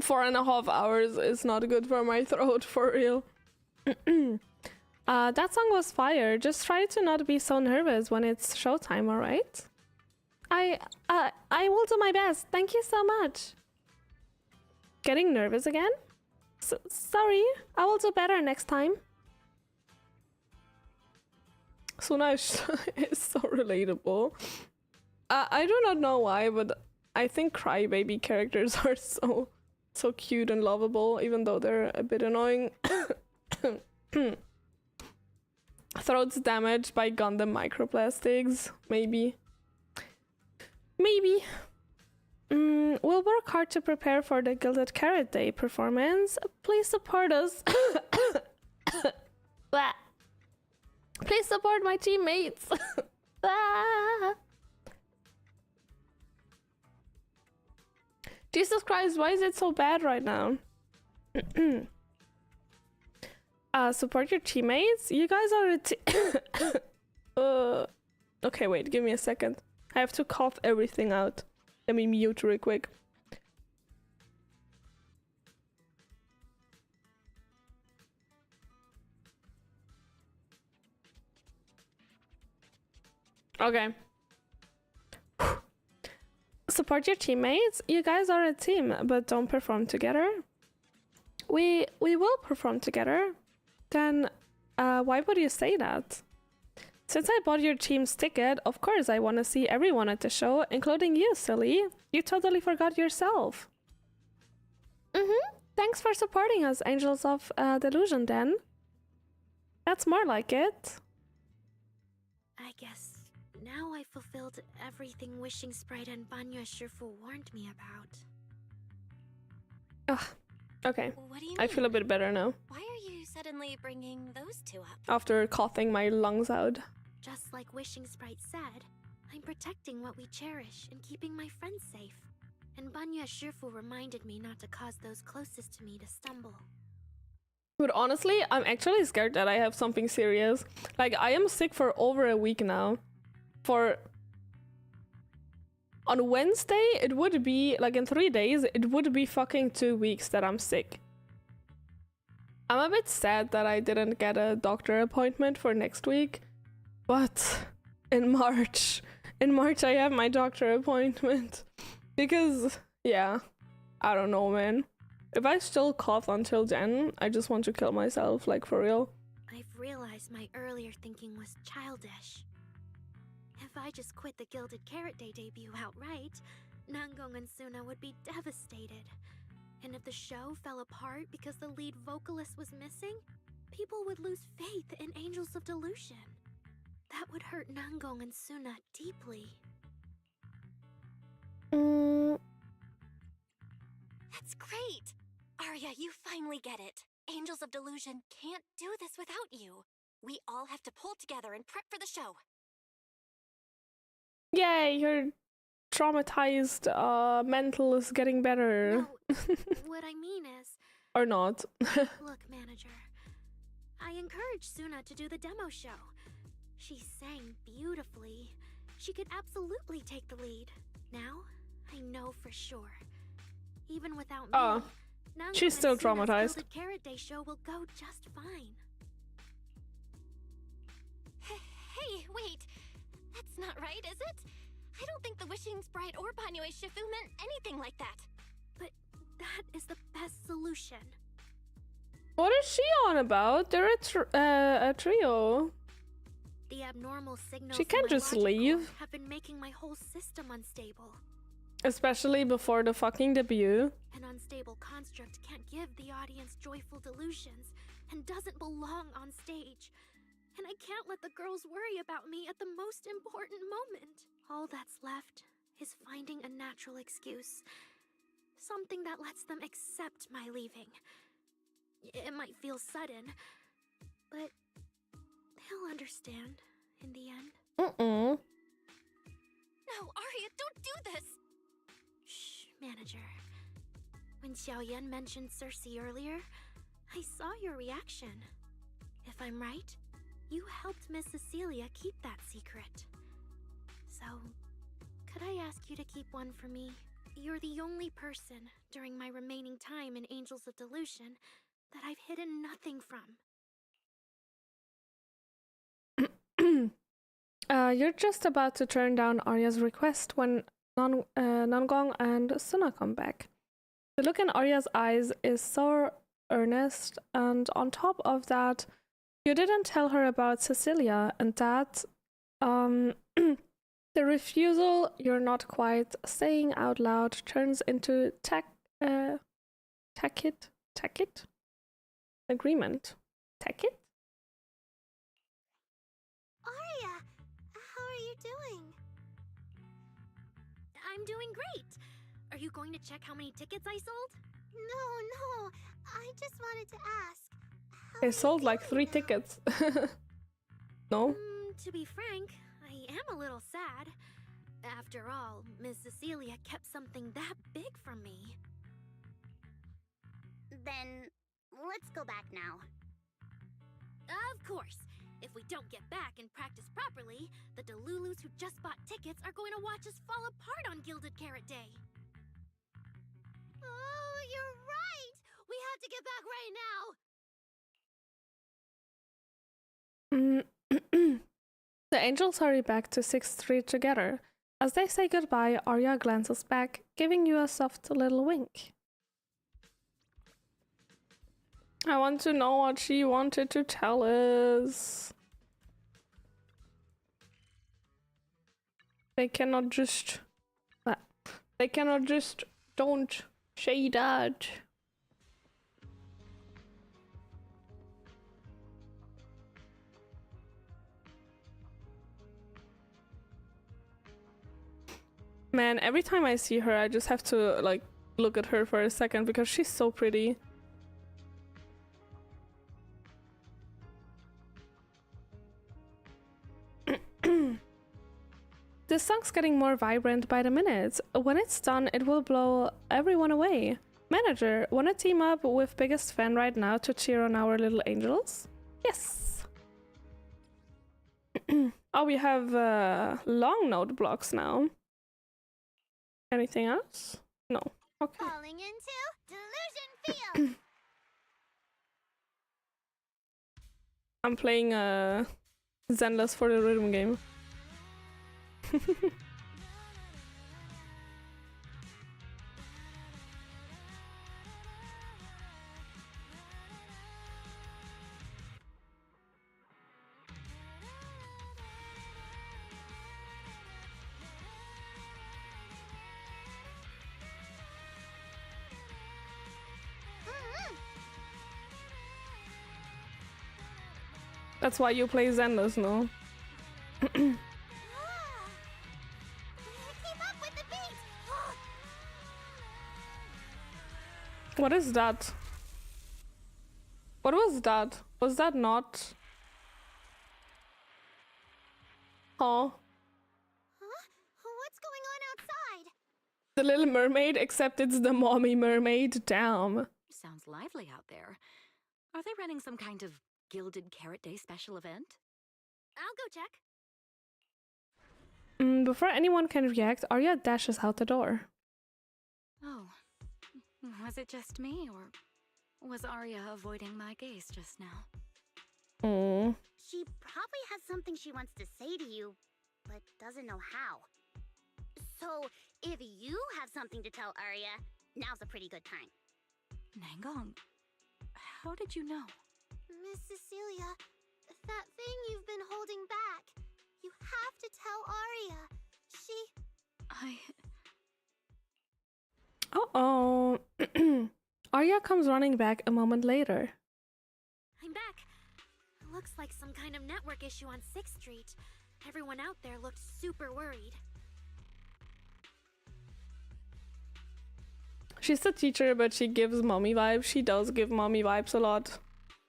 4.5 hours is not good for my throat, for real. That song was fire. Just try to not be so nervous when it's showtime, alright? I will do my best. Thank you so much. Getting nervous again? Sorry, I will do better next time. Suna is so relatable. I do not know why, but I think crybaby characters are so cute and lovable, even though they're a bit annoying. Throats damaged by Gundam microplastics, maybe. We'll work hard to prepare for the Gilded Carrot Day performance. Please support us. Please support my teammates. Jesus Christ, why is it so bad right now? Support your teammates? You guys are a okay, wait, give me a second. I have to cough everything out. Let me mute real quick. Okay. Support your teammates. You guys are a team, but don't perform together. We will perform together. Then why would you say that? Since I bought your team's ticket, of course I want to see everyone at the show, including you, silly. You totally forgot yourself. Thanks for supporting us, Angels of Delusion, then. That's more like it. I guess now I fulfilled everything Wishing Sprite and Banya Shifu warned me about. Ugh. Okay. What do you I feel a bit better now. Why are you suddenly bringing those two up? After coughing my lungs out. Just like Wishing Sprite said, I'm protecting what we cherish and keeping my friends safe. And Banya Shifu reminded me not to cause those closest to me to stumble. But honestly, I'm actually scared that I have something serious. Like, I am sick for over a week now. On Wednesday, it would be, like in 3 days, it would be fucking 2 weeks that I'm sick. I'm a bit sad that I didn't get a doctor appointment for next week. But in March I have my doctor appointment. Because, yeah, I don't know, man. If I still cough until then, I just want to kill myself, like for real. I've realized my earlier thinking was childish. If I just quit the Gilded Carrot Day debut outright, Nangong and Suna would be devastated. And if the show fell apart because the lead vocalist was missing, people would lose faith in Angels of Delusion. That would hurt Nangong and Suna deeply. That's great! Arya, you finally get it. Angels of Delusion can't do this without you. We all have to pull together and prep for the show. Yay, you're traumatized mental is getting better. No, what I mean is... Or not. Look, manager. I encouraged Suna to do the demo show. She sang beautifully. She could absolutely take the lead. Now, I know for sure. Even without me, she's still traumatized. The Carrot Day show will go just fine. Hey, wait. That's not right, is it? I don't think the Wishing Sprite or Banyue Shifu meant anything like that. But that is the best solution. What is she on about? They're a trio. The abnormal signals She can't just leave. have been making my whole system unstable. Especially before the fucking debut. An unstable construct can't give the audience joyful delusions and doesn't belong on stage. And I can't let the girls worry about me at the most important moment. All that's left is finding a natural excuse. Something that lets them accept my leaving. It might feel sudden, but they'll understand in the end. No, Aria, don't do this! Shh, manager. When Xiaoyan mentioned Cersei earlier, I saw your reaction. If I'm right, you helped Miss Cecilia keep that secret. So, could I ask you to keep one for me? You're the only person during my remaining time in Angels of Delusion that I've hidden nothing from. You're just about to turn down Arya's request when Nangong and Suna come back. The look in Arya's eyes is so earnest, and on top of that, you didn't tell her about Cecilia, and that, the refusal you're not quite saying out loud turns into tacit agreement. Tacit? Aria, how are you doing? I'm doing great. Are you going to check how many tickets I sold? No, I just wanted to ask. They sold like 3 tickets. No? To be frank, I am a little sad. After all, Miss Cecilia kept something that big from me. Then, let's go back now. Of course. If we don't get back and practice properly, the Delulus who just bought tickets are going to watch us fall apart on Gilded Carrot Day. Oh, you're right! We have to get back right now! The angels hurry back to 6th Street together. As they say goodbye, Arya glances back, giving you a soft little wink. I want to know what she wanted to tell us. They cannot just don't say that. Man, every time I see her, I just have to like look at her for a second because she's so pretty. This song's getting more vibrant by the minute. When it's done, it will blow everyone away. Manager, wanna team up with biggest fan right now to cheer on our little angels? Yes! Oh, we have long note blocks now. Anything else? No. Okay. Falling into Delusion Field! I'm playing Zenless for the rhythm game. That's why you play Zenless, no? Keep up with the beat! What is that? What was that? Was that not? Huh? Huh? What's going on outside? The Little Mermaid, except it's the Mommy Mermaid. Damn. Sounds lively out there. Are they running some kind of Gilded Carrot Day special event? I'll go check. Before anyone can react, Arya dashes out the door. Oh, was it just me, or was Arya avoiding my gaze just now? Oh. She probably has something she wants to say to you, but doesn't know how. So, if you have something to tell Arya, now's a pretty good time. Nangong, how did you know? Miss Cecilia, that thing you've been holding back. You have to tell Arya. Uh-oh. Arya comes running back a moment later. I'm back. Looks like some kind of network issue on 6th Street. Everyone out there looked super worried. She's the teacher, but she gives mommy vibes. She does give mommy vibes a lot.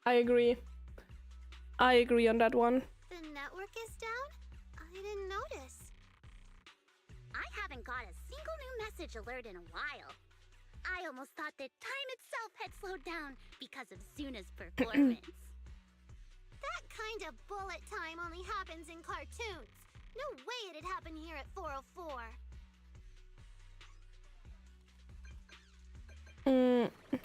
I agree. I agree on that one. The network is down? I didn't notice. I haven't got a single new message alert in a while. I almost thought that time itself had slowed down because of Suna's performance. That kind of bullet time only happens in cartoons. No way it'd happen here at 404.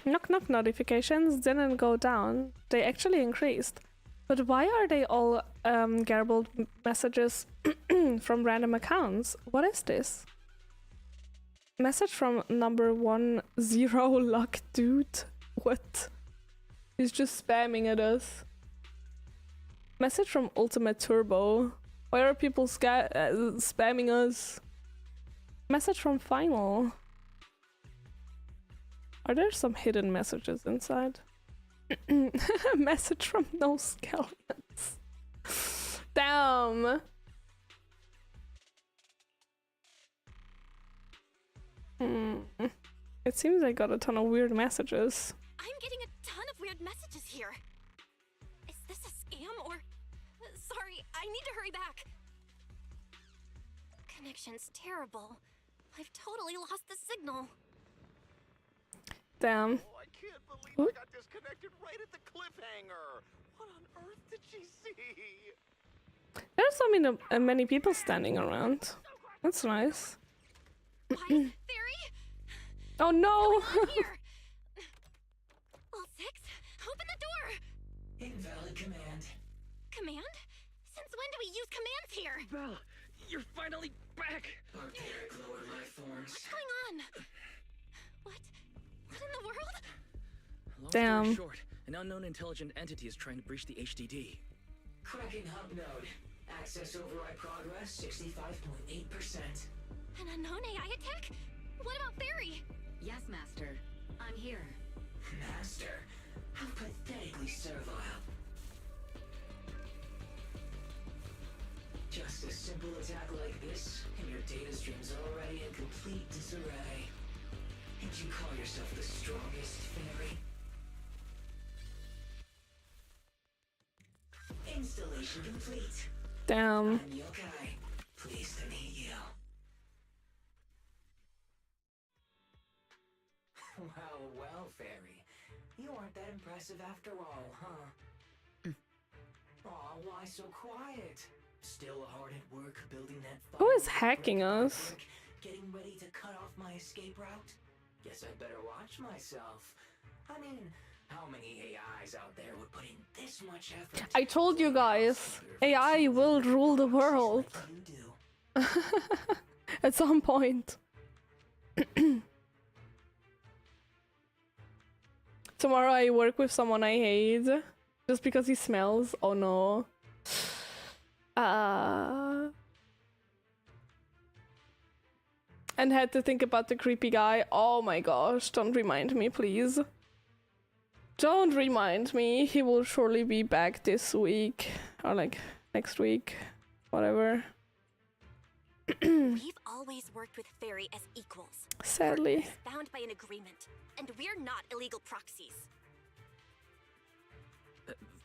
Knock knock notifications didn't go down. They actually increased. But why are they all garbled messages from random accounts? What is this? Message from number 10 luck dude. What? He's just spamming at us. Message from Ultimate Turbo. Why are people spamming us? Message from Final. Are there some hidden messages inside? Message from No Skeletons. Damn. It seems I got a ton of weird messages. I'm getting a ton of weird messages here. Is this a scam or... Sorry, I need to hurry back. Connection's terrible. I've totally lost the signal. Damn. Oh, I can't believe I got disconnected right at the cliffhanger. What on earth did she see? There's so many people standing around. That's nice. Oh no! Well, 6, open the door! Invalid command. Command? Since when do we use commands here? Belle, you're finally back! Barbaric lower life forms. What's going on? What in the world? Long Damn. story short, an unknown intelligent entity is trying to breach the HDD. Cracking hub node. Access override progress 65.8%. An unknown AI attack? What about Barry? Yes, Master. I'm here. Master, how pathetically servile. Just a simple attack like this, and your data stream's already in complete disarray. And you call yourself the strongest fairy? Installation complete. Damn. I'm Yokai. Pleased to meet you. Well, fairy. You aren't that impressive after all, huh? Aw, why so quiet? Still hard at work building that Who is hacking us? Getting ready to cut off my escape route? Guess I'd better watch myself. I mean, how many AIs out there would put in this much effort? I told you guys, AI will rule the world. At some point. Tomorrow I work with someone I hate just because he smells. Oh no. And had to think about the creepy guy. Oh my gosh, don't remind me, please. Don't remind me. He will surely be back this week or like next week, whatever. We've always worked with Fairy as equals. Sadly. Bound by an agreement, and we're not illegal proxies.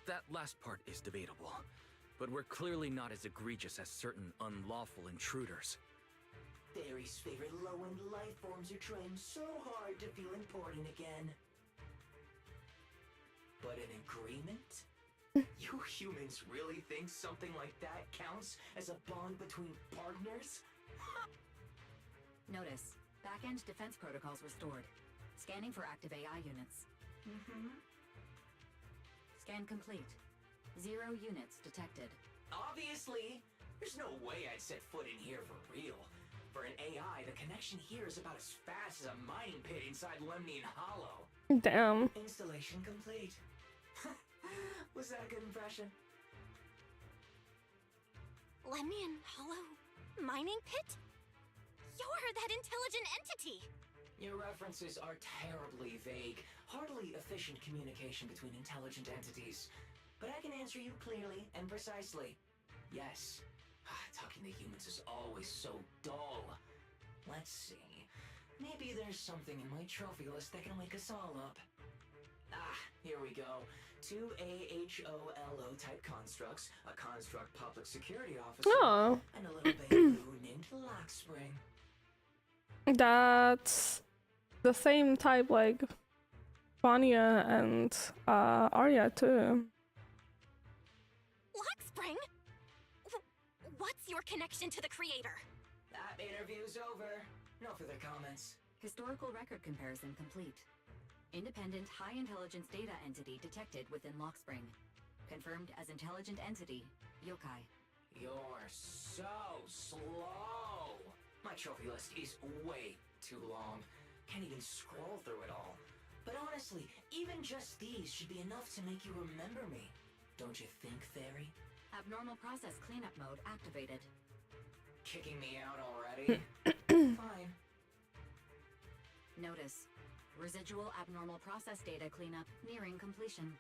That last part is debatable, but we're clearly not as egregious as certain unlawful intruders. Fairy's favorite low-end life forms are trying so hard to feel important again. But an agreement? You humans really think something like that counts as a bond between partners? Notice, back-end defense protocols restored. Scanning for active AI units. Scan complete. 0 units detected. Obviously! There's no way I'd set foot in here for real. For an AI, the connection here is about as fast as a mining pit inside Lemnian Hollow. Damn. Installation complete. Was that a good impression? Lemnian Hollow mining pit? You're that intelligent entity! Your references are terribly vague. Hardly efficient communication between intelligent entities. But I can answer you clearly and precisely. Yes. Talking to humans is always so dull. Let's see. Maybe there's something in my trophy list that can wake us all up. Here we go. 2 AHOLO type constructs, a construct public security officer, and a little baby named Lockspring. That's the same type like Vanya and Arya too. Lockspring? What's your connection to the creator? That interview's over. No further comments. Historical record comparison complete. Independent high-intelligence data entity detected within Lockspring. Confirmed as intelligent entity, Yokai. You're so slow. My trophy list is way too long. Can't even scroll through it all. But honestly, even just these should be enough to make you remember me. Don't you think, Fairy? Abnormal process cleanup mode activated. Kicking me out already? Fine. Notice. Residual abnormal process data cleanup nearing completion.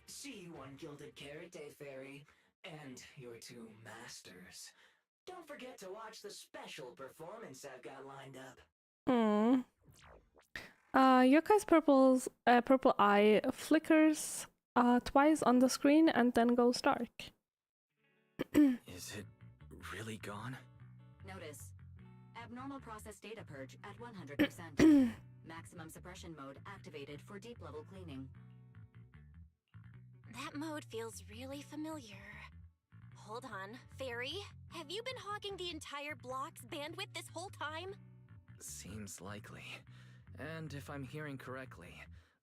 See you on Gilded Carrot Day, Fairy. And your 2 masters. Don't forget to watch the special performance I've got lined up. Yokai's purple eye flickers twice on the screen and then goes dark. Is it really gone? Notice. Abnormal process data purge at 100%. Maximum suppression mode activated for deep level cleaning. That mode feels really familiar. Hold on, Fairy, have you been hogging the entire block's bandwidth this whole time? Seems likely. And if I'm hearing correctly,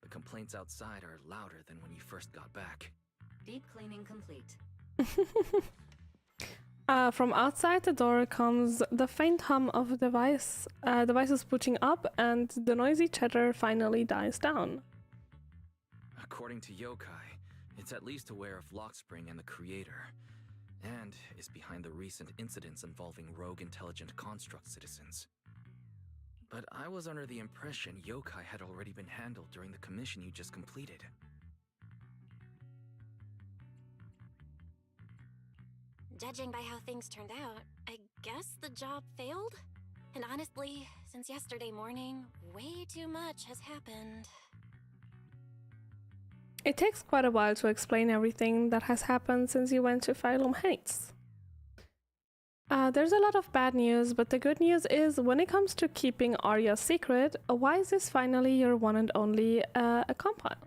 the complaints outside are louder than when you first got back. Deep cleaning complete. From outside the door comes the faint hum of devices booting up, and the noisy chatter finally dies down. According to Yokai, it's at least aware of Lockspring and the creator, and is behind the recent incidents involving rogue intelligent construct citizens. But I was under the impression Yokai had already been handled during the commission you just completed. Judging by how things turned out, I guess the job failed? And honestly, since yesterday morning, way too much has happened. It takes quite a while to explain everything that has happened since you went to Phylum Heights. There's a lot of bad news, but the good news is when it comes to keeping Arya's secret, Wise is finally your one and only accomplice.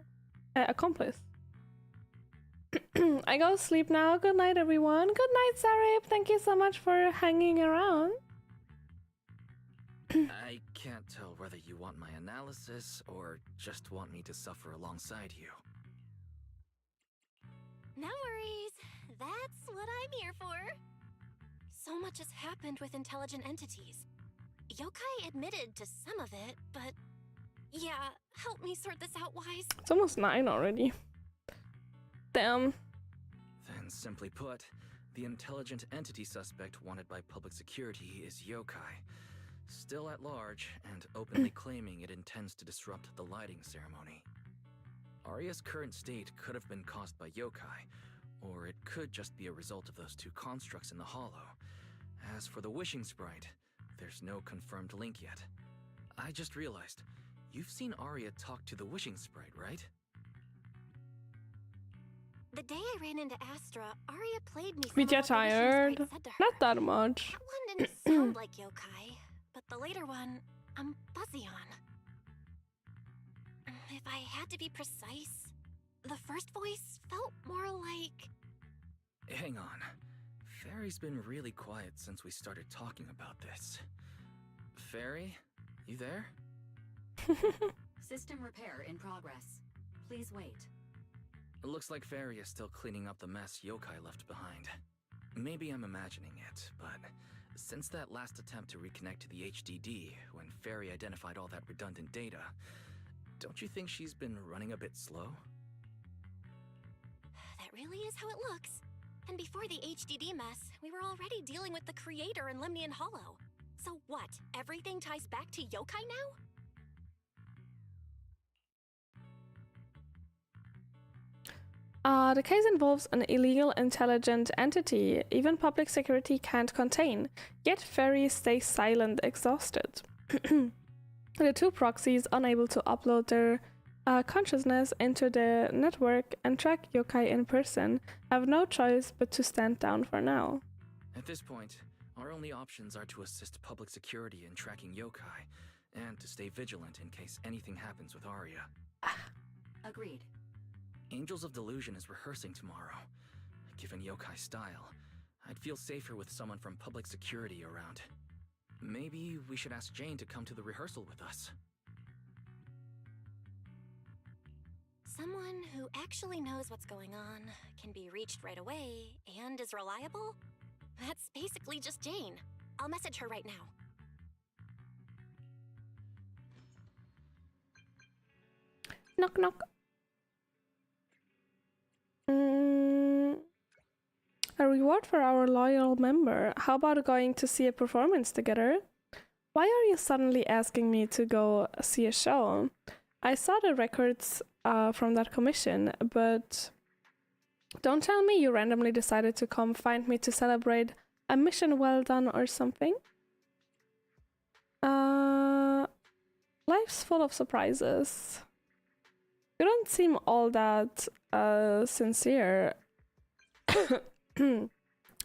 I go to sleep now. Good night, everyone. Good night, Sarip. Thank you so much for hanging around. I can't tell whether you want my analysis or just want me to suffer alongside you. No worries. That's what I'm here for. So much has happened with intelligent entities. Yokai admitted to some of it, but yeah, help me sort this out, Wise. It's almost 9 already. Damn. Then simply put, the intelligent entity suspect wanted by public security is Yokai, still at large and openly claiming it intends to disrupt the lighting ceremony. Arya's current state could have been caused by Yokai, or it could just be a result of those 2 constructs in the Hollow. As for the Wishing Sprite, there's no confirmed link yet. I just realized, you've seen Arya talk to the Wishing Sprite, right? The day I ran into Astra, Arya played me We some get of what the mission tired. sprite said to her. Not that much. That one didn't sound like yokai, but the later one, I'm fuzzy on. If I had to be precise, the first voice felt more like... Hang on. Fairy's been really quiet since we started talking about this. Fairy, you there? System repair in progress. Please wait. It looks like Fairy is still cleaning up the mess yokai left behind. Maybe I'm imagining it, but since that last attempt to reconnect to the HDD when Fairy identified all that redundant data, don't you think she's been running a bit slow? That really is how it looks. And before the HDD mess, we were already dealing with the creator in Lemnian Hollow. So what, everything ties back to yokai now? The case involves an illegal intelligent entity even public security can't contain, yet Fairy stays silent, exhausted. The two proxies, unable to upload their consciousness into the network and track yokai in person, have no choice but to stand down for now. At this point, our only options are to assist public security in tracking yokai, and to stay vigilant in case anything happens with Arya. Agreed. Angels of Delusion is rehearsing tomorrow. Given yokai style, I'd feel safer with someone from public security around. Maybe we should ask Jane to come to the rehearsal with us. Someone who actually knows what's going on, can be reached right away, and is reliable? That's basically just Jane. I'll message her right now. Knock knock. A reward for our loyal member. How about going to see a performance together? Why are you suddenly asking me to go see a show? I saw the records from that commission, but don't tell me you randomly decided to come find me to celebrate a mission well done or something. Life's full of surprises. You don't seem all that sincere,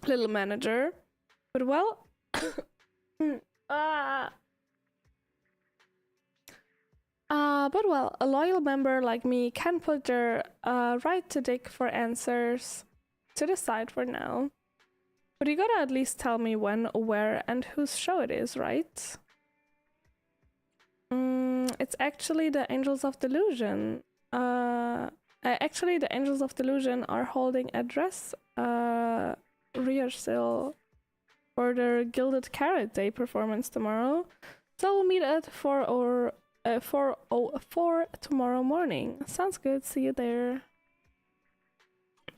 little manager. But well, but well, a loyal member like me can put their right to dig for answers to the side for now. But you gotta at least tell me when, where, and whose show it is, right? It's actually the Angels of Delusion. Actually, the Angels of Delusion are holding a dress rehearsal for their Gilded Carrot Day performance tomorrow. So we'll meet at 4:04 tomorrow morning. Sounds good. See you there.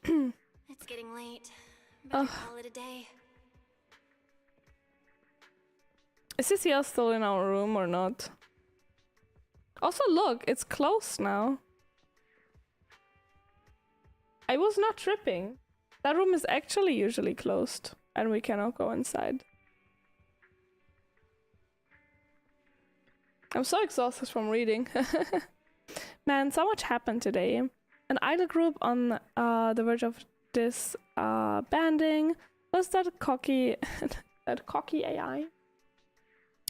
It's getting late. Better call it a day. Is Cecile still in our room or not? Also, look, it's closed now. I was not tripping. That room is actually usually closed, and we cannot go inside. I'm so exhausted from reading. Man, so much happened today. An idol group on the verge of disbanding was that cocky AI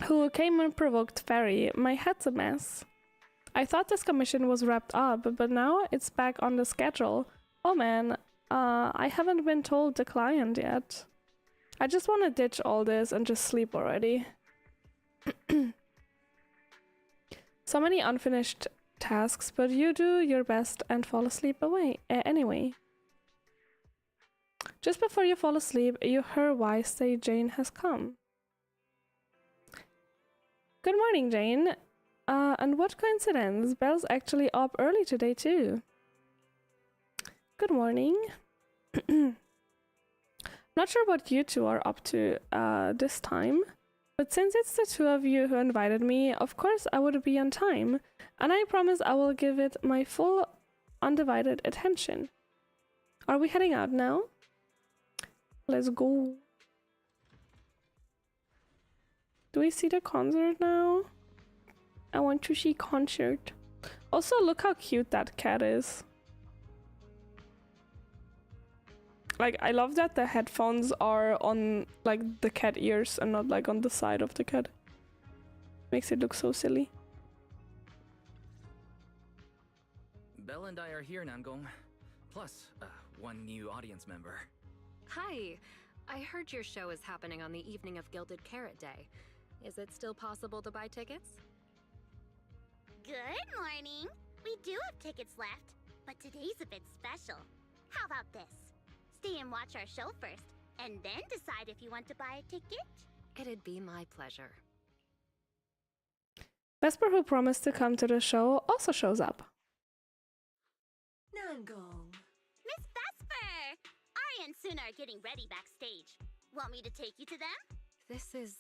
who came and provoked Fairy. My head's a mess. I thought this commission was wrapped up, but now it's back on the schedule. Oh man, I haven't been told the client yet. I just want to ditch all this and just sleep already. So many unfinished tasks, but you do your best and fall asleep anyway. Just before you fall asleep, you hear why say Jane has come. Good morning, Jane. And what coincidence, Belle's actually up early today too. Good morning. Not sure what you two are up to this time, but since it's the two of you who invited me, of course I would be on time, and I promise I will give it my full undivided attention. Are we heading out now? Let's go. Do we see the concert now? I want to see concert. Also, look how cute that cat is. Like, I love that the headphones are on, like, the cat ears and not, like, on the side of the cat. Makes it look so silly. Belle and I are here, Nangong. Plus, one new audience member. Hi. I heard your show is happening on the evening of Gilded Carrot Day. Is it still possible to buy tickets? Good morning. We do have tickets left, but today's a bit special. How about this? Stay and watch our show first, and then decide if you want to buy a ticket. It'd be my pleasure. Vesper, who promised to come to the show, also shows up. Nangong. Miss Vesper! Arya and Suna are getting ready backstage. Want me to take you to them? This is...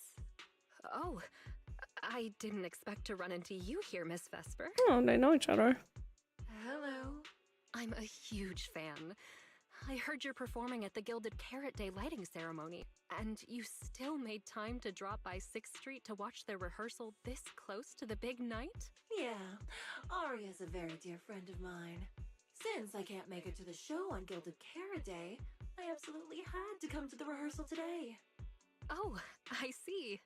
Oh, I didn't expect to run into you here, Miss Vesper. Oh, they know each other. Hello. I'm a huge fan. I heard you're performing at the Gilded Carrot Day lighting ceremony, and you still made time to drop by 6th Street to watch their rehearsal this close to the big night? Yeah, Arya's a very dear friend of mine. Since I can't make it to the show on Gilded Carrot Day, I absolutely had to come to the rehearsal today. Oh, I see.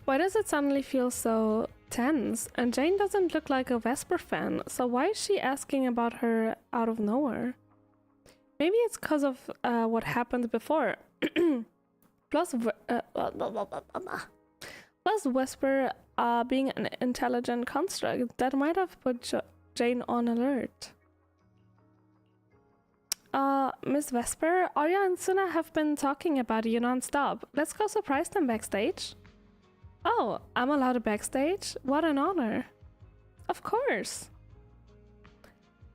Why does it suddenly feel so tense? And Jane doesn't look like a Vesper fan, so why is she asking about her out of nowhere? Maybe it's because of what happened before. Plus Vesper being an intelligent construct that might have put Jane on alert. Miss Vesper, Arya and Suna have been talking about you non-stop. Let's go surprise them backstage. Oh, I'm allowed backstage? What an honor. Of course.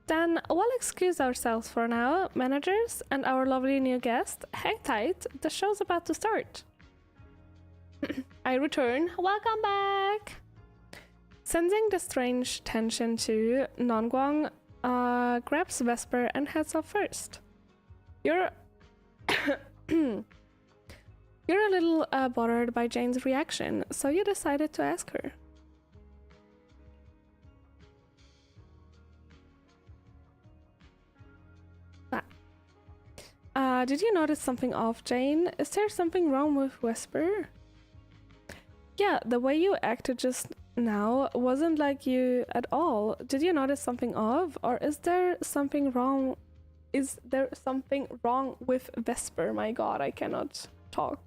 Then we'll excuse ourselves for now, managers and our lovely new guest. Hang tight, the show's about to start. I return. Welcome back! Sensing the strange tension too, Nangong grabs Vesper and heads up first. You're a little bothered by Jane's reaction, so you decided to ask her. Did you notice something off, Jane? Is there something wrong with Vesper? Yeah, the way you acted just now wasn't like you at all. Did you notice something off? Or is there something wrong? Is there something wrong with Vesper? My god, I cannot talk.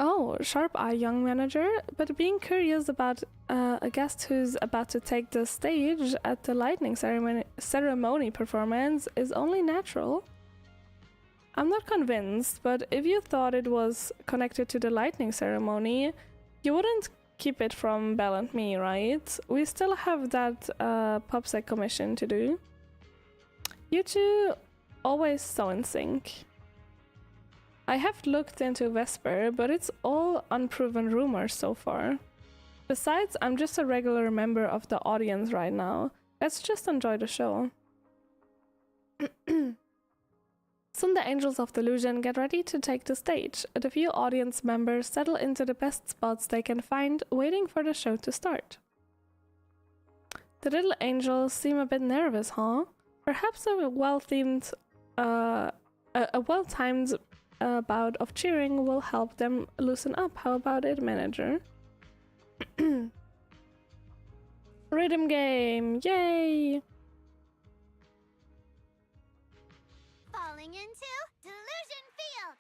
Oh, sharp eye, young manager. But being curious about a guest who's about to take the stage at the lightning ceremony performance is only natural. I'm not convinced, but if you thought it was connected to the lightning ceremony, you wouldn't keep it from Belle and me, right? We still have that PubSec commission to do. You two always so in sync. I have looked into Vesper, but it's all unproven rumors so far. Besides, I'm just a regular member of the audience right now. Let's just enjoy the show. Soon the Angels of Delusion get ready to take the stage. The few audience members settle into the best spots they can find, waiting for the show to start. The little angels seem a bit nervous, huh? Perhaps a well-timed bout of cheering will help them loosen up. How about it, manager? Rhythm game, yay! Falling into Delusion Field!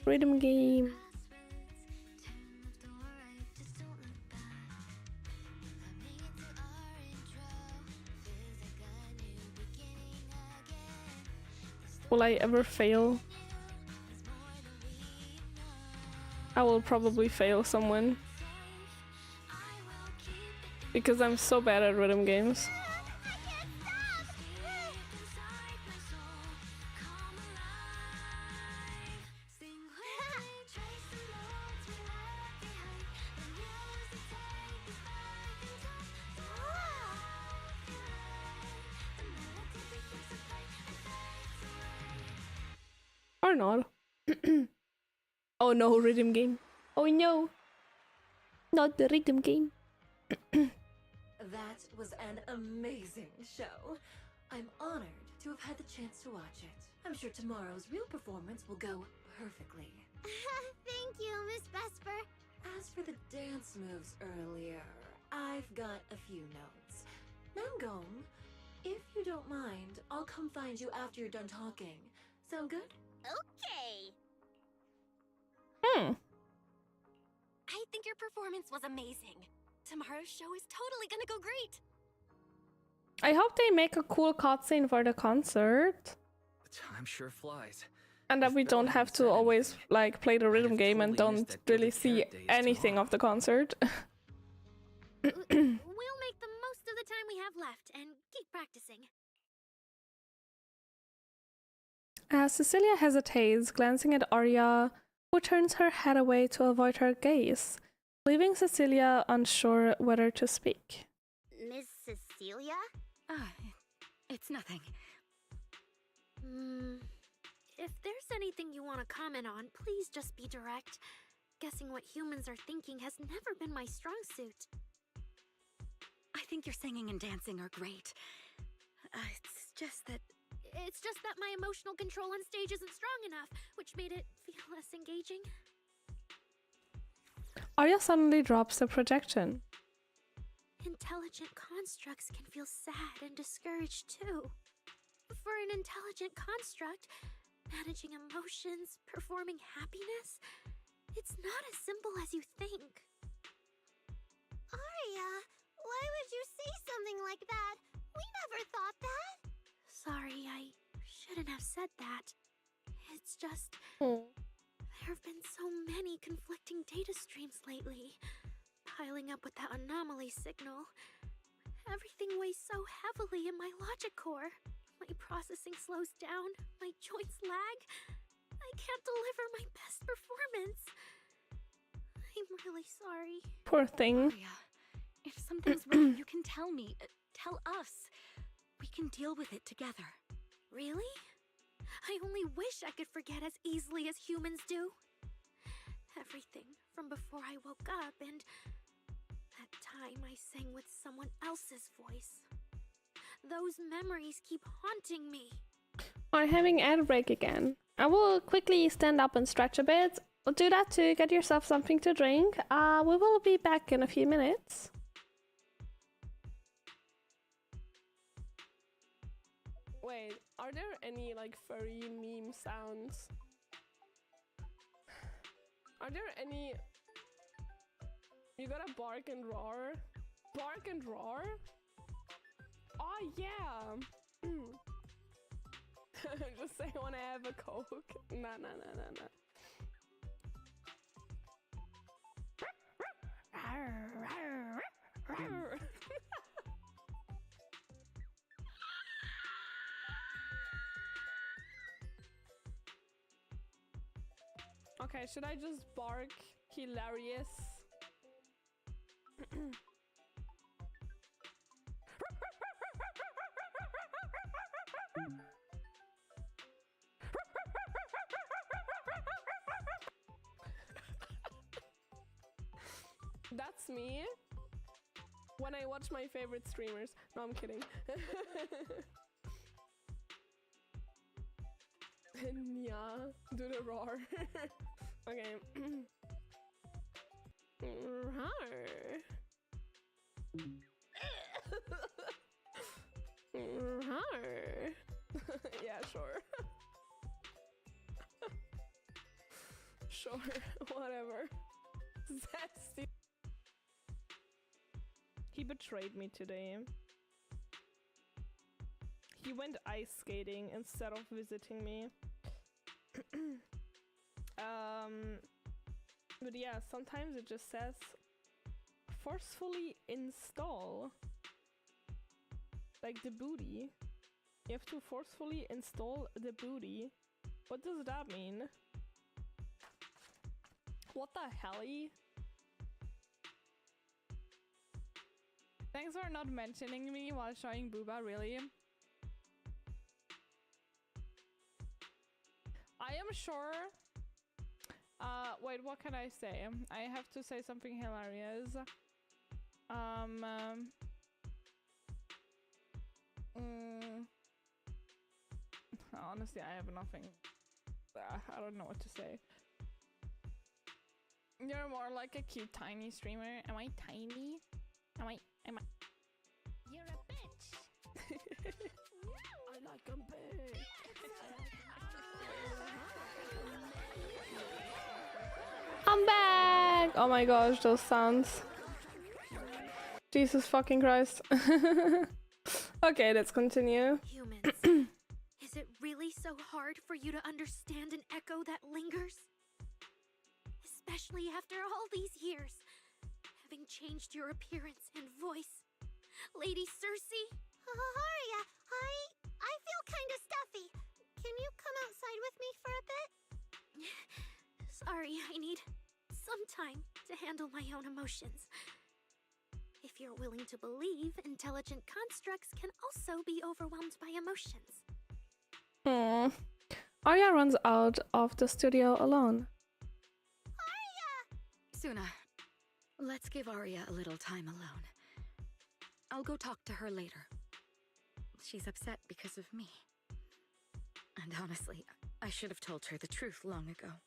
Rhythm game. Will I ever fail? I will probably fail someone. Because I'm so bad at rhythm games. not. Oh no, rhythm game. Oh no. Not the rhythm game. That was an amazing show. I'm honored to have had the chance to watch it. I'm sure tomorrow's real performance will go perfectly. Thank you, Miss Vesper. As for the dance moves earlier, I've got a few notes. Nangong, if you don't mind, I'll come find you after you're done talking. Sound good? Okay. I think your performance was amazing. Tomorrow's show is totally gonna go great. I hope they make a cool cutscene for the concert. The time sure flies. And that we don't have to always like play the rhythm game and don't really see anything of the concert. We'll make the most of the time we have left and keep practicing. Cecilia hesitates, glancing at Arya, who turns her head away to avoid her gaze, leaving Cecilia unsure whether to speak. Miss Cecilia? It's nothing. If there's anything you want to comment on, please just be direct. Guessing what humans are thinking has never been my strong suit. I think your singing and dancing are great. It's just that my emotional control on stage isn't strong enough, which made it feel less engaging. Arya suddenly drops the projection. Intelligent constructs can feel sad and discouraged too. For an intelligent construct, managing emotions, performing happiness, it's not as simple as you think. Arya, why would you say something like that? We never thought that. Sorry, I shouldn't have said that. It's just... There have been so many conflicting data streams lately, piling up with that anomaly signal. Everything weighs so heavily in my logic core. My processing slows down, my joints lag. I can't deliver my best performance. I'm really sorry. Poor thing. Arya, if something's wrong, you can tell me. Tell us. We can deal with it together. Really? I only wish I could forget as easily as humans do. Everything from before I woke up and that time I sang with someone else's voice. Those memories keep haunting me. We're having ad break again. I will quickly stand up and stretch a bit. Do that to get yourself something to drink. We will be back in a few minutes. Wait, are there any like furry meme sounds? Are there any... You gotta bark and roar? Bark and roar? Oh yeah! Just say when I have a Coke. Nah. Okay, should I just bark hilarious? That's me when I watch my favorite streamers. No, I'm kidding. Yeah, do the roar. Okay. Yeah, sure. Sure, whatever. Zesty. He betrayed me today. He went ice skating instead of visiting me. But yeah, sometimes it just says forcefully install. Like the booty. You have to forcefully install the booty. What does that mean? What the helly? Thanks for not mentioning me while showing booba, really. I am I'm sure. Wait, what can I say? I have to say something hilarious. Honestly, I have nothing. I don't know what to say. You're more like a cute tiny streamer. Am I tiny? Am I? You're a bitch. I like a bitch. I'm back! Oh my gosh, those sounds. Jesus fucking Christ. Okay, let's continue. Humans, is it really so hard for you to understand an echo that lingers? Especially after all these years, having changed your appearance and voice. Lady Cersei? Aria, I feel kind of stuffy. Can you come outside with me for a bit? Sorry, I need some time to handle my own emotions. If you're willing to believe, intelligent constructs can also be overwhelmed by emotions. Arya runs out of the studio alone. Suna, let's give Arya a little time alone. I'll go talk to her later. She's upset because of me. And honestly, I should have told her the truth long ago.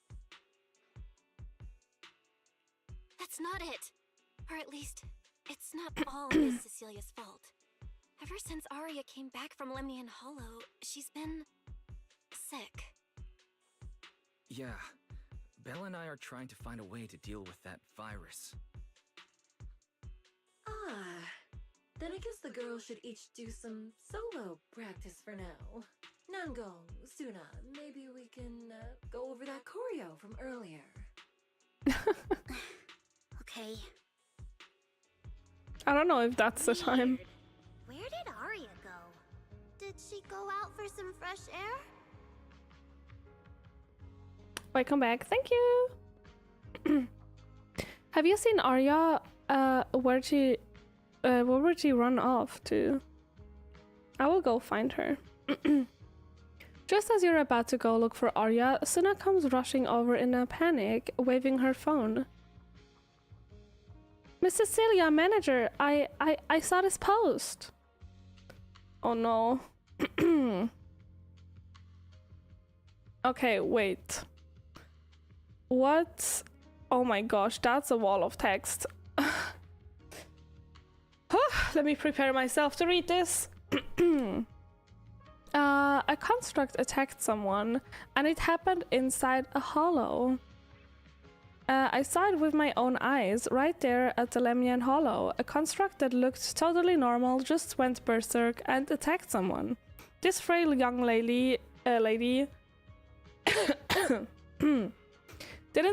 That's not it. Or at least, it's not all Miss Cecilia's fault. Ever since Arya came back from Lemnian Hollow, she's been sick. Yeah. Bella and I are trying to find a way to deal with that virus. Then I guess the girls should each do some solo practice for now. Nangong, Suna, maybe we can go over that choreo from earlier. Okay. I don't know if that's the time. Where did Arya go? Did she go out for some fresh air? Welcome back. Thank you. Have you seen Arya? Where would she run off to? I will go find her. Just as you're about to go look for Arya, Suna comes rushing over in a panic, waving her phone. Miss Cecilia, manager, I saw this post. Oh no. Okay, wait. What? Oh my gosh, that's a wall of text. Let me prepare myself to read this. A construct attacked someone, and it happened inside a hollow. I saw it with my own eyes, right there at the Lemnian Hollow. A construct that looked totally normal just went berserk and attacked someone. This frail young lady didn't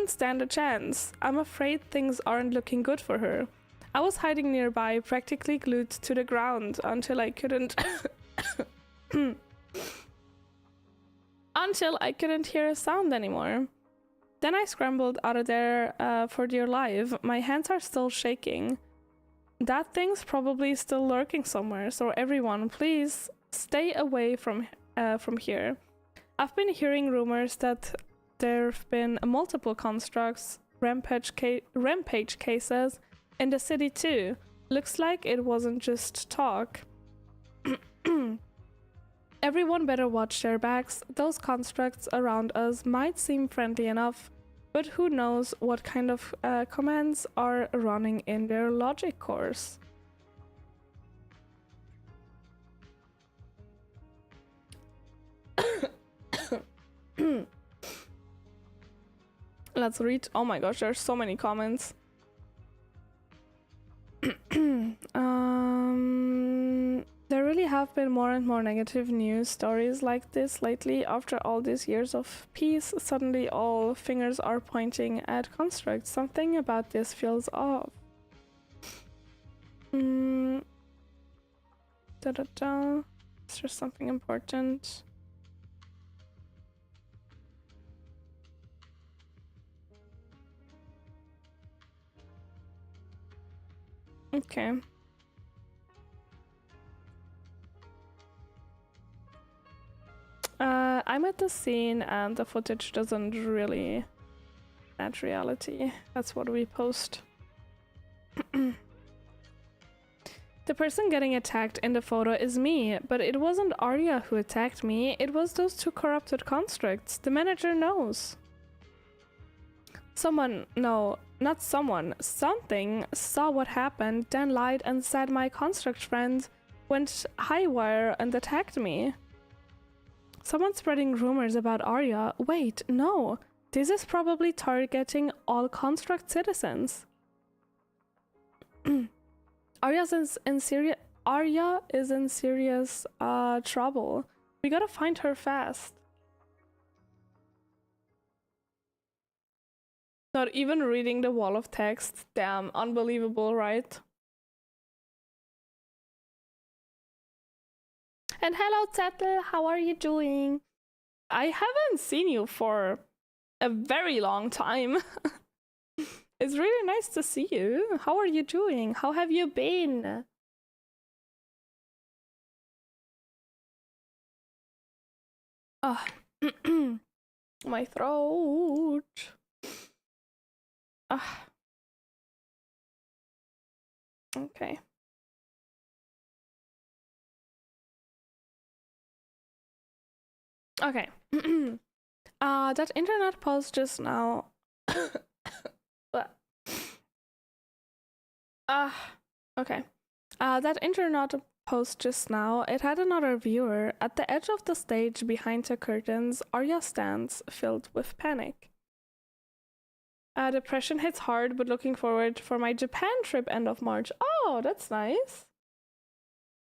stand a chance. I'm afraid things aren't looking good for her. I was hiding nearby, practically glued to the ground until I couldn't hear a sound anymore. Then I scrambled out of there for dear life. My hands are still shaking. That thing's probably still lurking somewhere, so everyone, please stay away from here. I've been hearing rumors that there've been multiple constructs, rampage cases in the city too. Looks like it wasn't just talk. Everyone better watch their backs. Those constructs around us might seem friendly enough, but who knows what kind of commands are running in their logic cores. Let's read. Oh my gosh, there's so many comments. There really have been more and more negative news stories like this lately. After all these years of peace, suddenly all fingers are pointing at constructs. Something about this feels off. Is there something important? Okay. I'm at edited the scene and the footage doesn't really match reality. That's what we post. The person getting attacked in the photo is me, but it wasn't Arya who attacked me, it was those two corrupted constructs. The manager knows. Someone, no, not someone, something saw what happened, then lied and said my construct friend went highwire and attacked me. Someone's spreading rumors about Arya. Wait, no, this is probably targeting all construct citizens. Arya is in serious trouble. We gotta find her fast. Not even reading the wall of text. Damn, unbelievable, right? And hello, Zettel, how are you doing? I haven't seen you for a very long time. It's really nice to see you. How are you doing? How have you been? Ah, my throat. Ah. Okay. Okay. That internet post just now. Okay. That internet post just now, it had another viewer. At the edge of the stage behind the curtains, Arya stands, filled with panic. Depression hits hard, but looking forward for my Japan trip end of March. Oh, that's nice.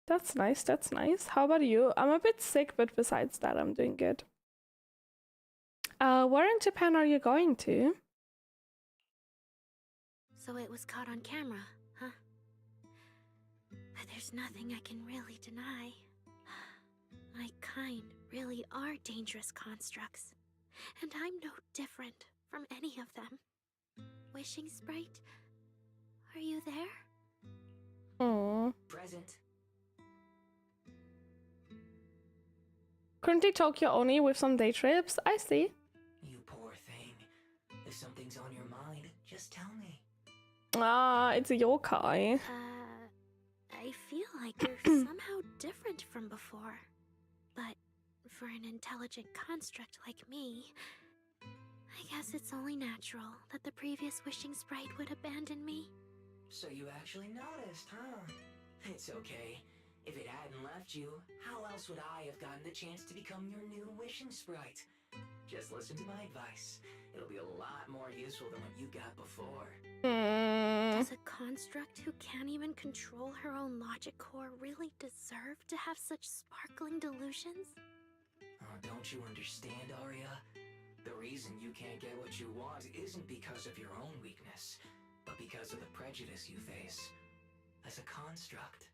That's nice, that's nice. How about you? I'm a bit sick, but besides that, I'm doing good. Where in Japan are you going to? So it was caught on camera, huh? But there's nothing I can really deny. My kind really are dangerous constructs, and I'm no different from any of them. Wishing Sprite, are you there? Aww. Present. Currently Tokyo only with some day trips. I see. You poor thing. If something's on your mind, just tell me. Ah, it's a yokai. I feel like you're somehow different from before. But for an intelligent construct like me, I guess it's only natural that the previous Wishing Sprite would abandon me. So you actually noticed, huh? It's okay. If it hadn't left you, how else would I have gotten the chance to become your new Wishing Sprite? Just listen to my advice. It'll be a lot more useful than what you got before. Does a construct who can't even control her own logic core really deserve to have such sparkling delusions? Oh, don't you understand, Arya? The reason you can't get what you want isn't because of your own weakness, but because of the prejudice you face as a construct.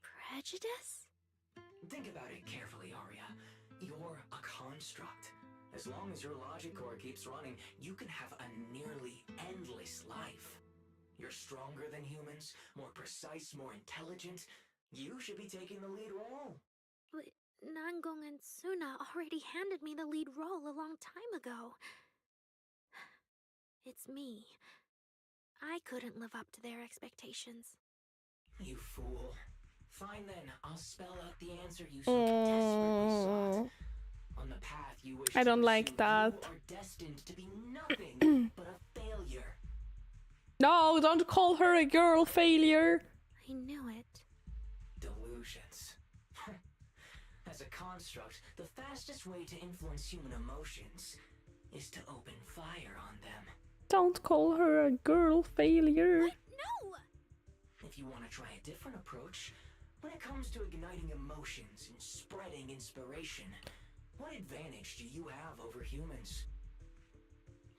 Prejudice? Think about it carefully, Arya. You're a construct. As long as your logic core keeps running, you can have a nearly endless life. You're stronger than humans, more precise, more intelligent. You should be taking the lead role. But Nangong and Suna already handed me the lead role a long time ago. It's me. I couldn't live up to their expectations. You fool. Fine then, I'll spell out the answer you so desperately sought. On the path you wish I don't to like pursue, that. You are destined to be nothing but a failure. No, don't call her a girl failure. I knew it. Delusions. As a construct, the fastest way to influence human emotions is to open fire on them. Don't call her a girl failure. No! If you want to try a different approach, when it comes to igniting emotions and spreading inspiration, what advantage do you have over humans?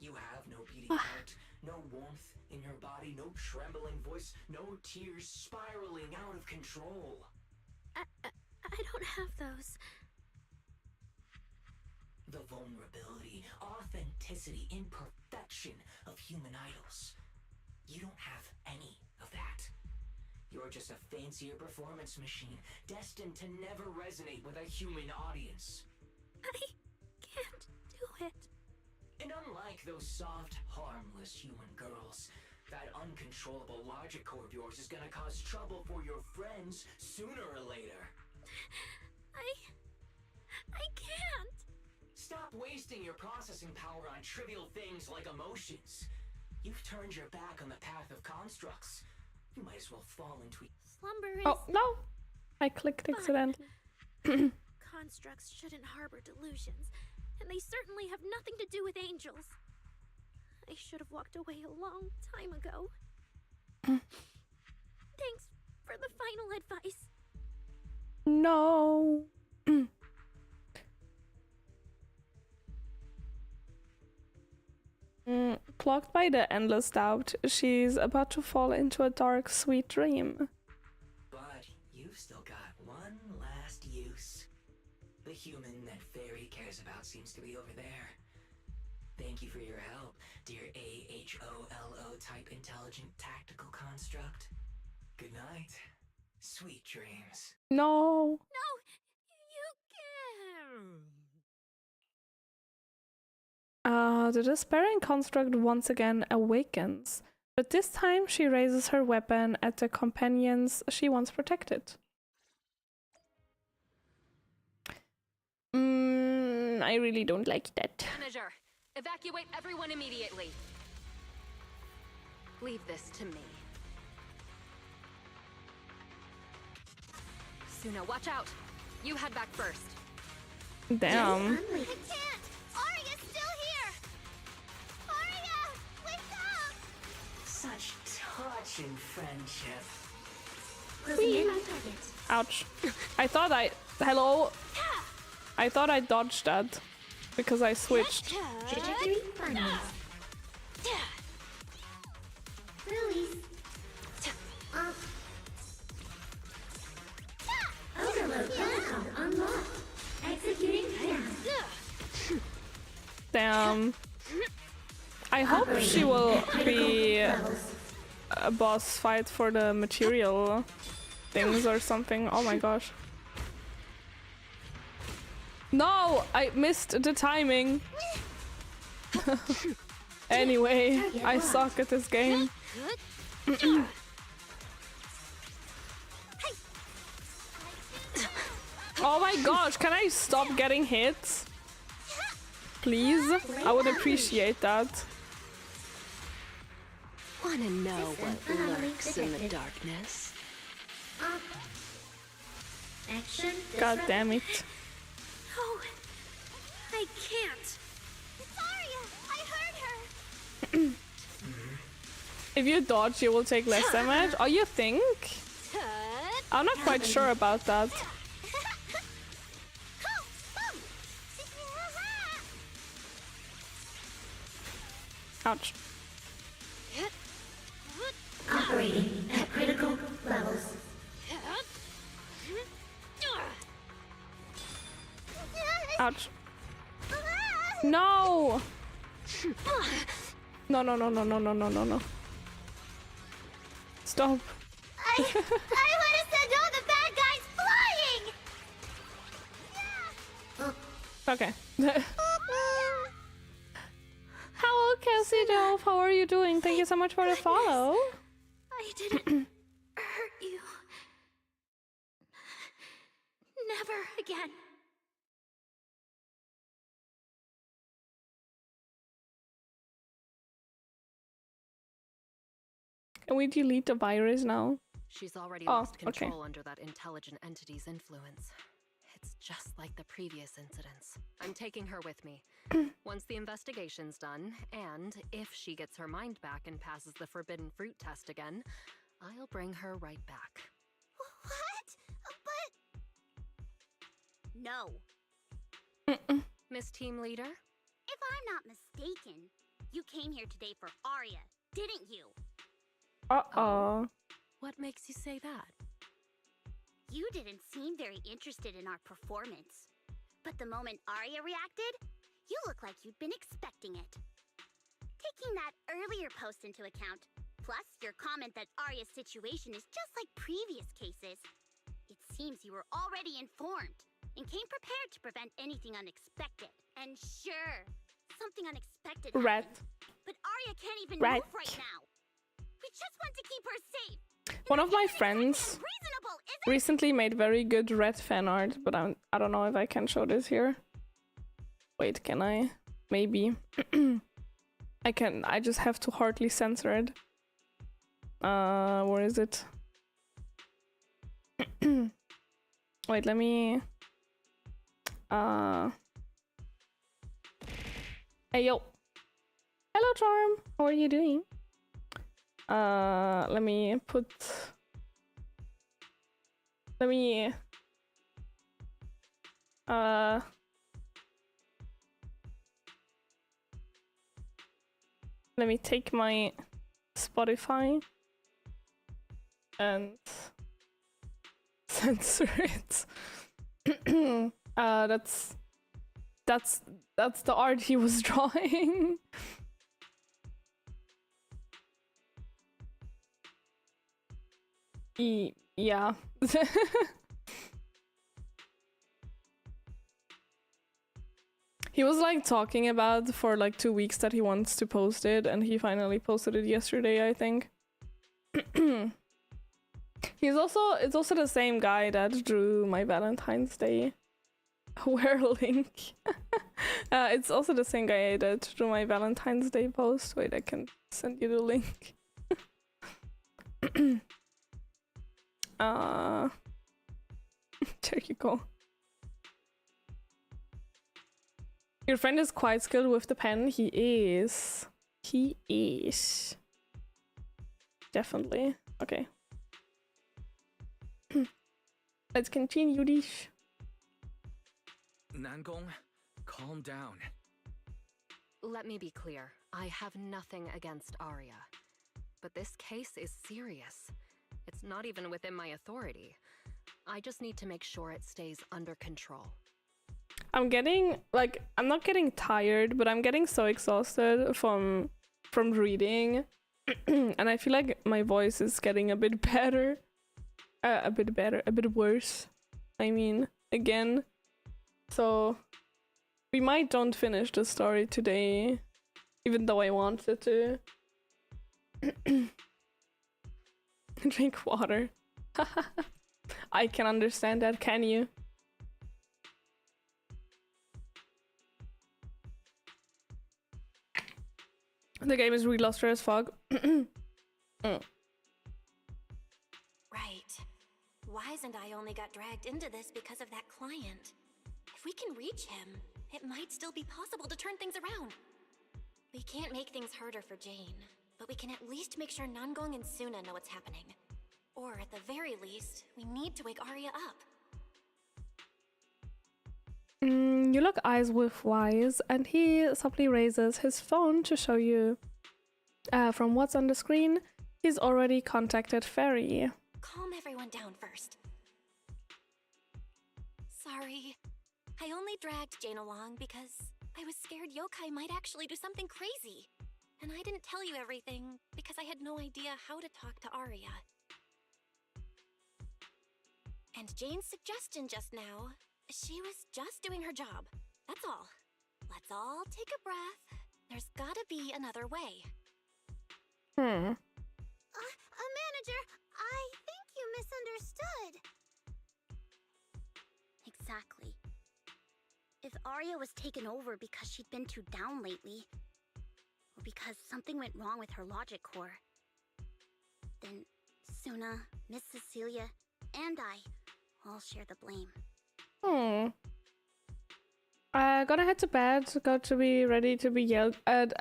You have no beating heart, no warmth in your body, no trembling voice, no tears spiraling out of control. I don't have those. The vulnerability, authenticity, imperfection of human idols. You don't have any of that. You're just a fancier performance machine, destined to never resonate with a human audience. those soft, harmless human girls. That uncontrollable logic core of yours is gonna cause trouble for your friends sooner or later. I can't. Stop wasting your processing power on trivial things like emotions. You've turned your back on the path of constructs. You might as well fall into it. Slumber is... Oh, no! I clicked accidentally. Constructs shouldn't harbor delusions, and they certainly have nothing to do with angels. I should have walked away a long time ago. Thanks for the final advice. No. Clogged by the endless doubt, she's about to fall into a dark, sweet dream. But you've still got one last use. The human that Fairy cares about seems to be over there. Thank you for your help, dear AHOLO type intelligent tactical construct. Good night. Sweet dreams. No. No, you can't. The despairing construct once again awakens, but this time she raises her weapon at the companions she once protected. I really don't like that. Manager, evacuate everyone immediately. Leave this to me. Suna, watch out. You head back first. Damn. I can't! Arya's still here! Arya! Wake up! Such touching friendship. Ouch. I thought I... Hello? I thought I dodged that. Because I switched. Trajectory finalized. Release. Overload compound unlocked. Executing task. Damn. I hope she will be a boss fight for the material things or something. Oh my gosh. No! I missed the timing. Anyway, I suck at this game. Oh my gosh, can I stop getting hit? Please? I would appreciate that. Wanna know what lurks in the darkness? Action. God damn it. No, I can't. It's Arya! I heard her! If you dodge, you will take less damage. Oh, you think? I'm not quite sure about that. Ouch. Operating at critical levels. Ouch. No! No, no, no, no, no, no, no, no, no. Stop. I would have sent all the bad guys flying! Okay. Hello, Cassie Dove. How are you doing? Thank you so much for the follow. I didn't hurt you. Never again. Can we delete the virus now? She's already Oh, lost okay. control under that intelligent entity's influence. It's just like the previous incidents. I'm taking her with me. Once the investigation's done, and if she gets her mind back and passes the forbidden fruit test again, I'll bring her right back. What? But... No. Miss Team Leader? If I'm not mistaken, you came here today for Arya, didn't you? Uh-oh. What makes you say that? You didn't seem very interested in our performance. But the moment Arya reacted, you look like you'd been expecting it. Taking that earlier post into account, plus your comment that Arya's situation is just like previous cases, it seems you were already informed and came prepared to prevent anything unexpected. And sure, something unexpected Red. happened. But Arya can't even Red. move right now. We just want to keep her safe. One of my friends recently made very good red fan art, but I don't know if I can show this here. Wait, can I? Maybe. I can. I just have to hardly censor it. Where is it? Wait, let me. Hey yo. Hello, Charm. How are you doing? Let me put. Let me. Let me take my Spotify and censor it. That's the art he was drawing. Yeah. He was like talking about for like 2 weeks that he wants to post it, and he finally posted it yesterday, I think. It's also the same guy that drew my Valentine's Day wear link. It's also the same guy that drew my Valentine's Day post. Wait, I can send you the link. There you go. Your friend is quite skilled with the pen. He is. He is. Definitely. Okay. Let's continue this. Nangong, calm down. Let me be clear. I have nothing against Arya. But this case is serious. It's not even within my authority. I just need to make sure it stays under control. I'm getting, like, I'm not getting tired, but I'm getting so exhausted from reading. And I feel like my voice is getting a bit better. A bit worse. I mean, again. So, we might don't finish the story today, even though I wanted to. Drink water. I can understand that, can you? The game is really luster as fuck. Right. Wise and I only got dragged into this because of that client. If we can reach him, it might still be possible to turn things around. We can't make things harder for Jane, but we can at least make sure Nangong and Suna know what's happening. Or at the very least, we need to wake Arya up. You look eyes with Wise, and he softly raises his phone to show you. From what's on the screen, he's already contacted Fairy. Calm everyone down first. Sorry. I only dragged Jane along because I was scared yokai might actually do something crazy. And I didn't tell you everything because I had no idea how to talk to Arya. And Jane's suggestion just now, she was just doing her job. That's all. Let's all take a breath. There's gotta be another way. Manager, I think you misunderstood. Exactly. If Arya was taken over because she'd been too down lately, or because something went wrong with her logic core, then Suna, Miss Cecilia, and I all share the blame. Gonna head to bed. Got to be ready to be yelled at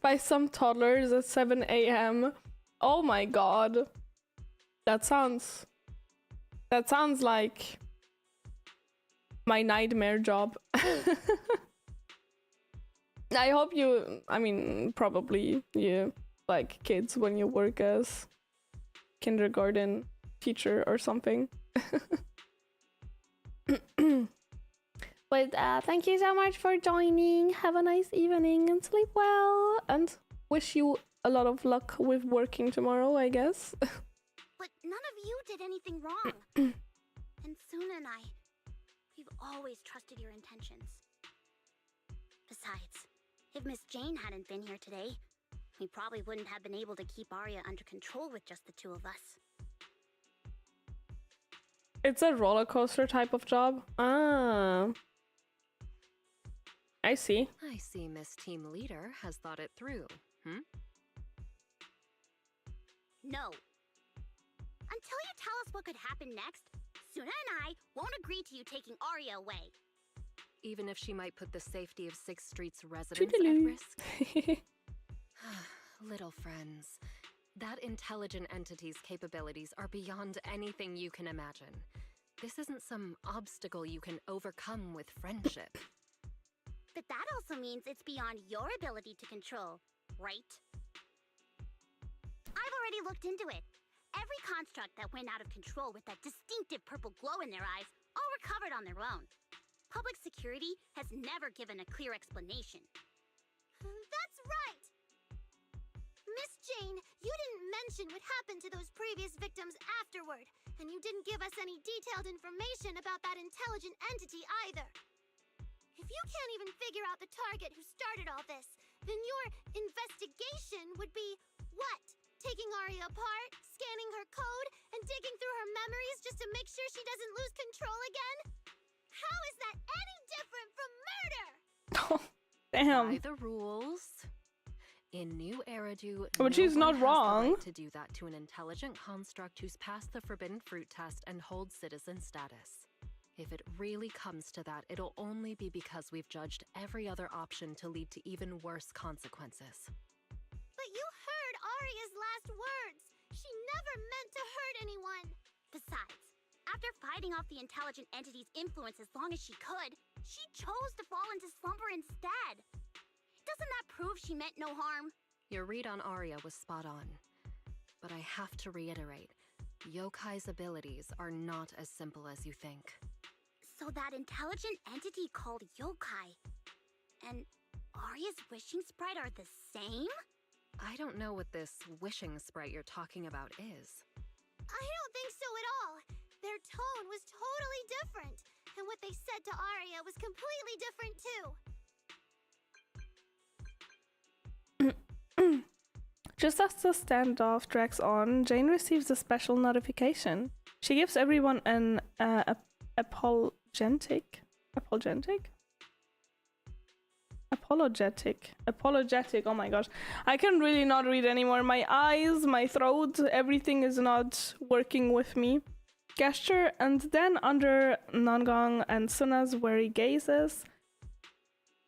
by some toddlers at 7 a.m. Oh my god. That sounds like my nightmare job. I hope probably you like kids when you work as kindergarten teacher or something. But thank you so much for joining. Have a nice evening and sleep well. And wish you a lot of luck with working tomorrow, I guess. But none of you did anything wrong. And Suna and I, we've always trusted your intentions. Besides, if Miss Jane hadn't been here today, we probably wouldn't have been able to keep Arya under control with just the two of us. It's a roller coaster type of job. Ah. I see. I see Miss Team Leader has thought it through, No. Until you tell us what could happen next, Suna and I won't agree to you taking Arya away. Even if she might put the safety of 6th Street's residents at risk? Little friends, that intelligent entity's capabilities are beyond anything you can imagine. This isn't some obstacle you can overcome with friendship. But that also means it's beyond your ability to control, right? I've already looked into it. Every construct that went out of control with that distinctive purple glow in their eyes all recovered on their own. Public security has never given a clear explanation. That's right! Miss Jane, you didn't mention what happened to those previous victims afterward, and you didn't give us any detailed information about that intelligent entity either. If you can't even figure out the target who started all this, then your investigation would be what? Taking Arya apart, scanning her code, and digging through her memories just to make sure she doesn't lose control again? How is that any different from murder? Damn. By the rules. In New Eridu, But she's not wrong. To do that to an intelligent construct who's passed the Forbidden Fruit test and holds citizen status. If it really comes to that, it'll only be because we've judged every other option to lead to even worse consequences. But you heard Arya's last words. She never meant to hurt anyone. Besides, after fighting off the intelligent entity's influence as long as she could, she chose to fall into slumber instead. Doesn't that prove she meant no harm? Your read on Arya was spot on. But I have to reiterate, Yokai's abilities are not as simple as you think. So that intelligent entity called Yokai and Arya's wishing sprite are the same? I don't know what this wishing sprite you're talking about is. I don't think so at all. Their tone was totally different, and what they said to Arya was completely different too. Just as the standoff drags on, Jane receives a special notification. She gives everyone an apologetic, oh my gosh, I can really not read anymore. My eyes, my throat, everything is not working with me. Gesture, and then under Nangong and Suna's wary gazes,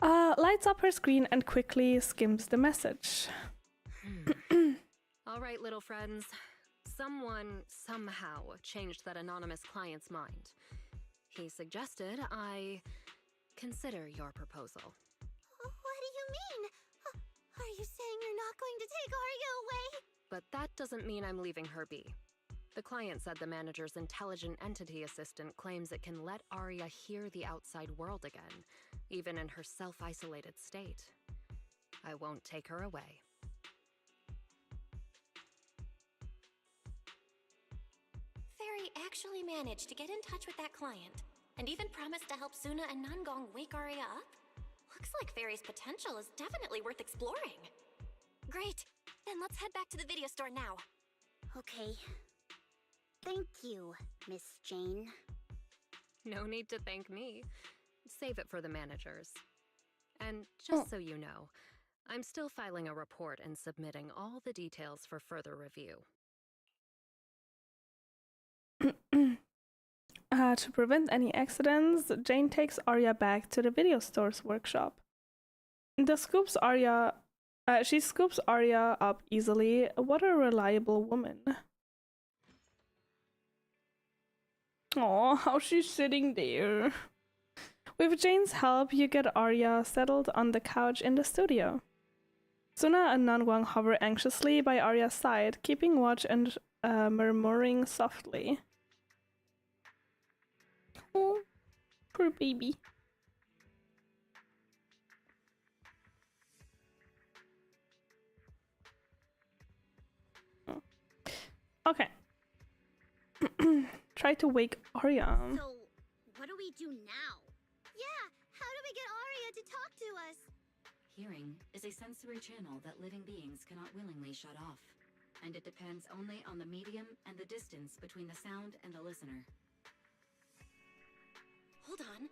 lights up her screen and quickly skims the message. All right, little friends. Someone, somehow, changed that anonymous client's mind. He suggested I consider your proposal. What do you mean? Are you saying you're not going to take Arya away? But that doesn't mean I'm leaving her be. The client said the manager's intelligent entity assistant claims it can let Arya hear the outside world again, even in her self-isolated state. I won't take her away. Fairy actually managed to get in touch with that client, and even promised to help Suna and Nangong wake Arya up? Looks like Fairy's potential is definitely worth exploring. Great! Then let's head back to the video store now. Okay. Thank you, Miss Jane. No need to thank me. Save it for the managers. And just so you know, I'm still filing a report and submitting all the details for further review. To prevent any accidents, Jane takes Arya back to the video store's workshop. She scoops Arya up easily. What a reliable woman. Aw, how she's sitting there. With Jane's help, you get Arya settled on the couch in the studio. Suna and Nangong hover anxiously by Arya's side, keeping watch and murmuring softly. Oh, poor baby. Oh. Okay. Try to wake Arya. So, what do we do now? Yeah, how do we get Arya to talk to us? hearing is a sensory channel that living beings cannot willingly shut off, and it depends only on the medium and the distance between the sound and the listener. Hold on.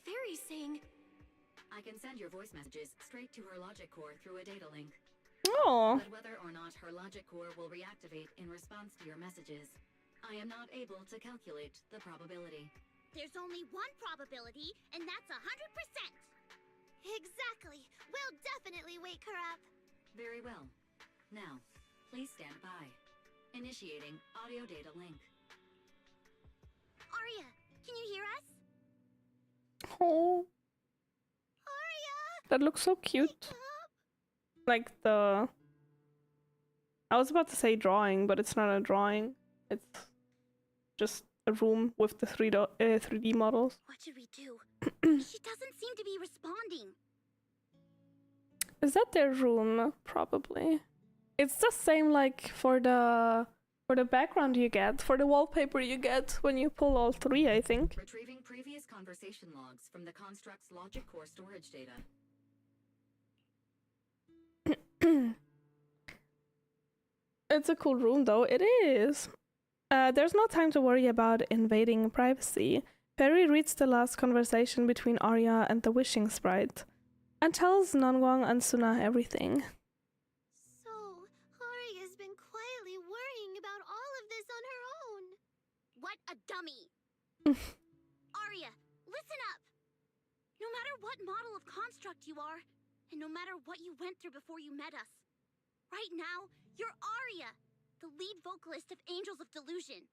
Fairy's saying... I can send your voice messages straight to her logic core through a data link. Oh. But whether or not her logic core will reactivate in response to your messages, I am not able to calculate the probability. There's only one probability, and that's 100%. Exactly. We'll definitely wake her up. Very well. Now, please stand by. Initiating audio data link. Arya, can you hear us? Oh. That looks so cute. Like the... I was about to say drawing, but it's not a drawing. It's just a room with the 3D models. What should we do? She doesn't seem to be responding. Is that their room? Probably. It's the same like for the background you get, for the wallpaper you get when you pull all three, I think. Retrieving previous conversation logs from the construct's logic core storage data. It's a cool room though, it is. There's no time to worry about invading privacy. Perry reads the last conversation between Arya and the wishing sprite, and tells Nangwang and Suna everything. So, Arya's been quietly worrying about all of this on her own. What a dummy! Arya, listen up! No matter what model of construct you are, and no matter what you went through before you met us, right now, you're Arya, the lead vocalist of Angels of Delusion.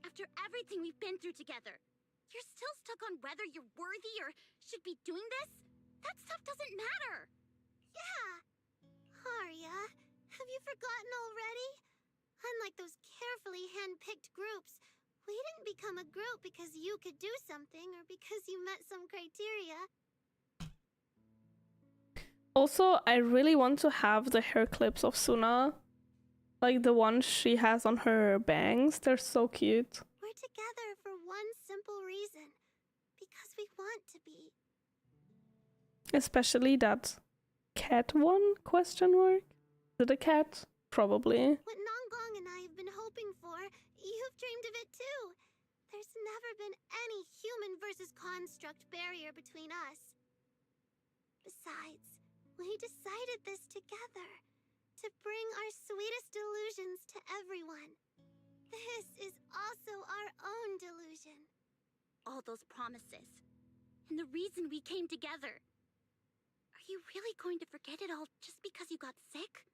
After everything we've been through together, you're still stuck on whether you're worthy or should be doing this? That stuff doesn't matter! Yeah! Arya, have you forgotten already? Unlike those carefully hand-picked groups, we didn't become a group because you could do something or because you met some criteria. Also, I really want to have the hair clips of Suna. Like the ones she has on her bangs. They're so cute. We're together for one simple reason. Because we want to be. Especially that cat one, question mark? Is it a cat? Probably. What Nangong and I have been hoping for, you've dreamed of it too. There's never been any human versus construct barrier between us. Besides, we decided this together. To bring our sweetest delusions to everyone. This is also our own delusion. All those promises. And the reason we came together. Are you really going to forget it all just because you got sick?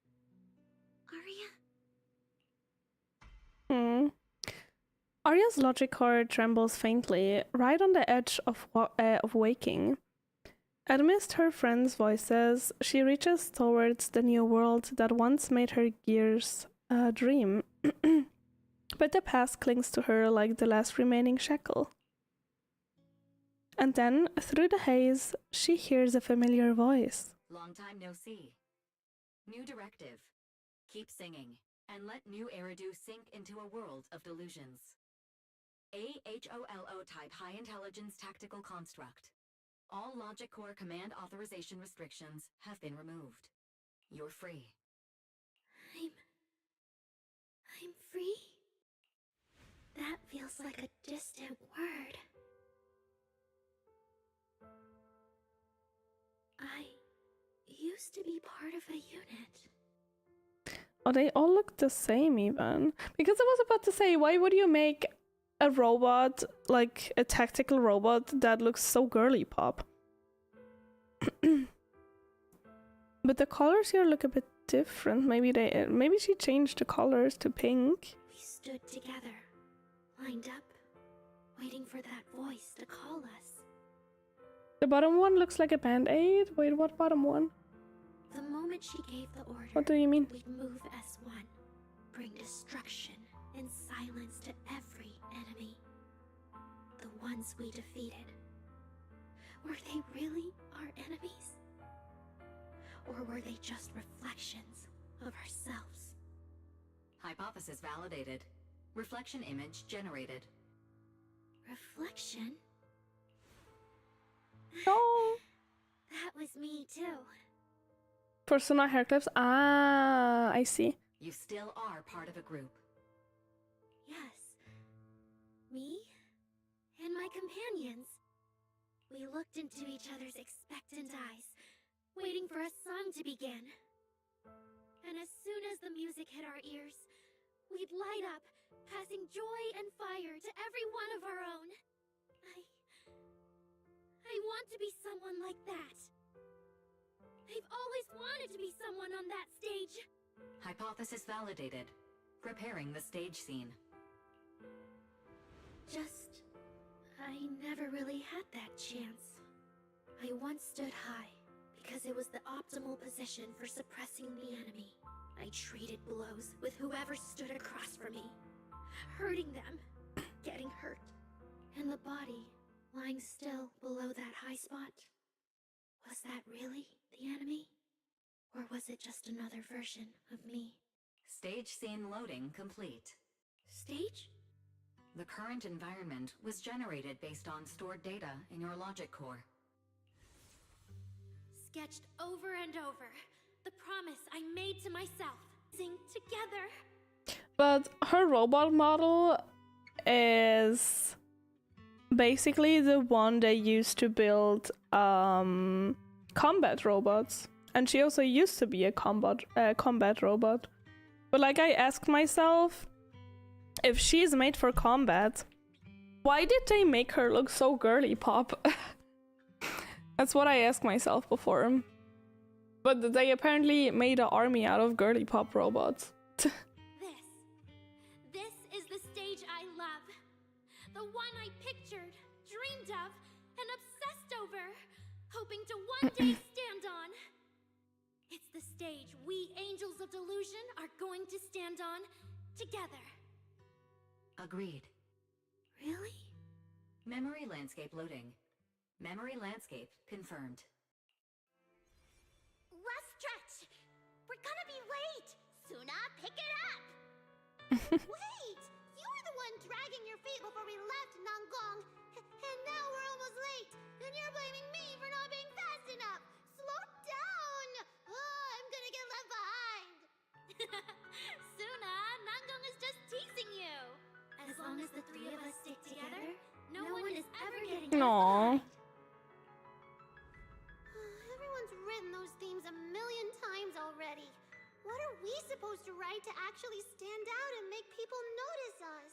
Arya? Arya's logic core trembles faintly, right on the edge of waking. Amidst her friends' voices, she reaches towards the new world that once made her gears dream. But the past clings to her like the last remaining shackle. And then, through the haze, she hears a familiar voice. Long time no see. New directive. Keep singing, and let new Eridu sink into a world of delusions. AHOLO type high intelligence tactical construct. All logic core command authorization restrictions have been removed. You're free. I'm free? That feels like a distant word. I used to be part of a unit. Oh, they all look the same even. Because I was about to say, why would you make a robot, like a tactical robot, that looks so girly pop? But the colors here look a bit different. Maybe she changed the colors to pink. We stood together, lined up, waiting for that voice to call us. The bottom one looks like a band-aid. Wait, what bottom one? The moment she gave the order, What do you mean? we'd move as one, bring destruction and silence to every enemy. The ones we defeated. Were they really our enemies? Or were they just reflections of ourselves? Hypothesis validated. Reflection image generated. Reflection? No! That was me too. For Suna hair clips? Ah, I see. You still are part of a group. Yes. Me and my companions. We looked into each other's expectant eyes, waiting for a song to begin. And as soon as the music hit our ears, we'd light up, passing joy and fire to every one of our own. I want to be someone like that. I've always wanted to be someone on that stage. Hypothesis validated. Preparing the stage scene. I never really had that chance. I once stood high because it was the optimal position for suppressing the enemy. I traded blows with whoever stood across from me, hurting them, getting hurt. And the body lying still below that high spot. Was that really the enemy? Or was it just another version of me? Stage scene loading complete. Stage? The current environment was generated based on stored data in your logic core. Sketched over and over. The promise I made to myself. Sing together. But her robot model is basically the one they used to build combat robots. And she also used to be a combat robot. But like I asked myself, if she's made for combat, why did they make her look so girly pop? That's what I asked myself before. But they apparently made an army out of girly pop robots. This is the stage I love. The one I pictured, dreamed of, and obsessed over, hoping to one day stand on. It's the stage we Angels of Delusion are going to stand on together. Agreed. Really? Memory landscape loading. Memory landscape confirmed. Last stretch! We're gonna be late! Suna, pick it up! Wait! You were the one dragging your feet before we left Nangong. And now we're almost late. And you're blaming me for not being fast enough. Slow down! Oh, I'm gonna get left behind. Suna, Nangong is just teasing you. As long as the three of us stick together, no one is ever getting left Aww. behind. Everyone's written those themes a million times already. What are we supposed to write to actually stand out and make people notice us?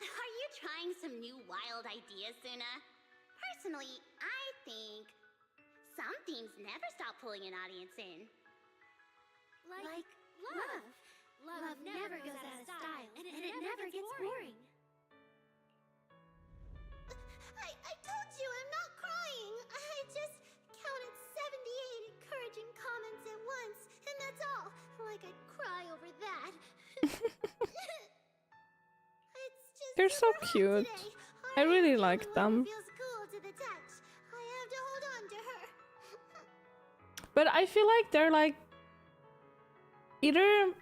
Are you trying some new wild ideas, Suna? Personally, I think some themes never stop pulling an audience in. Like love. Love never goes out of style, and it never gets boring. I told you I'm not crying. I just counted 78 encouraging comments at once, and that's all. Like I'd cry over that. They're so cute. I really like them. Feels cool to the touch. I have to hold on to her. But I feel like they're like either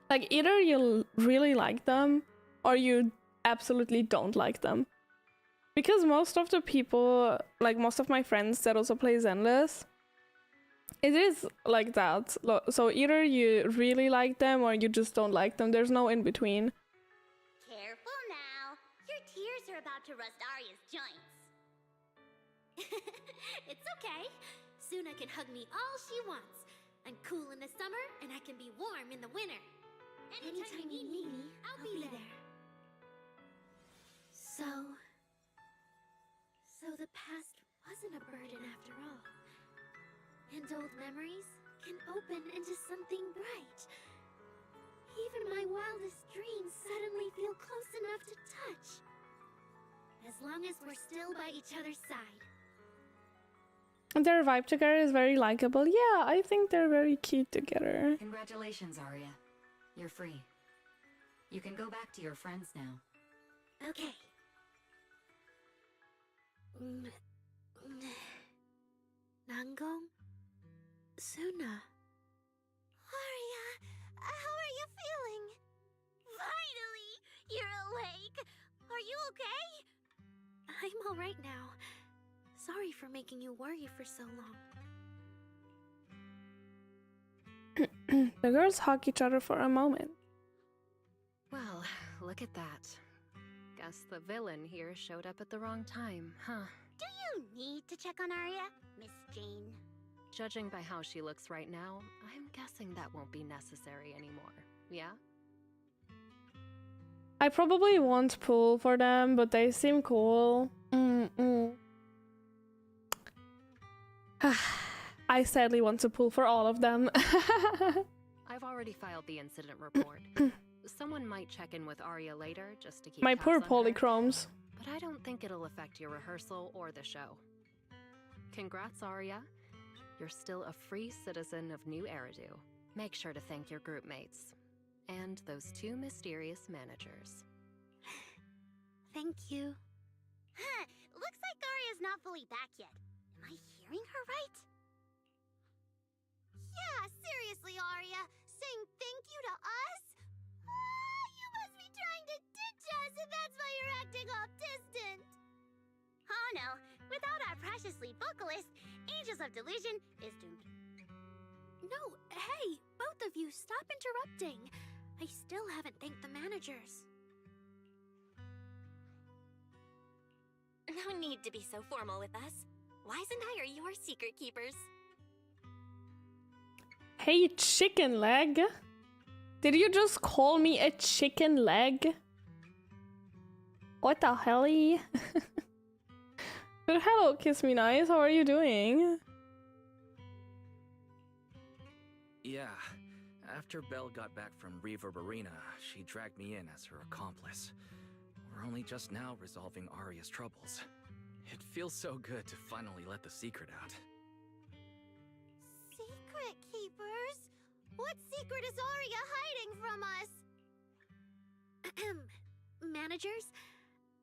like either you really like them or you absolutely don't like them. Because most of the people, like most of my friends that also play Zenless, it is like that. So either you really like them or you just don't like them. There's no in between. Careful now. Your tears are about to rust Arya's joints. It's okay. Suna can hug me all she wants. I'm cool in the summer, and I can be warm in the winter. Anytime you need me, I'll be there. So the past wasn't a burden after all. And old memories can open into something bright. Even my wildest dreams suddenly feel close enough to touch. As long as we're still by each other's side. Their vibe together is very likable. Yeah, I think they're very cute together. Congratulations, Arya. You're free. You can go back to your friends now. Okay. Nangong? Suna? Arya, how are you feeling? Finally! You're awake! Are you okay? I'm alright now. for making you worry for so long. The girls hug each other for a moment. Well, look at that. Guess the villain here showed up at the wrong time, huh? Do you need to check on Arya, Miss Jane? Judging by how she looks right now, I'm guessing that won't be necessary anymore, yeah? I probably won't pull for them, but they seem cool. I sadly want to pull for all of them. I've already filed the incident report. Someone might check in with Arya later just to keep My tabs poor on her, polychromes. but I don't think it'll affect your rehearsal or the show. Congrats, Arya. You're still a free citizen of New Eridu. Make sure to thank your group mates. And those two mysterious managers. Thank you. Huh, looks like Arya's not fully back yet. Am I hearing her right? Yeah, seriously, Arya. Saying thank you to us? You must be trying to ditch us, and that's why you're acting all distant. Oh no, without our precious lead vocalist, Angels of Delusion is doomed. No, hey, both of you, stop interrupting. I still haven't thanked the managers. No need to be so formal with us. Wise and I are your secret keepers. Hey, chicken leg. Did you just call me a chicken leg? What the hell? But hello, Kiss Me Nice. How are you doing? Yeah. After Belle got back from Reverb Arena, she dragged me in as her accomplice. We're only just now resolving Arya's troubles. It feels so good to finally let the secret out. Secret keepers? What secret is Arya hiding from us? Managers,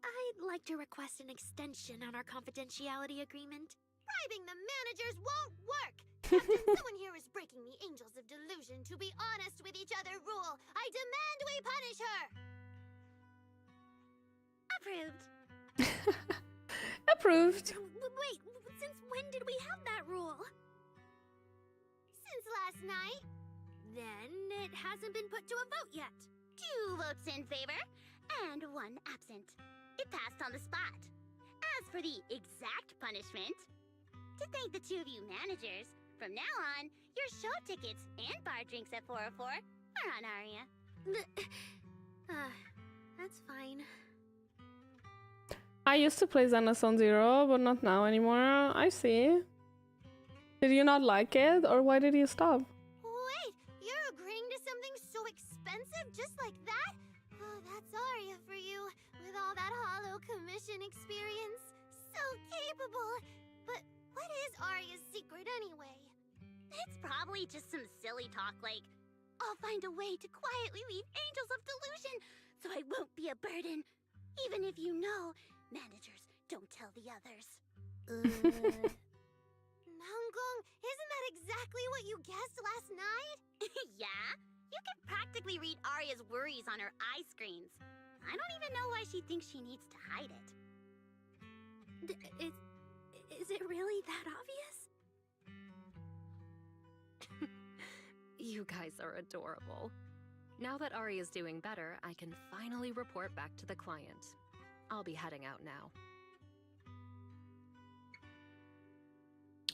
I'd like to request an extension on our confidentiality agreement. Bribing the managers won't work! Captain, someone here is breaking the Angels of Delusion to be honest with each other rule. I demand we punish her! Approved. Approved. Wait, since when did we have that rule? Since last night. Then it hasn't been put to a vote yet. 2 votes in favor, and 1 absent. It passed on the spot. As for the exact punishment, to thank the 2 of you managers, from now on, your show tickets and bar drinks at 404 are on Arya. That's fine. I used to play Xenoson Zero, but not now anymore. I see. Did you not like it, or why did you stop? Wait, you're agreeing to something so expensive just like that? Oh, that's Arya for you, with all that hollow commission experience. So capable. But what is Arya's secret anyway? It's probably just some silly talk like, I'll find a way to quietly leave Angels of Delusion so I won't be a burden. Even if you know, managers don't tell the others. Nangong, isn't that exactly what you guessed last night? Yeah? You can practically read Arya's worries on her eye screens. I don't even know why she thinks she needs to hide it. Is it really that obvious? You guys are adorable. Now that Arya's doing better, I can finally report back to the client. I'll be heading out now.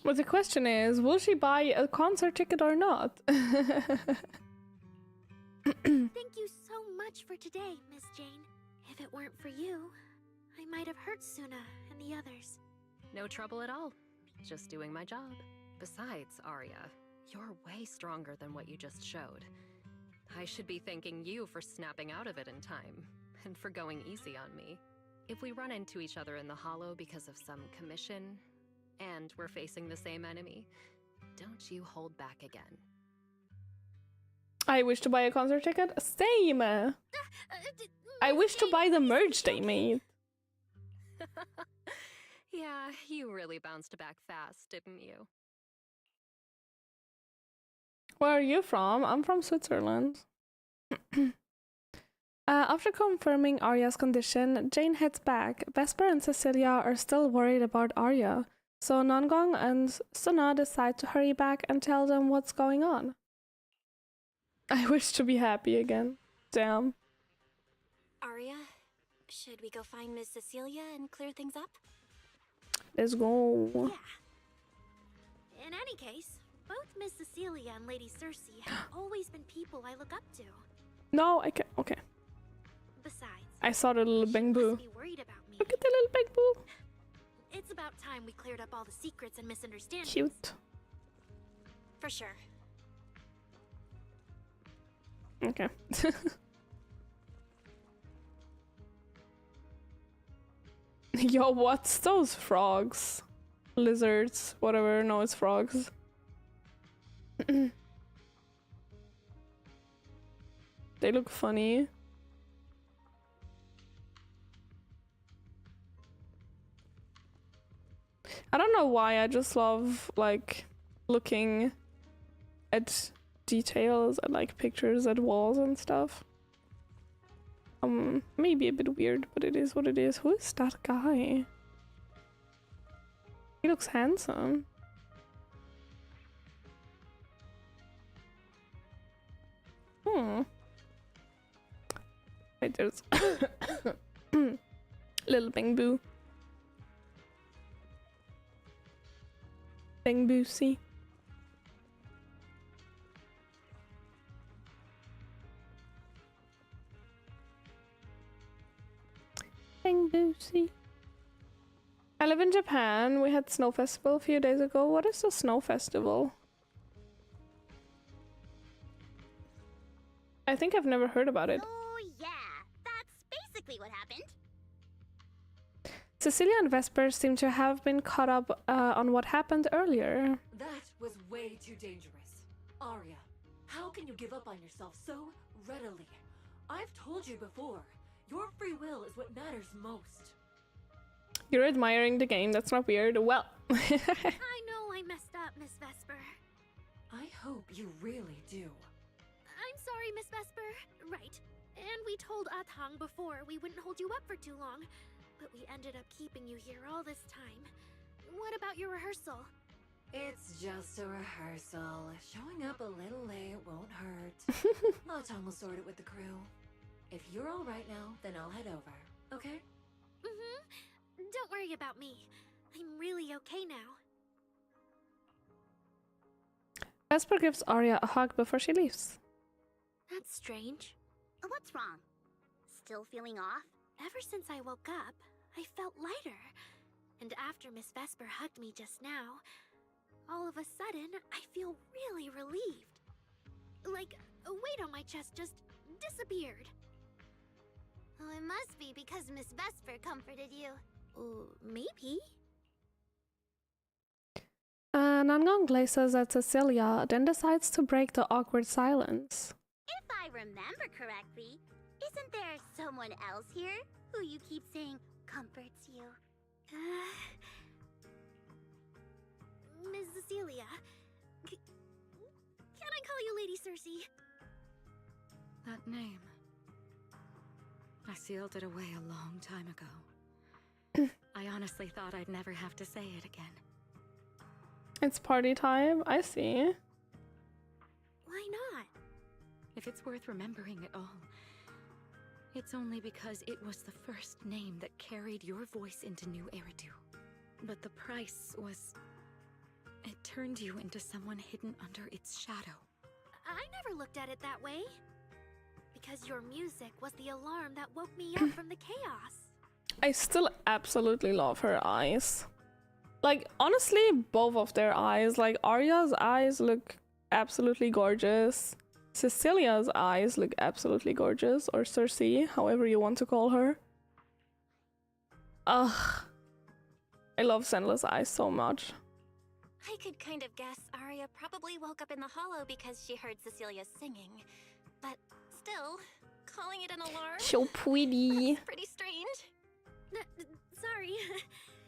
But the question is, will she buy a concert ticket or not? Thank you so much for today, Miss Jane. If it weren't for you, I might have hurt Suna and the others. No trouble at all. Just doing my job. Besides, Arya, you're way stronger than what you just showed. I should be thanking you for snapping out of it in time, and for going easy on me. If we run into each other in the Hollow because of some commission, and we're facing the same enemy, don't you hold back again. I wish to buy a concert ticket. Same! I wish to buy the merch they made. Yeah, you really bounced back fast, didn't you? Where are you from? I'm from Switzerland. After confirming Arya's condition, Jane heads back. Vesper and Cecilia are still worried about Arya, So Nangong and Suna decide to hurry back and tell them what's going on. I wish to be happy again. Damn. Arya, should we go find Miss Cecilia and clear things up? Let's go. Yeah. In any case, both Miss Cecilia and Lady Cersei have always been people I look up to. No, I can't. Okay. Besides, I saw the little bamboo. must be worried about me. Look at the little bamboo. It's about time we cleared up all the secrets and misunderstandings. Cute. For sure. Okay. Yo, what's those frogs? Lizards, whatever. No, it's frogs. They look funny. I don't know why, I just love like looking at details and like pictures at walls and stuff. Maybe a bit weird, but it is what it is. Who is that guy? He looks handsome. Wait, there's little bamboo. Bamboosie. Bamboosie. I live in Japan. We had Snow Festival a few days ago. What is the Snow Festival? I think I've never heard about it. Oh yeah, that's basically what happened. Cecilia and Vesper seem to have been caught up on what happened earlier. That was way too dangerous. Arya, how can you give up on yourself so readily? I've told you before, your free will is what matters most. You're admiring the game, that's not weird. Well. I know I messed up, Miss Vesper. I hope you really do. I'm sorry, Miss Vesper. Right. And we told Atang before we wouldn't hold you up for too long. But we ended up keeping you here all this time. What about your rehearsal? It's just a rehearsal. Showing up a little late won't hurt. Atang will sort it with the crew. If you're all right now, then I'll head over. Okay? Don't worry about me. I'm really okay now. Vesper gives Arya a hug before she leaves. That's strange. What's wrong? Still feeling off? Ever since I woke up, I felt lighter. And after Miss Vesper hugged me just now, all of a sudden, I feel really relieved. Like, a weight on my chest just disappeared. Oh, it must be because Miss Vesper comforted you. Maybe? Nangong glances at Cecilia, then decides to break the awkward silence. If I remember correctly, isn't there someone else here who you keep saying comforts you? Miss Cecilia. Can I call you Lady Cersei? That name. I sealed it away a long time ago. I honestly thought I'd never have to say it again. It's party time, I see. Why not? If it's worth remembering at all, it's only because it was the first name that carried your voice into New Eridu. But the price was... it turned you into someone hidden under its shadow. I never looked at it that way. Because your music was the alarm that woke me up from the chaos. I still absolutely love her eyes. Like, honestly, both of their eyes. Like, Arya's eyes look absolutely gorgeous. Cecilia's eyes look absolutely gorgeous. Or Cersei, however you want to call her. Ugh. I love Senla's eyes so much. I could kind of guess Arya probably woke up in the hollow because she heard Cecilia singing. But still, calling it an alarm? So pretty. That's pretty strange. Sorry.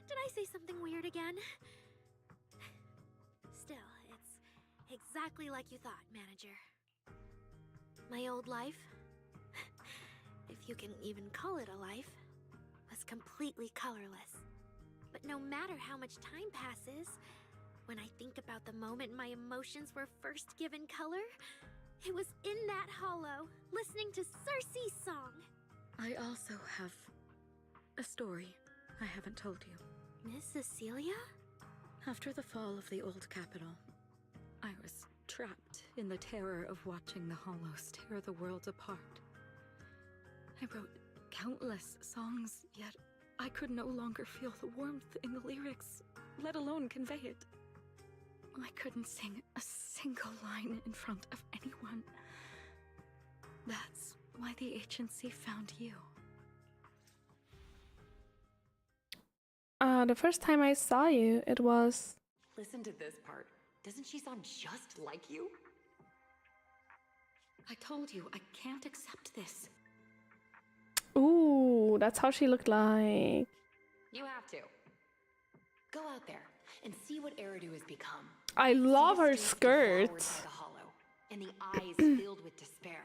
Did I say something weird again? Still, it's exactly like you thought, Manager. My old life, if you can even call it a life, was completely colorless. But no matter how much time passes, when I think about the moment my emotions were first given color, it was in that hollow, listening to Cersei's song. I also have a story I haven't told you. Miss Cecilia? After the fall of the old capital, I was trapped in the terror of watching the hollows tear the world apart. I wrote countless songs, yet I could no longer feel the warmth in the lyrics, let alone convey it. I couldn't sing a single line in front of anyone. That's why the agency found you. The first time I saw you, it was... Listen to this part. Doesn't she sound just like you? I told you, I can't accept this. Ooh, that's how she looked like. You have to. Go out there and see what Eridu has become. I love her skirt. And the eyes filled with despair.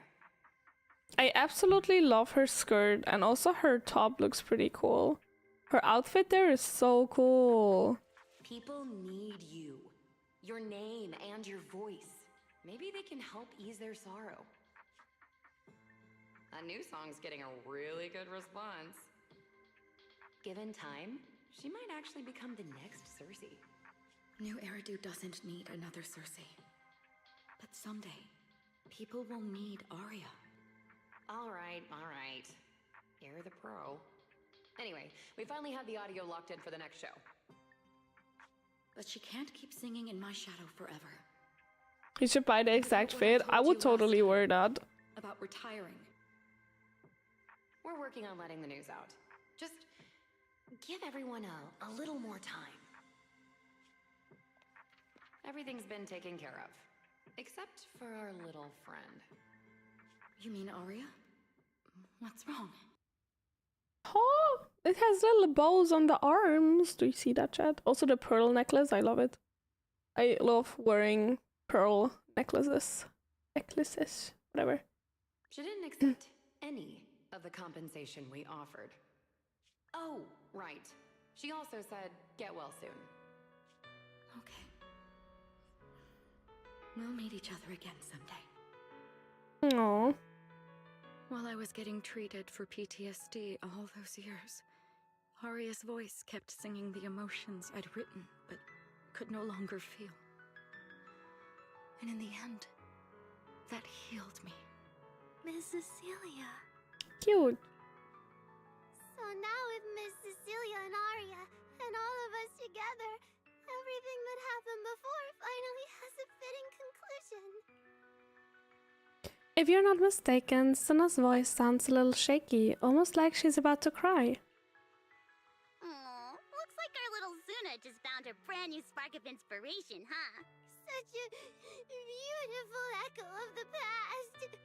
I absolutely love her skirt, and also her top looks pretty cool. Her outfit there is so cool. People need you. Your name and your voice. Maybe they can help ease their sorrow. A new song's getting a really good response. Given time, she might actually become the next Cersei. New Eridu doesn't need another Cersei. But someday, people will need Arya. All right. You're the pro. Anyway, we finally have the audio locked in for the next show. But she can't keep singing in my shadow forever. You should buy the exact fit. I would totally wear that. About retiring. We're working on letting the news out. Just give everyone a little more time. Everything's been taken care of. Except for our little friend. You mean Arya? What's wrong? Oh, it has little bows on the arms. Do you see that, chat? Also the pearl necklace, I love it. I love wearing pearl necklaces. Whatever. She didn't accept any of the compensation we offered. Oh, right. She also said, get well soon. Okay. We'll meet each other again someday. Aww. While I was getting treated for PTSD all those years, Arya's voice kept singing the emotions I'd written, but could no longer feel. And in the end, that healed me. Miss Cecilia. Cute. So now with Miss Cecilia and Arya, and all of us together, everything that happened before finally has a fitting conclusion. If you're not mistaken, Sunna's voice sounds a little shaky, almost like she's about to cry. Aw, looks like our little Suna just found her brand new spark of inspiration, huh? Such a beautiful echo of the past.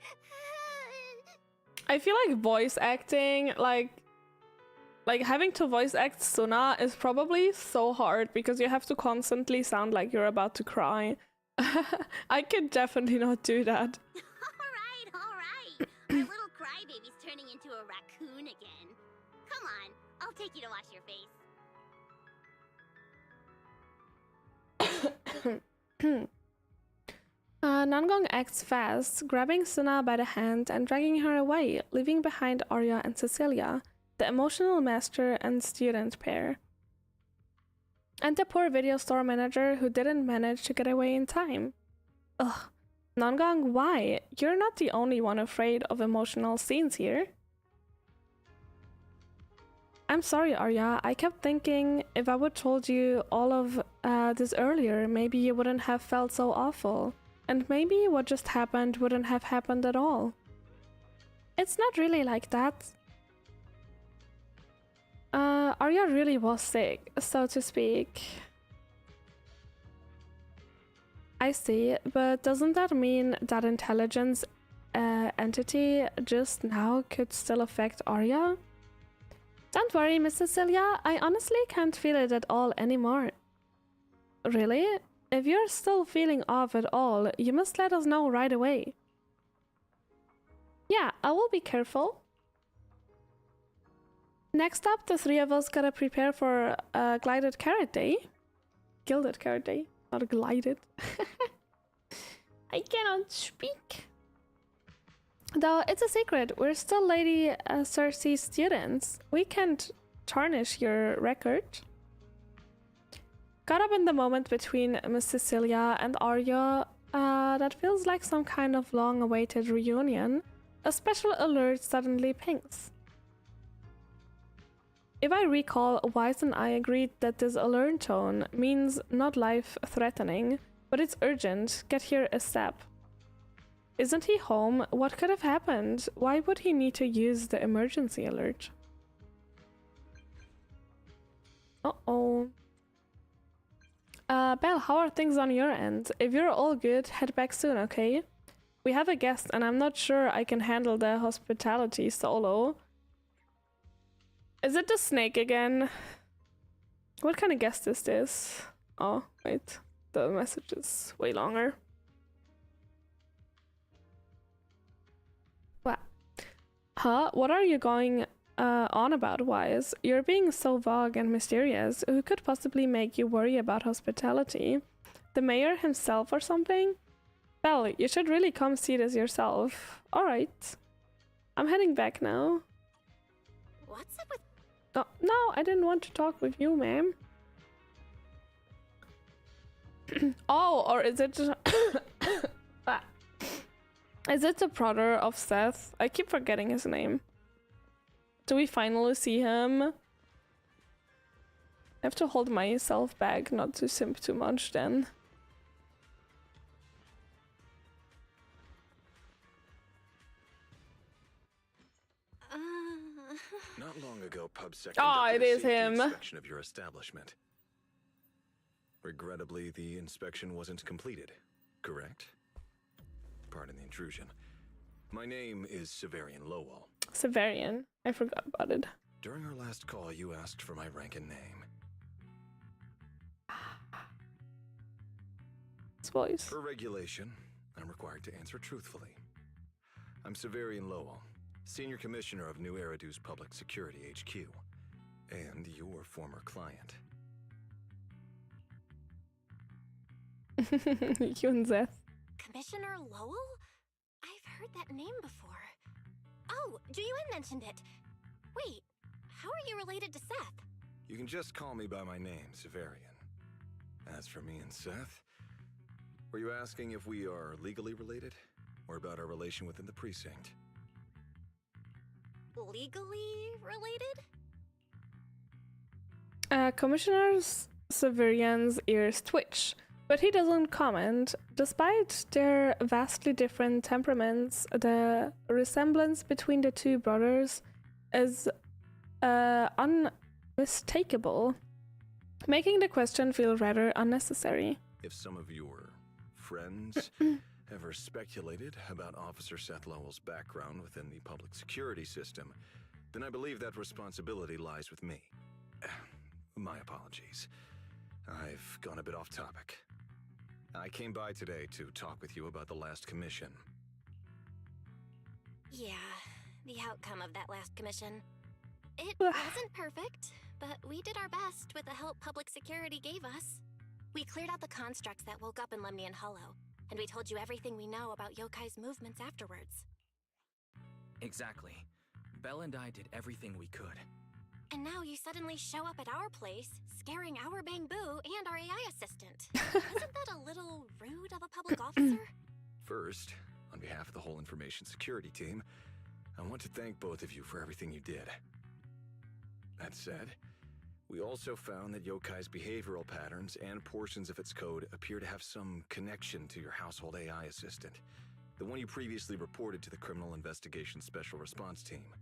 I feel like voice acting, like having to voice act Sunna is probably so hard because you have to constantly sound like you're about to cry. I could definitely not do that. Alright. Our little crybaby's turning into a raccoon again. Come on, I'll take you to wash your face. Nangong acts fast, grabbing Sunna by the hand and dragging her away, leaving behind Arya and Cecilia, the emotional master and student pair. And the poor video store manager who didn't manage to get away in time. Ugh. Nangong, why? You're not the only one afraid of emotional scenes here. I'm sorry, Arya. I kept thinking if I would told you all of this earlier, maybe you wouldn't have felt so awful. And maybe what just happened wouldn't have happened at all. It's not really like that. Arya really was sick, so to speak. I see, but doesn't that mean that intelligence entity just now could still affect Arya? Don't worry, Miss Cecilia, I honestly can't feel it at all anymore. Really? If you're still feeling off at all, you must let us know right away. Yeah, I will be careful. Next up, the three of us gotta prepare for Glided Carrot Day. Gilded Carrot Day, not glided. I cannot speak. Though it's a secret, we're still Lady Cersei's students. We can't tarnish your record. Caught up in the moment between Miss Cecilia and Arya, that feels like some kind of long-awaited reunion. A special alert suddenly pings. If I recall, Wise and I agreed that this alert tone means not life-threatening, but it's urgent. Get here ASAP. Isn't he home? What could have happened? Why would he need to use the emergency alert? Uh-oh. Belle, how are things on your end? If you're all good, head back soon, okay? We have a guest and I'm not sure I can handle the hospitality solo. Is it the snake again? What kind of guest is this? Oh, wait. The message is way longer. What? Huh? What are you going on about, Wise? You're being so vague and mysterious. Who could possibly make you worry about hospitality? The mayor himself or something? Belle, you should really come see this yourself. Alright. I'm heading back now. What's up with... Oh, no, I didn't want to talk with you, ma'am. Oh, or is it... Is it the brother of Seth? I keep forgetting his name. Do we finally see him? I have to hold myself back not to simp too much then. Not long ago, PubSec it is him. Inspection of your establishment. Regrettably, the inspection wasn't completed, correct? Pardon the intrusion. My name is Severian Lowell. Severian. I forgot about it. During our last call, you asked for my rank and name. His voice. Per regulation, I'm required to answer truthfully. I'm Severian Lowell, Senior Commissioner of New Eridu's Public Security HQ, and your former client. You and Seth. Commissioner Lowell? I've heard that name before. Oh, Juyun mentioned it. Wait, how are you related to Seth? You can just call me by my name, Severian. As for me and Seth, were you asking if we are legally related, or about our relation within the precinct? Legally related? Commissioner Severian's ears twitch, but he doesn't comment. Despite their vastly different temperaments, the resemblance between the two brothers is unmistakable, making the question feel rather unnecessary. If some of your friends ever speculated about Officer Seth Lowell's background within the public security system, then I believe that responsibility lies with me. My apologies. I've gone a bit off topic. I came by today to talk with you about the last commission. Yeah, the outcome of that last commission. It wasn't perfect, but we did our best with the help public security gave us. We cleared out the constructs that woke up in Lemnian Hollow, and we told you everything we know about Yokai's movements afterwards. Exactly. Belle and I did everything we could. And now you suddenly show up at our place, scaring our Bangbu and our AI assistant. Isn't that a little rude of a public officer? First, on behalf of the whole information security team, I want to thank both of you for everything you did. That said, we also found that Yokai's behavioral patterns and portions of its code appear to have some connection to your household AI assistant, the one you previously reported to the Criminal Investigation Special Response Team.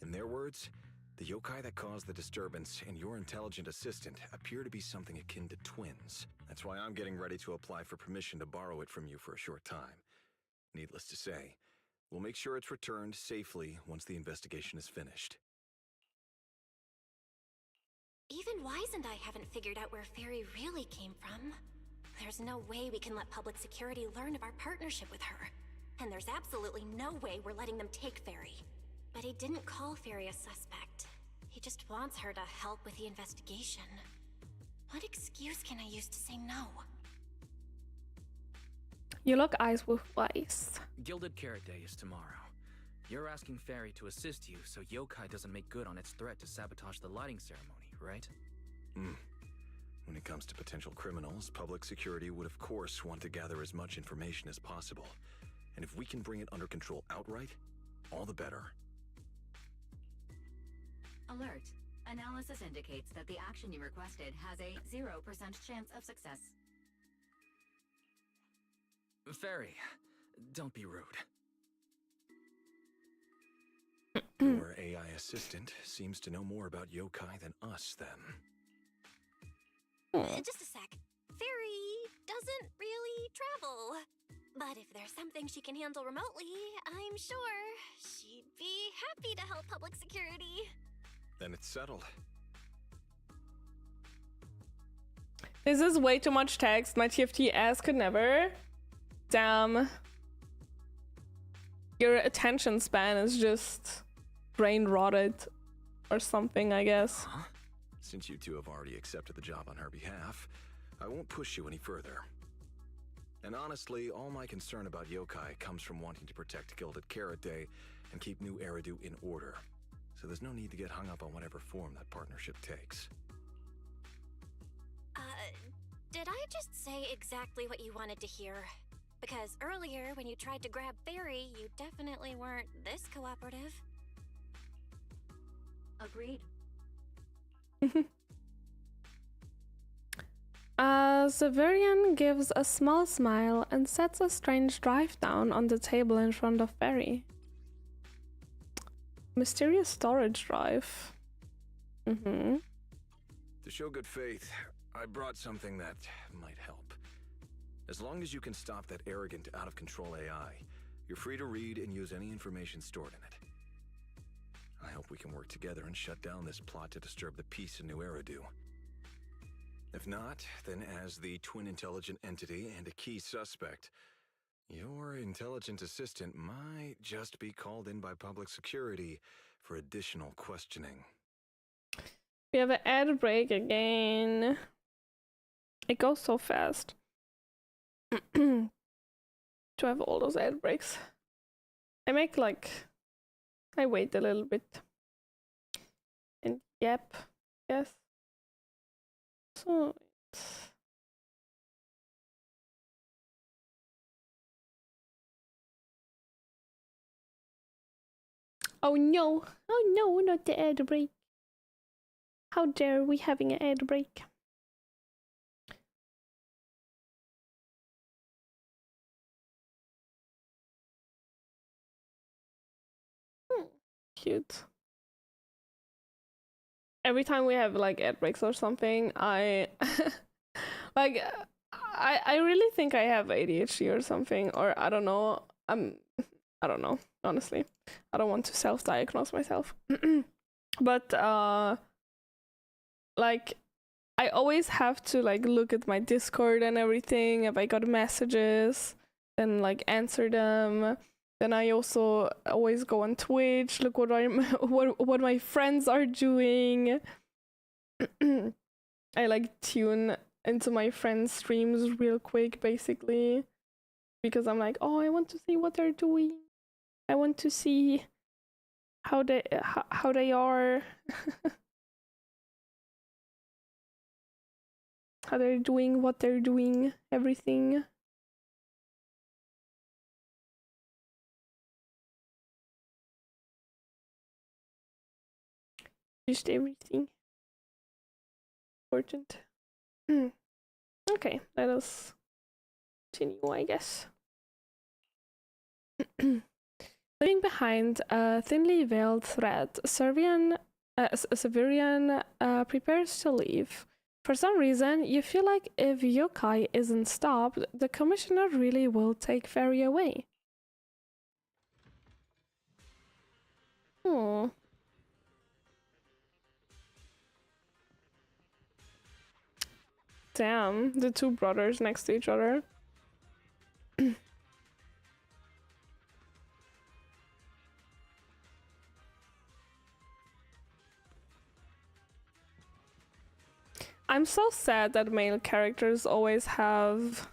In their words, the yokai that caused the disturbance and your intelligent assistant appear to be something akin to twins. That's why I'm getting ready to apply for permission to borrow it from you for a short time. Needless to say, we'll make sure it's returned safely once the investigation is finished. Even Wise and I haven't figured out where Fairy really came from. There's no way we can let public security learn of our partnership with her. And there's absolutely no way we're letting them take Fairy. But he didn't call Fairy a suspect. He just wants her to help with the investigation. What excuse can I use to say no? You look eyes with eyes. Gilded Carrot Day is tomorrow. You're asking Fairy to assist you so Yokai doesn't make good on its threat to sabotage the lighting ceremony, right? When it comes to potential criminals, public security would of course want to gather as much information as possible. And if we can bring it under control outright, all the better. Alert. Analysis indicates that the action you requested has a 0% chance of success. Fairy, don't be rude. Your AI assistant seems to know more about yokai than us, then. Just a sec. Fairy doesn't really travel. But if there's something she can handle remotely, I'm sure she'd be happy to help public security. Then it's settled. This is way too much text. My TFT ass could never. Damn. Your attention span is just brain rotted or something, I guess. Since you two have already accepted the job on her behalf, I won't push you any further. And honestly, all my concern about yokai comes from wanting to protect Gilded Carrot Day and keep New Eridu in order. So there's no need to get hung up on whatever form that partnership takes. Did I just say exactly what you wanted to hear? Because earlier, when you tried to grab Fairy, you definitely weren't this cooperative. Agreed. Severian gives a small smile and sets a strange drive down on the table in front of Barry. Mysterious storage drive. To show good faith, I brought something that might help. As long as you can stop that arrogant, out-of-control AI, you're free to read and use any information stored in it. I hope we can work together and shut down this plot to disturb the peace in New Eridu. If not, then as the twin intelligent entity and a key suspect, your intelligent assistant might just be called in by public security for additional questioning. We have an ad break again. It goes so fast. To have all those ad breaks. I wait a little bit. And yep, yes. So oh no, not the ad break. How dare we having an ad break? Cute. Every time we have like ad breaks or something, I I really think I have ADHD or something, or I don't know. I don't know, honestly. I don't want to self-diagnose myself. But like I always have to like look at my Discord and everything. If I got messages, then like answer them. Then I also always go on Twitch, look what my friends are doing. I like tune into my friends' streams real quick, basically, because I'm like, oh, I want to see what they're doing. I want to see how they are, how they're doing, what they're doing, everything. Just everything important. Okay, let us continue, I guess. Leaving behind a thinly veiled thread, Severian prepares to leave. For some reason, you feel like if yokai isn't stopped, the commissioner really will take Fairy away. Oh. Damn, the two brothers next to each other. I'm so sad that male characters always have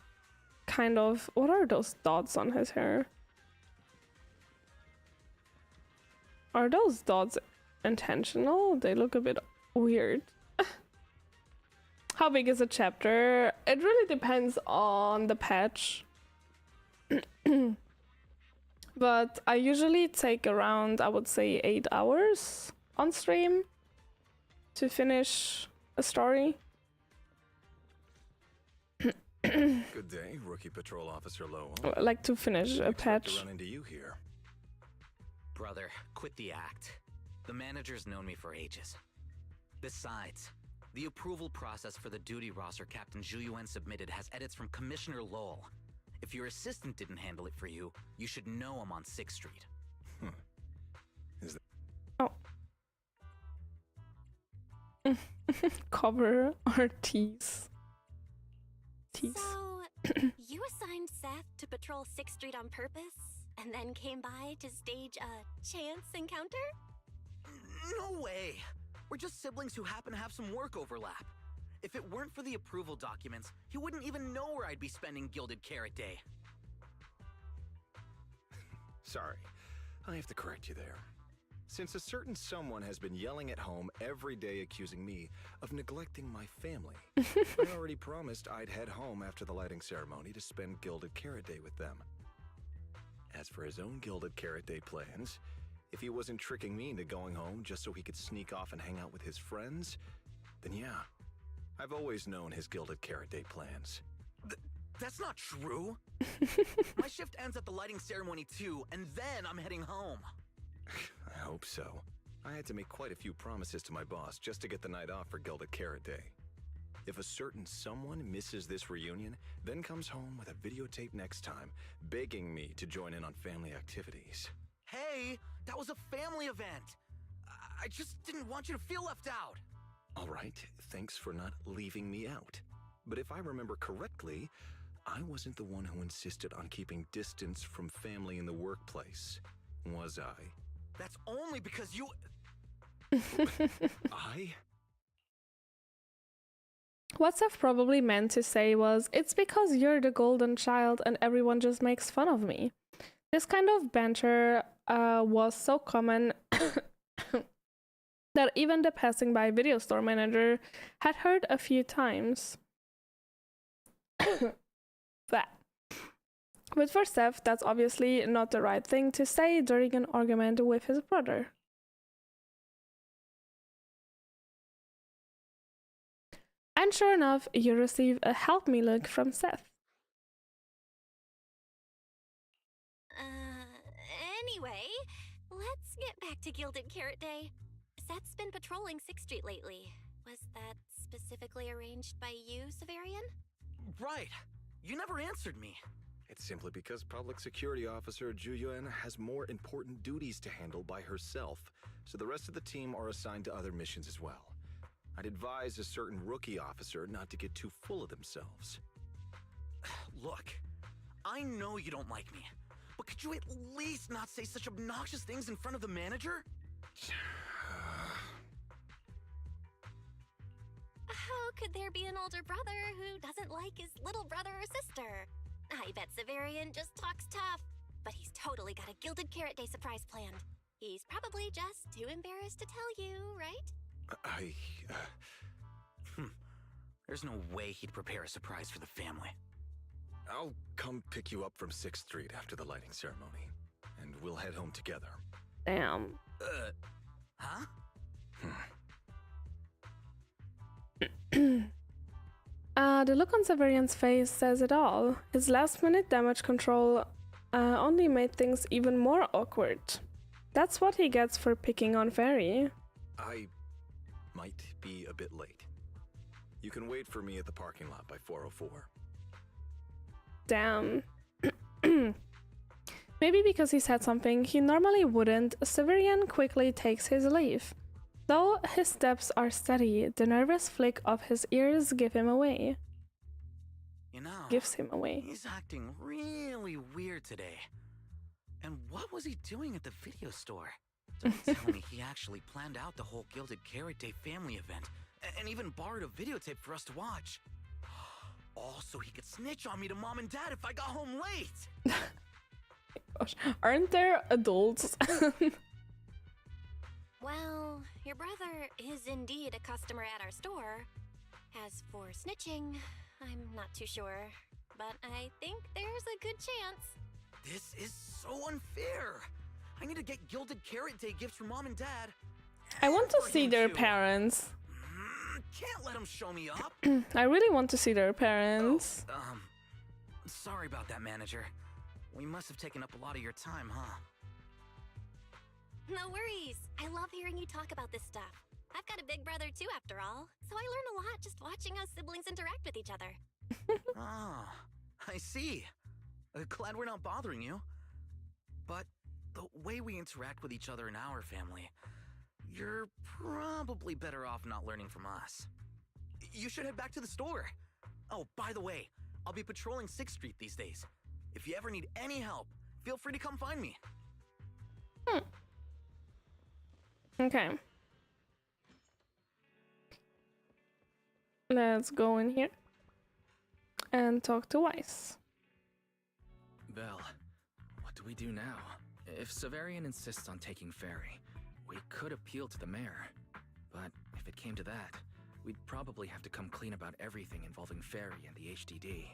kind of... What are those dots on his hair? Are those dots intentional? They look a bit weird. How big is a chapter? It really depends on the patch. But I usually take around, I would say, 8 hours on stream to finish a story. Good day, Rookie Patrol Officer Lowell. Like to finish a patch. To run into you here. Brother, quit the act. The manager's known me for ages. Besides, the approval process for the duty roster Captain Zhu submitted has edits from Commissioner Lowell. If your assistant didn't handle it for you, you should know I'm on 6th Street. Is that... Oh. Cover our tease. So, you assigned Seth to patrol 6th Street on purpose, and then came by to stage a chance encounter? No way! We're just siblings who happen to have some work overlap. If it weren't for the approval documents, he wouldn't even know where I'd be spending Gilded Carrot Day. Sorry, I have to correct you there. Since a certain someone has been yelling at home every day accusing me of neglecting my family, I already promised I'd head home after the lighting ceremony to spend Gilded Carrot Day with them. As for his own Gilded Carrot Day plans, if he wasn't tricking me into going home just so he could sneak off and hang out with his friends, then yeah, I've always known his Gilded Carrot Day plans. That's not true! My shift ends at the lighting ceremony too, and then I'm heading home. I hope so. I had to make quite a few promises to my boss just to get the night off for Gilded Carrot Day. If a certain someone misses this reunion, then comes home with a videotape next time, begging me to join in on family activities. Hey, that was a family event! I just didn't want you to feel left out! All right, thanks for not leaving me out. But if I remember correctly, I wasn't the one who insisted on keeping distance from family in the workplace, was I? That's only because you... I? What Seth probably meant to say was, it's because you're the golden child and everyone just makes fun of me. This kind of banter was so common that even the passing by video store manager had heard a few times. But for Seth, that's obviously not the right thing to say during an argument with his brother. And sure enough, you receive a help me look from Seth. Anyway, let's get back to Gilded Carrot Day. Seth's been patrolling 6th Street lately. Was that specifically arranged by you, Severian? Right. You never answered me. It's simply because Public Security Officer Zhu has more important duties to handle by herself, so the rest of the team are assigned to other missions as well. I'd advise a certain rookie officer not to get too full of themselves. Look, I know you don't like me, but could you at least not say such obnoxious things in front of the manager? How could there be an older brother who doesn't like his little brother or sister? I bet Severian just talks tough, but he's totally got a Gilded Carrot Day surprise planned. He's probably just too embarrassed to tell you, right? There's no way he'd prepare a surprise for the family. I'll come pick you up from 6th Street after the lighting ceremony, and we'll head home together. Damn. Huh? The look on Severian's face says it all. His last-minute damage control only made things even more awkward. That's what he gets for picking on Fairy. I might be a bit late. You can wait for me at the parking lot by 4:04. Damn. Maybe because he said something he normally wouldn't, Severian quickly takes his leave. Though his steps are steady, the nervous flick of his ears gives him away. He's acting really weird today. And what was he doing at the video store? Don't tell me he actually planned out the whole Gilded Carrot Day family event and even borrowed a videotape for us to watch. All so he could snitch on me to Mom and Dad if I got home late. Gosh, aren't there adults? Well, your brother is indeed a customer at our store. As for snitching, I'm not too sure, but I think there's a good chance. This is so unfair. I need to get Gilded Carrot Day gifts for Mom and Dad. I want to For see him their too. parents. Can't let him show me up. I really want to see their parents. Sorry about that, manager. We must have taken up a lot of your time, huh? No worries. I love hearing you talk about this stuff. I've got a big brother too, after all, so I learn a lot just watching us siblings interact with each other. Ah, I see. Glad we're not bothering you. But the way we interact with each other in our family, you're probably better off not learning from us. You should head back to the store. Oh, by the way, I'll be patrolling 6th Street these days. If you ever need any help, feel free to come find me. Okay. Let's go in here and talk to Weiss. Belle, what do we do now? If Severian insists on taking Ferry, we could appeal to the mayor. But if it came to that, we'd probably have to come clean about everything involving Ferry and the HDD.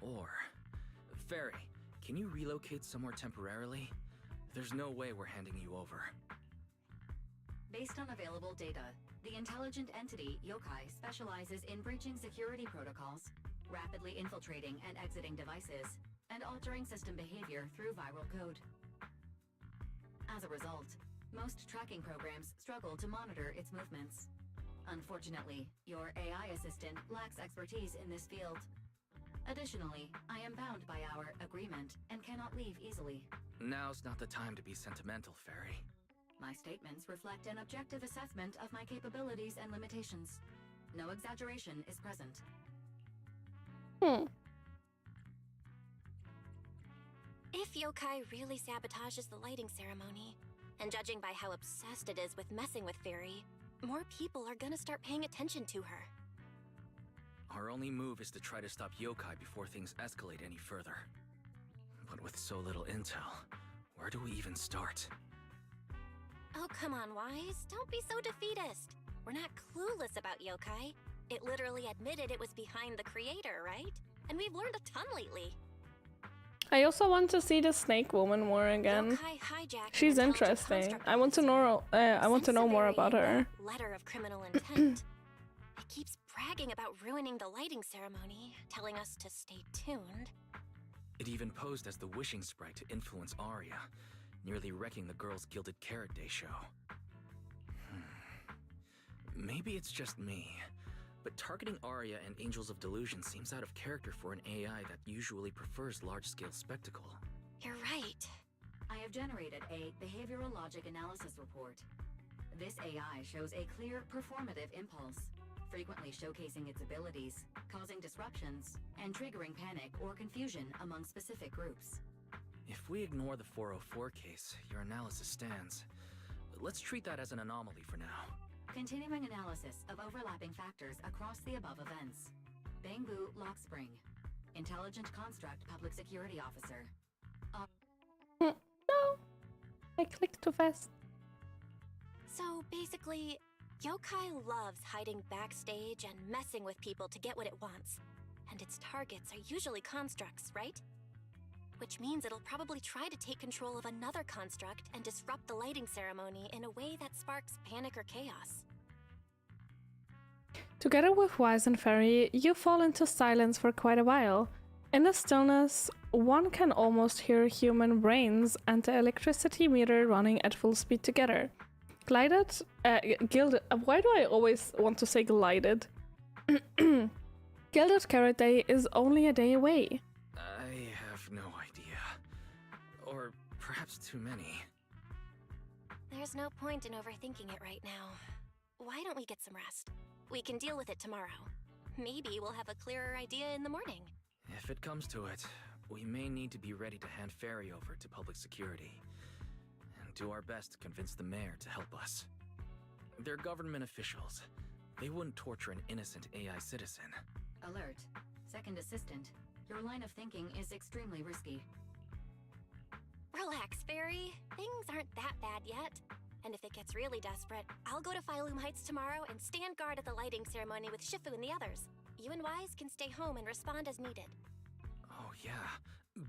Or, Ferry, can you relocate somewhere temporarily? There's no way we're handing you over. Based on available data, the intelligent entity, Yokai, specializes in breaching security protocols, rapidly infiltrating and exiting devices, and altering system behavior through viral code. As a result, most tracking programs struggle to monitor its movements. Unfortunately, your AI assistant lacks expertise in this field. Additionally, I am bound by our agreement and cannot leave easily. Now's not the time to be sentimental, Ferry. My statements reflect an objective assessment of my capabilities and limitations. No exaggeration is present. If Yokai really sabotages the lighting ceremony, and judging by how obsessed it is with messing with Fairy, more people are gonna start paying attention to her. Our only move is to try to stop Yokai before things escalate any further. But with so little intel, where do we even start? Oh, come on, Wise. Don't be so defeatist. We're not clueless about Yokai. It literally admitted it was behind the creator, right? And we've learned a ton lately. I also want to see the Snake Woman more again. She's interesting. I want to know. I want to know more about her. Letter of criminal intent. It keeps bragging about ruining the lighting ceremony, telling us to stay tuned. It even posed as the wishing sprite to influence Aria, nearly wrecking the girls' Gilded Carrot Day show. Maybe it's just me, but targeting Aria and Angels of Delusion seems out of character for an AI that usually prefers large-scale spectacle. You're right. I have generated a behavioral logic analysis report. This AI shows a clear performative impulse, frequently showcasing its abilities, causing disruptions, and triggering panic or confusion among specific groups. If we ignore the 404 case, your analysis stands. Let's treat that as an anomaly for now. Continuing analysis of overlapping factors across the above events. Bangbu Lockspring, Intelligent Construct Public Security Officer. No, I clicked too fast. So basically, Yokai loves hiding backstage and messing with people to get what it wants. And its targets are usually constructs, right? Which means it'll probably try to take control of another construct and disrupt the lighting ceremony in a way that sparks panic or chaos. Together with Wise and Ferry, you fall into silence for quite a while. In the stillness, one can almost hear human brains and the electricity meter running at full speed together. Gilded, why do I always want to say glided? Gilded Carrot Day is only a day away. I have no idea. Or perhaps too many. There's no point in overthinking it right now. Why don't we get some rest? We can deal with it tomorrow. Maybe we'll have a clearer idea in the morning. If it comes to it, we may need to be ready to hand Ferry over to public security. And do our best to convince the mayor to help us. They're government officials. They wouldn't torture an innocent AI citizen. Alert. Second assistant. Your line of thinking is extremely risky. Relax, Fairy. Things aren't that bad yet. And if it gets really desperate, I'll go to Phylum Heights tomorrow and stand guard at the lighting ceremony with Shifu and the others. You and Wise can stay home and respond as needed. Oh yeah.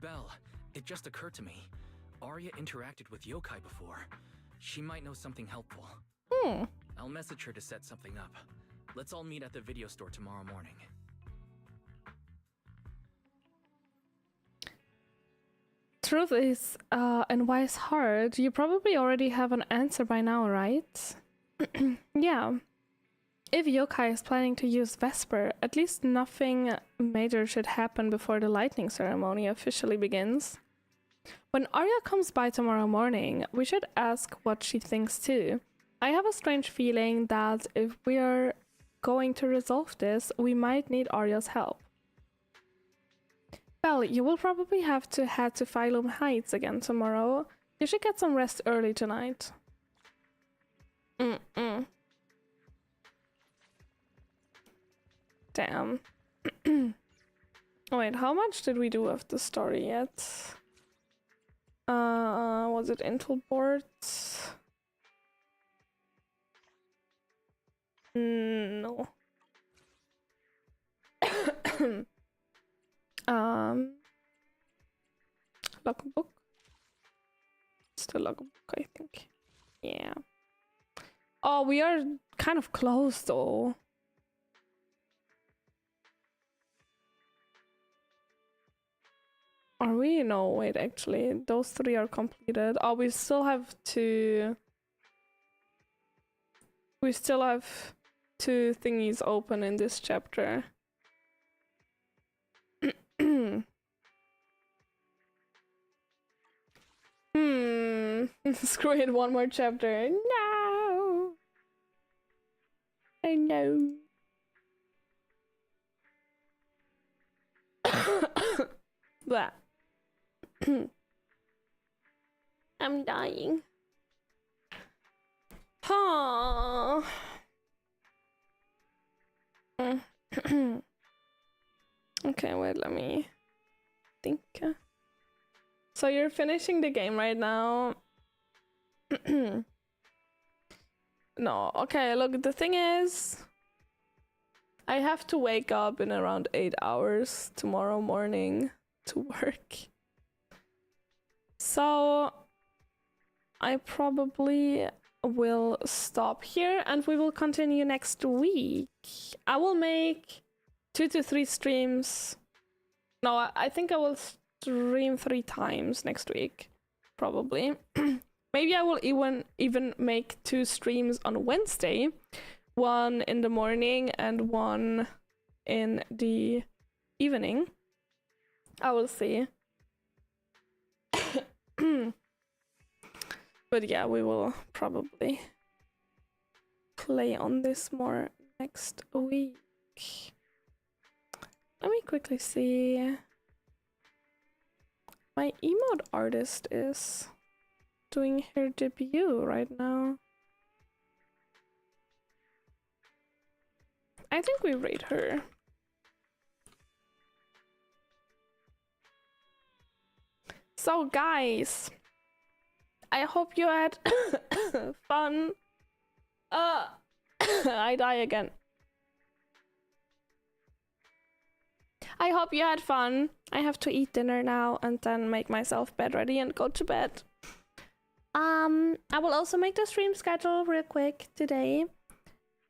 Belle, it just occurred to me. Arya interacted with yokai before. She might know something helpful. I'll message her to set something up. Let's all meet at the video store tomorrow morning. Truth is, in Wise Heart, you probably already have an answer by now, right? Yeah. If yokai is planning to use Vesper, at least nothing major should happen before the lightning ceremony officially begins. When Arya comes by tomorrow morning, we should ask what she thinks too. I have a strange feeling that if we are going to resolve this, we might need Arya's help. Well, you will probably have to head to Phylum Heights again tomorrow. You should get some rest early tonight. Damn. Wait, how much did we do of the story yet? Was it Intel boards? No. Logbook. Still logbook, I think. Yeah. Oh, we are kind of close though. Are we? No, wait, actually. Those 3 are completed. Oh, we still have to... We still have 2 thingies open in this chapter. Screw it, 1 more chapter. No! I know. Blah. I'm dying. Huh. Okay, wait, let me think. So you're finishing the game right now. No, okay, look, the thing is, I have to wake up in around 8 hours tomorrow morning to work. So I probably will stop here and we will continue next week. I will make 2 to 3 streams. No, I think I will stream 3 times next week, probably. Maybe I will even make 2 streams on Wednesday, 1 in the morning and 1 in the evening. I will see. But yeah, we will probably play on this more next week. Let me quickly see. My emote artist is doing her debut right now. I think we rate her. So guys, I hope you had fun. I die again. I hope you had fun. I have to eat dinner now and then make myself bed ready and go to bed. I will also make the stream schedule real quick today.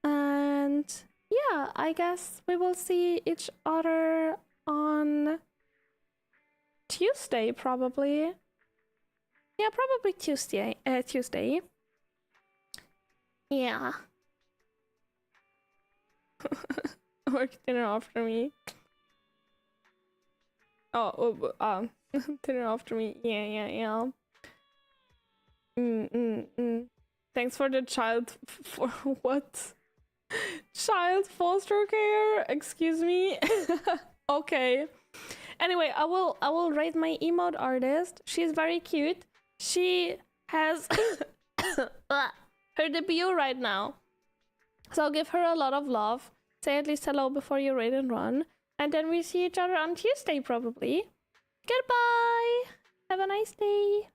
And yeah, I guess we will see each other on Tuesday, probably. Yeah, probably Tuesday. Tuesday. Yeah. Work dinner after me. Dinner after me. Yeah. Thanks for the child for what? Child foster care? Excuse me. Okay. Anyway, I will rate my emote artist. She's very cute. She has her debut right now. So give her a lot of love. Say at least hello before you raid and run. And then we see each other on Tuesday, probably. Goodbye! Have a nice day!